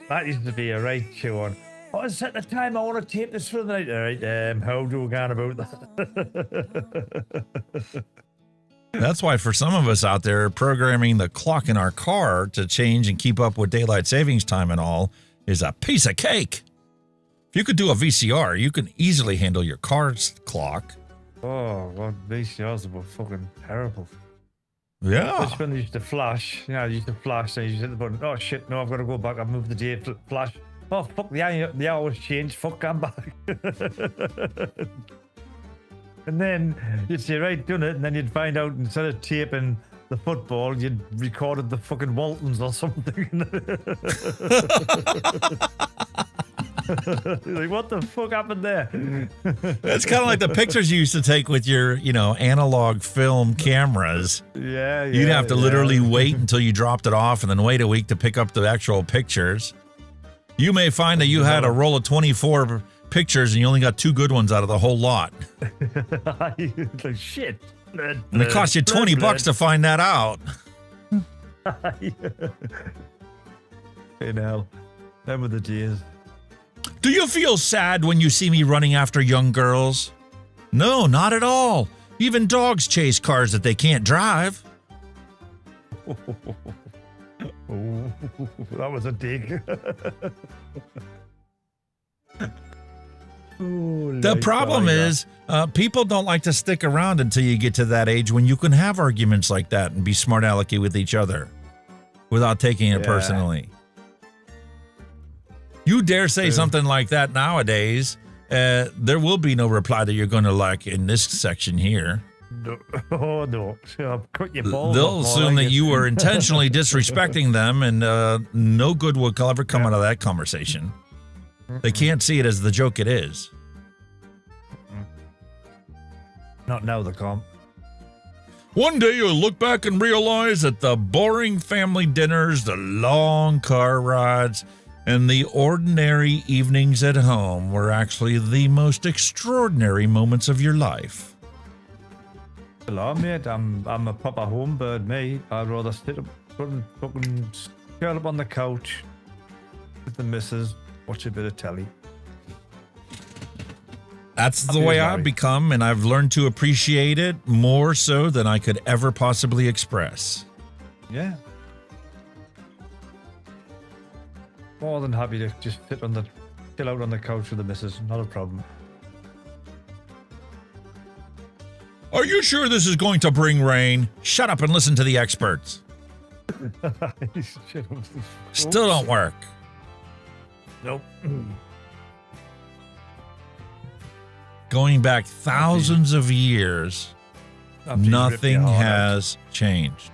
That used to be a right show on. Oh, set the time, I want to tape this for the night. All right, how do we go about that? That's why for some of us out there, programming the clock in our car to change and keep up with daylight savings time and all is a piece of cake. If you could do a VCR, you can easily handle your car's clock. Oh, well, VCRs were fucking terrible. Yeah. Especially when they used to flash. You used to flash and you just hit the button. Oh shit, no, I've got to go back. I've moved the date. Flash. Oh, fuck, the hour's changed. Fuck, I'm back. And then you'd say, right, done it. And then you'd find out instead of taping the football, you'd recorded the fucking Waltons or something. Like, what the fuck happened there? It's kind of like the pictures you used to take with your, analog film cameras. Yeah. You'd have to literally wait until you dropped it off and then wait a week to pick up the actual pictures. You may find that you had a roll of 24 pictures and you only got 2 good ones out of the whole lot. Like, shit. And it cost you $20 to find that out. Hey, now, them were the days. Do you feel sad when you see me running after young girls? No, not at all. Even dogs chase cars that they can't drive. Oh, that was a dig. The problem is, people don't like to stick around until you get to that age when you can have arguments like that and be smart alecky with each other without taking it personally. You dare say something like that nowadays, there will be no reply that you're going to like in this section here. No. Oh, no. I'll cut your balls They'll off, assume that you were intentionally disrespecting them, and no good will ever come out of that conversation. They can't see it as the joke it is. Not now, they can't. One day you'll look back and realize that the boring family dinners, the long car rides, and the ordinary evenings at home were actually the most extraordinary moments of your life. Hello, mate. I'm a proper home bird, mate. I'd rather sit up, fucking curl up on the couch with the missus, watch a bit of telly. That's the way I've become, and I've learned to appreciate it more so than I could ever possibly express. Yeah. More than happy to just chill out on the couch with the missus. Not a problem. Are you sure this is going to bring rain? Shut up and listen to the experts. Still don't work. Nope. Going back thousands of years, nothing has changed.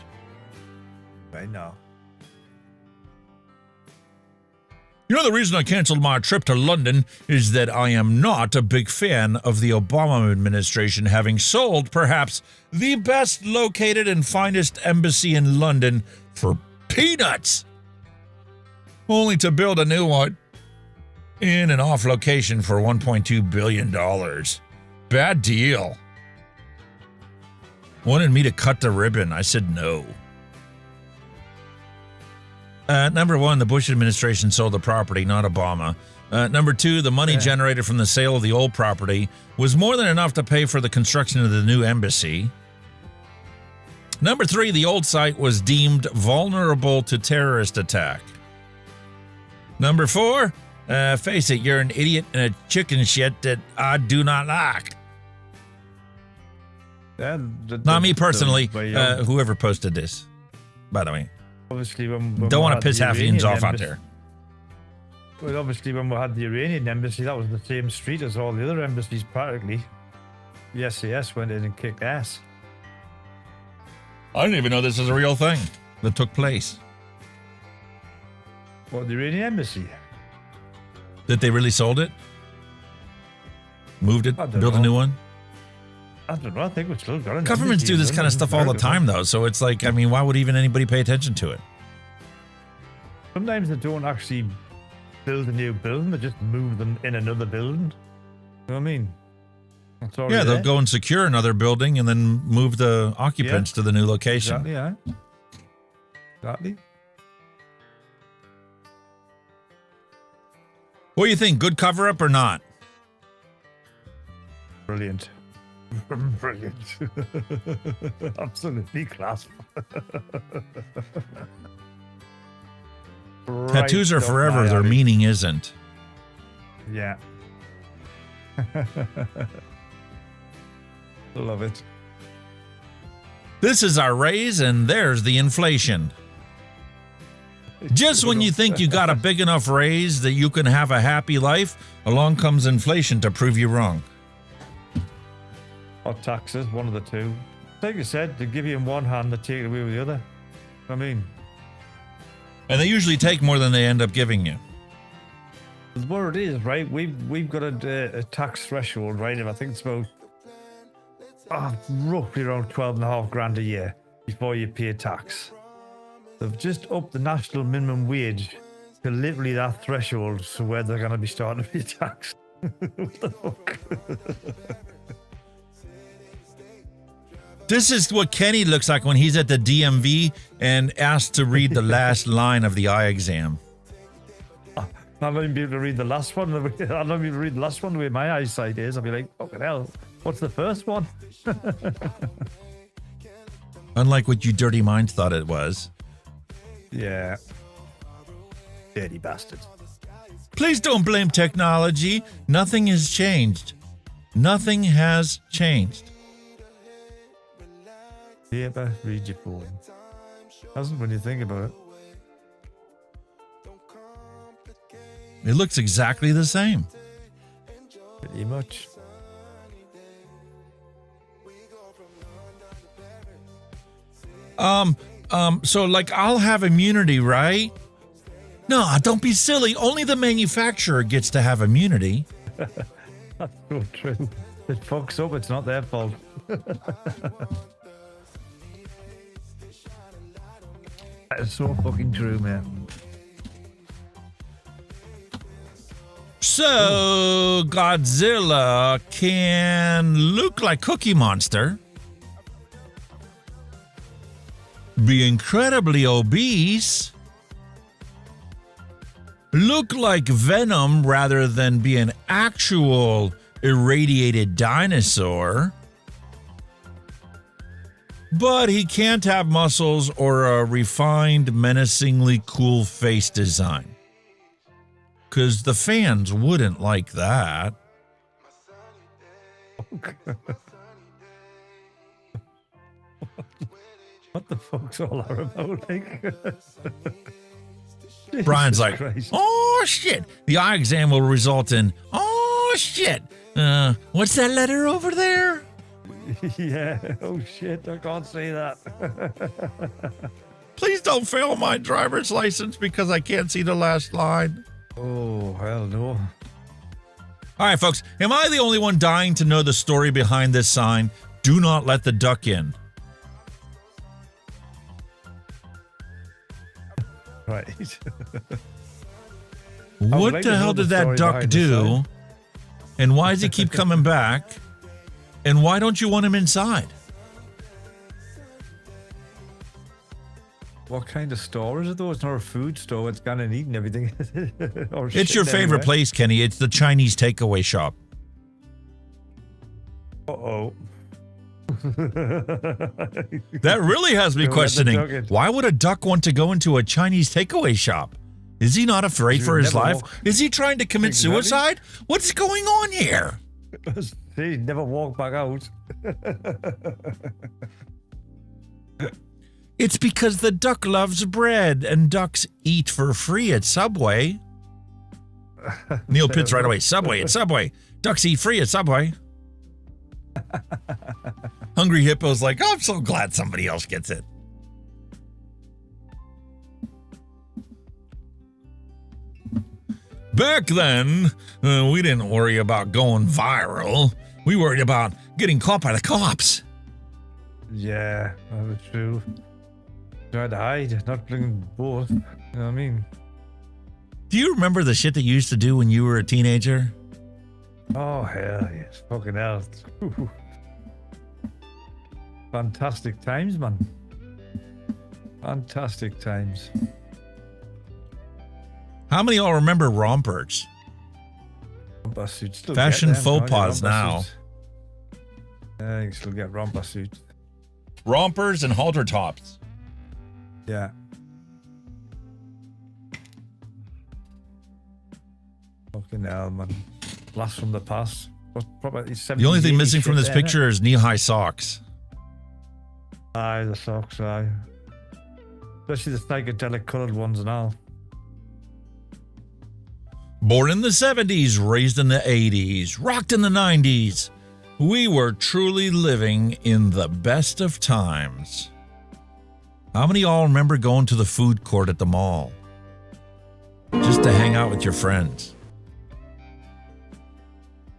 Right now. You know, the reason I canceled my trip to London is that I am not a big fan of the Obama administration having sold perhaps the best located and finest embassy in London for peanuts, only to build a new one in and off location for $1.2 billion. Bad deal. Wanted me to cut the ribbon. I said no. Number one, the Bush administration sold the property, not Obama. Number two, the money generated from the sale of the old property was more than enough to pay for the construction of the new embassy. Number three, the old site was deemed vulnerable to terrorist attack. Number four, face it, you're an idiot and a chicken shit that I do not like. Not me personally, whoever posted this, by the way. Obviously, when don't want to piss Hafians off out there. Well, obviously, when we had the Iranian embassy, that was the same street as all the other embassies, practically. The SAS went in and kicked ass. I didn't even know this was a real thing that took place. What, the Iranian embassy? That they really sold it? Moved it? Built a new one? I don't know. I think we've still got it. Governments do this kind of stuff all the time, though. So it's like, I mean, why would even anybody pay attention to it? Sometimes they don't actually build a new building. They just move them in another building. You know what I mean? Yeah, they'll go and secure another building and then move the occupants to the new location. Exactly, yeah. Exactly. What do you think? Good cover-up or not? Brilliant. Brilliant. Absolutely class. Tattoos are forever, their meaning isn't. Yeah. Love it. This is our raise, and there's the inflation. Just when you think you got a big enough raise that you can have a happy life, along comes inflation to prove you wrong. Or taxes, one of the two. Like you said, they give you in one hand, they take it away with the other. I mean... And they usually take more than they end up giving you. What it is, right? We've got a tax threshold, right? And I think it's about roughly around 12.5 grand a year before you pay tax. They've just upped the national minimum wage to literally that threshold, so where they're going to be starting to pay tax. What the fuck? This is what Kenny looks like when he's at the DMV and asked to read the last line of the eye exam. I'm not even be able to read the last one. I'm not even able to read the last one the way my eyesight is. I'll be like, fucking hell, what's the first one? Unlike what you dirty minds thought it was. Yeah. Dirty bastards. Please don't blame technology. Nothing has changed. Nothing has changed. Paper, read your phone. Doesn't when you think about it. It looks exactly the same. Pretty much. So like I'll have immunity, right? No, don't be silly. Only the manufacturer gets to have immunity. That's so true. It fucks up, it's not their fault. That is so fucking true, man. So Godzilla can look like Cookie Monster, be incredibly obese, look like Venom rather than be an actual irradiated dinosaur, but he can't have muscles or a refined, menacingly cool face design. Because the fans wouldn't like that. What the fuck's all that about? Like? Brian's like, Christ. oh shit. The eye exam will result in, oh shit. What's that letter over there? Yeah, oh shit, I can't say that. Please don't fail my driver's license because I can't see the last line. Oh, hell no. All right, folks. Am I the only one dying to know the story behind this sign? Do not let the duck in. Right. What the hell did that duck do? And why does he keep coming back? And why don't you want him inside? What kind of store is it though? It's not a food store. It's gone and eaten everything. Or It's your favorite place, Kenny. It's the Chinese takeaway shop. Uh-oh. That really has me Don't let the questioning. duck in. Why would a duck want to go into a Chinese takeaway shop? Is he not afraid for his life? Is he trying to commit suicide? What's going on here? He never walked back out. It's because the duck loves bread and ducks eat for free at Subway. Neil Pitts right away. Subway at Subway. Ducks eat free at Subway. Hungry Hippo's like, oh, I'm so glad somebody else gets it. Back then, we didn't worry about going viral. We worried about getting caught by the cops. Yeah, that was true. Tried to hide, not bringing both. You know what I mean? Do you remember the shit that you used to do when you were a teenager? Oh, hell yes. Fucking hell. Ooh. Fantastic times, man. Fantastic times. How many of y'all remember rompers? Romper suits. Still Fashion get them, faux can't you? pas Romper now. suits. Yeah, you still get romper suits. Rompers and halter tops. Yeah. Fucking hell, man. Blast from the past. Probably The only thing missing from this picture is knee-high socks. Aye, the socks, aye. Especially the psychedelic coloured ones and all. Born in the 70s, raised in the 80s, rocked in the 90s. We were truly living in the best of times. How many of y'all remember going to the food court at the mall? Just to hang out with your friends.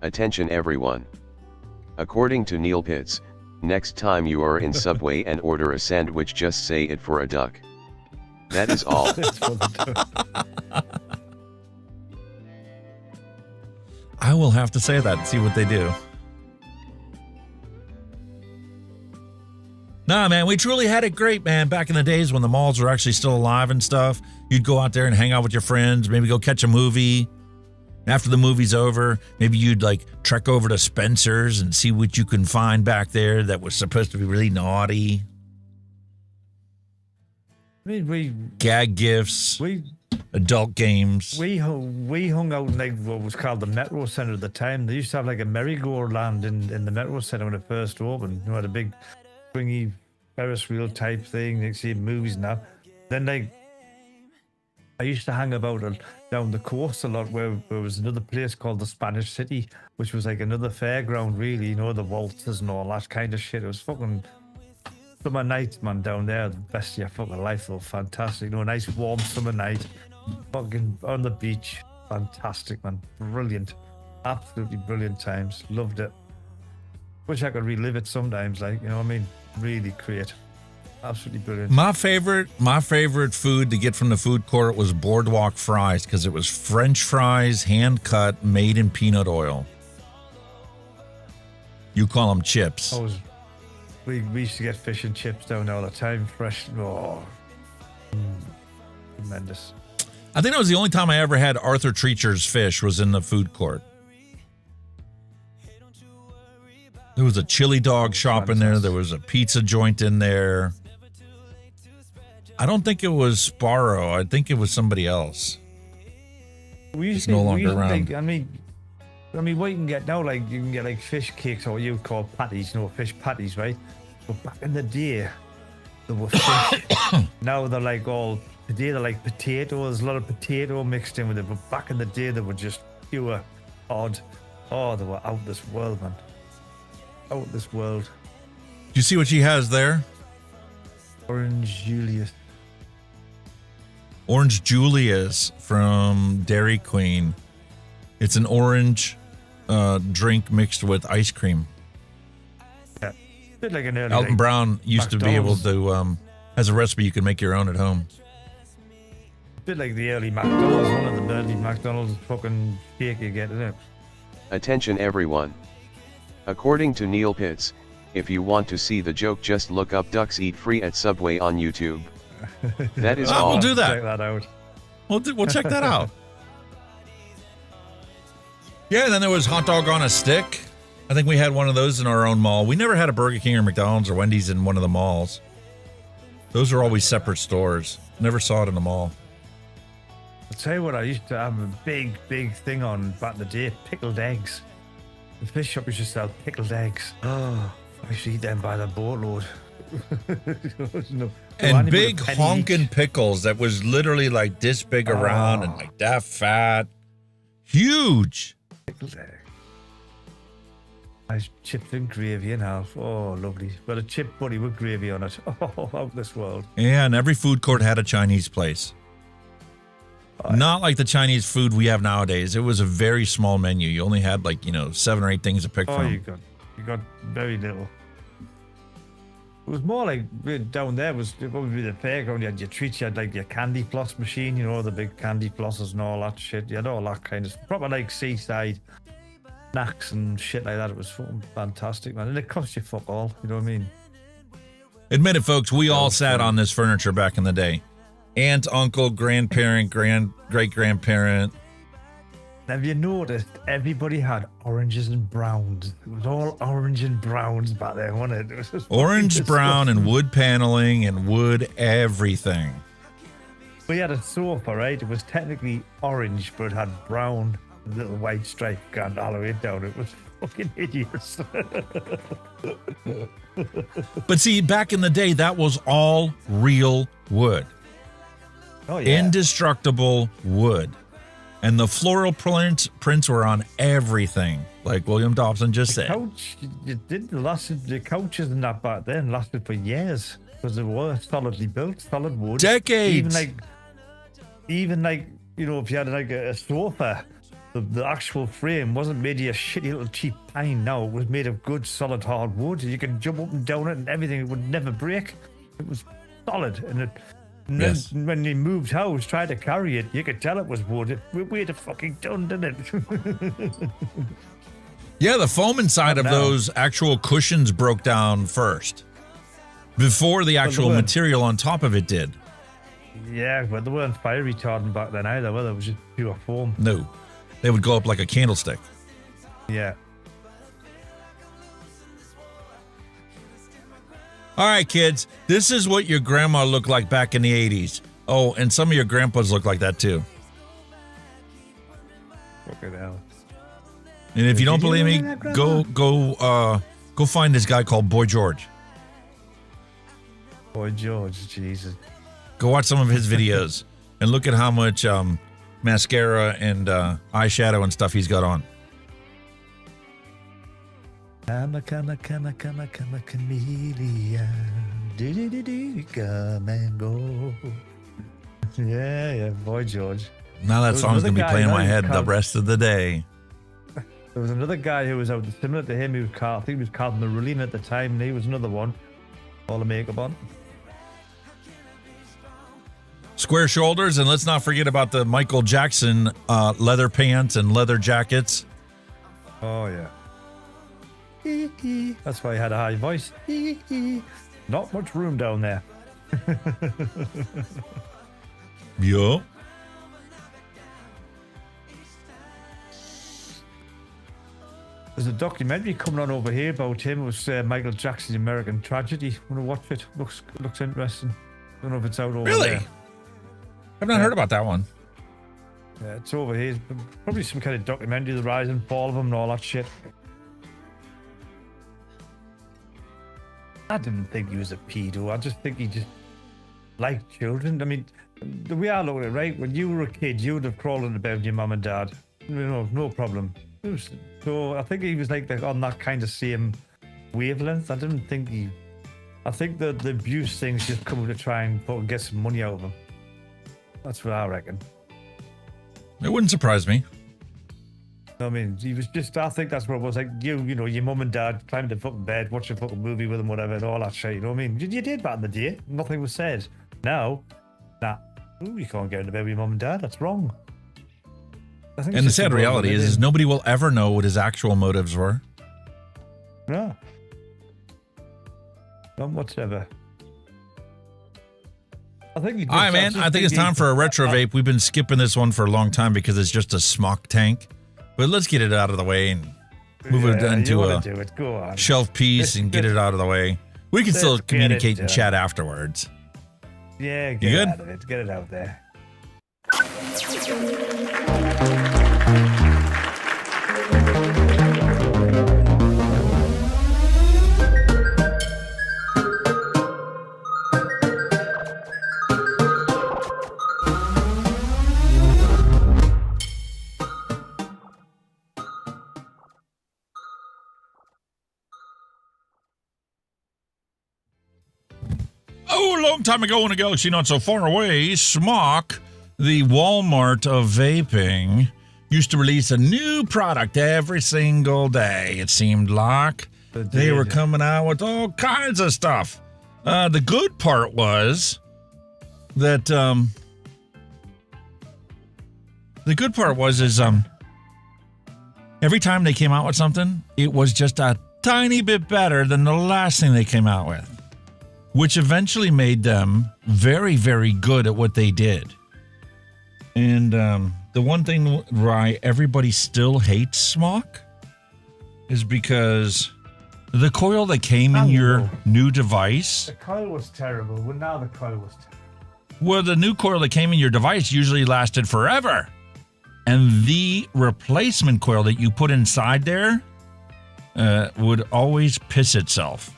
Attention everyone. According to Neil Pitts, next time you are in Subway and order a sandwich, just say it for a duck. That is all. I will have to say that and see what they do. Nah, man, we truly had it great, man. Back in the days when the malls were actually still alive and stuff, you'd go out there and hang out with your friends, maybe go catch a movie. After the movie's over, maybe you'd like trek over to Spencer's and see what you can find back there that was supposed to be really naughty. I mean, we gag gifts, adult games. We hung out in like what was called the Metro Center at the time. They used to have like a merry-go-round in the Metro Center when it first opened. You know, had a big swingy Ferris wheel type thing. You see movies now. Then like I used to hang about down the coast a lot where there was another place called the Spanish City, which was like another fairground, really, you know, the waltzes and all that kind of shit. It was fucking summer nights, man, down there. The best of your fucking life, though. Fantastic. You know, a nice warm summer night. Fucking on the beach. Fantastic, man. Brilliant. Absolutely brilliant times. Loved it. Wish I could relive it sometimes, like, you know what I mean? Really great. Absolutely brilliant. My favorite food to get from the food court was boardwalk fries because it was French fries, hand cut, made in peanut oil. You call them chips. We used to get fish and chips down there all the time, fresh. Oh, tremendous. I think that was the only time I ever had Arthur Treacher's fish was in the food court. There was a chili dog shop in there. There was a pizza joint in there. I don't think it was Sparrow. I think it was somebody else. It's no longer around. I mean, what you can get now, like you can get like fish cakes or what you would call patties, you know, fish patties, right? But back in the day, there were fish. Now they're like today they're like potato. There's a lot of potato mixed in with it. But back in the day, they were just pure odd. Oh, they were out this world, man. Out this world. Do you see what she has there? Orange Julius. Orange Julius from Dairy Queen. It's an orange drink mixed with ice cream. Yeah. Bit like an early, Alton like Brown used McDonald's. to be able to, has a recipe you can make your own at home. Bit like the early McDonald's, one of the early McDonald's fucking cake you get, isn't it? Attention everyone. According to Neil Pitts, if you want to see the joke, just look up Ducks Eat Free at Subway on YouTube. That is all. We'll do that. Check that out. We'll check that out. Yeah, and then there was hot dog on a stick. I think we had one of those in our own mall. We never had a Burger King or McDonald's or Wendy's in one of the malls. Those are always separate stores. Never saw it in the mall. I'll tell you what, I used to have a big thing on back in the day, pickled eggs. The fish shop used to sell pickled eggs. Oh, I used to eat them by the boatload. And big honking pickles that was literally like this big around and like that fat. Huge. Pickled egg. Nice chips and gravy and half. Oh, lovely. But a chip buddy with gravy on it. Oh, out this world. Yeah, and every food court had a Chinese place. Not like the Chinese food we have nowadays. It was a very small menu. You only had like, 7 or 8 things to pick from. You got very little. It was more like down there was probably the fairground. You had your treats. You had like your candy floss machine, the big candy flossers and all that shit. You had all that kind of proper like seaside snacks and shit like that. It was fucking fantastic, man. And it cost you fuck all. You know what I mean? Admit it, folks. We all sat on this furniture back in the day. Aunt, uncle, grandparent, great-grandparent. Have you noticed everybody had oranges and browns? It was all orange and browns back then, wasn't it? It was just Orange, brown, and wood paneling and wood everything. We had a sofa, right? It was technically orange, but it had brown little white stripe going all the way down. It was fucking hideous. But see, back in the day, that was all real wood. Oh, yeah. Indestructible wood. And the floral prints were on everything, like William Dobson just said. The couches and that back then lasted for years because they were solidly built, solid wood. Decades. Even like, you know, if you had like a sofa, the actual frame wasn't made of a shitty little cheap pine. No, it was made of good, solid, hard wood. You could jump up and down it and everything. It would never break. It was solid. And then when you moved house, tried to carry it, you could tell it was wood. It weighed a fucking ton, didn't it? Yeah, the foam inside of those actual cushions broke down first before the actual material on top of it did. Yeah, but they weren't fire retardant back then either, were they? It was just pure foam. No, they would go up like a candlestick. Yeah. All right, kids, this is what your grandma looked like back in the 80s. Oh, and some of your grandpas look like that too. Fucking hell. And if you don't believe me, go find this guy called Boy George. Boy George, Jesus. Go watch some of his videos and look at how much mascara and eyeshadow and stuff he's got on. I'm a chameleon. Do, come and go. Yeah, Boy George. Now that song's going to be playing in my head the rest of the day. There was another guy who was out similar to him. He was I think he was called Marillion at the time, and he was another one. All the makeup on. Square shoulders, and let's not forget about the Michael Jackson leather pants and leather jackets. Oh, yeah. That's why he had a high voice. Not much room down there. Yo. There's a documentary coming on over here about him. It was Michael Jackson's American Tragedy. I'm going to watch it. Looks interesting. Don't know if it's out over there. Really? I've not heard about that one. Yeah, it's over here. It's probably some kind of documentary, the rise and fall of him and all that shit. I didn't think he was a pedo. I just think he just liked children. I mean, the way I look at it, right? When you were a kid, you would have crawled into bed with your mum and dad. No problem. So I think he was like on that kind of same wavelength. I think the abuse thing's just coming to try and get some money out of him. That's what I reckon. It wouldn't surprise me. I mean, he was just, I think that's what it was like. You know, your mum and dad climbed in fucking bed, watched a fucking movie with them, whatever, and all that shit. You know what I mean? You did back in the day. Nothing was said. Now, you can't get into bed with your mum and dad. That's wrong. And the sad reality is nobody will ever know what his actual motives were. No. Not whatsoever. All right, man. I think it's time for a retro vape. We've been skipping this one for a long time because it's just a SMOK tank. But let's get it out of the way and move it into a shelf piece and get it out of the way. We can still communicate and chat afterwards. Yeah, you good? Out of it. Get it out there. Oh, a long time ago in a galaxy not so far away, SMOK, the Walmart of vaping, used to release a new product every single day, it seemed like. They were coming out with all kinds of stuff. The good part was that, every time they came out with something, it was just a tiny bit better than the last thing they came out with, which eventually made them very, very good at what they did. And the the one thing why everybody still hates SMOK is because the coil that came in your new device. The coil was terrible. Well, now the coil was terrible. Well, the new coil that came in your device usually lasted forever. And the replacement coil that you put inside there would always piss itself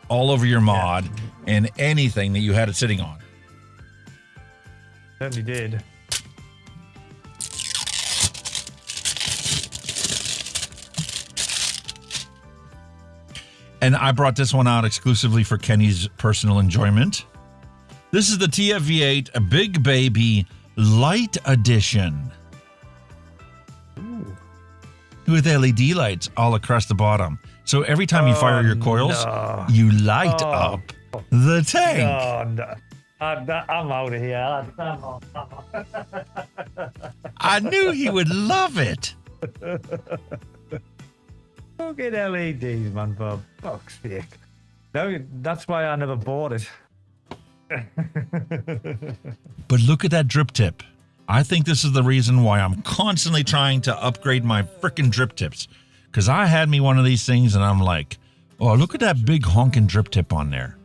all over your mod and anything that you had it sitting on. Certainly did. And I brought this one out exclusively for Kenny's personal enjoyment. This is the TFV8 a Big Baby Light Edition. Ooh. With LED lights all across the bottom. So every time you fire your coils, you light up the tank. No. I'm out of here. I knew he would love it. Look at LEDs, man, for fuck's sake. No, that's why I never bought it. But look at that drip tip. I think this is the reason why I'm constantly trying to upgrade my frickin' drip tips. Because I had me one of these things and I'm like, oh, look at that big honking drip tip on there.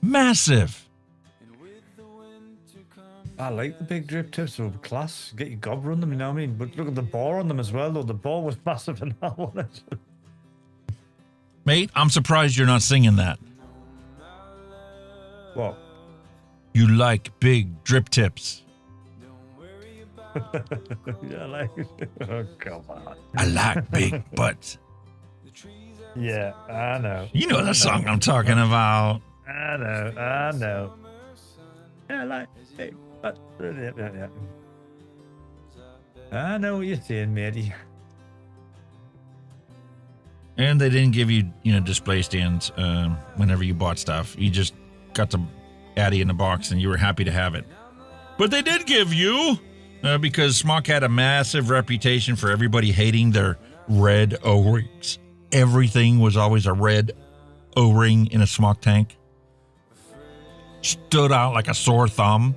Massive. I like the big drip tips, they're class. Get your gob on them, you know what I mean? But look at the bore on them as well, though. The bore was massive and that one. Mate, I'm surprised you're not singing that. What? You like big drip tips. Yeah, like, oh, come on. I like big butts. Yeah, I know. You know the song I'm talking about. I know. Yeah, like big butts. Yeah. I know what you're saying, matey. And they didn't give you, display stands whenever you bought stuff. You just got the Addy in the box and you were happy to have it. But they did give you, because SMOK had a massive reputation for everybody hating their red O-rings. Everything was always a red O-ring in a SMOK tank. Stood out like a sore thumb.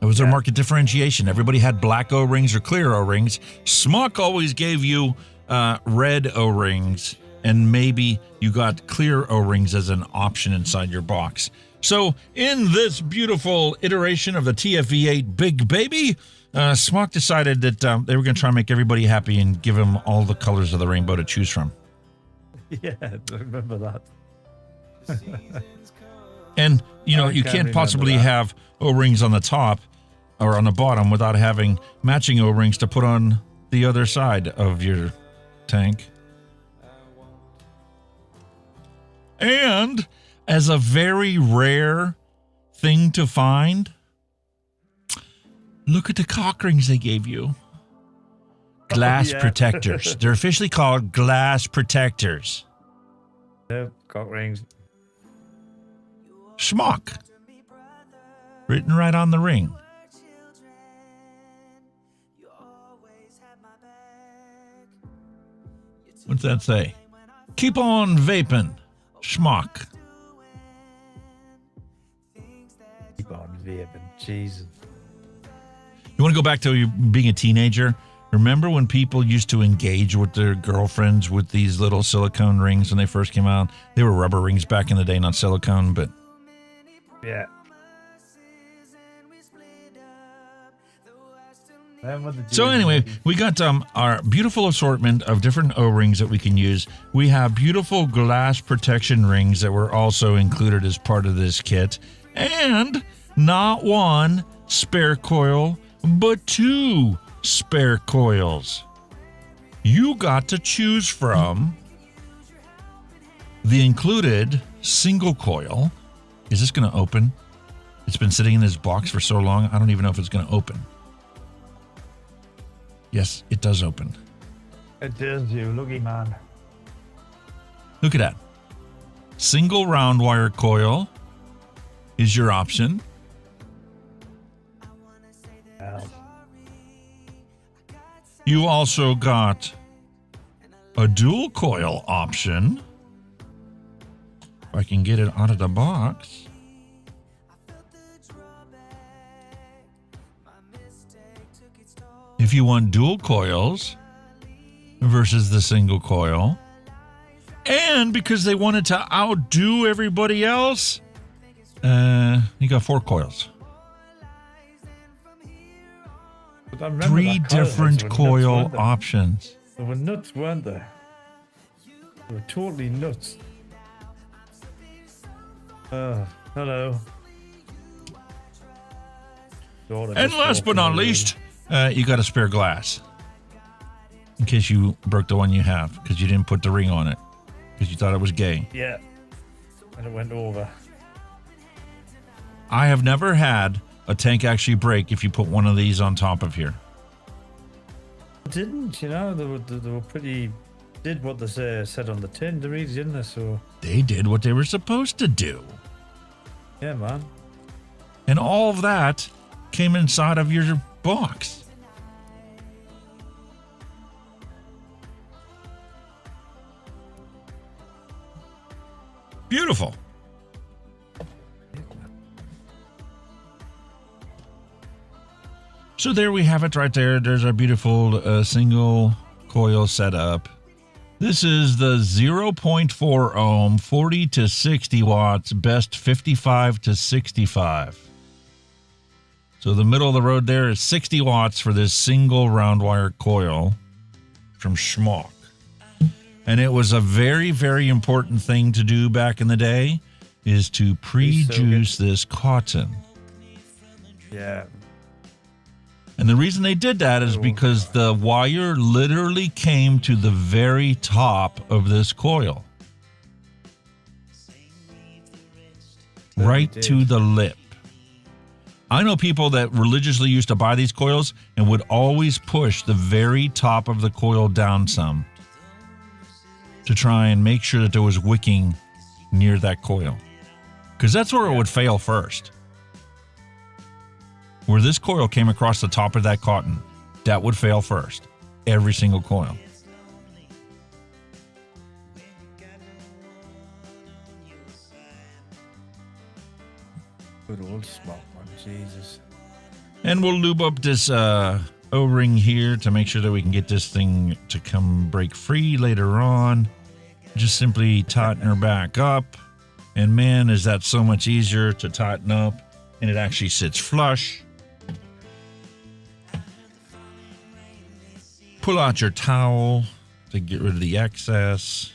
It was their market differentiation. Everybody had black O-rings or clear O-rings. SMOK always gave you red O-rings, and maybe you got clear O-rings as an option inside your box. So in this beautiful iteration of the TFV8 Big Baby, SMOK decided that they were going to try and make everybody happy and give them all the colors of the rainbow to choose from. Yeah, I remember that. And, you can't possibly have O-rings on the top or on the bottom without having matching O-rings to put on the other side of your tank. And as a very rare thing to find, look at the cock rings they gave you. Glass protectors. They're officially called glass protectors. Yep, cock rings. SMOK. Written right on the ring. What's that say? Keep on vaping. SMOK. Keep on vaping. Jesus. You want to go back to being a teenager? Remember when people used to engage with their girlfriends with these little silicone rings when they first came out? They were rubber rings back in the day, not silicone, but... Yeah. So anyway, we got our beautiful assortment of different O-rings that we can use. We have beautiful glass protection rings that were also included as part of this kit. And not one spare coil, but two spare coils. You got to choose from the included single coil. Is this going to open? It's been sitting in this box for so long, I don't even know if it's going to open. Yes, it does open. It does, you looky man. Look at that. Single round wire coil is your option. You also got a dual coil option. If I can get it out of the box. if you want dual coils versus the single coil. And because they wanted to outdo everybody else, you got 4 coils. 3 different coil options. They were nuts, weren't they? They were totally nuts. Hello. And last but not least, you got a spare glass. In case you broke the one you have, because you didn't put the ring on it. Because you thought it was gay. Yeah. And it went over. I have never had a tank actually break if you put one of these on top of here. Didn't, you know, they were pretty, did what they said on the tin, didn't they? So they did what they were supposed to do. Yeah, man. And all of that came inside of your box. Beautiful. So there we have it right there. There's our beautiful single coil setup. This is the 0.4 ohm, 40 to 60 watts, best 55 to 65. So the middle of the road there is 60 watts for this single round wire coil from SMOK. And it was a very, very important thing to do back in the day, is to pre-juice this cotton. Yeah. And the reason they did that is because the wire literally came to the very top of this coil. Right to the lip. I know people that religiously used to buy these coils and would always push the very top of the coil down some to try and make sure that there was wicking near that coil. Because that's where it would fail first. Where this coil came across the top of that cotton, that would fail first. Every single coil. Good old SMOK one, Jesus. And we'll lube up this O-ring here to make sure that we can get this thing to come break free later on. Just simply tighten her back up. And man, is that so much easier to tighten up. And it actually sits flush. Pull out your towel to get rid of the excess.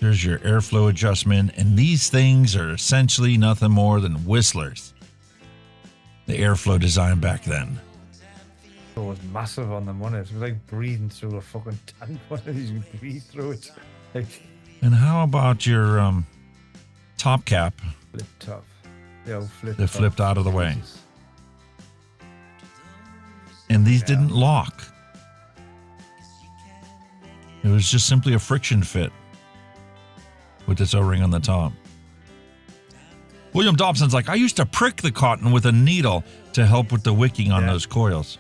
There's your airflow adjustment. And these things are essentially nothing more than whistlers. The airflow design back then. It was massive on them, wasn't it? It was like breathing through a fucking tank. You can breathe through it. Like, and how about your top cap? Flip top. Yeah, flip that flipped out of the way. And these didn't lock. It was just simply a friction fit with this O-ring on the top. William Dobson's like, I used to prick the cotton with a needle to help with the wicking on those coils.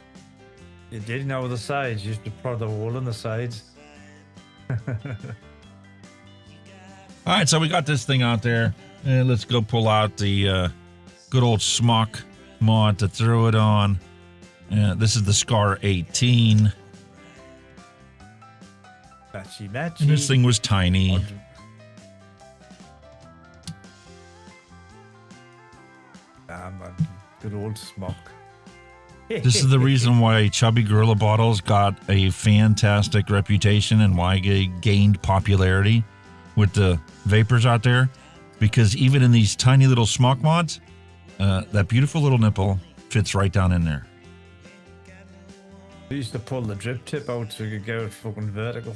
You did know the sides. You used to prod the hole in the sides. All right, so we got this thing out there. And let's go pull out the good old SMOK mod to throw it on. This is the Scar 18. Matchy. And this thing was tiny. Good old SMOK. This is the reason why Chubby Gorilla Bottles got a fantastic reputation and why they gained popularity with the vapors out there. Because even in these tiny little SMOK mods, that beautiful little nipple fits right down in there. They used to pull the drip tip out so you could go fucking vertical.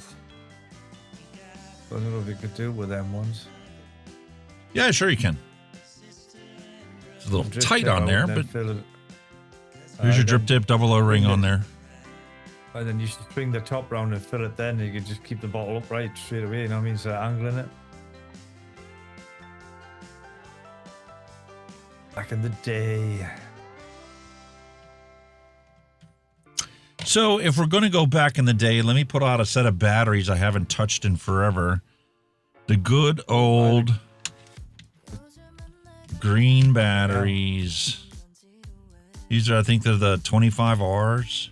I don't know if you could do it with them ones. Yeah, sure you can. It's a little tight on there, but here's your drip tip double O-ring on there. And then you should swing the top round and fill it then. You could just keep the bottle upright straight away, you know what I mean? So angling it. Back in the day. So if we're going to go back in the day, let me put out a set of batteries I haven't touched in forever. The good old green batteries. These are, I think they're the 25Rs.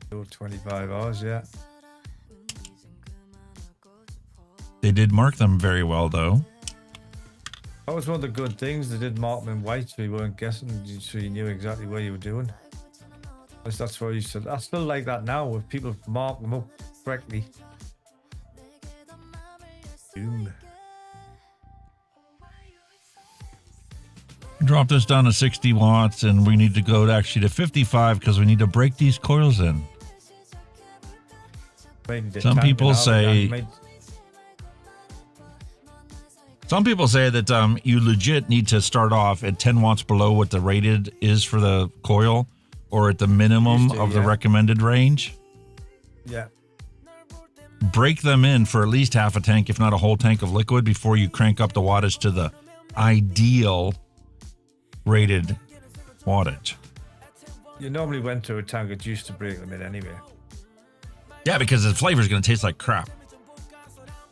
25 hours, yeah. They did mark them very well, though. That was one of the good things. They did mark them in white, so you weren't guessing, so you knew exactly what you were doing. At least that's what you said. I still like that now, if people mark them up correctly. Boom. Drop this down to 60 watts, and we need to go to 55 because we need to break these coils in. Some people say that you legit need to start off at 10 watts below what the rated is for the coil, or at the minimum of the recommended range. Yeah. Break them in for at least half a tank, if not a whole tank of liquid, before you crank up the wattage to the ideal rated wattage. You normally went to a tank of juice to break them in anyway. Yeah, because the flavor is going to taste like crap.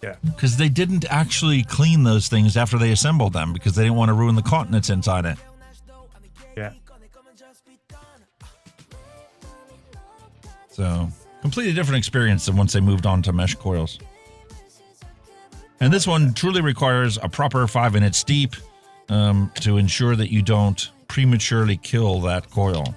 Yeah. Because they didn't actually clean those things after they assembled them, because they didn't want to ruin the continents inside it. Yeah. So, completely different experience than once they moved on to mesh coils. And this one truly requires a proper 5-minute steep to ensure that you don't prematurely kill that coil.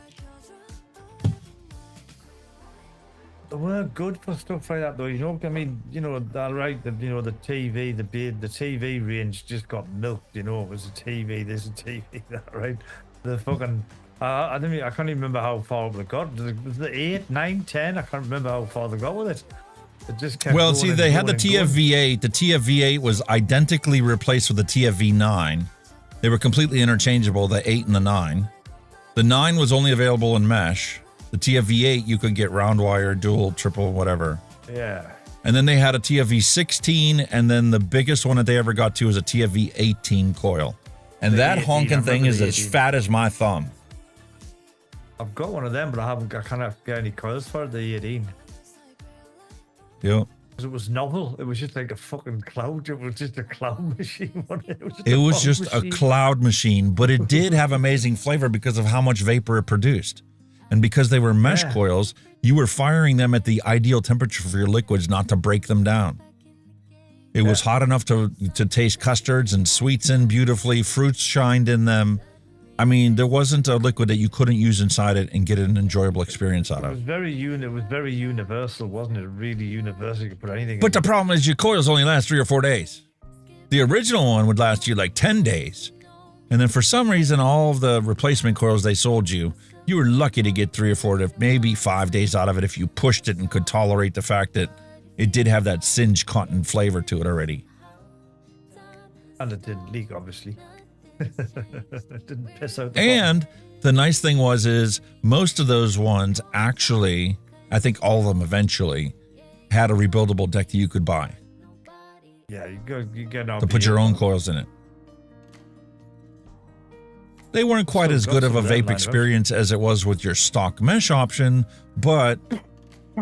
They weren't good for stuff like that, though. You know, I mean, you know, that right? The TV, the TV range just got milked. You know, it was a TV, this a TV, that right? The fucking, I can't even remember how far they got. Was it 8, 9, 10? I can't remember how far they got with it. It just kept. Well, going see, and they had the going and TFV8. The TFV8 was identically replaced with the TFV9. They were completely interchangeable, the 8 and the 9. The 9 was only available in mesh. The TFV8, you could get round wire, dual, triple, whatever. Yeah. And then they had a TFV16, and then the biggest one that they ever got to was a TFV18 coil. And that 18, honking thing is as 18. fat as my thumb. I've got one of them, but I can't get any coils for the 18. Yep. Because it was novel. It was just like a fucking cloud. It was just a cloud machine. It was just a cloud machine, but it did have amazing flavor because of how much vapor it produced. And because they were mesh coils, you were firing them at the ideal temperature for your liquids, not to break them down. It was hot enough to taste custards and sweets in beautifully. Fruits shined in them. I mean, there wasn't a liquid that you couldn't use inside it and get an enjoyable experience out It of. was very universal, wasn't it? Really universal. You could put anything But in. the problem is your coils only last 3 or 4 days. The original one would last you like 10 days. And then for some reason, all of the replacement coils they sold you, you were lucky to get 3 or 4 to maybe 5 days out of it if you pushed it and could tolerate the fact that it did have that singed cotton flavor to it already. And it didn't leak, obviously. It didn't piss out the And the nice thing is most of those ones actually, I think all of them eventually, had a rebuildable deck that you could buy. Yeah, you get out to put your own coils in it. They weren't quite as good of a vape experience as it was with your stock mesh option, but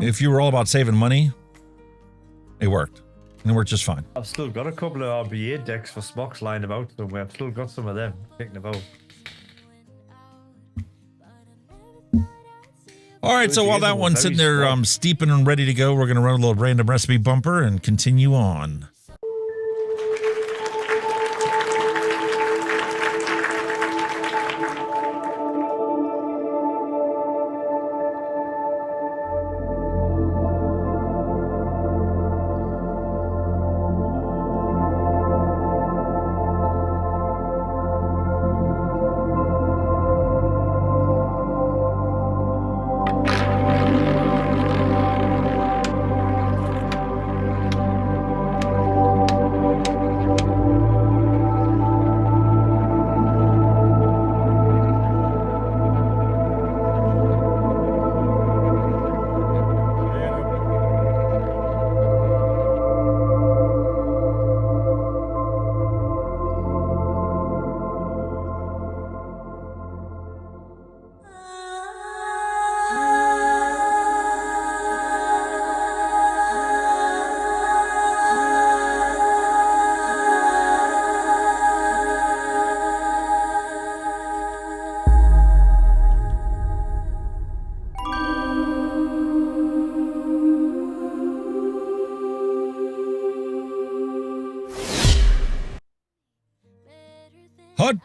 if you were all about saving money, it worked. And it worked just fine. I've still got a couple of RBA decks for smokes lying about somewhere. I've still got some of them kicking about. All right, so while that one's sitting there steeping and ready to go, we're going to run a little random recipe bumper and continue on.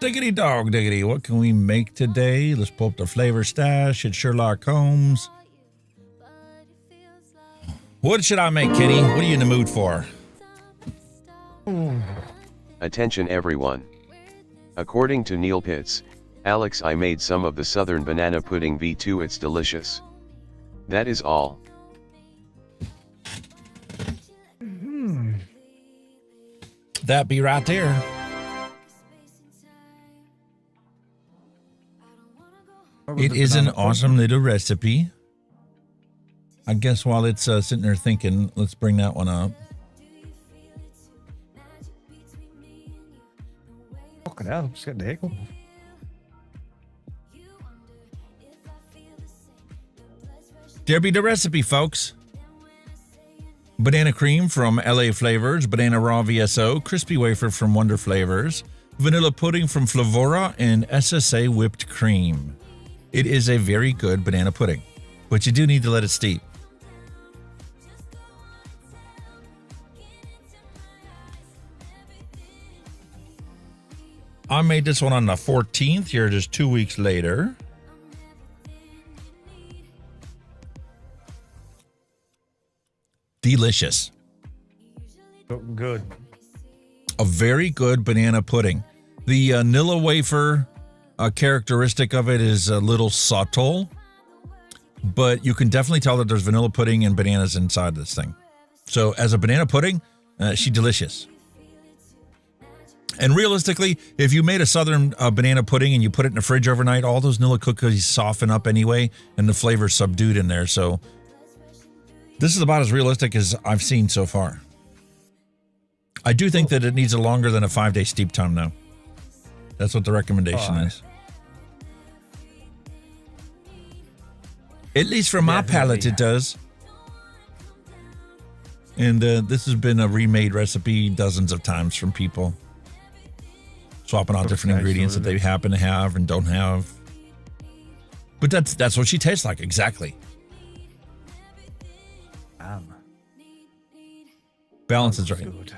Diggity dog diggity. What can we make today? Let's pull up the flavor stash. It's Sherlock Holmes. What should I make, Kenny? What are you in the mood for? Attention everyone. According to Neil Pitts, Alex, I made some of the Southern Banana Pudding V2. It's delicious. That is all. That be right there. It is an awesome little recipe. I guess while it's sitting there thinking, let's bring that one up. Fucking hell, I'm just getting the hiccup. There be the recipe, folks. Banana cream from LA Flavors, banana raw VSO, crispy wafer from Wonder Flavors, vanilla pudding from Flavora, and SSA whipped cream. It is a very good banana pudding, but you do need to let it steep. I made this one on the 14th, here just 2 weeks later. Delicious. Good. A very good banana pudding. The Nilla wafer characteristic of it is a little subtle, but you can definitely tell that there's vanilla pudding and bananas inside this thing. So as a banana pudding, she's delicious. And realistically, if you made a Southern banana pudding and you put it in the fridge overnight, all those Nilla cookies soften up anyway, and the flavor's subdued in there. So this is about as realistic as I've seen so far. I do think that it needs a longer than a 5-day steep time, though. That's what the recommendation is. At least for my palate, it does. And this has been a remade recipe dozens of times from people. Swapping out different ingredients that they happen to have and don't have. But that's what she tastes like, exactly. Balance is right. Good.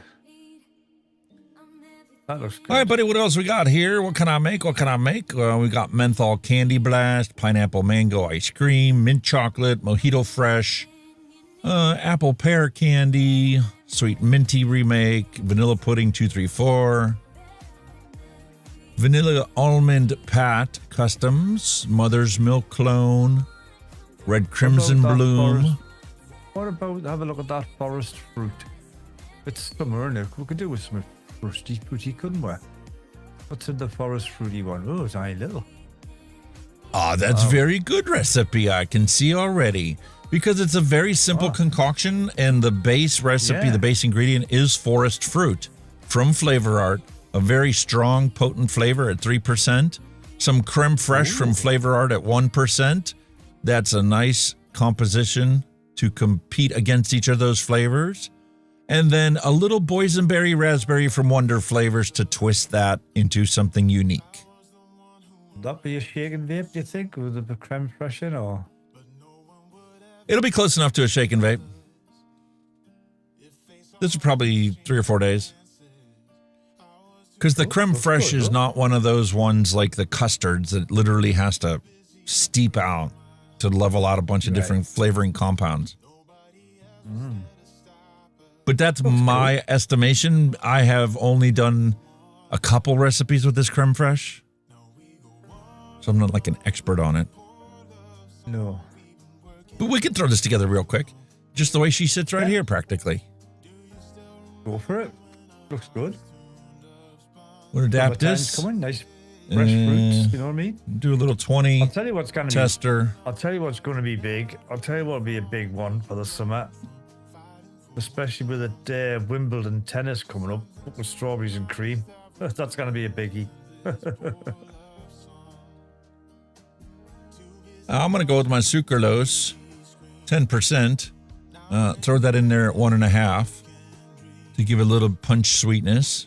That looks good. All right, buddy, what else we got here? What can I make? We got menthol candy blast, pineapple mango ice cream, mint chocolate, mojito fresh, apple pear candy, sweet minty remake, vanilla pudding 234, vanilla almond pat customs, mother's milk clone, red crimson bloom. What about, have a look at that forest fruit? It's summer, and we could do with some frosty fruity, couldn't we? What's in the forest fruity one? Oh, tiny little. Ah, that's very good recipe, I can see already. Because it's a very simple concoction, and the base recipe, the base ingredient is forest fruit from Flavor Art. A very strong, potent flavor at 3%. Some creme fraiche from Flavor Art at 1%. That's a nice composition to compete against each of those flavors. And then a little boysenberry raspberry from Wonder Flavors to twist that into something unique. Would that be a shaken vape, do you think, with the creme fraiche in, or? It'll be close enough to a shaken vape. This is probably 3 or 4 days. Because the creme fraiche is not one of those ones like the custards that literally has to steep out to level out a bunch of different flavoring compounds. But that's my estimation. I have only done a couple recipes with this creme fraiche, so I'm not like an expert on it. No. But we can throw this together real quick. Just the way she sits right here, practically. Go for it. Looks good. We'll adapt this. Come on, nice fresh fruits, you know what I mean? Do a little 20 I'll tell you what's going to tester. I'll tell you what's going to be big. I'll tell you what will be a big one for the summer. Especially with the Wimbledon tennis coming up with strawberries and cream. That's going to be a biggie. I'm going to go with my sucralose, 10%. Throw that in there at 1.5 to give a little punch sweetness.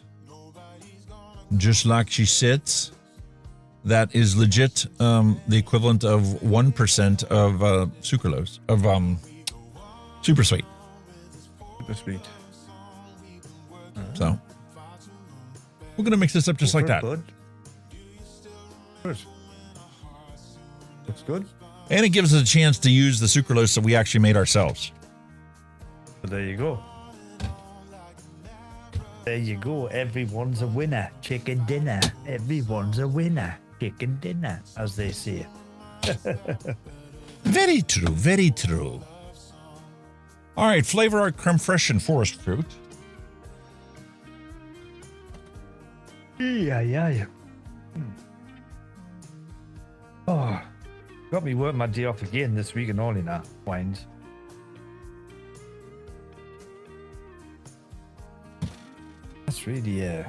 Just like she sits. That is legit the equivalent of 1% of sucralose, of super sweet. Super sweet. So we're going to mix this up just like that. Bud. Good. Looks good. And it gives us a chance to use the sucralose that we actually made ourselves. But there you go. There you go. Everyone's a winner. Chicken dinner. Everyone's a winner. Chicken dinner, as they say. Very true. Very true. All right. Flavor our creme fraiche and forest fruit. Yeah. Oh, got me working my day off again this week and all in that wines. That's really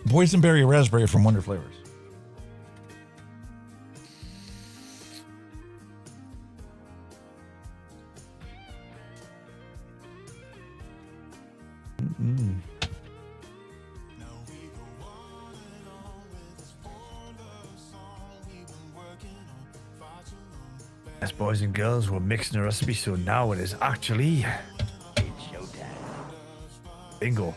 Boysenberry raspberry from Wonder Flavors. As boys and girls were mixing a recipe, so now it is actually bingo.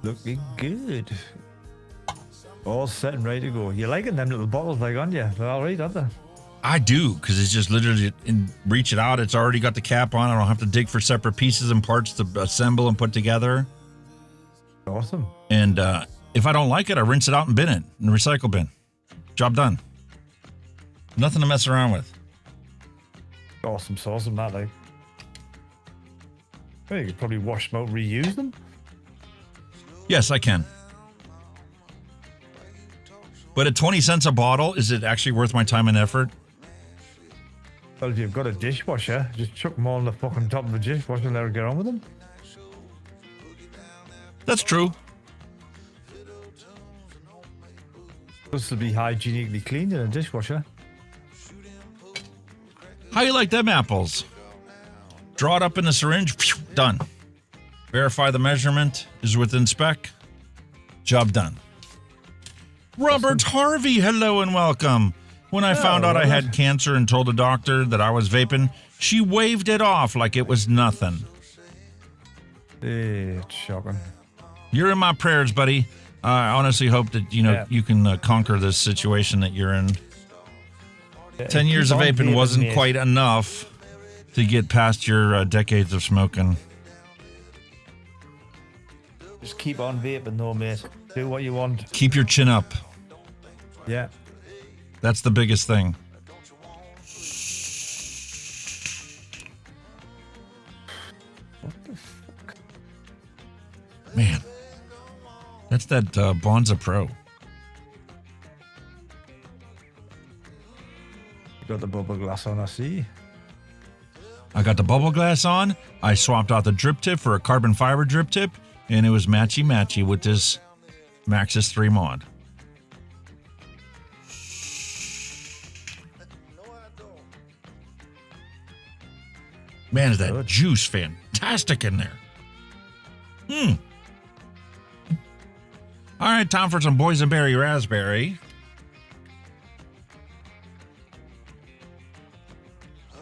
Looking good. All set and ready to go. You liking them little bottles, like, aren't you? They're all right, aren't they? I do, because it's just literally reach it out. It's already got the cap on. I don't have to dig for separate pieces and parts to assemble and put together. Awesome. And if I don't like it, I rinse it out and bin it in the recycle bin. Job done. Nothing to mess around with. Awesome sauce, that like. Well, you could probably wash them out, reuse them. Yes, I can. But at 20 cents a bottle, is it actually worth my time and effort? Well, if you've got a dishwasher, just chuck them all on the fucking top of the dishwasher and let her get on with them. That's true. Supposed to be hygienically cleaned in a dishwasher. How you like them apples? Draw it up in the syringe, phew, done. Verify the measurement is within spec. Job done. Robert Harvey, hello and welcome. When I found out I had cancer and told the doctor that I was vaping, she waved it off like it was nothing. It's shocking. You're in my prayers, buddy. I honestly hope that you can conquer this situation that you're in. 10 years of vaping wasn't quite enough to get past your decades of smoking. Just keep on vaping though, mate. Do what you want. Keep your chin up. Yeah. That's the biggest thing. What the fuck? Man. That's that Bonza Pro. You got the bubble glass on, I see. I got the bubble glass on. I swapped out the drip tip for a carbon fiber drip tip, and it was matchy-matchy with this Maxxis 3 mod. Man, is that juice fantastic in there. All right, time for some boysenberry raspberry.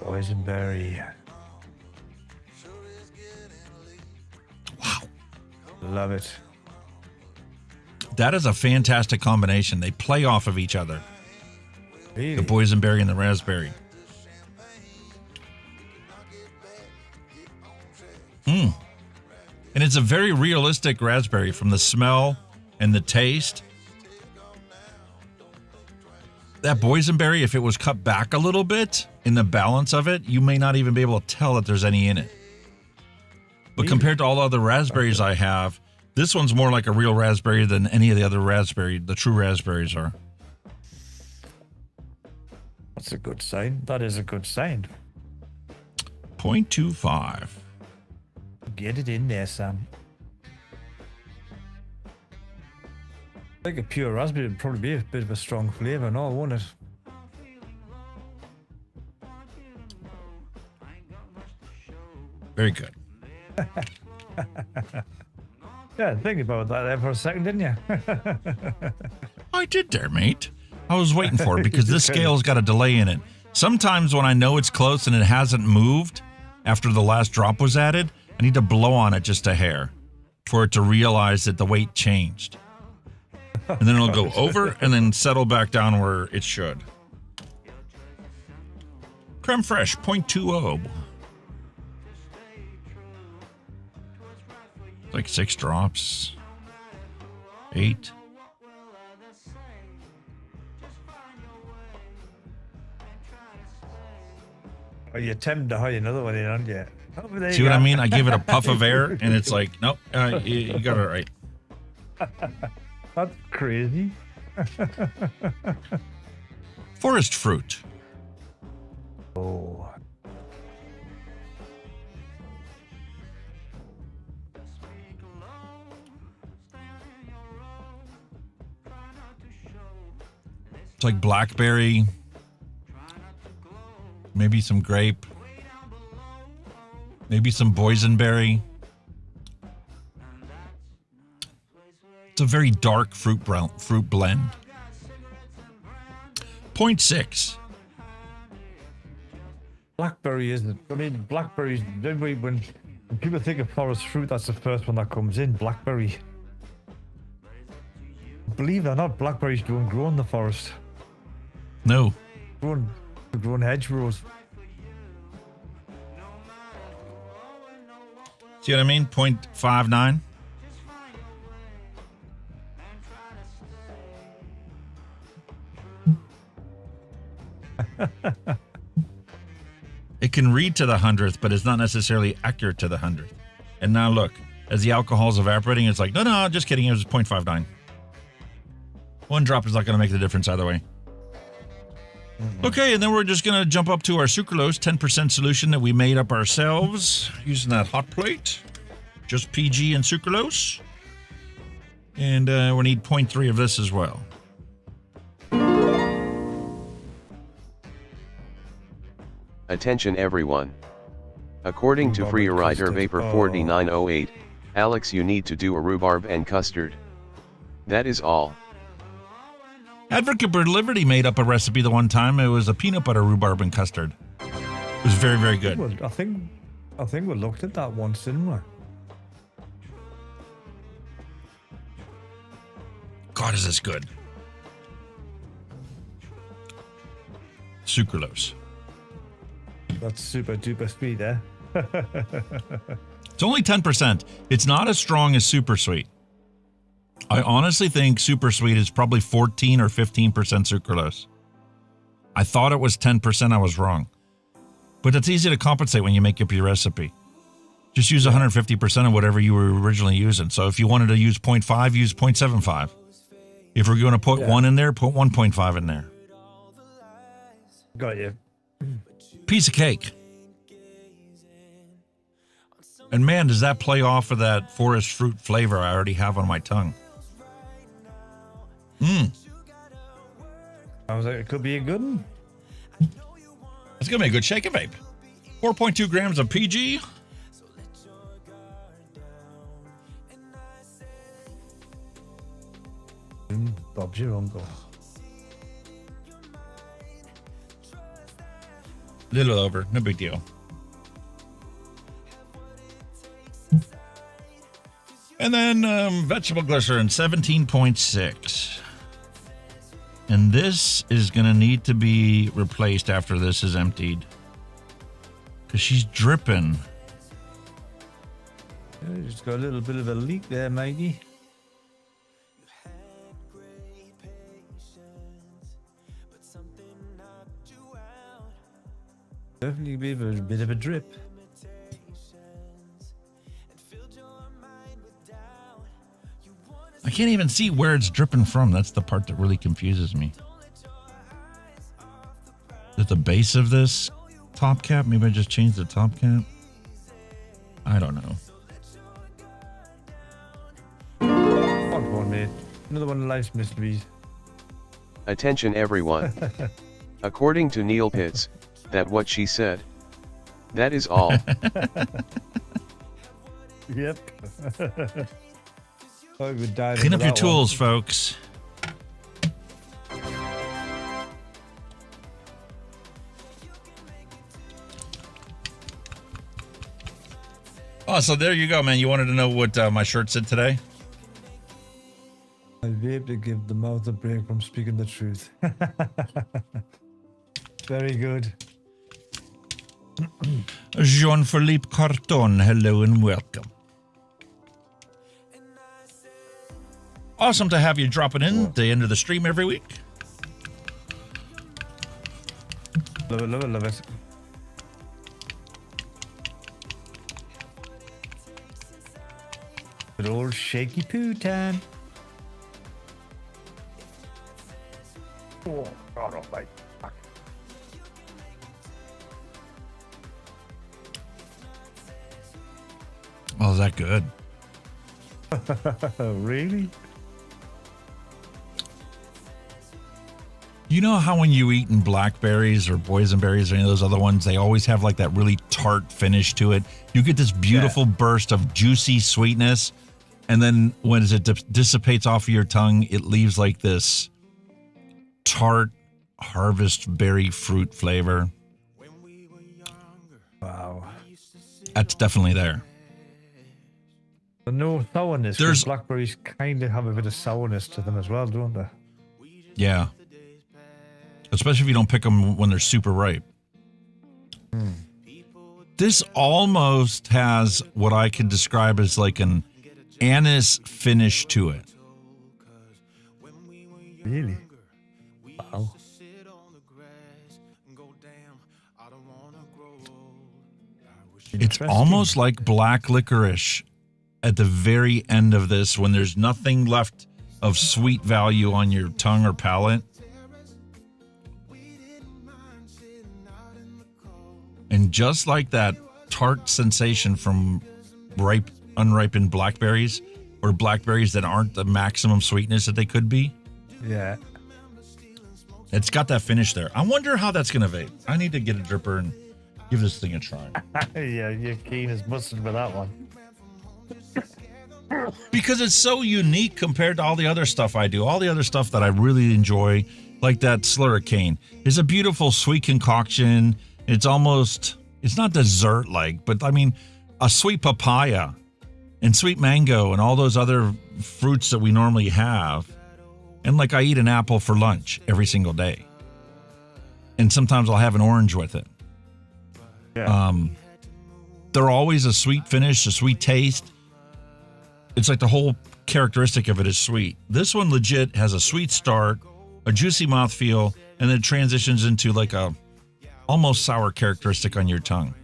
Boysenberry. Wow. Love it. That is a fantastic combination. They play off of each other. Really? The boysenberry and the raspberry. And it's a very realistic raspberry from the smell and the taste. That boysenberry, if it was cut back a little bit in the balance of it, you may not even be able to tell that there's any in it. But compared to all the other raspberries I have, this one's more like a real raspberry than any of the other the true raspberries are. That's a good sign. That is a good sign. 0.25. Get it in there, Sam. Like a pure raspberry would probably be a bit of a strong flavour and all, wouldn't it? Very good. Yeah, think about that there for a second, didn't you? I did there, mate. I was waiting for it because this scale's got a delay in it. Sometimes when I know it's close and it hasn't moved after the last drop was added, I need to blow on it just a hair for it to realize that the weight changed. And then it'll go over and then settle back down where it should. Creme Fraiche 0.20. Like 6 drops. 8. Oh, you attempt to hide another one in, aren't you? Oh, See what I mean? I give it a puff of air, and it's like, nope, you got it right. That's crazy. Forest fruit. Oh. It's like blackberry, maybe some grape, maybe some boysenberry. It's a very dark fruit blend. 0.6. Blackberry isn't. I mean, blackberries. When people think of forest fruit, that's the first one that comes in. Blackberry. Believe it or not, blackberries don't grow in the forest. No. Grown hedgerows. See what I mean? 0.59. It can read to the 100th, but it's not necessarily accurate to the 100th. And now look, as the alcohol's evaporating, it's like, no, just kidding. It was 0.59. One drop is not going to make the difference either way. Okay, and then we're just going to jump up to our sucralose 10% solution that we made up ourselves using that hot plate. Just PG and sucralose. And we need 0.3 of this as well. Attention everyone. According to Freerider Vapor 4908, Alex, you need to do a rhubarb and custard. That is all. Advocate for Liberty made up a recipe the one time. It was a peanut butter rhubarb and custard. It was very, very good. Well, I think we looked at that once, didn't we? God, is this good. Sucralose. That's super duper sweet, eh? It's only 10%. It's not as strong as super sweet. I honestly think super sweet is probably 14 or 15% sucralose. I thought it was 10%. I was wrong. But it's easy to compensate when you make up your recipe. Just use 150% of whatever you were originally using. So if you wanted to use 0.5, use 0.75. If we're going to put 1 in there, put 1.5 in there. Got you. Piece of cake. And man, does that play off of that forest fruit flavor I already have on my tongue. I was like, it could be a good one. It's going to be a good shake and vape. 4.2 grams of PG. Bob's your uncle. Little over, no big deal. And then vegetable glycerin, 17.6. And this is going to need to be replaced after this is emptied. Because she's dripping. Yeah, just got a little bit of a leak there, matey. Definitely a bit of a drip. I can't even see where it's dripping from. That's the part that really confuses me. At the base of this top cap, maybe I just changed the top cap. I don't know. Fuck one, mate. Another one of life's mysteries. Attention everyone. According to Neil Pitts, that what she said. That is all. Yep. I would die. Clean up your tools, folks. Oh, so there you go, man. You wanted to know what my shirt said today? I vape to give the mouth a break from speaking the truth. Very good. Jean-Philippe Carton, hello and welcome. Awesome to have you dropping in at the end of the stream every week. Love it, love it, love it. Good old shaky poo time. Oh, God, oh my fuck. Oh, is that good? Really? You know how when you eat in blackberries or boysenberries or any of those other ones, they always have like that really tart finish to it. You get this beautiful burst of juicy sweetness, and then when it dissipates off of your tongue, it leaves like this tart harvest berry fruit flavor. Wow. That's definitely there. But no sourness. There's blackberries kind of have a bit of sourness to them as well, don't they? Yeah. Especially if you don't pick them when they're super ripe. This almost has what I could describe as like an anise finish to it. Really? Wow. It's almost like black licorice at the very end of this when there's nothing left of sweet value on your tongue or palate. And just like that tart sensation from ripe, unripened blackberries or blackberries that aren't the maximum sweetness that they could be. Yeah. It's got that finish there. I wonder how that's going to vape. I need to get a dripper and give this thing a try. Yeah, you're keen as mustard with that one. Because it's so unique compared to all the other stuff I do. All the other stuff that I really enjoy, like that Slurricane, is a beautiful sweet concoction. It's almost, it's not dessert-like, but I mean, a sweet papaya and sweet mango and all those other fruits that we normally have. And like I eat an apple for lunch every single day. And sometimes I'll have an orange with it. Yeah. They're always a sweet finish, a sweet taste. It's like the whole characteristic of it is sweet. This one legit has a sweet start, a juicy mouthfeel, and then transitions into like a almost sour characteristic on your tongue.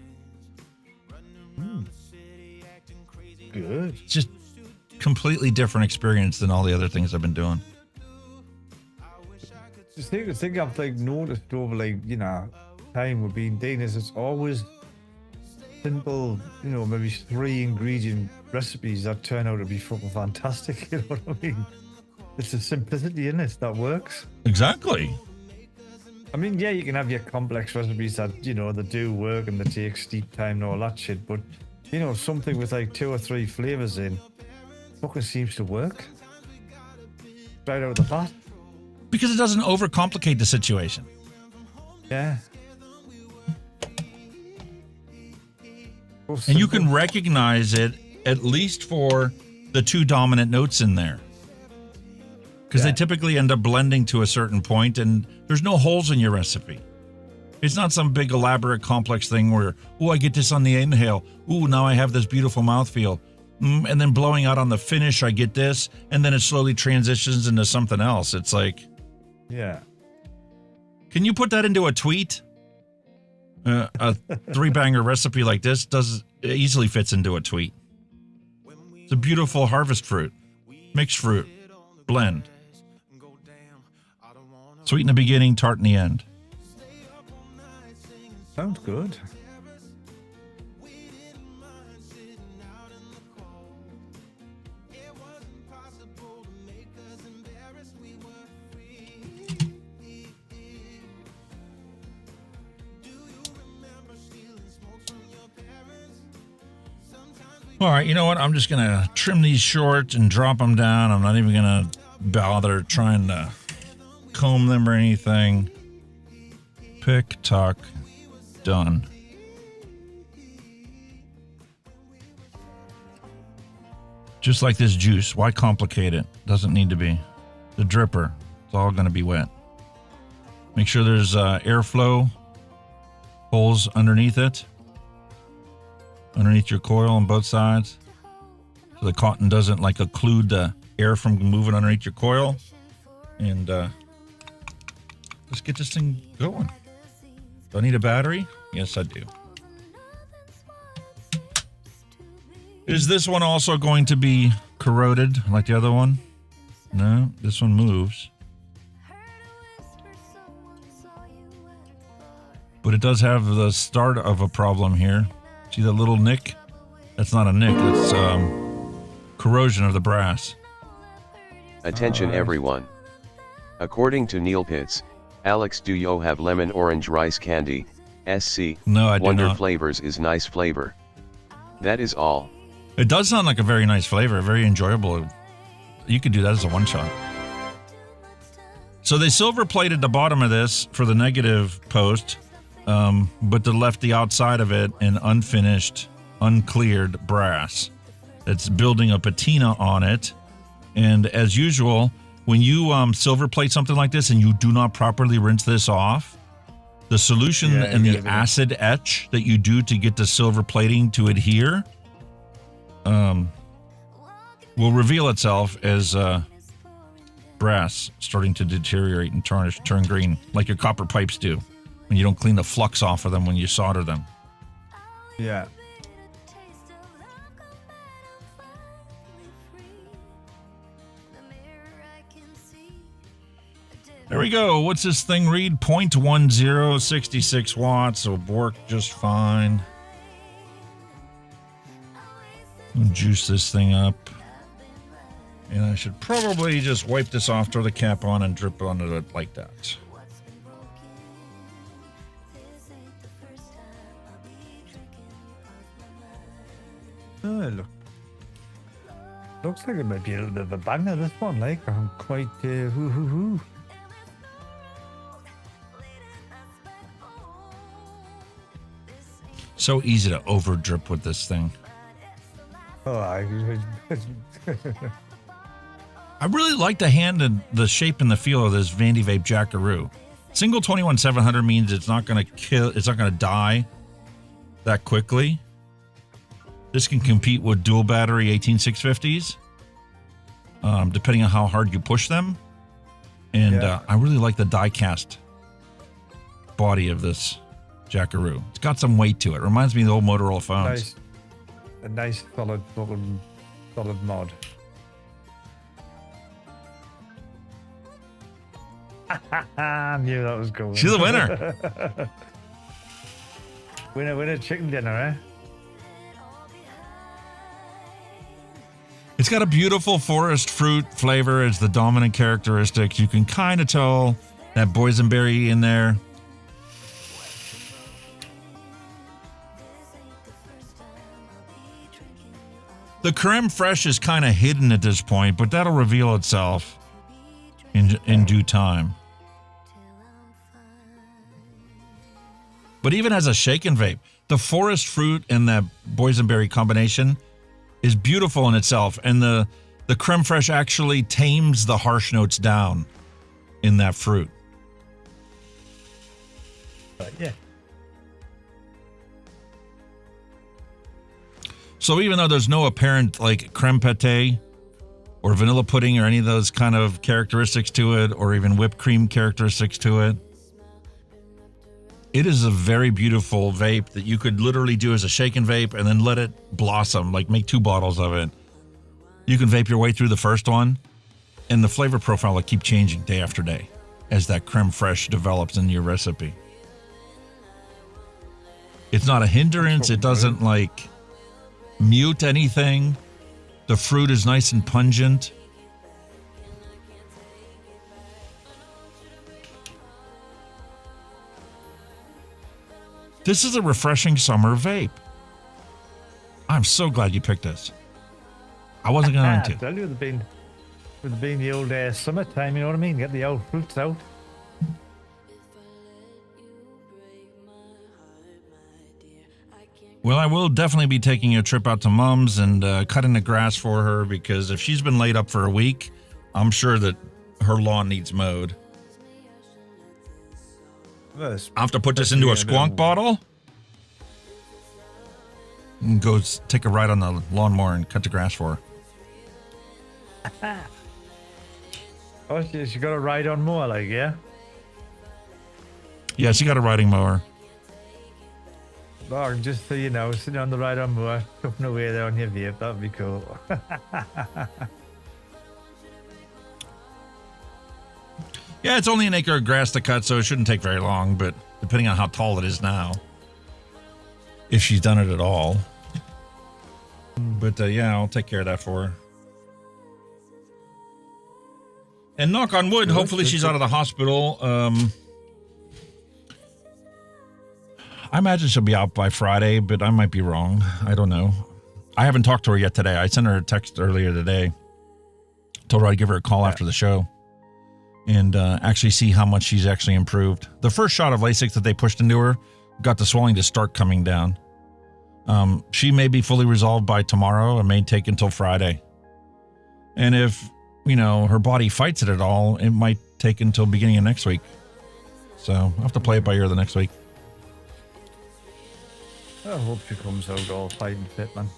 Good. It's just completely different experience than all the other things I've been doing. The thing I've like noticed over like, you know, time we've been doing is it's always simple, you know, maybe 3 ingredient recipes that turn out to be fucking fantastic. You know what I mean? It's the simplicity in it that works. Exactly. I mean, yeah, you can have your complex recipes that, you know, that do work and that take steep time and all that shit, but, you know, something with like 2 or 3 flavors in fucking seems to work. Right out of the bat. Because it doesn't overcomplicate the situation. Yeah. And you can recognize it at least for the 2 dominant notes in there. Because they typically end up blending to a certain point and there's no holes in your recipe. It's not some big elaborate complex thing where, oh, I get this on the inhale. Ooh, now I have this beautiful mouthfeel. And then blowing out on the finish, I get this. And then it slowly transitions into something else. It's like... Yeah. Can you put that into a tweet? A 3-banger recipe like this it easily fits into a tweet. It's a beautiful harvest fruit, mixed fruit, blend. Sweet in the beginning, tart in the end. Sounds good. All right, you know what? I'm just going to trim these short and drop them down. I'm not even going to bother trying to comb them or anything. Pick, tuck, done. Just like this juice. Why complicate it? Doesn't need to be. The dripper. It's all going to be wet. Make sure there's airflow holes underneath it. Underneath your coil on both sides. So the cotton doesn't like occlude the air from moving underneath your coil. And just get this thing going. Do I need a battery? Yes, I do. Is this one also going to be corroded like the other one? No, this one moves. But it does have the start of a problem here. See that little nick? That's not a nick, that's corrosion of the brass. Attention everyone. According to Neil Pitts, Alex, do you have lemon orange rice candy, SC? No, I do Wonder not. flavors is nice flavor. That is all. It does sound like a very nice flavor, very enjoyable. You could do that as a one shot. So they silver plated the bottom of this for the negative post, but they left the outside of it in unfinished, uncleared brass. That's building a patina on it. And as usual, when you silver plate something like this and you do not properly rinse this off, the solution and the acid etch that you do to get the silver plating to adhere will reveal itself as brass starting to deteriorate and tarnish, turn green, like your copper pipes do when you don't clean the flux off of them when you solder them. Yeah. There we go. What's this thing read? 0.10, 66 watts. It'll work just fine. I'll juice this thing up. And I should probably just wipe this off, throw the cap on, and drip onto it like that. Oh, looks like it might be a little bit of a banger, this one. Like, I'm quite hoo. So easy to over drip with this thing. Oh, I really like the hand and the shape and the feel of this Vandy Vape Jackaroo. Single 21700 means it's not going to kill, it's not going to die that quickly. This can compete with dual battery 18650s, depending on how hard you push them. And I really like the die cast body of this Jackaroo. It's got some weight to it. Reminds me of the old Motorola phones. A nice solid mod. I knew that was going. She's the winner. winner chicken dinner, eh? It's got a beautiful forest fruit flavor as the dominant characteristics. You can kind of tell that boysenberry in there. The creme fraiche is kind of hidden at this point, but that'll reveal itself in due time. But even as a shaken vape, the forest fruit and that boysenberry combination is beautiful in itself, and the creme fraiche actually tames the harsh notes down in that fruit. Yeah. So even though there's no apparent like creme pate or vanilla pudding or any of those kind of characteristics to it, or even whipped cream characteristics to it, it is a very beautiful vape that you could literally do as a shaken vape and then let it blossom, like make 2 bottles of it. You can vape your way through the first one, and the flavor profile will keep changing day after day as that creme fraiche develops in your recipe. It's not a hindrance. It doesn't like mute anything. The fruit is nice and pungent. This is a refreshing summer vape. I'm so glad you picked this. I wasn't going to. I tell you, it would have been the old summertime, you know what I mean? Get the old fruits out. Well, I will definitely be taking a trip out to Mom's and cutting the grass for her, because if she's been laid up for a week, I'm sure that her lawn needs mowed. I'll have to put this into a squonk bottle and go take a ride on the lawnmower and cut the grass for her. Oh, she got a ride on mower, like, yeah? Yeah, she got a riding mower. Oh, just so you know, sitting on the ride on mower, chuffing away there on your vape, that'd be cool. Yeah, it's only an acre of grass to cut, so it shouldn't take very long, but depending on how tall it is now, if she's done it at all. But yeah, I'll take care of that for her. And knock on wood, hopefully she's out of the hospital. I imagine she'll be out by Friday, but I might be wrong. I don't know. I haven't talked to her yet today. I sent her a text earlier today. Told her I'd give her a call after the show and actually see how much she's actually improved. The first shot of Lasix that they pushed into her got the swelling to start coming down. She may be fully resolved by tomorrow. It may take until Friday. And if, you know, her body fights it at all, it might take until beginning of next week. So I'll have to play it by ear the next week. I hope she comes out all fighting fit, man.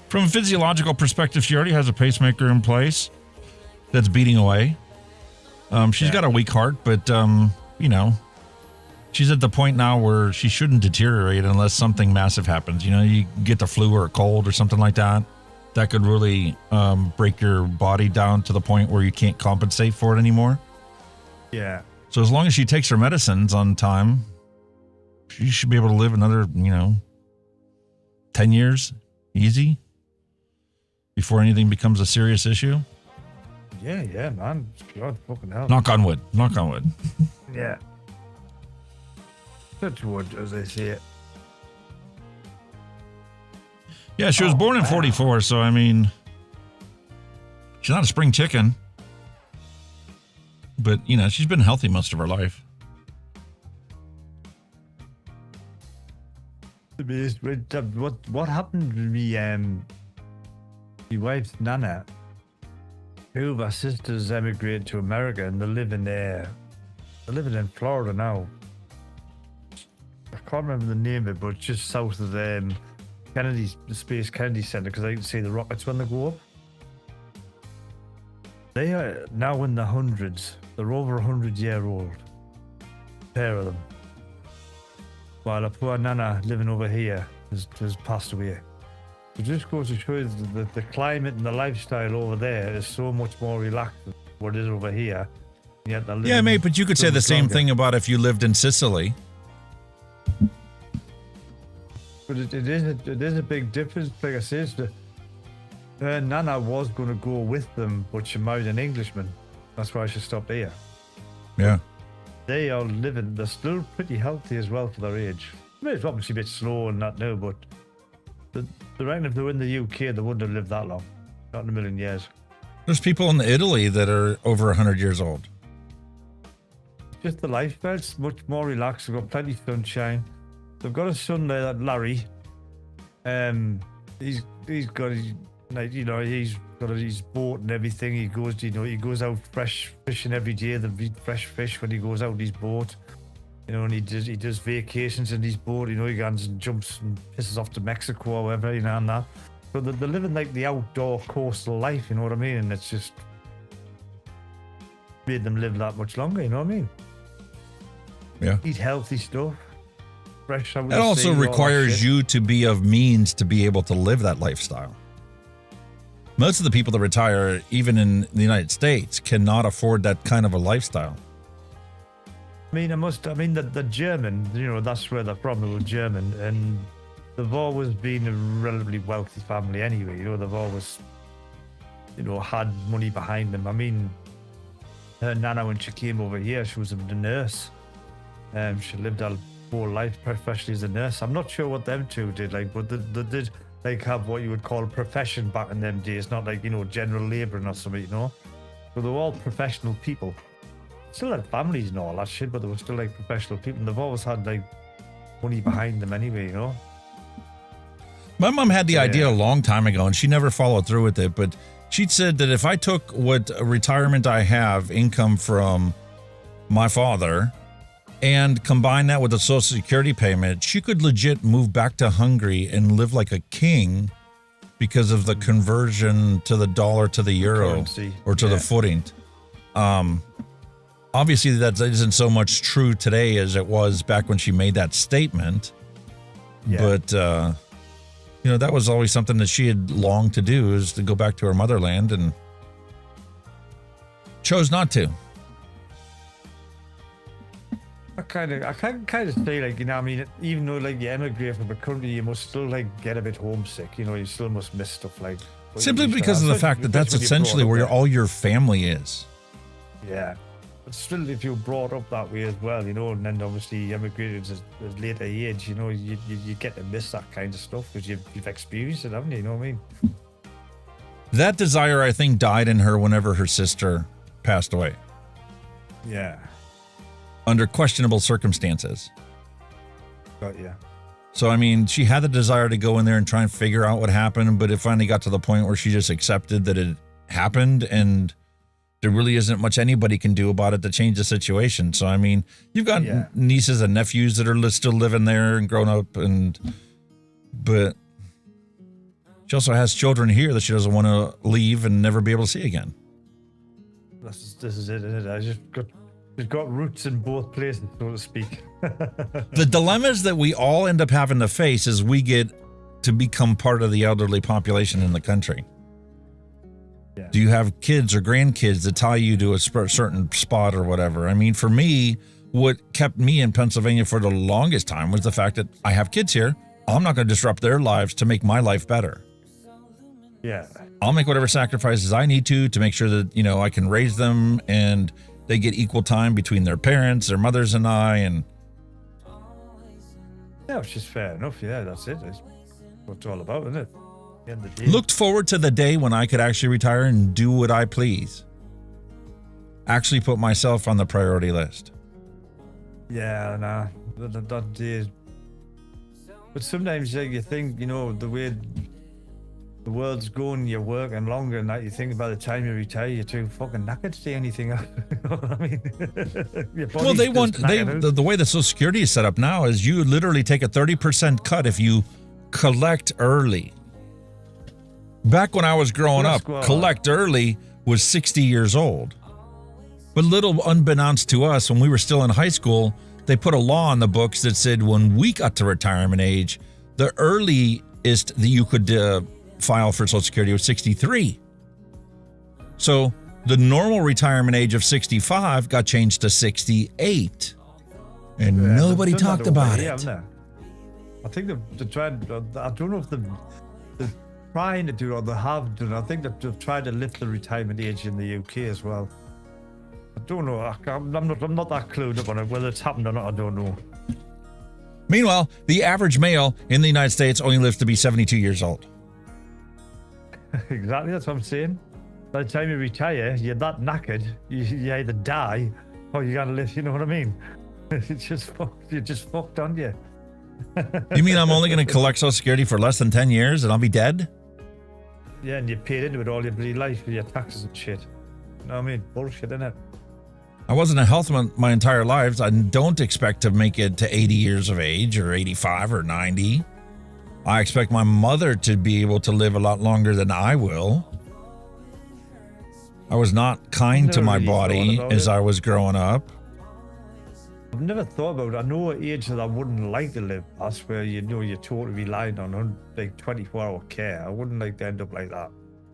From a physiological perspective, she already has a pacemaker in place that's beating away. She's got a weak heart, but, you know, she's at the point now where she shouldn't deteriorate unless something massive happens. You know, you get the flu or a cold or something like that. That could really break your body down to the point where you can't compensate for it anymore. Yeah. So as long as she takes her medicines on time, she should be able to live another, 10 years easy before anything becomes a serious issue. Yeah, man. God fucking hell. Knock on wood. Knock on wood. Yeah. Touch wood, as they say it. Yeah, she was born in 44, so I mean, she's not a spring chicken. But, she's been healthy most of her life. What happened to me, my wife's Nana, two of her sisters emigrated to America and they're living there. They're living in Florida now. I can't remember the name of it, but it's just south of the Space Kennedy Center, because I can see the rockets when they go up. They are now in the hundreds. They're over 100-year-old. Pair of them. While a poor Nana living over here has passed away. It just goes to show you that the climate and the lifestyle over there is so much more relaxed than what it is over here. Yet Yeah, mate, but you could say the same thing about if you lived in Sicily. But it is a big difference. Like I said, her Nana was going to go with them, but she married an Englishman. That's why she stopped here. Yeah. They are living, they're still pretty healthy as well for their age. I mean, it's obviously a bit slow and that now, but they reckon if they were in the UK, they wouldn't have lived that long. Not in a million years. There's people in Italy that are over 100 years old. Just the lifestyle's much more relaxed. They've got plenty of sunshine. They've got a son there, that Larry. He's got his, he's got his boat and everything. He goes out fresh fishing every day. They eat fresh fish when he goes out his boat. And he does vacations in his boat. He goes and jumps and pisses off to Mexico or whatever, and that. So they're living like the outdoor coastal life, you know what I mean? And it's just made them live that much longer, you know what I mean? Yeah. Eat healthy stuff. Fresh out. It also requires you to be of means to be able to live that lifestyle. Most of the people that retire, even in the United States, cannot afford that kind of a lifestyle. The German, that's where they're from, they were German, and they've always been a relatively wealthy family anyway. They've always, had money behind them. Her Nana, when she came over here, she was a nurse. She lived her whole life professionally as a nurse. I'm not sure what them two did, but they did have what you would call a profession back in them days, not general labouring or something, So they're all professional people. still had families and all that shit, but they were still like professional people. And they've always had like money behind them anyway, you know. My mom had the idea a long time ago, and she never followed through with it. But she said that if I took what retirement I have, income from my father, and combine that with the Social Security payment, she could legit move back to Hungary and live like a king because of the conversion to the dollar to the euro currency. Or to the footing. Obviously, that isn't so much true today as it was back when she made that statement. But, you know, that was always something that she had longed to do, is to go back to her motherland, and chose not to. I kind of say, like, you know, I mean, even though like you emigrate from a country, you must still like get a bit homesick. You know, you still must miss stuff like. Simply because of the fact that that's essentially where all your family is. Yeah, but still, if you're brought up that way as well, you know, and then obviously you emigrated at later age, you know, you get to miss that kind of stuff because you've experienced it, haven't you? You know what I mean? That desire, I think, died in her whenever her sister passed away. Yeah. Under questionable circumstances. Got you. So, I mean, she had the desire to go in there and try and figure out what happened, but it finally got to the point where she just accepted that it happened, and there really isn't much anybody can do about it to change the situation. So, I mean, you've got nieces and nephews that are still living there and grown up, but she also has children here that she doesn't want to leave and never be able to see again. This is it, isn't it? We've got roots in both places, so to speak. The dilemmas that we all end up having to face as we get to become part of the elderly population in the country. Yeah. Do you have kids or grandkids that tie you to a certain spot or whatever? I mean, for me, what kept me in Pennsylvania for the longest time was the fact that I have kids here. I'm not going to disrupt their lives to make my life better. Yeah. I'll make whatever sacrifices I need to make sure that, you know, I can raise them and they get equal time between their parents, their mothers, and I. And yeah, which is fair enough. Yeah, that's it. That's what it's all about, isn't it? End of the day. Looked forward to the day when I could actually retire and do what I please. Actually put myself on the priority list. Yeah, nah, that day. But sometimes you think, you know, the way the world's going, you're working longer, and that you think by the time you retire, you're too fucking knackered to do anything else. You know what I mean? Well, the way the Social Security is set up now is you literally take a 30% cut if you collect early. Back when I was growing up, collect early was 60 years old. But little unbeknownst to us, when we were still in high school, they put a law on the books that said when we got to retirement age, the earliest that you could file for Social Security was 63. So the normal retirement age of 65 got changed to 68. And nobody talked about it. I think they've tried, I don't know if they're trying to do it or they have done. I think they've tried to lift the retirement age in the UK as well. I don't know. I'm not that clued up on it. Whether it's happened or not, I don't know. Meanwhile, the average male in the United States only lives to be 72 years old. Exactly, that's what I'm saying. By the time you retire, you're that knackered, you either die or you gotta live, you know what I mean? It's just fucked, you're just fucked, aren't you? You mean I'm only going to collect Social Security for less than 10 years and I'll be dead? Yeah, and you paid into it all your bloody life for your taxes and shit. You know what I mean? Bullshit, innit? I wasn't a healthman my entire life. I don't expect to make it to 80 years of age or 85 or 90. I expect my mother to be able to live a lot longer than I will. I was not kind to my body as I was growing up. I've never thought about it. I know an age that I wouldn't like to live past where, you know, you're totally reliant on like 24-hour care. I wouldn't like to end up like that.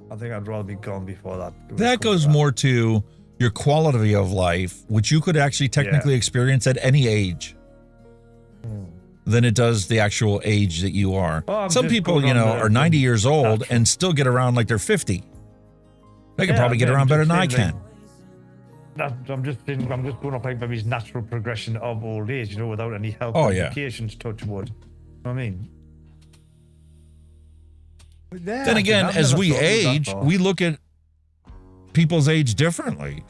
I think I'd rather be gone before that. That goes more to your quality of life, which you could actually technically experience at any age than it does the actual age that you are. Some people, you know, are 90 years old and still get around like they're 50. They can probably get around better than I can. I'm just going off like maybe natural progression of old age, you know, without any health complications, touch wood. You know what I mean? Then again, as we age, we look at people's age differently.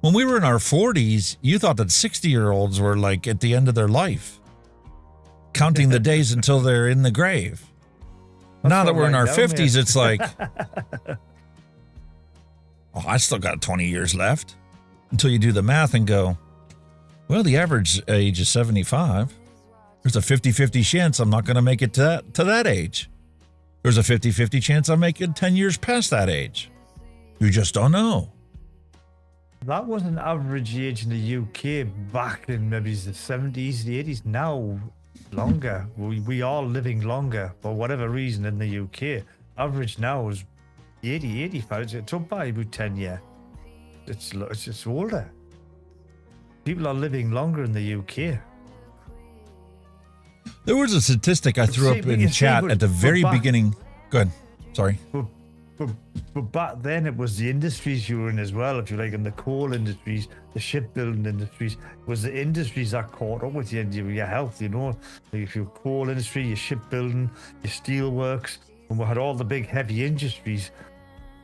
When we were in our 40s, you thought that 60-year-olds were like at the end of their life, counting the days until they're in the grave. Now that we're in our 50s, it's like, oh, I still got 20 years left, until you do the math and go, well, the average age is 75. There's a 50-50 chance I'm not going to make it to that age. There's a 50-50 chance I'll make it 10 years past that age. You just don't know. That was an average age in the UK back in maybe the 70s, the 80s. Now, longer. We are living longer for whatever reason in the UK. Average now is 80, 85. It's up by about 10 years. It's older. People are living longer in the UK. There was a statistic I threw up in chat at the very beginning. Go ahead. Sorry. But back then it was the industries you were in as well, if you like, in the coal industries, the shipbuilding industries. It was the industries that caught up with you and your health, you know. Like if you're coal industry, your shipbuilding, your steelworks, and we had all the big heavy industries,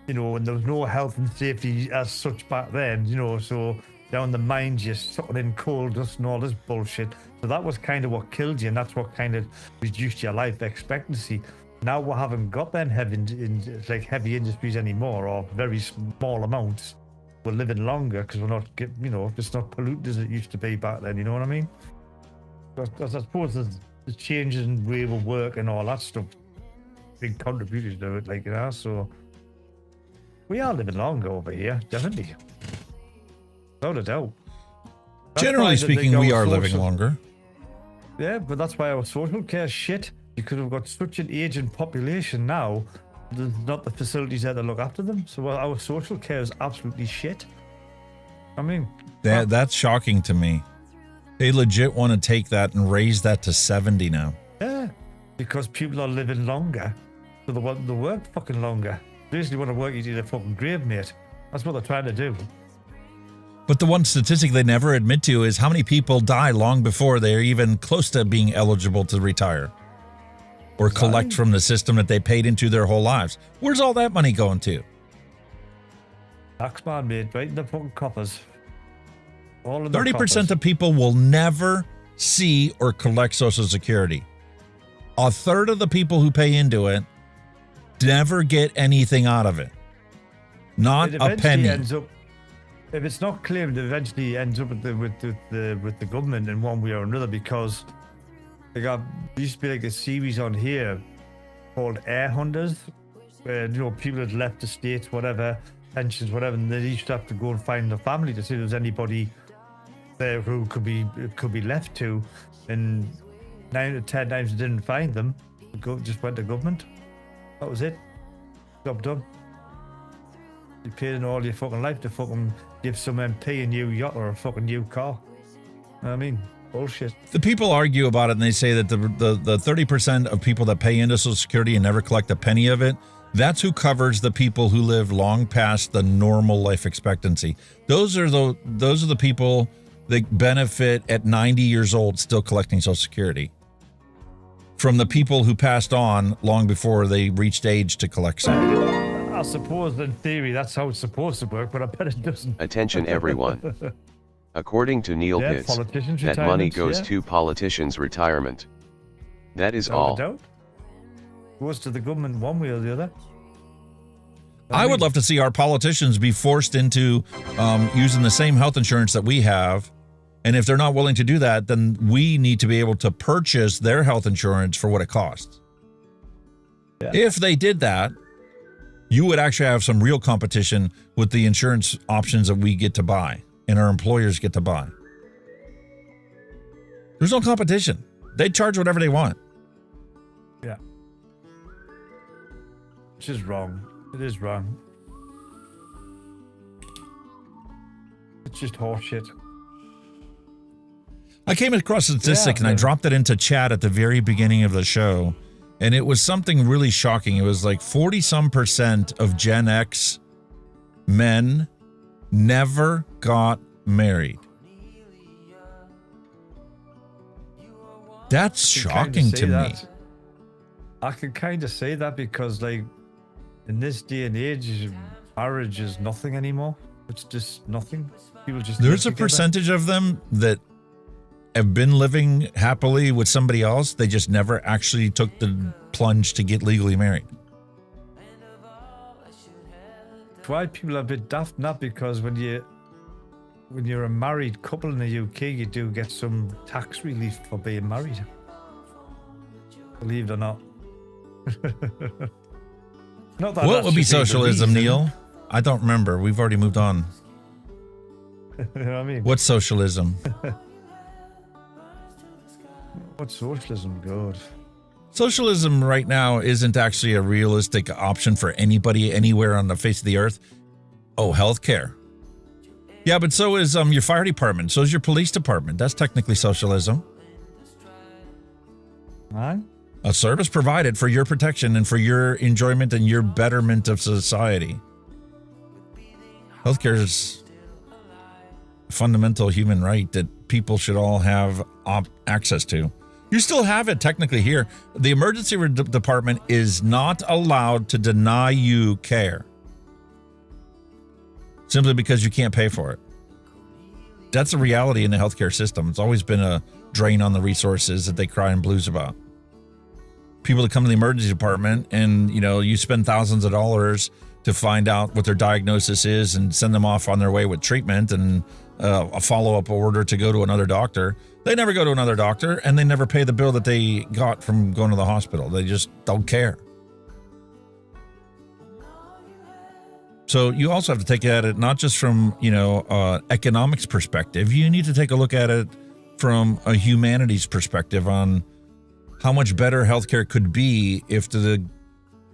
you know, and there was no health and safety as such back then, you know, so down the mines you're sucking in coal dust and all this bullshit. So that was kind of what killed you, and that's what kind of reduced your life expectancy. Now we haven't got them heavy industries anymore, or very small amounts. We're living longer because we're not, you know, it's not polluted as it used to be back then. You know what I mean? Because I suppose the changes in way of work and all that stuff, big contributors to it, like, you know. So we are living longer over here, definitely, without a doubt. Generally speaking, we are living longer. Yeah, but that's why our social care is shit. Because we've got such an aging population now, there's not the facilities there to look after them. So our social care is absolutely shit. I mean, that's shocking to me. They legit want to take that and raise that to 70 now. Yeah, because people are living longer, so they want to work fucking longer. Basically, want to work you to the fucking grave, mate. That's what they're trying to do. But the one statistic they never admit to is how many people die long before they're even close to being eligible to retire or collect from the system that they paid into their whole lives. Where's all that money going to? Taxman, mate, right in the fucking coffers. 30% of people will never see or collect Social Security. A third of the people who pay into it never get anything out of it. Not a penny. Ends up, if it's not claimed, it eventually ends up with the government in one way or another, because there used to be like a series on here called Air Hunters, where, you know, people had left the states, whatever, pensions, whatever, and they used to have to go and find the family to see if there's anybody there who could be left to, and 9 to 10 times they didn't find them. Just went to government. That was it. Job done. You paid in all your fucking life to fucking give some MP a new yacht or a fucking new car. I mean, bullshit. The people argue about it, and they say that the 30% of people that pay into Social Security and never collect a penny of it, that's who covers the people who live long past the normal life expectancy. Those are the people that benefit at 90 years old still collecting Social Security from the people who passed on long before they reached age to collect some. I suppose in theory that's how it's supposed to work, but I bet it doesn't. Attention everyone. According to Neil Pitts, that money goes to politicians' retirement. That is all. Doubt. Goes to the government one way or the other. I would love to see our politicians be forced into using the same health insurance that we have. And if they're not willing to do that, then we need to be able to purchase their health insurance for what it costs. Yeah. If they did that, you would actually have some real competition with the insurance options that we get to buy and our employers get to buy. There's no competition. They charge whatever they want. Yeah. Which is wrong. It is wrong. It's just horseshit. I came across a statistic and I dropped it into chat at the very beginning of the show, and it was something really shocking. It was like 40-some% of Gen X men never got married. That's shocking to me. I can kind of say that because, like, in this day and age, marriage is nothing anymore. It's just nothing. People just There's a live together. percentage of them that have been living happily with somebody else. They just never actually took the plunge to get legally married. Why people are a bit daft, not because when you're a married couple in the UK, you do get some tax relief for being married. Believe it or not. Not that What would be should the socialism, reason. Neil? I don't remember. We've already moved on. You know what I mean? What's socialism? What's socialism, God? Socialism right now isn't actually a realistic option for anybody anywhere on the face of the earth. Oh, healthcare. Yeah, but so is your fire department. So is your police department. That's technically socialism. Aye. A service provided for your protection and for your enjoyment and your betterment of society. Healthcare is a fundamental human right that people should all have access to. You still have it technically here. The emergency department is not allowed to deny you care simply because you can't pay for it. That's a reality in the healthcare system. It's always been a drain on the resources that they cry and blues about. People that come to the emergency department and, you spend thousands of dollars to find out what their diagnosis is and send them off on their way with treatment and a follow-up order to go to another doctor. They never go to another doctor, and they never pay the bill that they got from going to the hospital. They just don't care. So you also have to take at it not just from, economics perspective. You need to take a look at it from a humanities perspective on how much better healthcare could be if the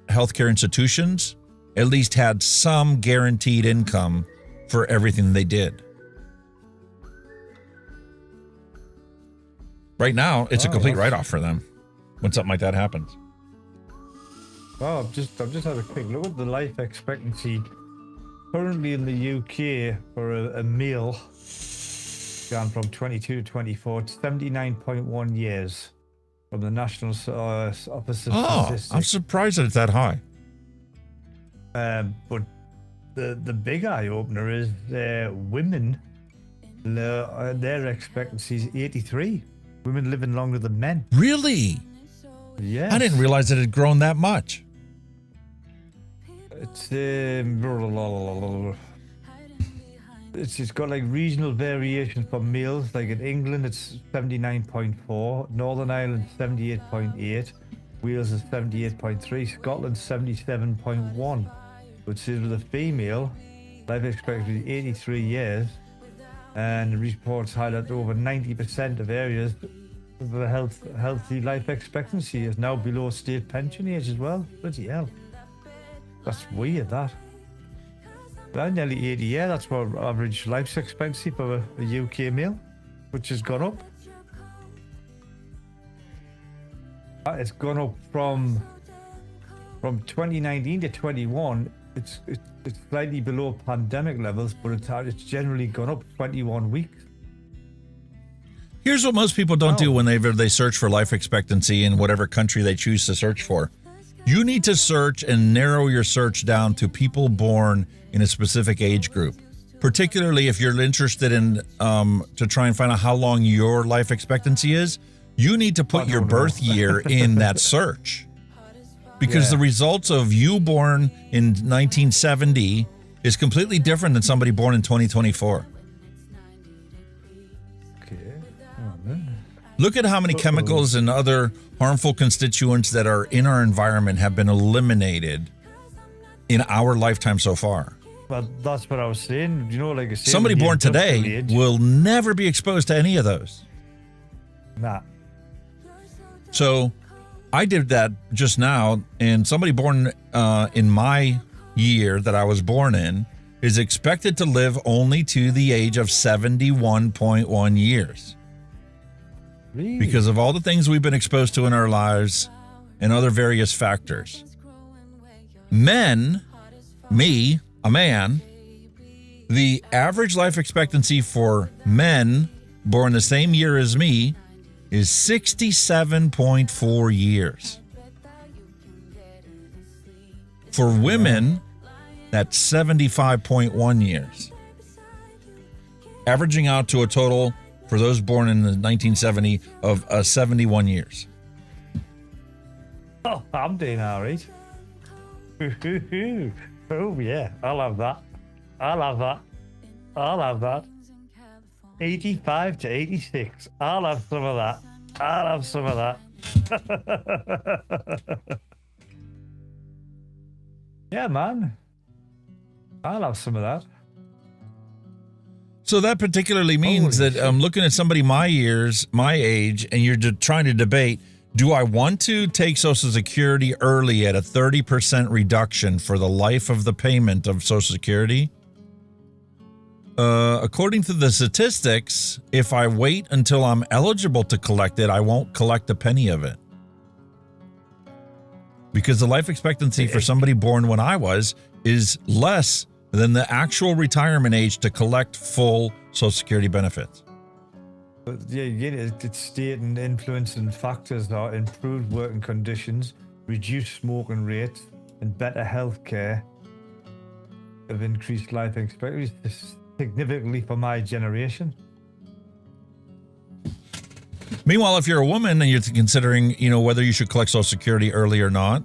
healthcare institutions at least had some guaranteed income for everything they did. Right now, it's a complete write-off for them when something like that happens. Well, I've just had a quick look at the life expectancy currently in the UK for a male, gone from 22 to 24, it's 79.1 years from the National Office of Statistics. I'm surprised that it's that high. But the big eye opener is women. Their expectancy is 83. Women living longer than men. Really? Yes. I didn't realize it had grown that much. It's got like regional variation for males. Like in England, it's 79.4. Northern Ireland, 78.8. Wales is 78.3. Scotland, 77.1. But says with a female, life expectancy is 83 years. And the reports highlight over 90% of areas of the healthy life expectancy is now below state pension age as well. Bloody hell. That's weird, that. But I'm nearly 80 years. That's what average life expectancy for a UK male, which has gone up. It's gone up from 2019 to 21. It's slightly below pandemic levels, but it's generally gone up 21 weeks. Here's what most people don't do whenever they search for life expectancy in whatever country they choose to search for. You need to search and narrow your search down to people born in a specific age group, particularly if you're interested in to try and find out how long your life expectancy is. You need to put your birth year in that search. Because the results of you born in 1970 is completely different than somebody born in 2024. Okay. Look at how many chemicals and other harmful constituents that are in our environment have been eliminated in our lifetime so far. Well, that's what I was saying. Like I said, somebody born today will never be exposed to any of those. Nah. So I did that just now, and somebody born in my year that I was born in is expected to live only to the age of 71.1 years. Really? Because of all the things we've been exposed to in our lives and other various factors. Men, me, a man, the average life expectancy for men born the same year as me is 67.4 years. For women, that's 75.1 years. averaging out to a total for those born in the 1970 of 71 years. Oh, I'm doing all right. Oh, yeah, I'll have that. I'll have that. I'll have that. 85 to 86. I'll have some of that. I'll have some of that. Yeah, man. I'll have some of that. So that particularly means that I'm looking at somebody my age, and you're trying to debate, do I want to take Social Security early at a 30% reduction for the life of the payment of Social Security? According to the statistics, if I wait until I'm eligible to collect it, I won't collect a penny of it. Because the life expectancy for somebody born when I was is less than the actual retirement age to collect full Social Security benefits. But yeah, it's state and influencing factors are improved working conditions, reduced smoking rates, and better health care have increased life expectancy significantly for my generation. Meanwhile, if you're a woman and you're considering, whether you should collect Social Security early or not,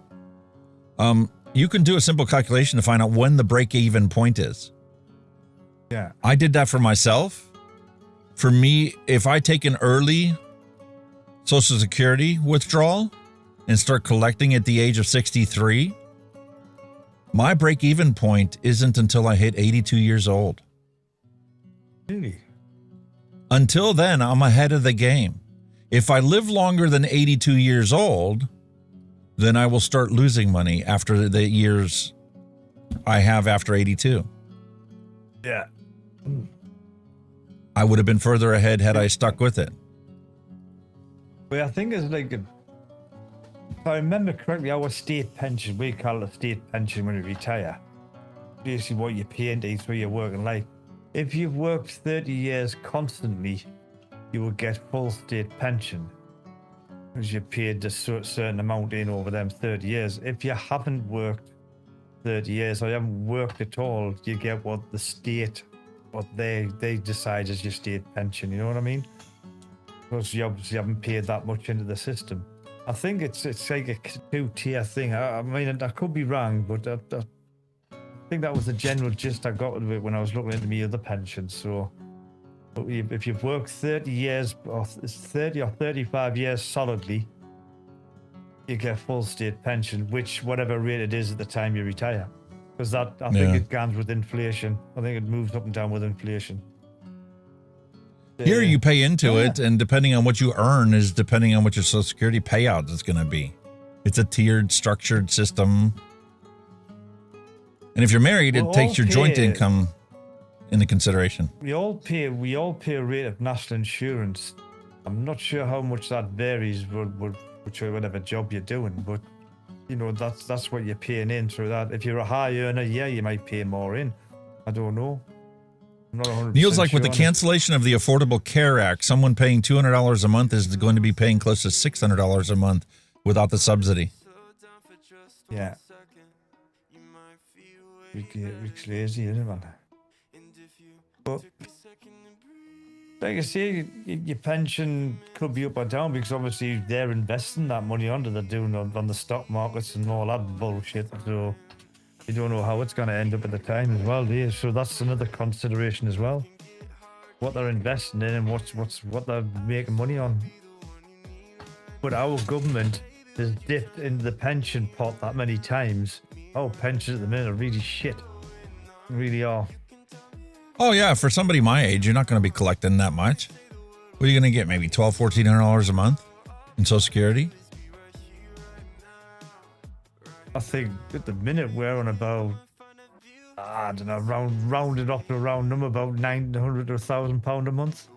you can do a simple calculation to find out when the break-even point is. Yeah. I did that for myself. For me, if I take an early Social Security withdrawal and start collecting at the age of 63, my break-even point isn't until I hit 82 years old. Really? Until then, I'm ahead of the game. If I live longer than 82 years old, then I will start losing money after the years I have after 82. Yeah. I would have been further ahead had I stuck with it. But I think it's like, if I remember correctly, our state pension, we call it a state pension when you retire. Basically what you pay into through your working life. If you've worked 30 years constantly, you will get full state pension, because you paid a certain amount in over them 30 years. If you haven't worked 30 years or you haven't worked at all, you get what the state, what they decide is your state pension, you know what I mean? Because you obviously haven't paid that much into the system. I think it's like a two-tier thing. I mean, I could be wrong, but I think that was the general gist I got of it when I was looking into my other pensions. So if you've worked 30 years or 30 or 35 years solidly, you get full state pension, which whatever rate it is at the time you retire. Because that, I think it goes with inflation. I think it moves up and down with inflation. Here you pay into it, and depending on what you earn is depending on what your Social Security payout is going to be. It's a tiered, structured system. And if you're married, it takes your joint income into consideration. We all pay a rate of national insurance. I'm not sure how much that varies with whatever job you're doing, but that's what you're paying in through that. If you're a high earner, yeah, you might pay more in. I don't know. I'm not 100% Neil's like, with the sure cancellation of the Affordable Care Act, someone paying $200 a month is going to be paying close to $600 a month without the subsidy. Yeah. It's lazy, isn't it? But like I say, your pension could be up or down, because obviously they're investing that money onto they're doing on the stock markets and all that bullshit. So you don't know how it's going to end up at the time as well, do you? So that's another consideration as well. What they're investing in and what they're making money on. But our government has dipped into the pension pot that many times. Our pensions at the minute are really shit. They really are. Oh, yeah. For somebody my age, you're not going to be collecting that much. What are you going to get? Maybe $1,200, $1,400 a month in Social Security? I think at the minute we're on about, I don't know, rounded off to a round number, about £900 or £1,000 a month.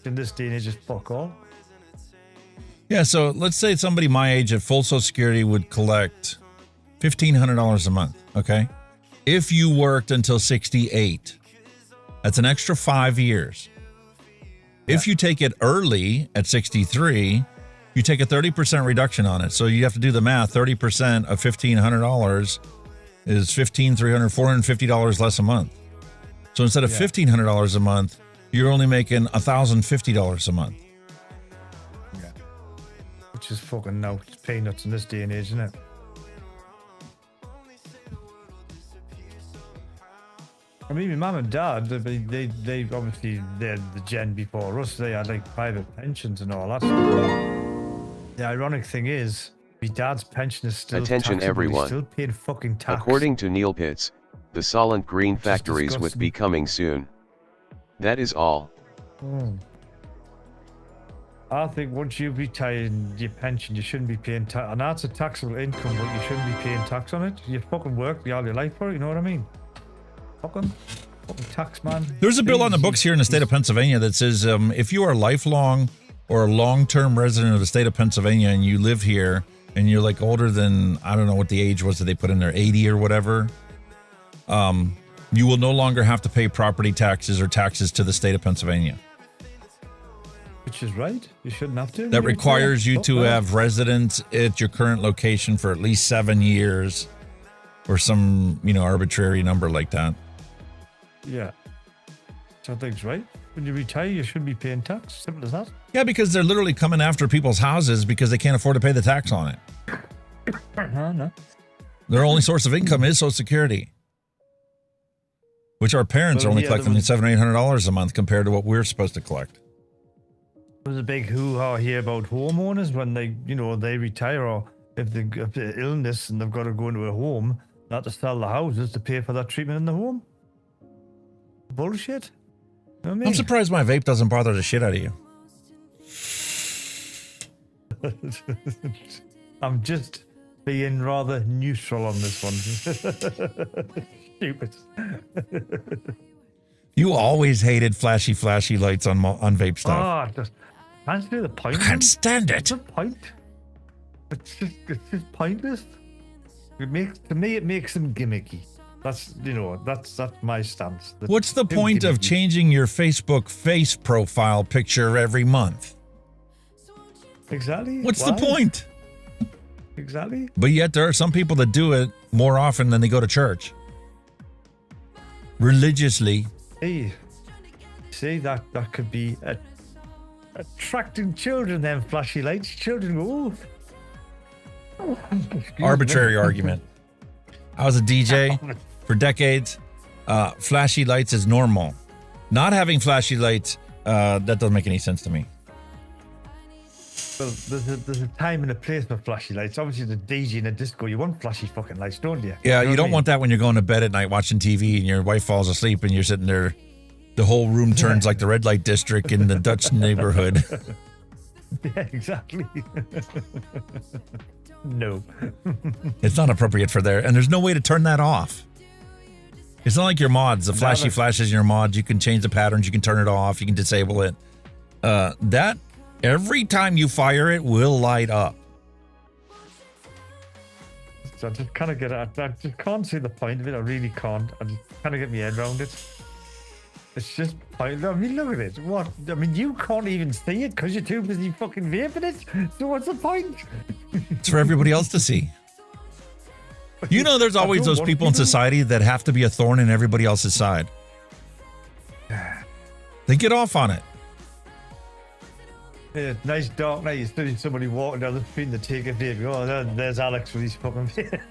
In this day and age, just fuck all. Yeah, so let's say somebody my age at full Social Security would collect $1,500 a month, okay? If you worked until 68, that's an extra 5 years. If you take it early at 63, you take a 30% reduction on it. So you have to do the math. 30% of $1,500 is $1,300, $450 less a month. So instead of $1,500 a month, you're only making $1,050 a month. Yeah. Which is fucking now peanuts in this day and age, isn't it? I mean, my mum and dad, they obviously, they're the gen before us. They had like private pensions and all that stuff. The ironic thing is, my dad's pension is still Attention taxable. everyone. He's still paying fucking tax. According to Neil Pitts, the Solent Green factories would be coming soon. That is all. I think once you retire your pension, you shouldn't be paying tax. And that's a taxable income, but you shouldn't be paying tax on it. You fucking work all your life for it, you know what I mean? Fucking tax, man. There's a bill on the books here in the state of Pennsylvania that says if you are lifelong or a long-term resident of the state of Pennsylvania and you live here and you're like older than, I don't know what the age was that they put in there, 80 or whatever, you will no longer have to pay property taxes or taxes to the state of Pennsylvania. Which is right. You shouldn't have to. That requires you to have residence at your current location for at least 7 years or some, arbitrary number like that. Yeah. Something's right. When you retire, you shouldn't be paying tax. Simple as that. Yeah, because they're literally coming after people's houses because they can't afford to pay the tax on it. No. Their only source of income is Social Security, which our parents are only collecting $700 or $800 a month compared to what we're supposed to collect. There's a big hoo-ha here about homeowners when they retire, or if they have illness and they've got to go into a home, not to sell the houses to pay for that treatment in the home. Bullshit. You know what I mean? I'm surprised my vape doesn't bother the shit out of you. I'm just being rather neutral on this one. Stupid. You always hated flashy lights on vape stuff. Just can't see the point. I can't stand it. What's the point? It's just pointless. It makes them gimmicky. That's my stance. What's the point of changing your Facebook face profile picture every month? Exactly. What's the point? Exactly. But yet there are some people that do it more often than they go to church. Religiously. Hey, see, that could be attracting children, then flashy lights. Children go, oh. Arbitrary argument. I was a DJ for decades. Flashy lights is normal. Not having flashy lights, that doesn't make any sense to me. Well, there's a time and a place for flashy lights. Obviously, the DJ in a disco, you want flashy fucking lights, don't you? Yeah, you don't want that when you're going to bed at night watching TV and your wife falls asleep and you're sitting there. The whole room turns like the red light district in the Dutch neighborhood. Yeah, exactly. No. It's not appropriate for there. And there's no way to turn that off. It's not like your mods. The flashy flashes in your mods. You can change the patterns. You can turn it off. You can disable it. That, every time you fire it, will light up. So I just kind of I just can't see the point of it. I really can't. I just kind of get my head around it. It's just pointless. I mean, look at it. What? I mean, you can't even see it because you're too busy fucking vaping it. So what's the point? It's for everybody else to see. You know, there's always those people in society that have to be a thorn in everybody else's side. They get off on it. Yeah, nice dark night. You see somebody walking down the street and they take a vape. Oh, there's Alex with his fucking vape.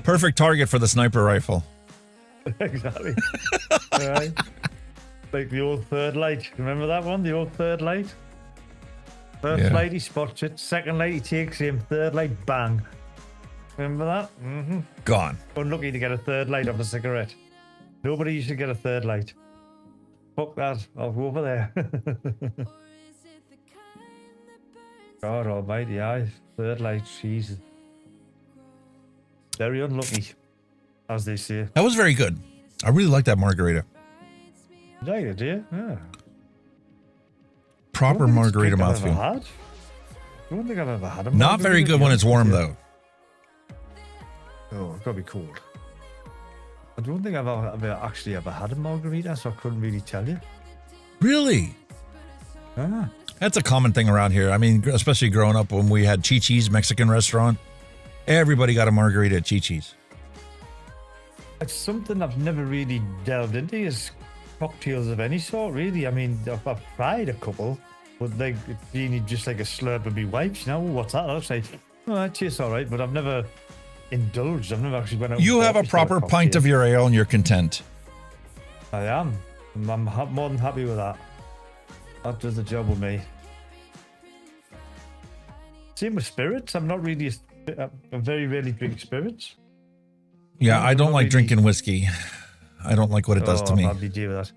Perfect target for the sniper rifle. Exactly. Right. Like the old third light. Remember that one? The old third light? First light, he spots it. Second light, he takes him. Third light, bang. Remember that? Mm-hmm. Gone. Unlucky to get a third light off a cigarette. Nobody used to get a third light. Fuck that. I'll go over there. God almighty, third light, Jesus. Very unlucky, as they say. That was very good. I really like that margarita. Like it, do you? Yeah. Proper margarita mouthfeel. I don't think I've ever had a margarita. Not very good when it's warm, though. Oh, it's got to be cold. I don't think I've actually ever had a margarita, so I couldn't really tell you. Really? Ah. That's a common thing around here. I mean, especially growing up when we had Chi-Chi's Mexican restaurant. Everybody got a margarita at Chi-Chi's. It's something I've never really delved into, is cocktails of any sort, really. I mean, I've tried a couple, but like, you need just like a slurp of me wipes, you know? What's that? I'll say, oh, that tastes all right, but I've never indulged. I've never actually went out. You have a proper pint of your ale and you're content. I am. I'm more than happy with that. That does the job with me. Same with spirits. I'm not really I very rarely drink spirits. Yeah, I don't like drinking whiskey. I don't like what it does to me. I'll be deal with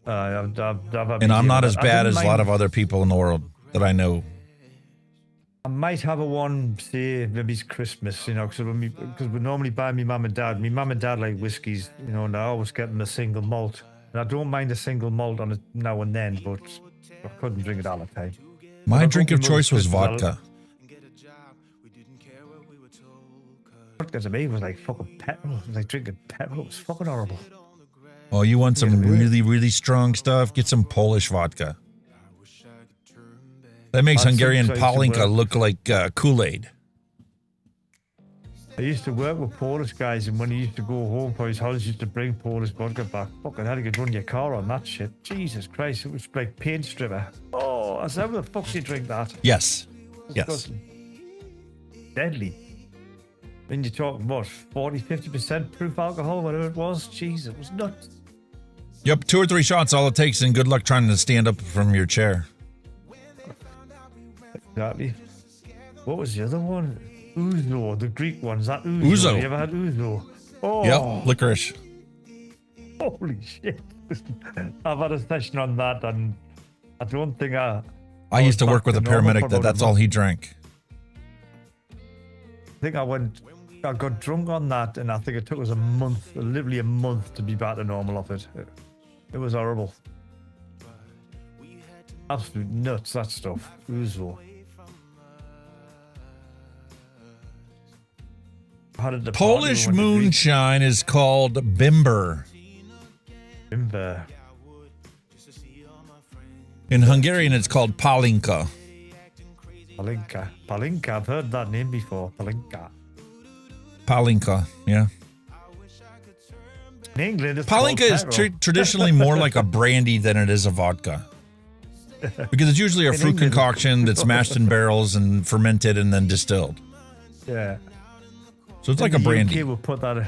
that. And I'm not as bad as a lot of other people in the world that I know. I might have a one, say, maybe it's Christmas, you know, because we normally buy me mum and dad. Me mum and dad like whiskies, you know, and I always get them a single malt. And I don't mind a single malt on it now and then, but I couldn't drink it all the time. My drink of choice was vodka. Vodka to me was like fucking petrol. It was like drinking petrol. It was fucking horrible. Oh, you want some really, really strong stuff? Get some Polish vodka. That makes Hungarian Palinka look like Kool-Aid. I used to work with Polish guys, and when he used to go home for his holidays, he used to bring Polish vodka back. Fucking hell, you could run your car on that shit. Jesus Christ, it was like paint stripper. Oh, I said, how the fuck do you drink that? Yes. Yes. Deadly. Then you're talking, what, 40, 50% proof alcohol, whatever it was? Jesus, it was nuts. Yep, 2 or 3 shots, all it takes, and good luck trying to stand up from your chair. Exactly. What was the other one? Ouzo, the Greek ones. That ouzo. Ouzo. You ever had ouzo? Oh. Yep, licorice. Holy shit. I've had a session on that, and I don't think I used to work with a paramedic that's all he drank. I think I got drunk on that, and I think it took us a month, literally a month, to be back to normal off it. It was horrible. Absolute nuts, that stuff. Ouzo. Polish moonshine is called Bimber. Bimber. In Hungarian, it's called Palinka. Palinka. Palinka. I've heard that name before. Palinka. Palinka, yeah. In England, it's Palinka is traditionally more like a brandy than it is a vodka. Because it's usually a fruit concoction that's mashed in barrels and fermented and then distilled. Yeah. So it's like a brandy. UK will put that,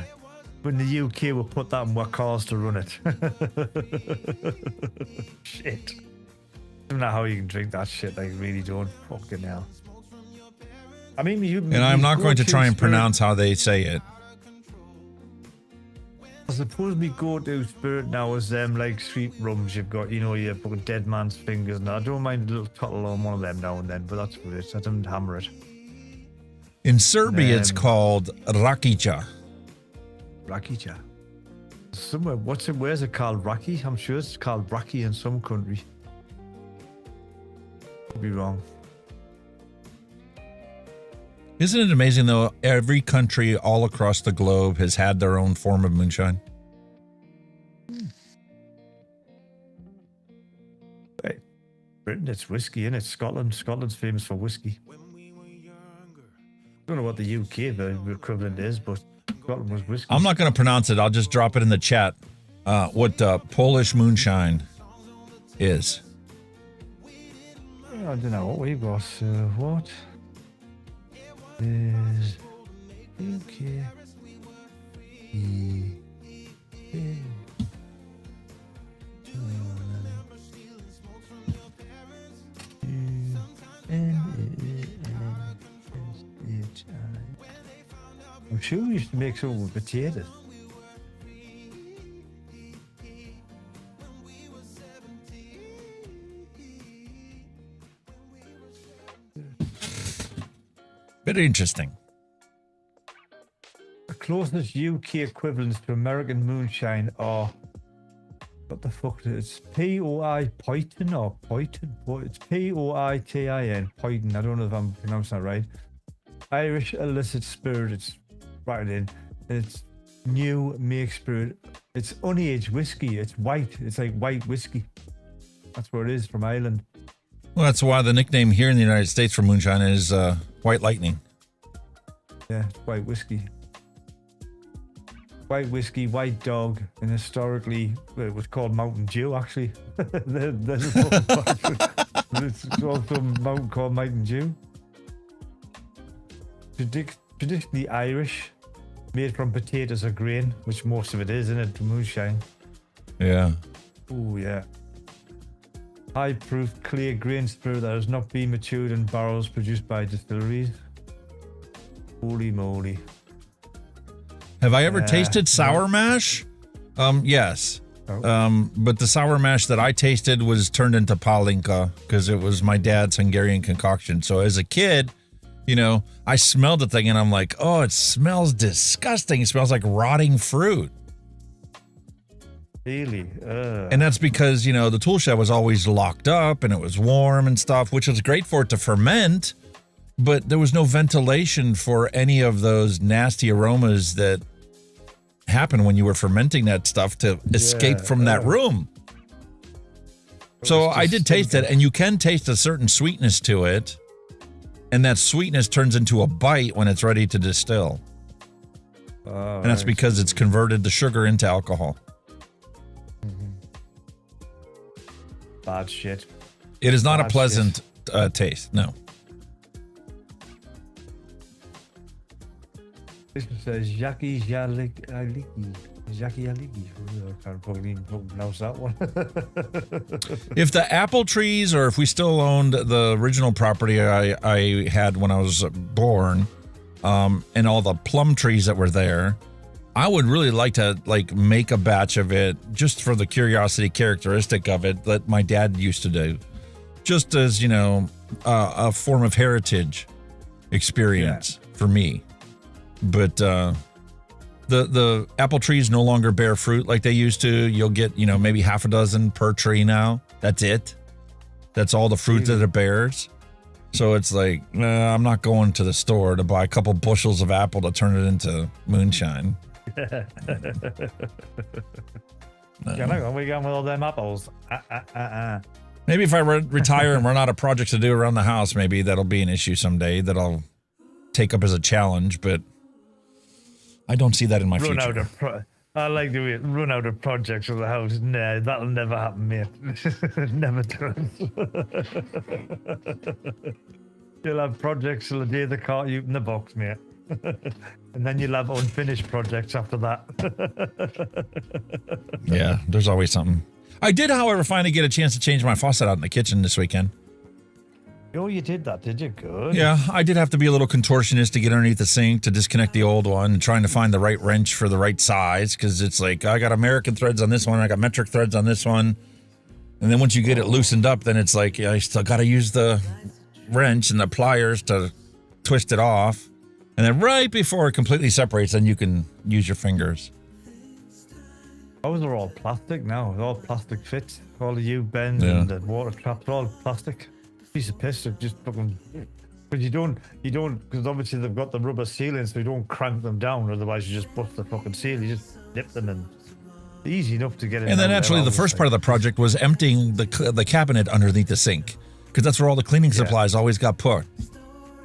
when the UK will put that in what cars to run it. Shit. I don't know how you can drink that shit. I really don't. Fucking hell. I mean, and I'm not going to try and pronounce how they say it. I suppose we go to spirit now as them like sweet rums. You've got, you know, your fucking dead man's fingers. And I don't mind a little tuttle on one of them now and then, but that's what it is. I don't hammer it. In Serbia, it's called Rakica. Rakica. Somewhere, where's it called? Raki? I'm sure it's called Raki in some country. Could be wrong. Isn't it amazing, though? Every country all across the globe has had their own form of moonshine. Hey, Britain, it's whiskey, isn't it? Scotland's famous for whiskey. I don't know what the UK the equivalent is, but Scotland was whiskey. I'm not going to pronounce it. I'll just drop it in the chat. What Polish moonshine is. I don't know what we've got. What is UK? I'm sure we used to make some with potatoes. Very interesting. The closest UK equivalents to American moonshine are, what the fuck is it? It's P-O-I Poitin or Poitin? It's P-O-I-T-I-N, Poitin. I don't know if I'm pronouncing that right. Irish illicit spirit, it's right in. It's new make spirit. It's unaged whiskey. It's white. It's like white whiskey. That's where it is, from Ireland. Well, that's why the nickname here in the United States for moonshine is White Lightning. Yeah, it's white whiskey. White whiskey, white dog, and historically it was called Mountain Dew. Actually, there's a it's also a mountain called Mountain Dew. Traditionally Irish, made from potatoes or grain, which most of it is, isn't it? Moonshine. Yeah. Oh yeah. High proof clear grain spirit that has not been matured in barrels produced by distilleries. Holy moly. Have I ever tasted sour mash? Yes. But the sour mash that I tasted was turned into palinka because it was my dad's Hungarian concoction. So as a kid, you know, I smelled the thing and I'm like, oh, it smells disgusting. It smells like rotting fruit. Really? And that's because, you know, the tool shed was always locked up and it was warm and stuff, which was great for it to ferment. But there was no ventilation for any of those nasty aromas that happen when you were fermenting that stuff to escape from that room. So I did taste it, and you can taste a certain sweetness to it, and that sweetness turns into a bite when it's ready to distill. And that's because it's converted the sugar into alcohol. Bad shit. It is not a pleasant taste, no. This says Jackie Aliki. Jackie Aliki. I can't probably pronounce that one. If the apple trees, or if we still owned the original property I had when I was born, and all the plum trees that were there, I would really like to make a batch of it just for the curiosity characteristic of it that my dad used to do, just as, you know, a form of heritage experience for me. But the apple trees no longer bear fruit like they used to. You'll get, you know, maybe half a dozen per tree now. That's it. That's all the fruit that it bears. So it's like, I'm not going to the store to buy a couple bushels of apple to turn it into moonshine. Can I go? We going with all them apples? Maybe if I retire and run out of projects to do around the house, maybe that'll be an issue someday that I'll take up as a challenge, but I don't see that in my future. I like the way it run out of projects for the house. Nah, that'll never happen, mate. Never does. You'll have projects till the day they caught you in the box, mate. And then you'll have unfinished projects after that. Yeah, there's always something. I did, however, finally get a chance to change my faucet out in the kitchen this weekend. Oh, you did that, did you? Good. Yeah, I did have to be a little contortionist to get underneath the sink to disconnect the old one and trying to find the right wrench for the right size, because it's like, I got American threads on this one, I got metric threads on this one. And then once you get it loosened up, then it's like, I still got to use the wrench and the pliers to twist it off. And then right before it completely separates, then you can use your fingers. Those are all plastic now. They're all plastic fits. All the U-bends and the water traps are all plastic. Piece of piss, just fucking. But you don't, because obviously they've got the rubber sealing, so you don't crank them down. Otherwise, you just bust the fucking seal. You just nip them in. Easy enough to get it. And then actually, the first part of the project was emptying the cabinet underneath the sink, because that's where all the cleaning supplies always got put.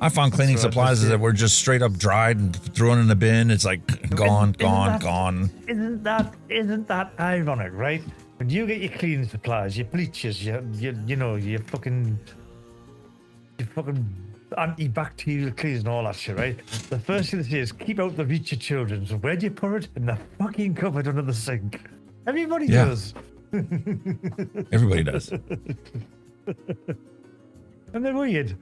I found cleaning supplies that were just straight up dried and thrown in the bin. It's like gone. Isn't that ironic, right? When you get your cleaning supplies, your bleaches, your fucking antibacterial cleaners and all that shit, right? The first thing they say is keep out the reach of children. So where do you put it? In the fucking cupboard under the sink. Everybody does. Everybody does. And they're weird.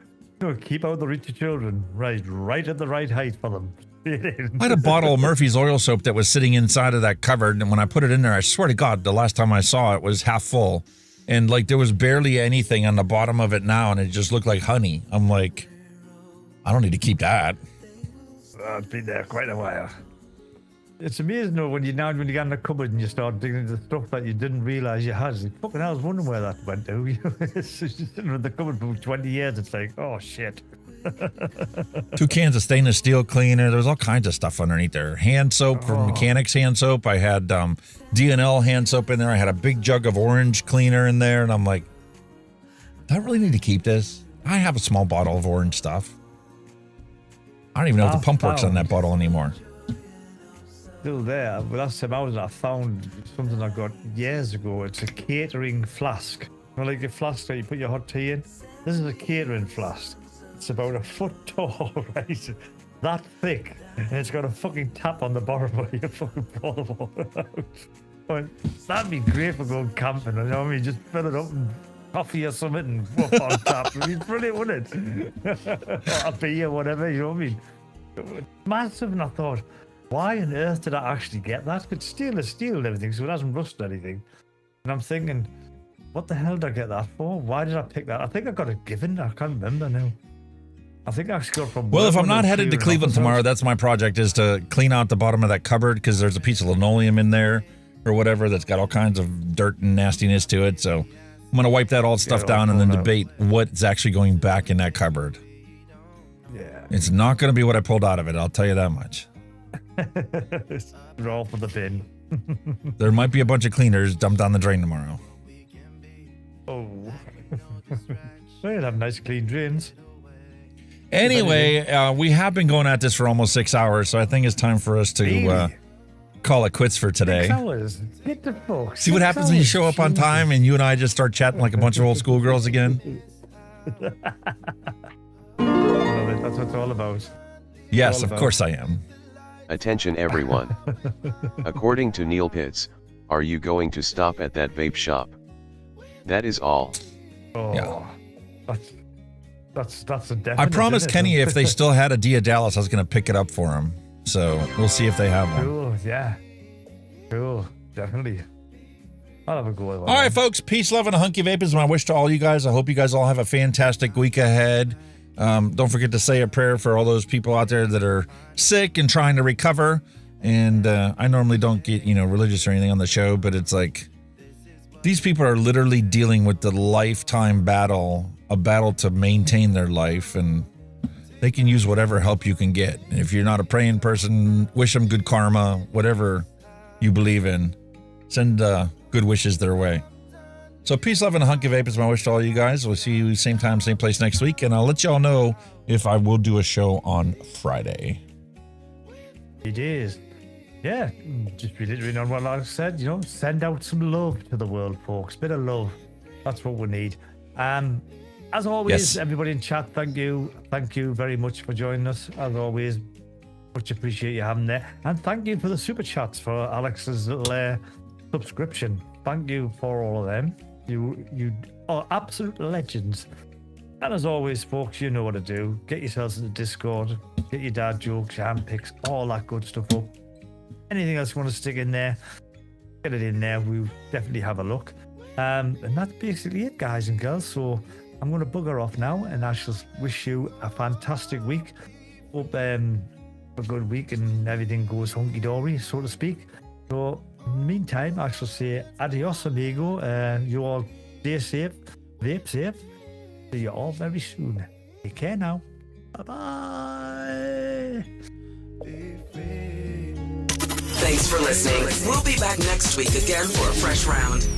Keep out the reach of children. Right at the right height for them. I had a bottle of Murphy's oil soap that was sitting inside of that cupboard, and when I put it in there, I swear to God, the last time I saw it was half full. And like there was barely anything on the bottom of it now, and it just looked like honey. I'm like, I don't need to keep that. I've been there quite a while. It's amazing though when you get in the cupboard and you start digging into stuff that you didn't realize you had. Like, fucking hell, I was wondering where that went to. It's just sitting in the cupboard for 20 years. It's like, oh shit. 2 cans of stainless steel cleaner. There was all kinds of stuff underneath there. Hand soap from Mechanics hand soap. I had D&L hand soap in there. I had a big jug of orange cleaner in there, and I'm like, do I really need to keep this? I have a small bottle of orange stuff. I don't even know if the pump works on that bottle anymore. still there. The last time I was, I found something I got years ago. It's a catering flask. You know, like a flask that you put your hot tea in. This is a catering flask. It's about 1 foot tall, right? That thick, and it's got a fucking tap on the bottom where you fucking pour the water out. But that'd be great for going camping. You know what I mean? Just fill it up and coffee or something and whoop on tap. It'd be brilliant, wouldn't it? Or a beer, whatever. You know what I mean? Massive, and I thought, why on earth did I actually get that? It's steel is steel and everything, so it hasn't rusted anything. And I'm thinking, what the hell did I get that for? Why did I pick that? I think I got it given. I can't remember now. I think I actually got it from. Well, if I'm not headed to Cleveland tomorrow, that's my project, is to clean out the bottom of that cupboard, because there's a piece of linoleum in there or whatever that's got all kinds of dirt and nastiness to it. So I'm going to wipe that all stuff down and then debate what's actually going back in that cupboard. Yeah. It's not going to be what I pulled out of it, I'll tell you that much. Roll for the bin. There might be a bunch of cleaners dumped down the drain tomorrow. Oh. Well, have nice clean drains. Anyway, we have been going at this for almost 6 hours, so I think it's time for us to call it quits for today. 6 hours. Hit the book. See what happens when you show up on time and you and I just start chatting like a bunch of old schoolgirls again? That's what it's all about. Yes, of course I am. Attention everyone. According to Neil Pitts, are you going to stop at that vape shop? That is all. Oh, yeah. That's a definite. I promised Kenny if they still had a Dia Dallas, I was going to pick it up for him. So we'll see if they have one. Cool, yeah. Cool, definitely. I'll have a go. All right, folks. Peace, love, and a hunky vape is my wish to all you guys. I hope you guys all have a fantastic week ahead. Don't forget to say a prayer for all those people out there that are sick and trying to recover. And I normally don't get, religious or anything on the show, but it's like these people are literally dealing with the lifetime battle, a battle to maintain their life, and they can use whatever help you can get. And if you're not a praying person, wish them good karma, whatever you believe in, send good wishes their way. So peace, love, and a hunky vape is my wish to all you guys. We'll see you same time, same place next week, and I'll let y'all know if I will do a show on Friday. It is. Yeah, just reiterating on what I said, send out some love to the world, folks. Bit of love. That's what we need. As always, everybody in chat, thank you. Thank you very much for joining us. As always, much appreciate you having there. And thank you for the super chats for Alex's little subscription. Thank you for all of them. You are absolute legends. And as always, folks, you know what to do. Get yourselves in the Discord. Get your dad jokes, your hand picks, all that good stuff up. Anything else you want to stick in there, get it in there. We'll definitely have a look. And that's basically it, guys and girls. So I'm going to bugger off now, and I shall wish you a fantastic week. Hope a good week and everything goes hunky-dory, so to speak. So in the meantime, I shall say adios, amigo. You all stay safe, vape safe. See you all very soon. Take care now. Bye-bye. Thanks for listening. We'll be back next week again for a fresh round.